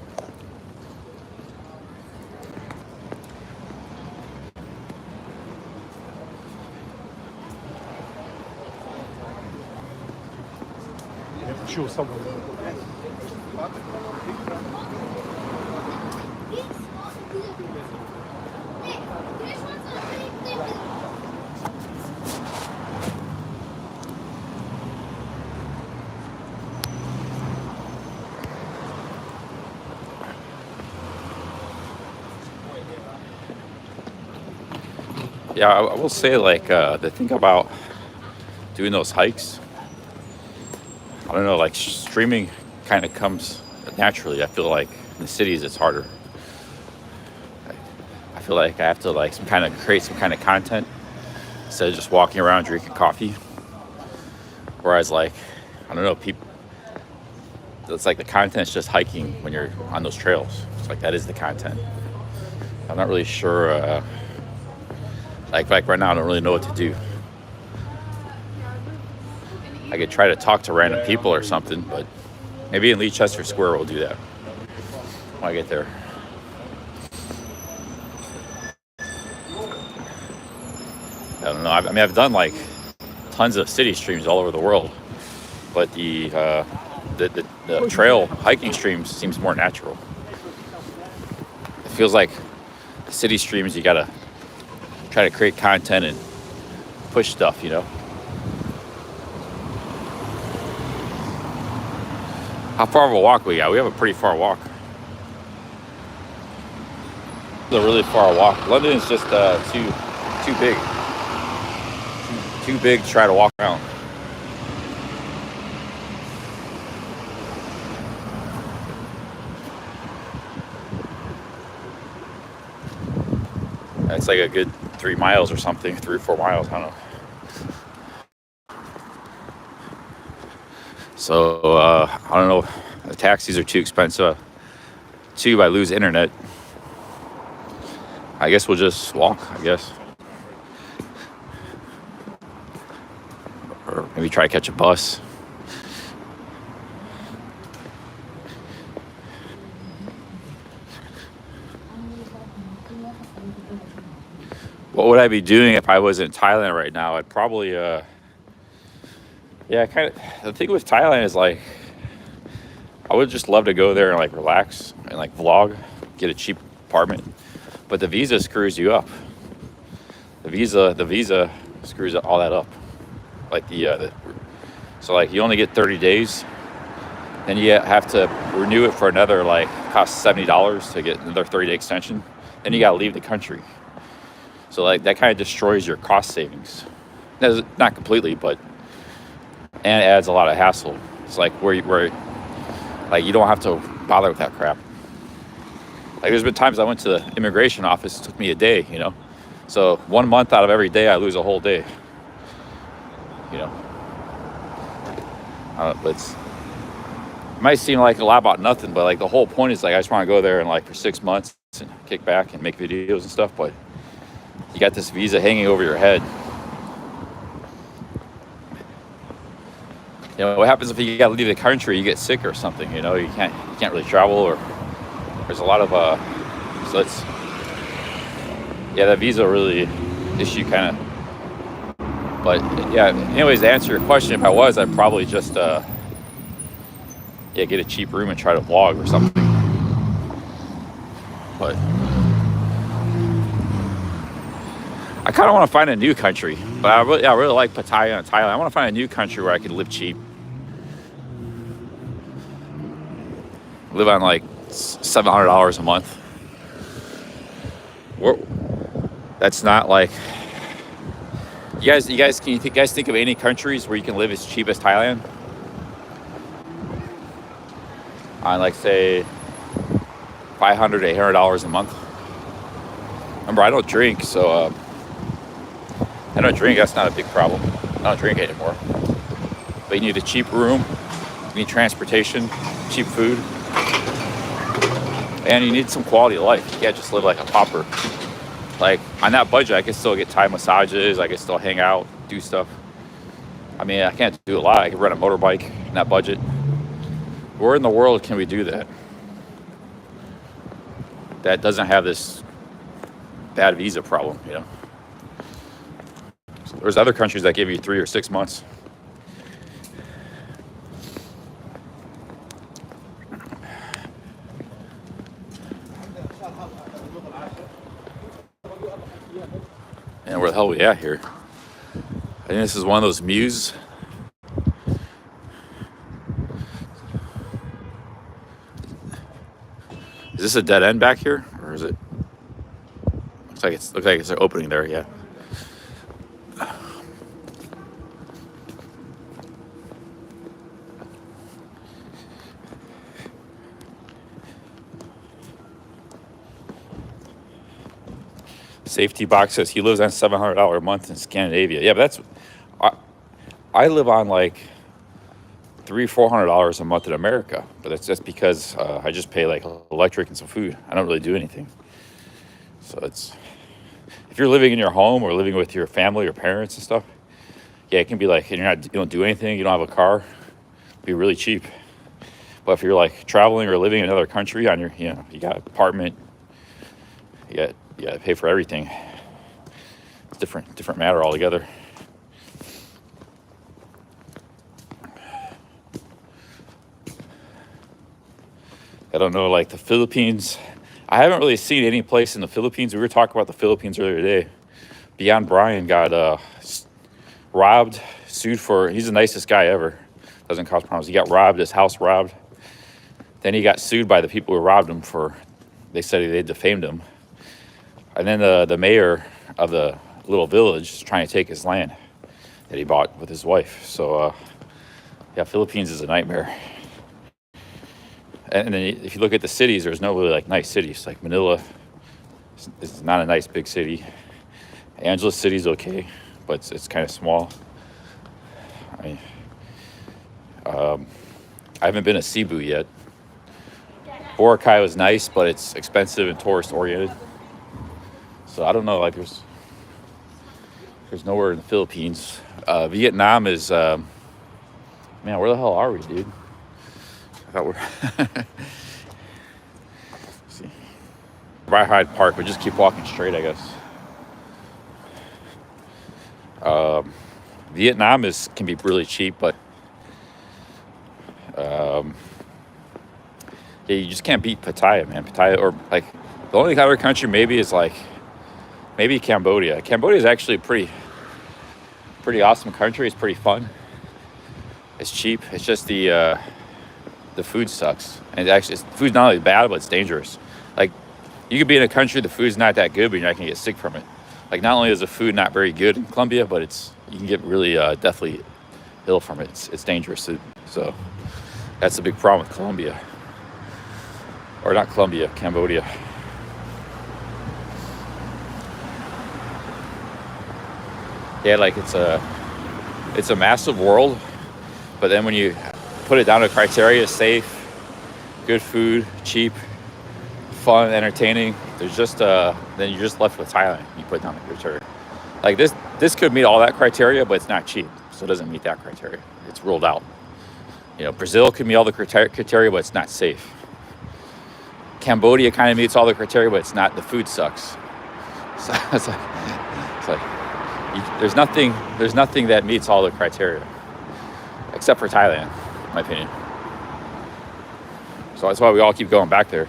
I'm sure someone. Yeah, I will say, like, the thing about doing those hikes, I don't know, like, streaming kind of comes naturally. I feel like in the cities it's harder. I feel like I have to like create some kind of content instead of just walking around drinking coffee. Whereas like, I don't know, people, it's like the content's just hiking when you're on those trails. It's like that is the content. I'm not really sure. Like right now, I don't really know what to do. I could try to talk to random people or something, but maybe in Leicester Square we'll do that when I get there. I don't know. I mean, I've done like tons of city streams all over the world, but the trail hiking streams seems more natural. It feels like the city streams, you gotta try to create content and push stuff, you know. How far of a walk we got? We have a pretty far walk. It's a really far walk. London is just too big. Too big to try to walk around. It's like a good 3 miles or something, 3 or 4 miles, I don't know. So, I don't know, the taxis are too expensive. 2, I lose internet. I guess we'll just walk, I guess. Or maybe try to catch a bus. What would I be doing if I was in Thailand right now? I'd probably, yeah, the thing with Thailand is like, I would just love to go there and like relax and like vlog, get a cheap apartment. But the visa screws you up. The visa screws all that up. Like so like you only get 30 days. Then you have to renew it for another, like, costs $70 to get another 30-day extension. Then you gotta leave the country. So like that kind of destroys your cost savings. Not completely, but, and it adds a lot of hassle. It's like where like you don't have to bother with that crap. Like there's been times I went to the immigration office, it took me a day, you know. So 1 month out of every day I lose a whole day. You know. But it might seem like a lot about nothing, but like the whole point is like I just want to go there and like for 6 months and kick back and make videos and stuff, but you got this visa hanging over your head. You know, what happens if you got to leave the country, you get sick or something, you know, you can't really travel, or there's a lot of, so it's, yeah, that visa really issue kind of, but yeah, anyways, to answer your question, if I was, I'd probably just, yeah, get a cheap room and try to vlog or something, but I kind of want to find a new country, but I really like Pattaya and Thailand. I want to find a new country where I could live cheap. Live on like $700 a month. That's not like, you guys think of any countries where you can live as cheap as Thailand? On like say $500 to $800 a month. Remember, I don't drink, so I don't drink. That's not a big problem. I don't drink anymore. But you need a cheap room, you need transportation, cheap food, and you need some quality of life. You can't just live like a pauper. Like on that budget, I can still get Thai massages. I can still hang out, do stuff. I mean, I can't do a lot. I can rent a motorbike in that budget. Where in the world can we do that? That doesn't have this bad visa problem, you know? So there's other countries that give you 3 or 6 months. And where the hell are we at here? I think this is one of those Muse. Is this a dead end back here, or is it? Looks like it's an opening there. Yeah. Safety box says he lives on $700 a month in Scandinavia. Yeah, but that's I live on like $300-400 a month in America, but that's just because I just pay like electric and some food. I don't really do anything. So it's, if you're living in your home or living with your family or parents and stuff, yeah, it can be like, and you don't do anything, you don't have a car, it'd be really cheap. But if you're like traveling or living in another country on your, you got an apartment, you got to pay for everything. It's different matter altogether. I don't know, like the Philippines. I haven't really seen any place in the Philippines. We were talking about the Philippines earlier today. Beyond Brian got robbed, sued for, he's the nicest guy ever. Doesn't cause problems. He got robbed, his house robbed. Then he got sued by the people who robbed him for, they said they defamed him. And then the mayor of the little village is trying to take his land that he bought with his wife. So, yeah, Philippines is a nightmare. And then if you look at the cities, there's no really like nice cities. Like Manila is not a nice big city. Angeles City's okay, but it's kind of small. I haven't been to Cebu yet. Boracay was nice, but it's expensive and tourist oriented. So I don't know, like there's nowhere in the Philippines. Vietnam is, man, where the hell are we, dude? I thought we're, see, by Hyde Park, we just keep walking straight, I guess. Vietnam can be really cheap, but yeah, you just can't beat Pattaya, man. Pattaya, or like the only other country maybe is like maybe Cambodia. Cambodia is actually a pretty awesome country. It's pretty fun. It's cheap. It's just the food sucks, and food's not only bad, but it's dangerous. Like you could be in a country the food's not that good, but you're not gonna get sick from it. Like not only is the food not very good in Colombia, but you can get really deathly ill from it. It's dangerous. So that's a big problem with Colombia, or not Colombia, Cambodia. Yeah, like it's a massive world, but then when you put it down to criteria, safe, good food, cheap, fun, entertaining, there's just then you're just left with Thailand. You put down the criteria. Like this could meet all that criteria, but it's not cheap, so it doesn't meet that criteria. It's ruled out. Brazil could meet all the criteria, but it's not safe. Cambodia kind of meets all the criteria, but it's not. The food sucks. So it's like there's nothing that meets all the criteria, except for Thailand, in my opinion. So that's why we all keep going back there.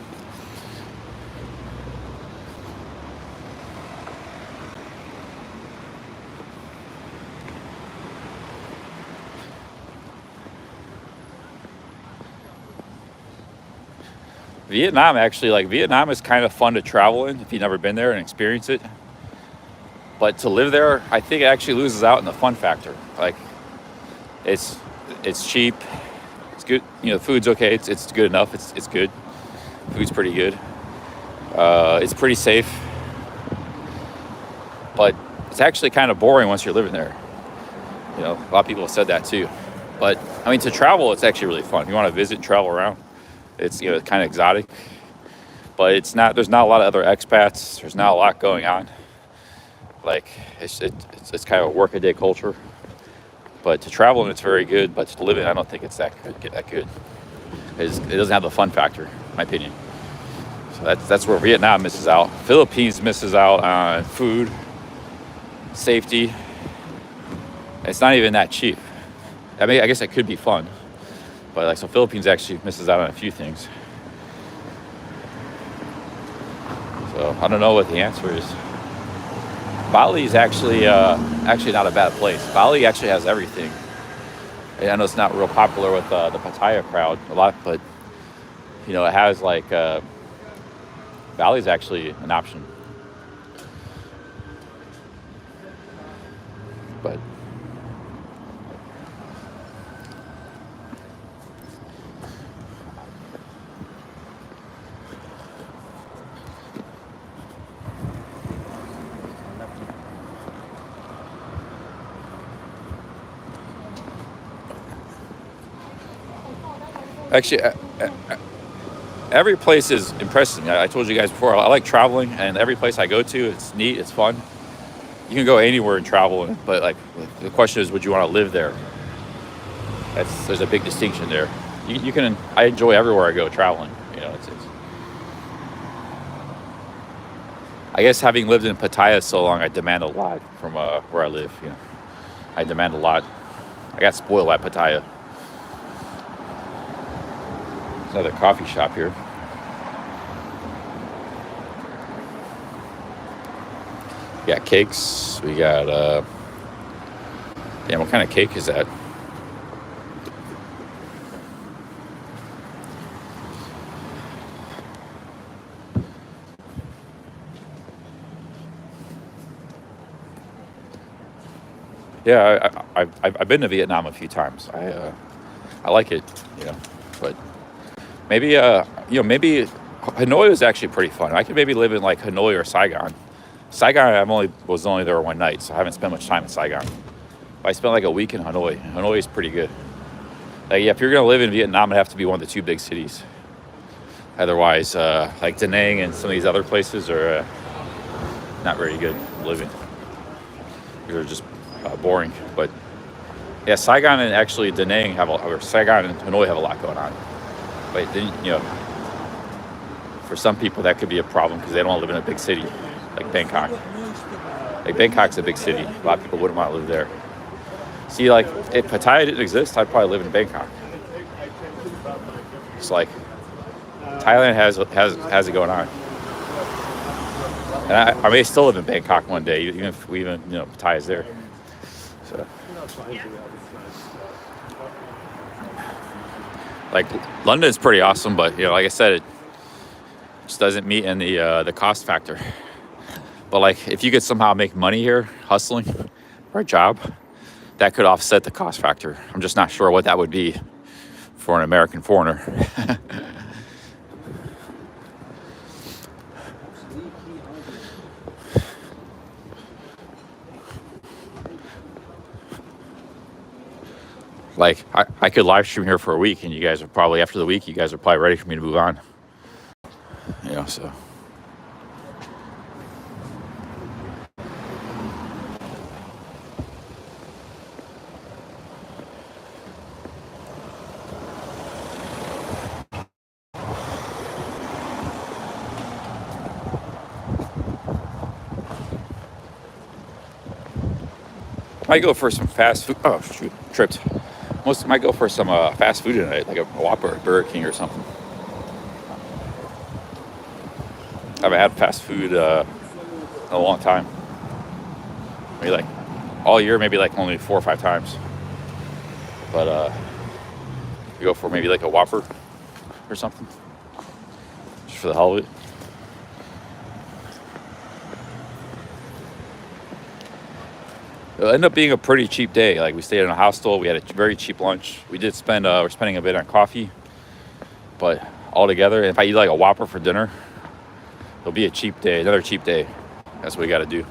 Vietnam is kind of fun to travel in if you've never been there and experience it. But to live there, I think it actually loses out in the fun factor. Like, it's cheap, it's good. The food's okay. It's good enough. It's good. Food's pretty good. It's pretty safe. But it's actually kind of boring once you're living there. A lot of people have said that too. But I mean, to travel, it's actually really fun. If you want to visit and travel around, it's kind of exotic. But it's not. There's not a lot of other expats. There's not a lot going on. Like it's kind of a workaday culture. But to travel, it's very good. But to live in, I don't think it's that good. It doesn't have the fun factor, in my opinion. So that's where Vietnam misses out. Philippines misses out on food, safety. It's not even that cheap. I mean, I guess it could be fun, but so Philippines actually misses out on a few things. So I don't know what the answer is. Bali is actually not a bad place. Bali actually has everything. I know it's not real popular with the Pattaya crowd a lot, but it has like Bali's actually an option. But Actually, every place is impressive. I told you guys before, I like traveling, and every place I go to, it's neat, it's fun. You can go anywhere and travel, but like the question is, would you want to live there? There's a big distinction there. You can. I enjoy everywhere I go traveling. You know, it's I guess having lived in Pattaya so long, I demand a lot from where I live. You know, I demand a lot. I got spoiled at Pattaya. There's another coffee shop here. We got cakes. We got damn, what kind of cake is that? Yeah, I've been to Vietnam a few times. I like it, you know, but maybe maybe Hanoi is actually pretty fun. I could maybe live in like Hanoi or Saigon. Saigon, was only there one night, so I haven't spent much time in Saigon. But I spent like a week in Hanoi. Hanoi is pretty good. Like, yeah, if you're gonna live in Vietnam, it'd have to be one of the two big cities. Otherwise, like Da Nang and some of these other places are not very good living. They're just boring. But yeah, Saigon and actually Da Nang Saigon and Hanoi have a lot going on. But then, you know, for some people that could be a problem because they don't want to live in a big city like Bangkok. Like Bangkok's a big city. A lot of people wouldn't want to live there. See, like if Pattaya didn't exist, I'd probably live in Bangkok. It's like Thailand has it going on. And I may still live in Bangkok one day, even if Pattaya's there. So, like London's pretty awesome, but you know, like I said, it just doesn't meet in the cost factor. But like, if you could somehow make money here, hustling for a job, that could offset the cost factor. I'm just not sure what that would be for an American foreigner. Like, I could live stream here for a week, and you guys are probably, after the week, you guys are probably ready for me to move on. You know, so. Might go for some fast food. Oh, shoot, tripped. Might go for some fast food tonight, like a Whopper, Burger King or something. I haven't had fast food in a long time. Maybe like all year, maybe like only 4 or 5 times. But we go for maybe like a Whopper or something, just for the hell of it. It'll end up being a pretty cheap day. Like, we stayed in a hostel. We had a very cheap lunch. We did spend, we're spending a bit on coffee. But altogether, if I eat like a Whopper for dinner, it'll be a cheap day, another cheap day. That's what we got to do.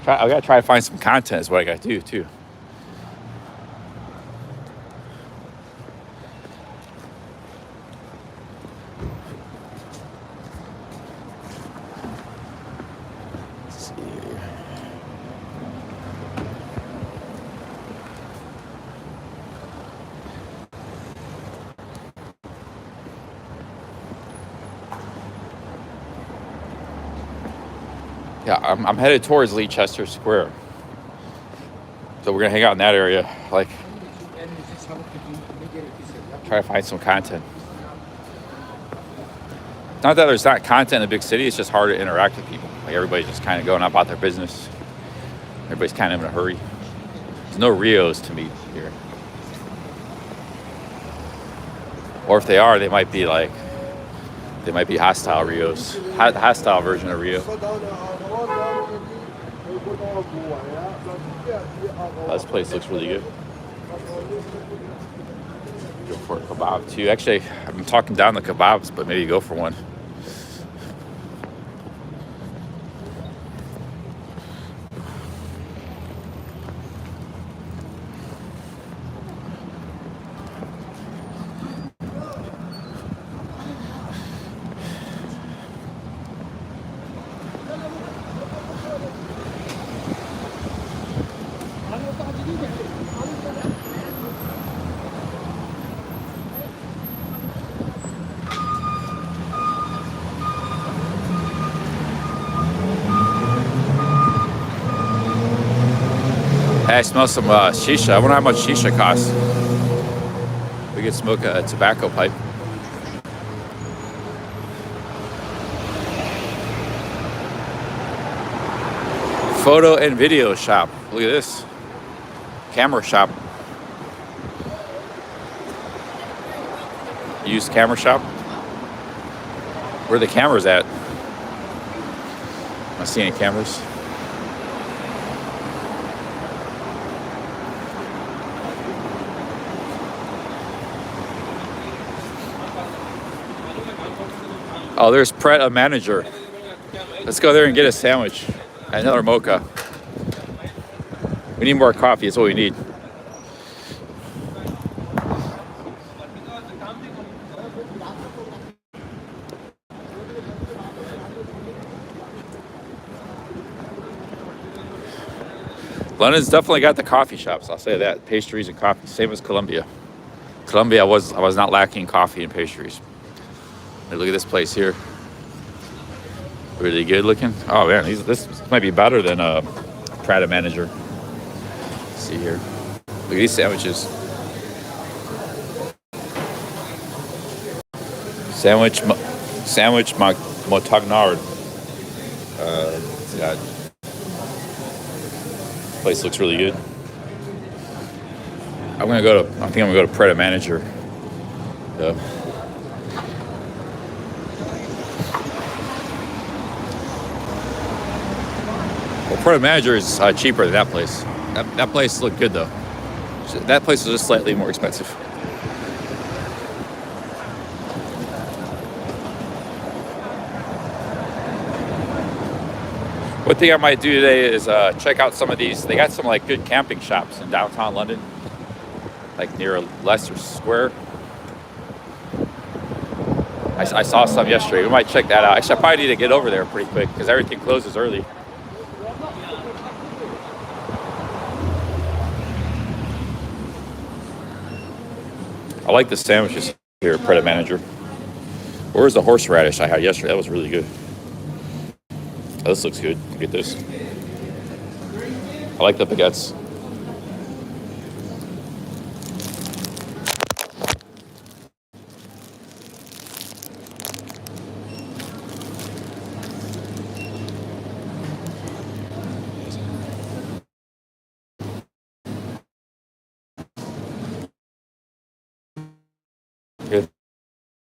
I got to try to find some content is what I got to do, too. Yeah, I'm headed towards Leicester Square. So we're gonna hang out in that area, like try to find some content. Not that there's not content in a big city, it's just hard to interact with people. Like, everybody's just kind of going about their business. Everybody's kind of in a hurry. There's no Rios to meet here. Or if they are, they might be hostile Rios. Hostile version of Rio. This place looks really good. Go for a kebab too. Actually, I'm talking down the kebabs, but maybe go for one. I smell some shisha. I wonder how much shisha costs. We could smoke a tobacco pipe. Photo and video shop. Look at this. Camera shop. Used camera shop. Where are the cameras at? I don't see any cameras. Oh, there's Pret, a manager. Let's go there and get a sandwich. Another mocha. We need more coffee. That's what we need. London's definitely got the coffee shops. I'll say that. Pastries and coffee. Same as Colombia. Colombia, I was not lacking coffee and pastries. Hey, look at this place here. Really good looking. Oh man, this might be better than a Prada manager. Let's see here. Look at these sandwiches. Sandwich Montagnard. Yeah. Place looks really good. I think I'm gonna go to Prada manager. Yeah. Well, Prada manager is cheaper than that place. That place looked good though. That place was just slightly more expensive. One thing I might do today is check out some of these. They got some like good camping shops in downtown London, like near Leicester Square. I saw some yesterday. We might check that out. Actually, I probably need to get over there pretty quick because everything closes early. I like the sandwiches here at Prada Manager. Where's the horseradish I had yesterday? That was really good. Oh, this looks good. Look at this. I like the baguettes. Good.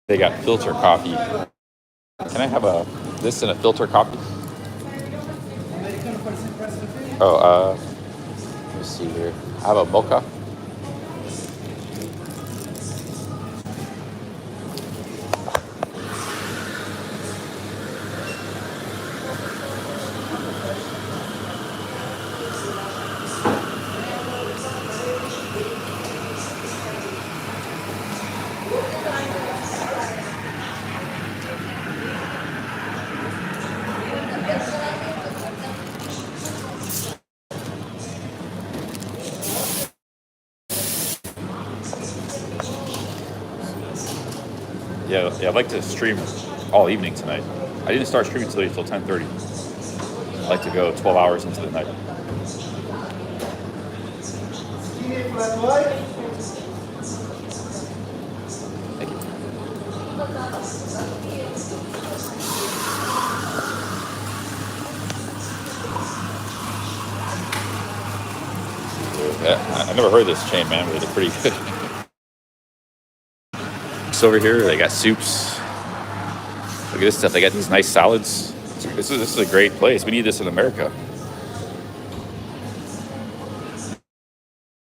They got filter coffee. Can I have this in a filter coffee? Oh, let me see here. I have a mocha. Yeah, I'd like to stream all evening tonight. I didn't start streaming today until 10:30. I'd like to go 12 hours into the night. Thank you. Yeah, I never heard of this chain, man, but they're pretty good. Over here, they got soups. Look at this stuff. They got these nice salads. This is a great place. We need this in America.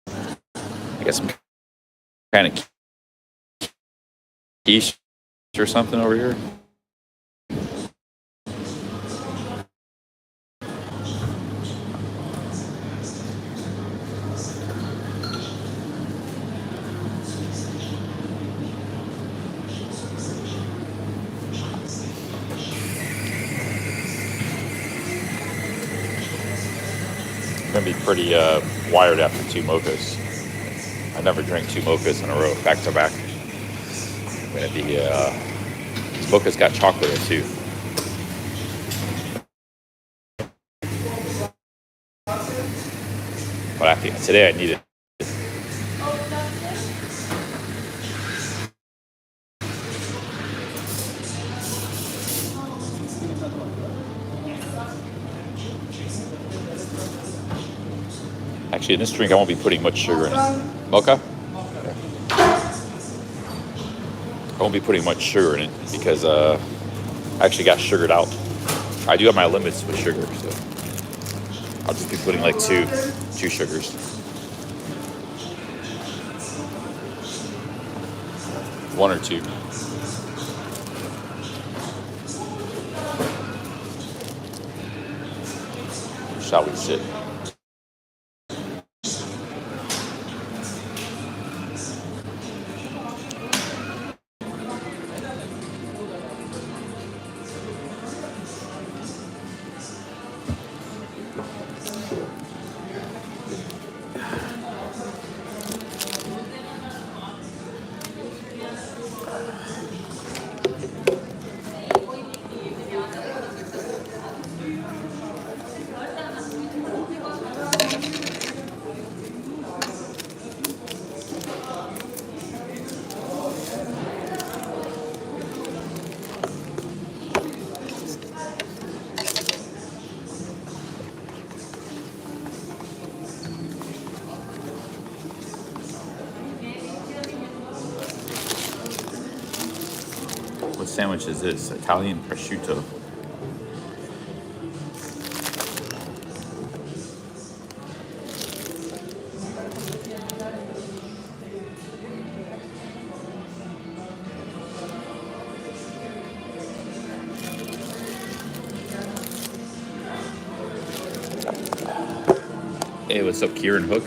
I got some kind of quiche or something over here. Gonna be pretty wired after 2 mochas. I never drink 2 mochas in a row, back to back. I'm gonna be this mocha's got chocolate in it too. But caffeine. Today I need it. Actually, in this drink, I won't be putting much sugar in it. Mocha? I won't be putting much sugar in it because I actually got sugared out. I do have my limits with sugar, so I'll just be putting like two sugars. One or two. Shall we sit? What sandwich is this? Italian prosciutto. Hey, what's up, Kieran Hook?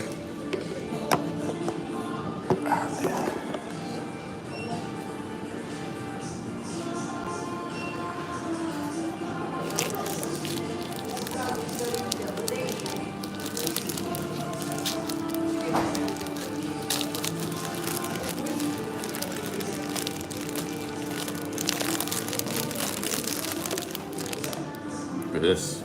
Look at this.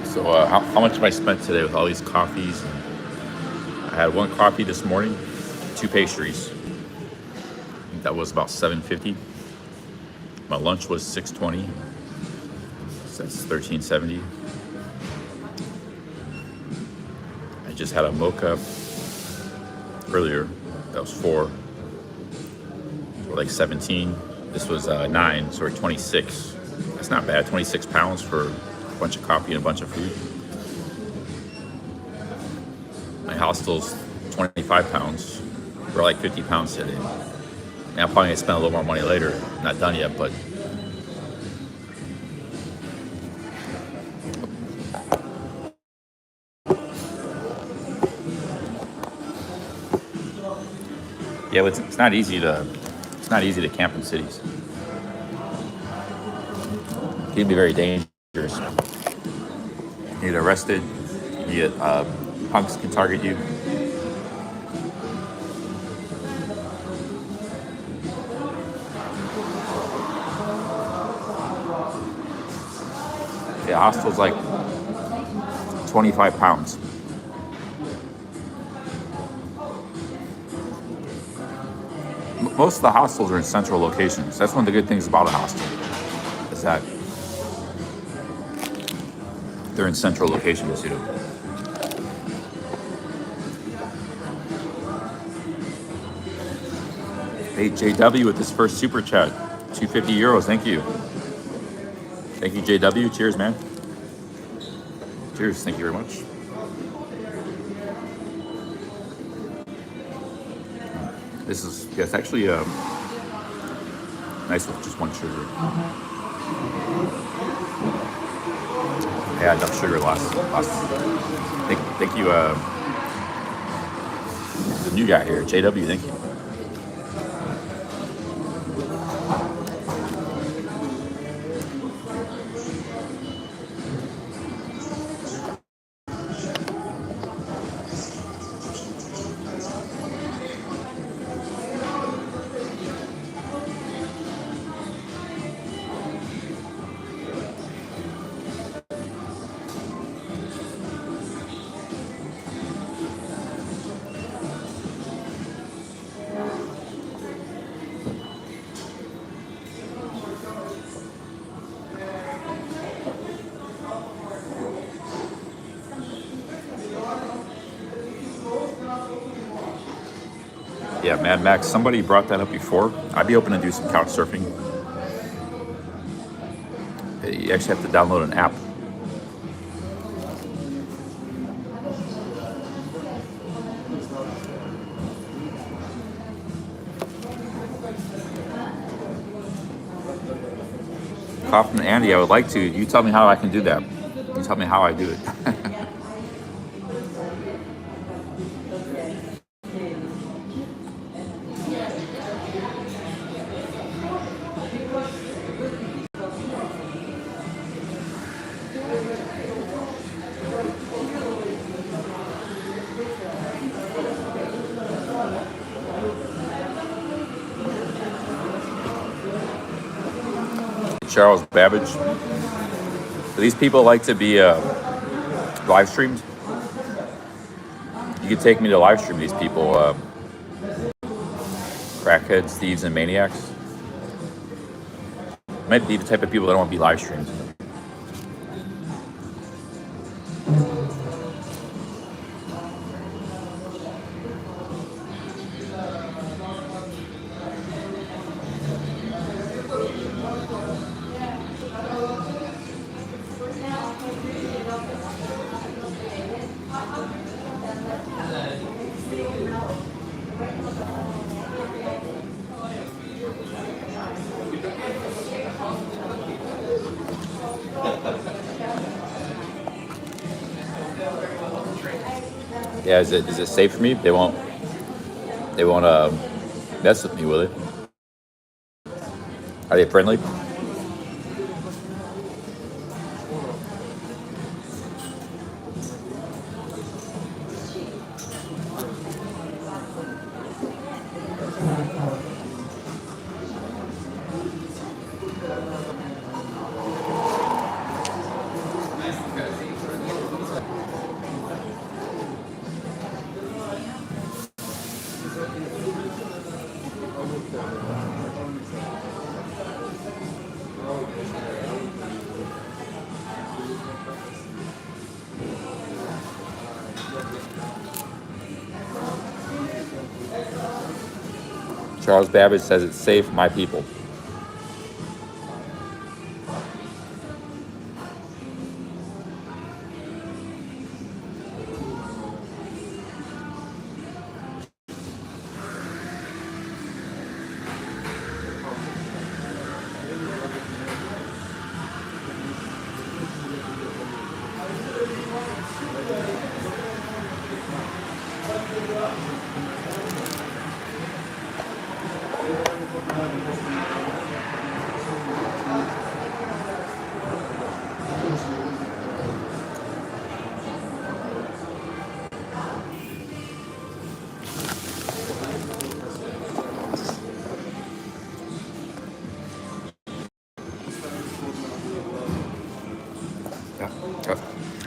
So how much have I spent today with all these coffees? I had one coffee this morning, 2 pastries. I think that was about $7.50. My lunch was $6.20. So that's $13.70. I just had a mocha earlier. That was 4, for like 17. This was 9, sorry, 26. That's not bad. 26 pounds for a bunch of coffee and a bunch of food. My hostel's 25 pounds. We're like 50 pounds today. And I'm probably gonna spend a little more money later. Not done yet, but yeah, it's not easy to camp in cities. It can be very dangerous. You get arrested. You get punks can target you. Yeah, hostel's like 25 pounds. Most of the hostels are in central locations. That's one of the good things about a hostel, is that they're in central locations, you know. Hey, JW with this first super chat, 250 euros, thank you. Thank you, JW. Cheers, man. Cheers. Thank you very much. This is, yeah, it's actually nice with just one sugar. I had enough sugar last. Thank you, the new guy here, JW. Thank you. Yeah, Mad Max, somebody brought that up before. I'd be open to do some couch surfing. You actually have to download an app. Kaufman and Andy, I would like to. You tell me how I can do that. You tell me how I do it. Charles Babbage. Do these people like to be live streamed? You could take me to live stream these people, crackheads, thieves, and maniacs. Might be the type of people that don't want to be live streamed. Yeah, is it safe for me? They won't mess with me, will they? Are they friendly? Charles Babbage says it's safe, my people.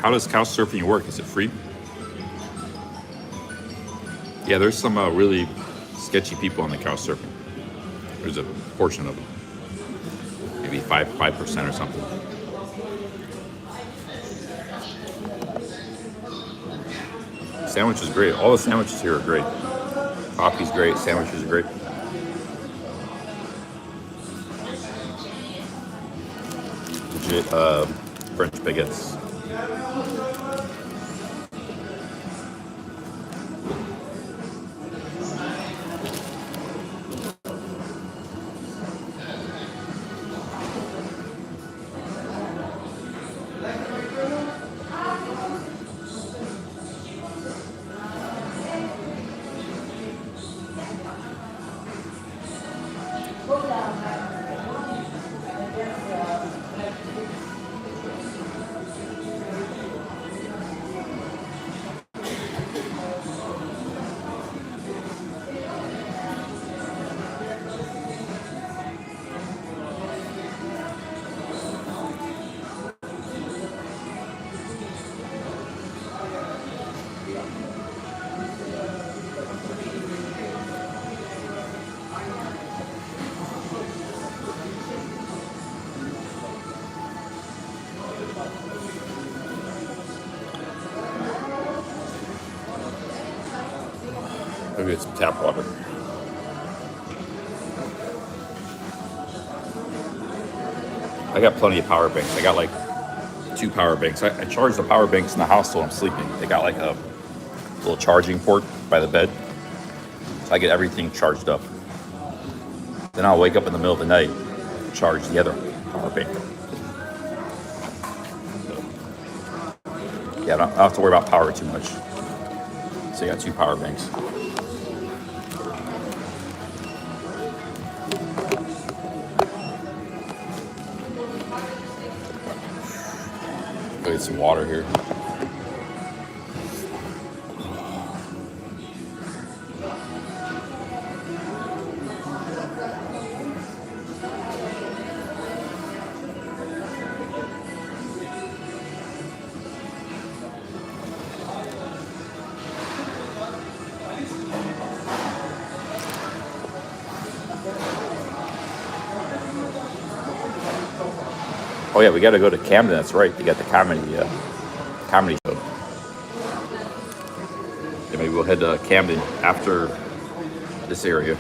How does couch surfing work? Is it free? Yeah, there's some really sketchy people on the couch surfing. There's a portion of them, maybe 5% or something. Sandwich is great. All the sandwiches here are great. Coffee's great. Sandwiches are great. French baguettes. Maybe get some tap water. I got plenty of power banks. I got like 2 power banks. I charge the power banks in the house while I'm sleeping. They got like a little charging port by the bed. So I get everything charged up. Then I'll wake up in the middle of the night, charge the other power bank. So, yeah, I don't have to worry about power too much. So I got 2 power banks. Go get some water here. Oh yeah, we got to go to Camden. That's right. They got the comedy show. Yeah, maybe we'll head to Camden after this area.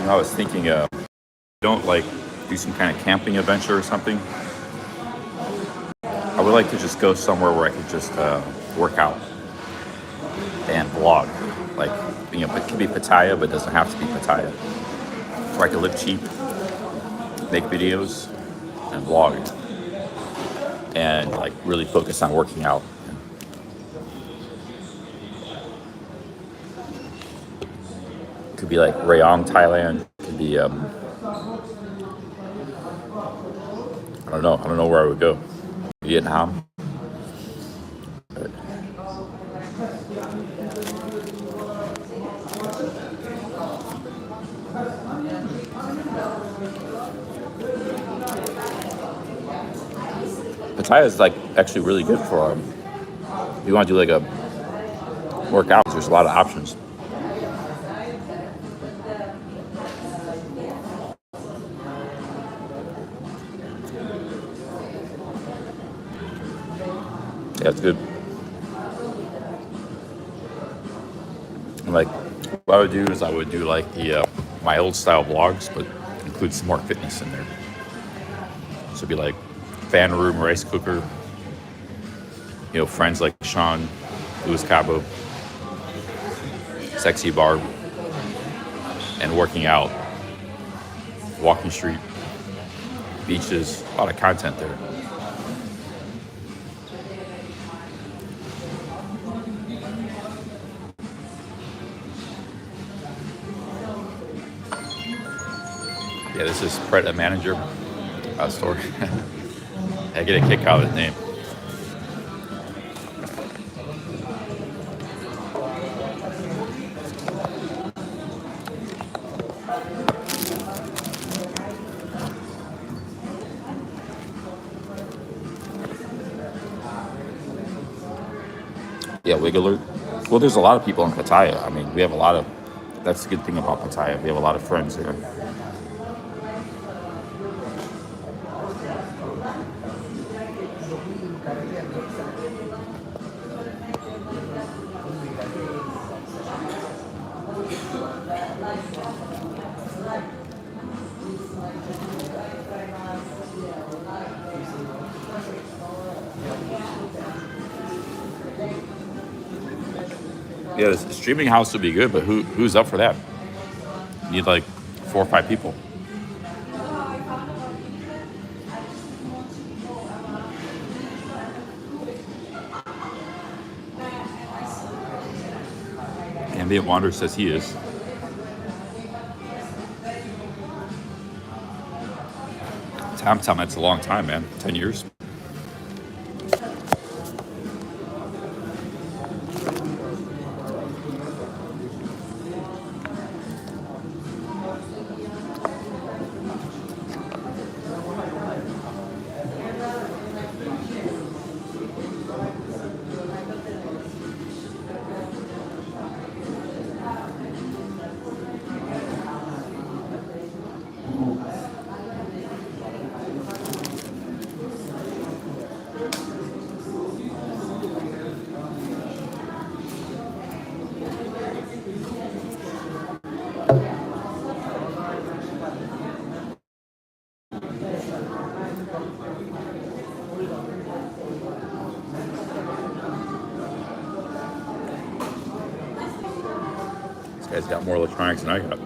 I was thinking, don't like do some kind of camping adventure or something. I would like to just go somewhere where I could just work out and vlog. Like, you know, it could be Pattaya, but it doesn't have to be Pattaya. Where I could live cheap, make videos, and vlog, and like really focus on working out. Could be like Rayong, Thailand. Could be I don't know where I would go. Vietnam. But Pattaya is like actually really good for If you want to do like a workout, there's a lot of options. Yeah, it's good. And like, what I would do is I would do like the my old style vlogs, but include some more fitness in there. So it'd be like fan room, rice cooker, friends like Sean, Louis Cabo, sexy barb, and working out, walking street, beaches, a lot of content there. Yeah, this is Pret a Manager store. I get a kick out of the name. Yeah, Wig Alert. Well, there's a lot of people in Pattaya. I mean, we have a lot of, that's the good thing about Pattaya. We have a lot of friends there. Yeah, the streaming house would be good, but who's up for that? You need like 4 or 5 people. Ambient Wander says he is. Tom, that's a long time, man. 10 years. This guy's got more electronics than I got.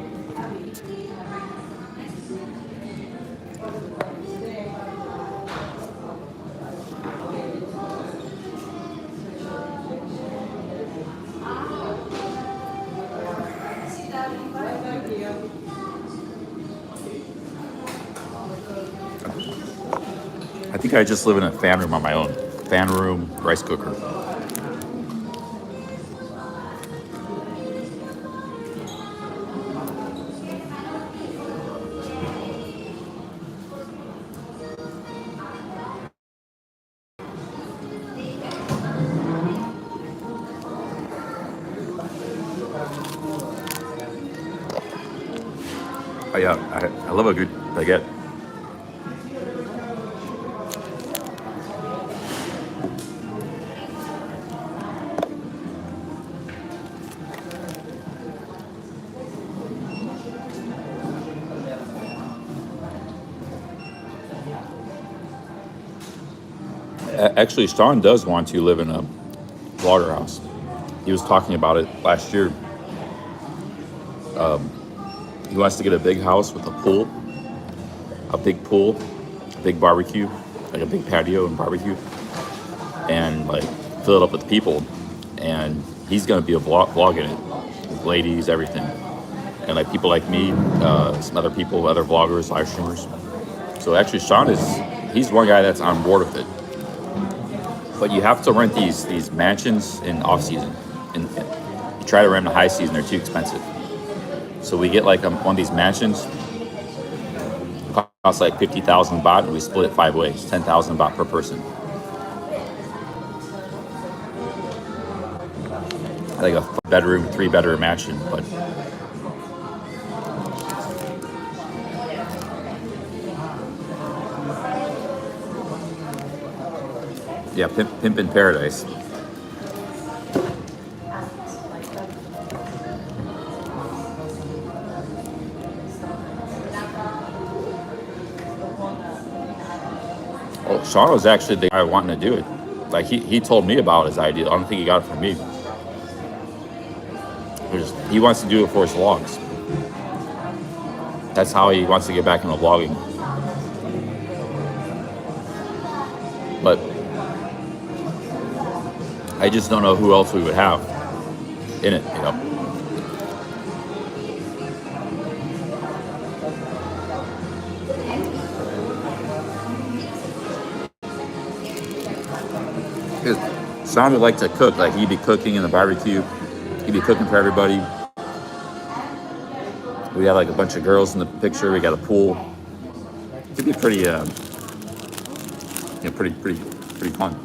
I think I just live in a fan room on my own. Fan room, rice cooker. Oh yeah, I love a good baguette. Actually, Sean does want to live in a vlogger house. He was talking about it last year. He wants to get a big house with a pool, a big barbecue, like a big patio and barbecue, and like fill it up with people. And he's going to be a vlog in it, with ladies, everything, and like people like me, some other people, other vloggers, live streamers. So actually, he's one guy that's on board with it. But you have to rent these mansions in off season, and you try to rent in high season; they're too expensive. So we get like one of these mansions, costs like 50,000 baht, and we split it 5 ways, 10,000 baht per person. like a bedroom, 3-bedroom mansion, but yeah, pimp in paradise. Well, Sean was actually the guy wanting to do it. Like he told me about his idea. I don't think he got it from me. He wants to do it for his vlogs. That's how he wants to get back into vlogging. But I just don't know who else we would have in it, you know. Sean would like to cook. Like he'd be cooking in the barbecue. He'd be cooking for everybody. We had like a bunch of girls in the picture. We got a pool. It'd be pretty, pretty fun.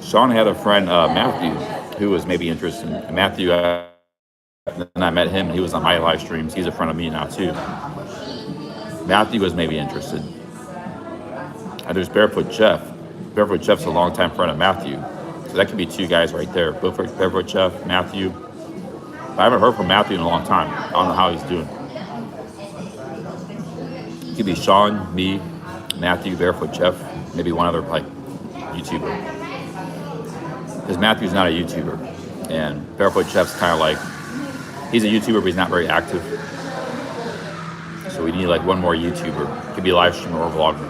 Sean had a friend, Matthew, who was maybe interested. Matthew, then I met him, and he was on my live streams. He's a friend of me now, too. Matthew was maybe interested. And there's Barefoot Jeff. Barefoot Jeff's a longtime friend of Matthew. So that could be 2 guys right there. Barefoot Jeff, Matthew. I haven't heard from Matthew in a long time. I don't know how he's doing. It could be Sean, me, Matthew, Barefoot Jeff, maybe one other like YouTuber. Because Matthew's not a YouTuber, and Barefoot Chef's kind of like, he's a YouTuber, but he's not very active. So we need like one more YouTuber. Could be a live streamer or vlogger.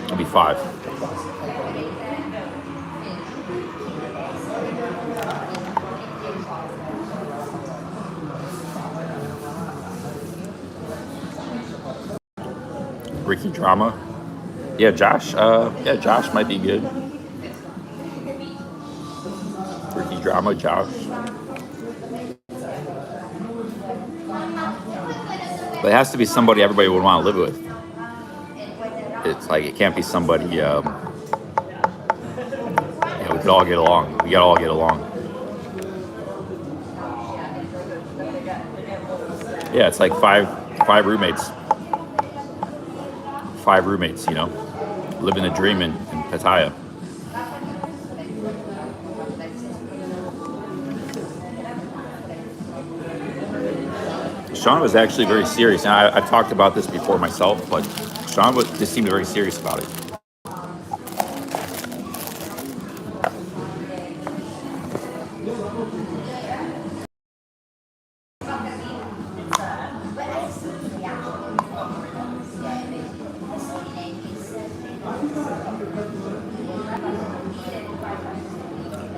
Could be 5. Ricky Drama. Yeah, Josh. Josh might be good. Ricky Drama, Josh. But it has to be somebody everybody would want to live with. It's like, it can't be somebody, we could all get along. We gotta all get along. Yeah, it's like five roommates. 5 roommates, you know, living the dream in Pattaya. Sean was actually very serious, and I've talked about this before myself, but Sean just seemed very serious about it.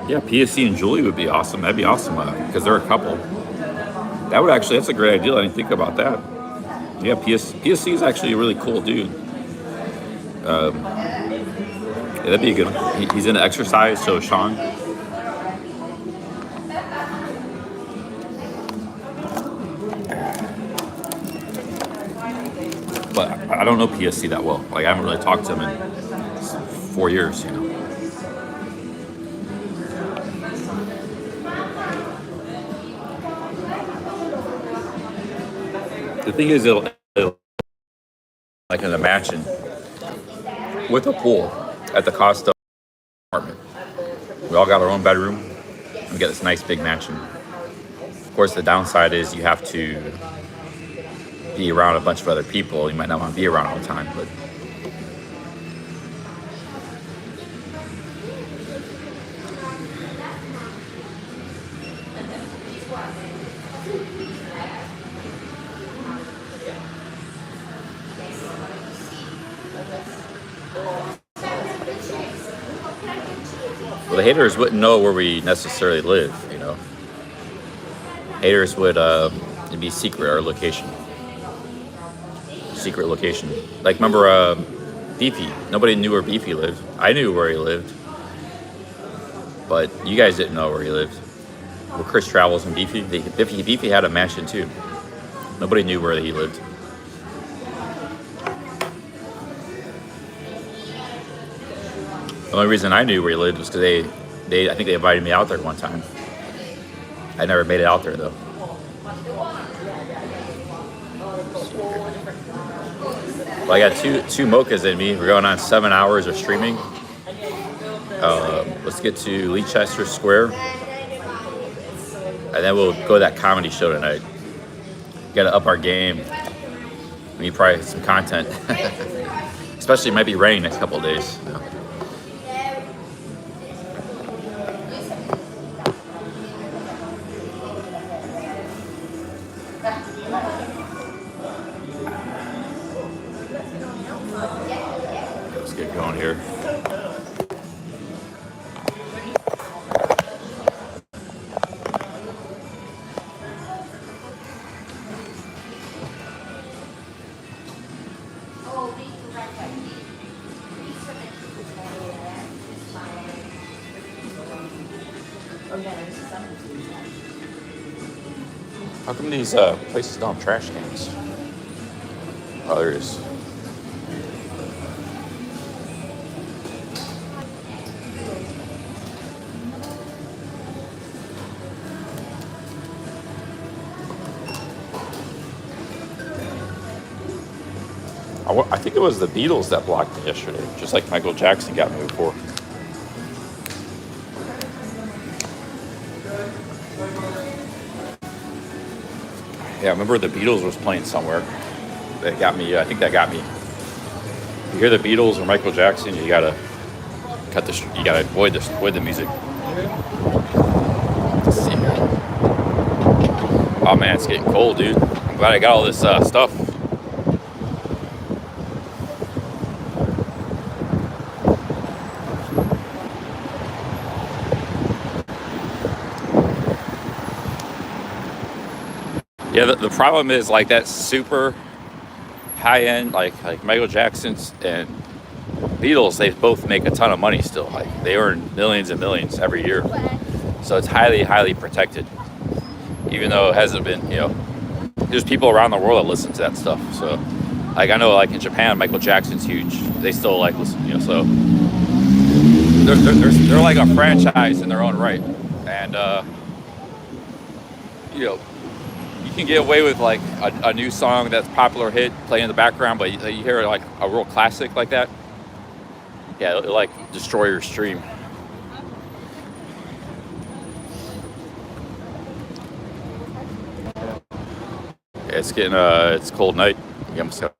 Yeah, PSC and Julie would be awesome. That'd be awesome because they're a couple. That's a great idea. I didn't think about that. Yeah, PSC is actually a really cool dude. Yeah, that'd be a good one. He's into exercise, so Sean. But I don't know PSC that well. Like, I haven't really talked to him in 4 years, you know. The thing is, it'll like in a mansion with a pool at the cost of an apartment. We all got our own bedroom and get this nice big mansion. Of course, the downside is you have to be around a bunch of other people. You might not want to be around all the time, but the haters wouldn't know where we necessarily live, you know. Haters would it'd be secret, our location. Secret location. Like, remember Beefy? Nobody knew where Beefy lived. I knew where he lived, but you guys didn't know where he lived. where Chris travels in Beefy. Beefy had a mansion too. Nobody knew where he lived. The only reason I knew where he lived was because I think they invited me out there one time. I never made it out there though. Well, I got two mochas in me. We're going on 7 hours of streaming. Let's get to Leicester Square, and then we'll go to that comedy show tonight. Got to up our game. We need probably some content, especially it might be raining next couple of days. Let's get going here. How come these places don't have trash cans? Oh, there it is. I think it was the Beatles that blocked me yesterday, just like Michael Jackson got me before. Yeah, I remember the Beatles was playing somewhere. That got me. I think that got me. You hear the Beatles or Michael Jackson, you gotta you gotta avoid the music. Let's see here. Oh man, it's getting cold, dude. I'm glad I got all this stuff. Yeah, the problem is like that super high end, like Michael Jackson's and Beatles, they both make a ton of money still. Like they earn millions and millions every year. So it's highly, highly protected. Even though it hasn't been, there's people around the world that listen to that stuff. So like I know like in Japan, Michael Jackson's huge. They still like listen, so they're like a franchise in their own right. And you can get away with like a new song that's popular hit playing in the background, but you hear like a real classic like that, yeah, it'll like destroy your stream. Yeah, it's getting it's a cold night. You almost have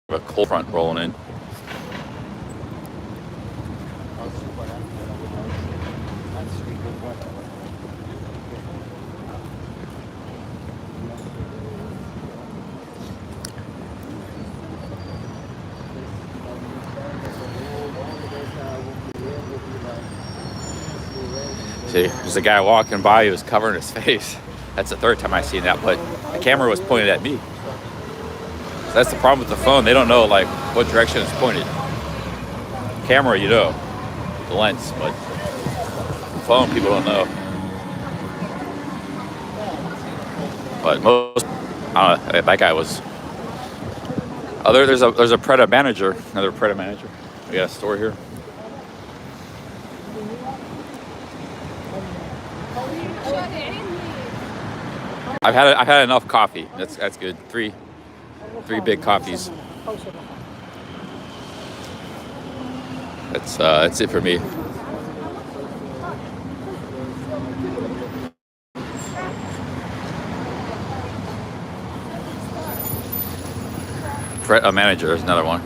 a cold front rolling in. See, there's a guy walking by who was covering his face. That's the third time I've seen that, but the camera was pointed at me. So that's the problem with the phone. They don't know like what direction it's pointed. Camera, the lens, but the phone, people don't know. But most, I don't know, that guy was. There's a Preda manager, another Preda manager. We got a store here. I've had enough coffee. That's good. Three big coffees. That's it for me. A manager is another one.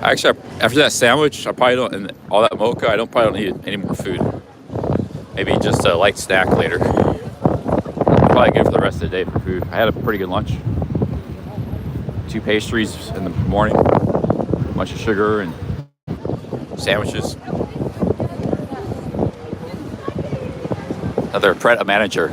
Actually, after that sandwich, I probably don't, and all that mocha, I probably don't need any more food. Maybe just a light snack later. Probably good for the rest of the day for food. I had a pretty good lunch. 2 pastries in the morning, a bunch of sugar and sandwiches. Another Preda manager.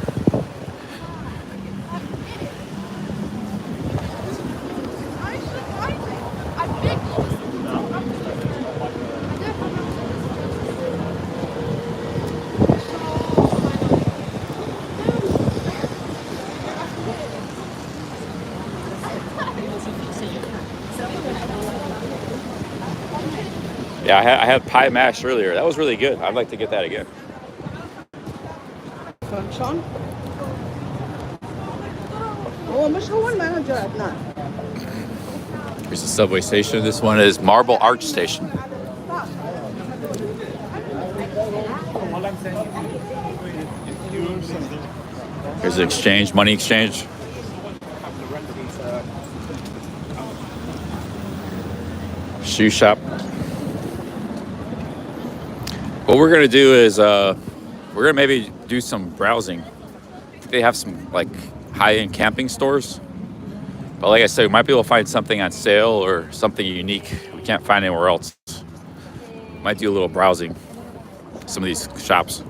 Yeah, I had pie mash earlier. That was really good. I'd like to get that again. Sean? Oh, مش هو المانجر عدنان. Here's the subway station. This one is Marble Arch Station. Here's the exchange, money exchange. Shoe shop. What we're gonna do is we're gonna maybe do some browsing. I think they have some like high-end camping stores. But like I said, we might be able to find something on sale or something unique we can't find anywhere else. Might do a little browsing some of these shops.